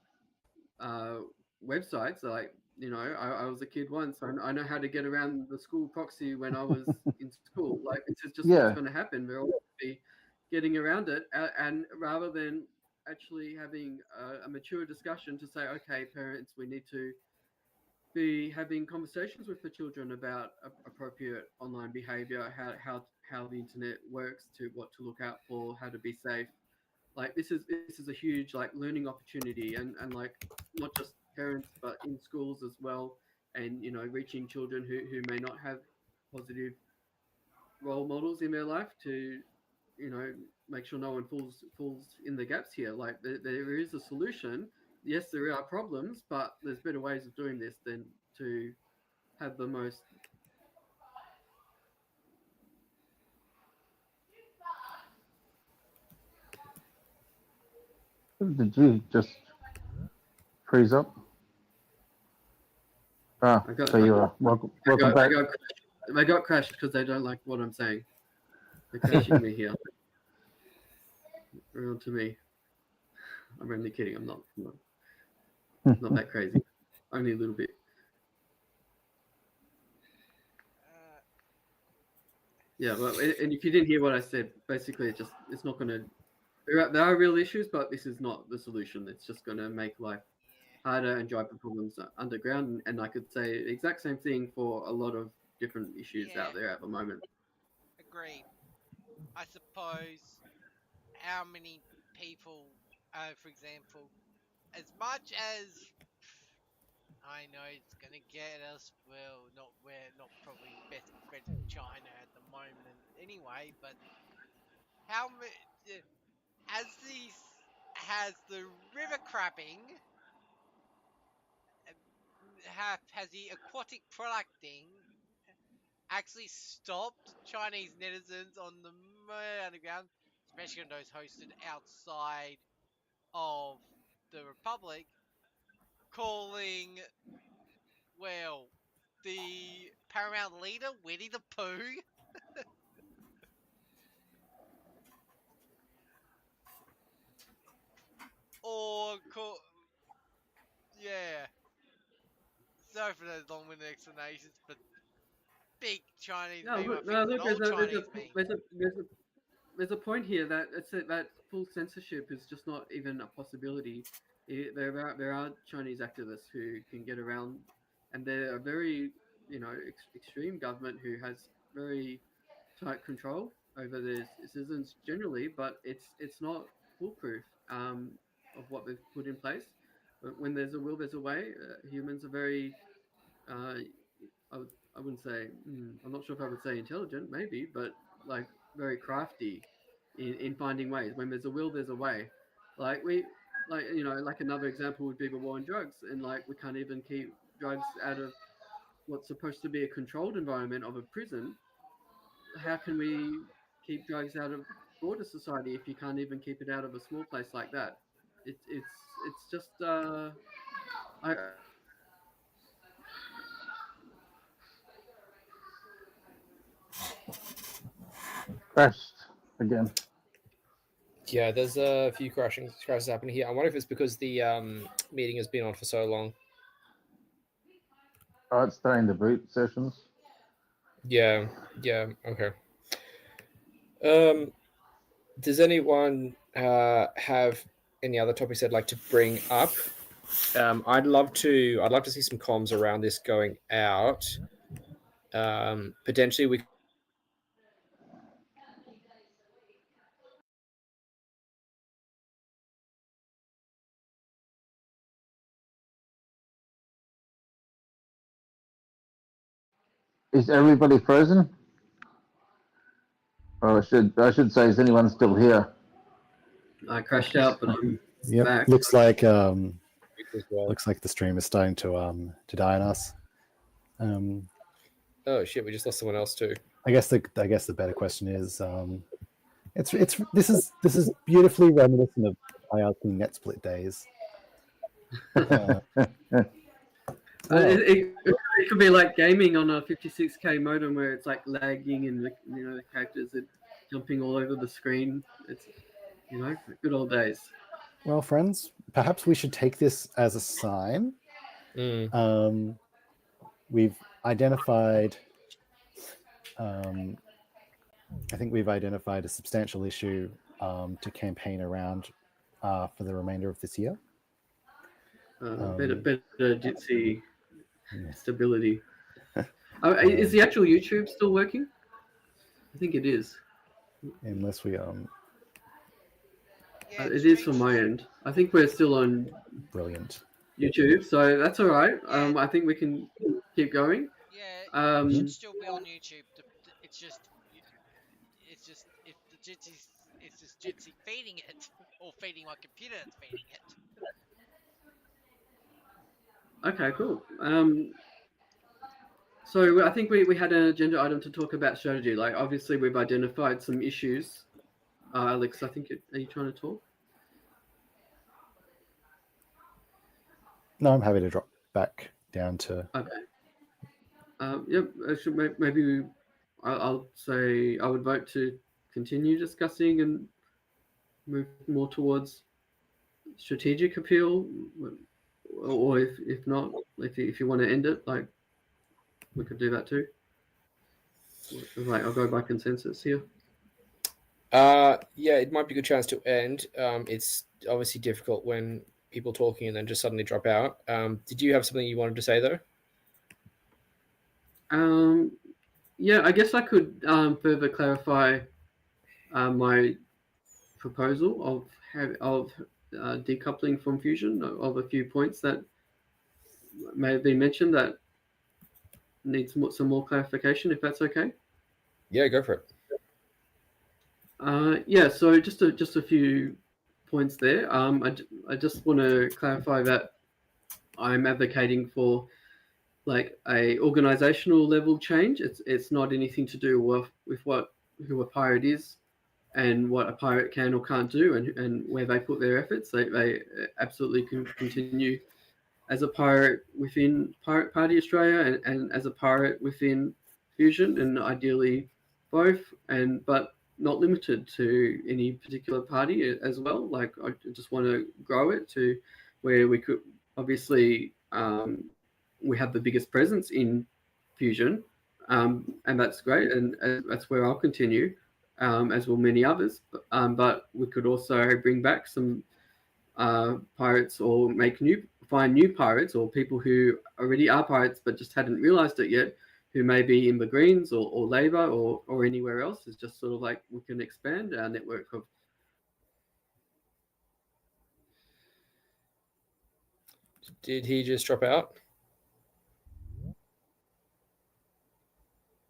websites. Like, you know, I was a kid once. I know how to get around the school proxy when I was in school. Like, this is just what's going to happen. We're all going to be getting around it, and rather than actually having a mature discussion to say, okay, parents, we need to be having conversations with the children about appropriate online behavior, how the internet works, to what to look out for, how to be safe. Like, this is a huge like learning opportunity, and like not just parents but in schools as well, and, you know, reaching children who may not have positive role models in their life to, you know, make sure no one falls in the gaps here. Like, there is a solution. Yes, there are problems, but there's better ways of doing this than to have the most. Did you just freeze up? Ah, so you are. Welcome back. They got crashed because they don't like what I'm saying. They're crashing me here. Around to me. I'm only kidding. I'm not that crazy. Only a little bit. Yeah, but and if you didn't hear what I said, basically it's not going to. There are real issues, but this is not the solution. It's just going to make life harder and drive the problems underground. And I could say the exact same thing for a lot of different issues out there at the moment. Agreed. I suppose how many people, for example, as much as I know it's gonna get us, well, we're not probably best friends with China at the moment anyway, but how many has the river crabbing, has the aquatic product thing actually stopped Chinese netizens on the underground, especially on those hosted outside of the Republic, calling, well, the Paramount leader Winnie the Pooh? Or yeah. Sorry for those long-winded explanations, but big Chinese meme. Look, there's a point here that that full censorship is just not even a possibility. There are Chinese activists who can get around, and there are very, extreme government who has very tight control over their citizens generally, but it's not foolproof of what they've put in place. But when there's a will, there's a way. Humans are very, I wouldn't say, I'm not sure if I would say intelligent, maybe, but like very crafty in finding ways. When there's a will, there's a way. Like like another example would be the war on drugs, and like we can't even keep drugs out of what's supposed to be a controlled environment of a prison. How can we keep drugs out of broader society if you can't even keep it out of a small place like that? It's just I Crashed again. Yeah, there's a few crashes happening here. I wonder if it's because the meeting has been on for so long. Oh, it's starting the boot sessions. Yeah, okay. Does anyone have any other topics they'd like to bring up? I'd love to see some comms around this going out. Potentially we Is everybody frozen? Or I should say, is anyone still here? I crashed out, but I'm back. Looks like the stream is starting to die on us. Oh shit, we just lost someone else too. I guess the better question is, this is beautifully reminiscent of IRC net split days. It could be like gaming on a 56k modem where it's like lagging and the characters are jumping all over the screen. It's good old days. Well, friends, perhaps we should take this as a sign. We've identified. I think we've identified a substantial issue to campaign around for the remainder of this year. Better Jitsi stability. Is the actual YouTube still working? I think it is. Unless we it is from my end. I think we're still on brilliant YouTube, so that's all right. I think we can keep going. Yeah, it should still be on YouTube. It's just if the Jitsi, it's just Jitsi feeding it or feeding my computer that's feeding it. Okay, cool. So I think we had an agenda item to talk about strategy. Like, obviously, we've identified some issues. Alex, I think, are you trying to talk? No, I'm happy to drop back down to. Okay. Yep. Maybe I'll say I would vote to continue discussing and move more towards strategic appeal, or if not, if you want to end it, like we could do that too. Right, I'll go by consensus here. Yeah, it might be a good chance to end. It's obviously difficult when people talking and then just suddenly drop out. Did you have something you wanted to say though? Yeah, I guess I could further clarify my proposal of decoupling from fusion of a few points that may have been mentioned that needs some more clarification, if that's okay. Yeah, go for it. Yeah, so just a few points there. I just want to clarify that I'm advocating for like a organizational level change. It's not anything to do with who a pirate is and what a pirate can or can't do and where they put their efforts. They absolutely can continue as a pirate within Pirate Party Australia and as a pirate within Fusion, and ideally both, but not limited to any particular party as well. Like, I just want to grow it to where we could obviously we have the biggest presence in Fusion, and that's great, and that's where I'll continue, as will many others. But we could also bring back some pirates or make new find new pirates or people who already are pirates but just hadn't realized it yet, who may be in the Greens or Labor or anywhere else. It's just sort of like we can expand our network of. Did he just drop out?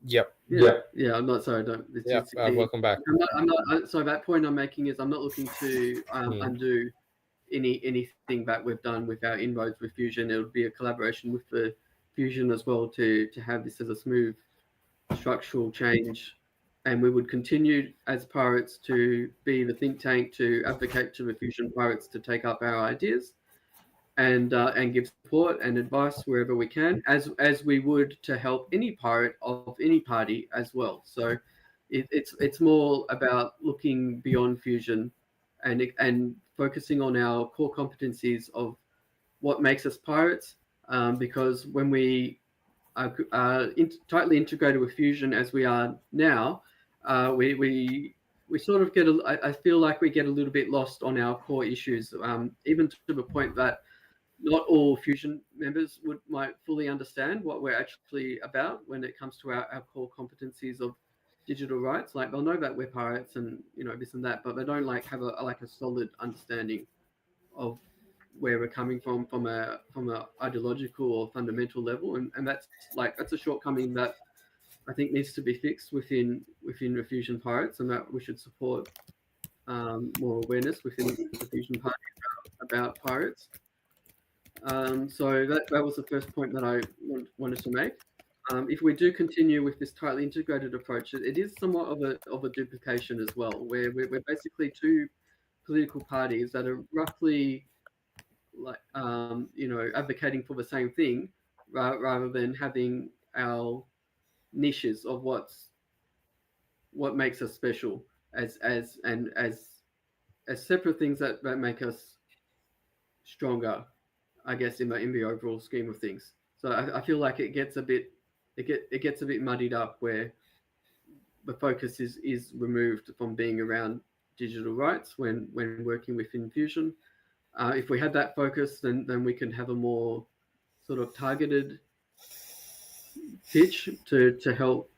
Yep. Yeah. I'm not sorry. Don't. It's Yeah. Welcome back. I'm not. So that point I'm making is I'm not looking to undo anything that we've done with our inroads with Fusion. It would be a collaboration with the Fusion as well to have this as a smooth structural change, and we would continue as Pirates to be the think tank to advocate to the Fusion Pirates to take up our ideas and give support and advice wherever we can, as we would to help any pirate of any party as well. So it's more about looking beyond Fusion and focusing on our core competencies of what makes us pirates, because when we are tightly integrated with Fusion as we are now, we sort of get I feel like we get a little bit lost on our core issues, even to the point that not all Fusion members might fully understand what we're actually about when it comes to our core competencies of digital rights. Like they'll know that we're pirates and this and that, but they don't have a solid understanding of where we're coming from a ideological or fundamental level, and that's a shortcoming that I think needs to be fixed within the Fusion Pirates, and that we should support more awareness within the Fusion Party about pirates. So that was the first point that I wanted to make. If we do continue with this tightly integrated approach, it is somewhat of a duplication as well, where we're basically two political parties that are roughly advocating for the same thing, rather than having our niches of what makes us special as separate things that make us stronger, I guess, in the overall scheme of things. So I feel like it gets a bit muddied up, where the focus is removed from being around digital rights when working within Fusion. If we had that focus, then we can have a more sort of targeted pitch to help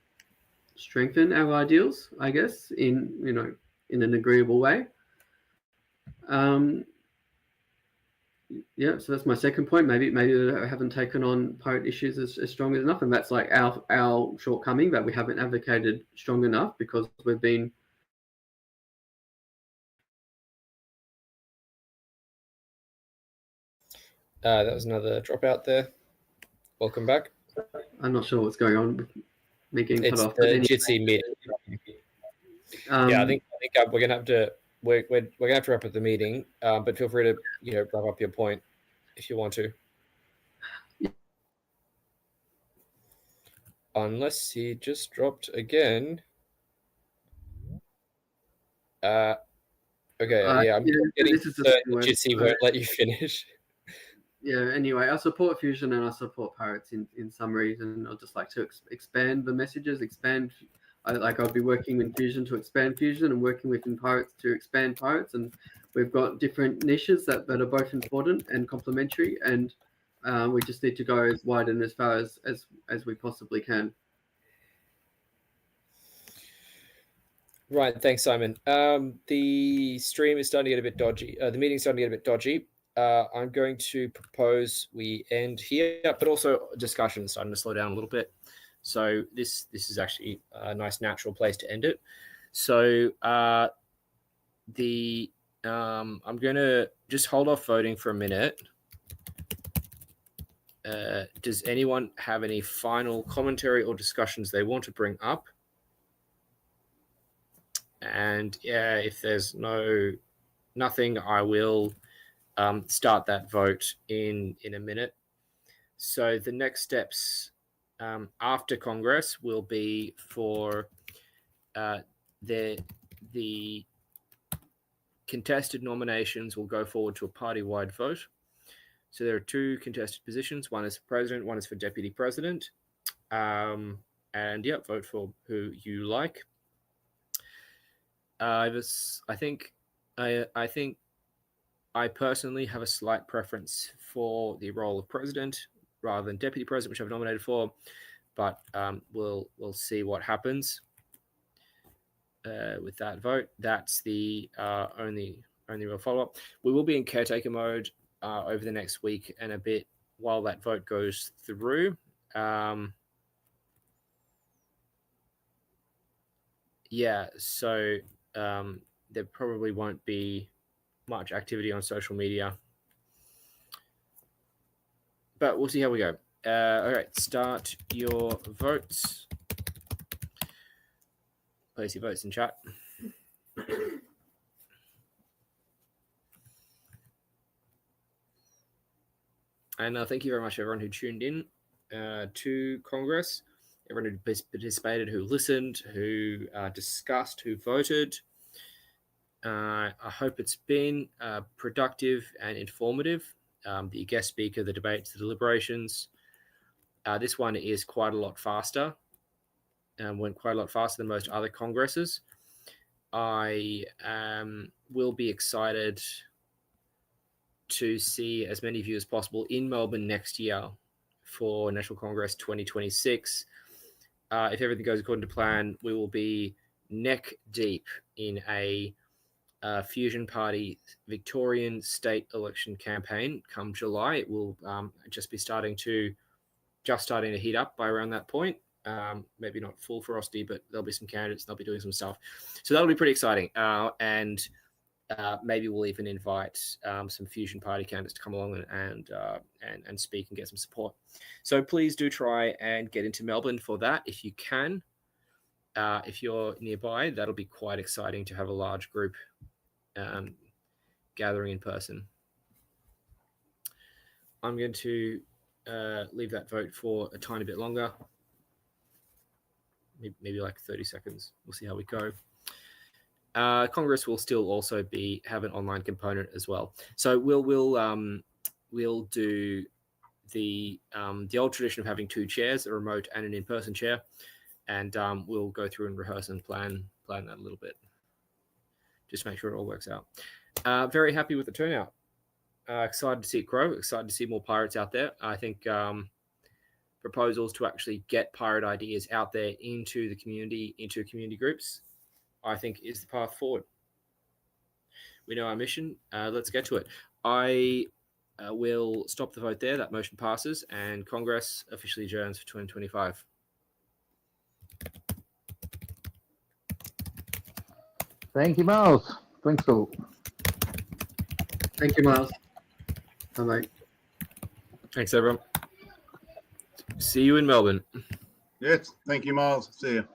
strengthen our ideals, I guess, in an agreeable way. So that's my second point. Maybe I haven't taken on pirate issues as strong enough, and that's like our shortcoming, that we haven't advocated strong enough because we've been. That was another dropout there. Welcome back. I'm not sure what's going on with me getting cut off. It's the Jitsi meeting. I think we're gonna have to wrap up the meeting. But feel free to wrap up your point if you want to. Unless he just dropped again. Okay. I'm getting Jitsi won't let you finish. Yeah, anyway, I support Fusion and I support Pirates in summary, and I'd just like to expand the messages, I'll be working in Fusion to expand Fusion and working within Pirates to expand Pirates, and we've got different niches that are both important and complementary, and we just need to go as wide and as far as we possibly can. Right, thanks, Simon. The stream is starting to get a bit dodgy. The meeting's starting to get a bit dodgy. I'm going to propose we end here, but also discussion starting to slow down a little bit. So this is actually a nice natural place to end it. So I'm going to just hold off voting for a minute. Does anyone have any final commentary or discussions they want to bring up? And if there's nothing, I will start that vote in a minute. So the next steps after Congress will be for the contested nominations will go forward to a party-wide vote. So there are two contested positions. One is for president, one is for deputy president. And vote for who you like. I think I personally have a slight preference for the role of president rather than deputy president, which I've nominated for, but we'll see what happens with that vote. That's the only real follow-up. We will be in caretaker mode over the next week and a bit while that vote goes through. Yeah, so there probably won't be much activity on social media, but we'll see how we go. All right, start your votes. Place your votes in chat. And thank you very much, everyone who tuned in to Congress, everyone who participated, who listened, who discussed, who voted. I hope it's been productive and informative. The guest speaker, the debates, the deliberations. This one is quite a lot faster. Went quite a lot faster than most other Congresses. I will be excited to see as many of you as possible in Melbourne next year for National Congress 2026. If everything goes according to plan, we will be neck deep in a Fusion Party Victorian state election campaign come July. It will just be starting to heat up by around that point. Maybe not full ferocity, but there'll be some candidates. They'll be doing some stuff, so that'll be pretty exciting. And maybe we'll even invite some Fusion Party candidates to come along and speak and get some support. So please do try and get into Melbourne for that if you can. If you're nearby, that'll be quite exciting to have a large group gathering in person. I'm going to leave that vote for a tiny bit longer, maybe like 30 seconds. We'll see how we go. Congress will still also have an online component as well. So we'll do the old tradition of having two chairs, a remote and an in-person chair, and we'll go through and rehearse and plan that a little bit. Just make sure it all works out. Very happy with the turnout. Excited to see it grow. Excited to see more pirates out there. I think proposals to actually get pirate ideas out there into the community, into community groups, I think is the path forward. We know our mission. Let's get to it. I will stop the vote there. That motion passes, and Congress officially adjourns for 2025. Thank you, Miles. Thanks all. Thank you, Miles. Bye-bye. Thanks, everyone. See you in Melbourne. Yes, thank you, Miles. See you.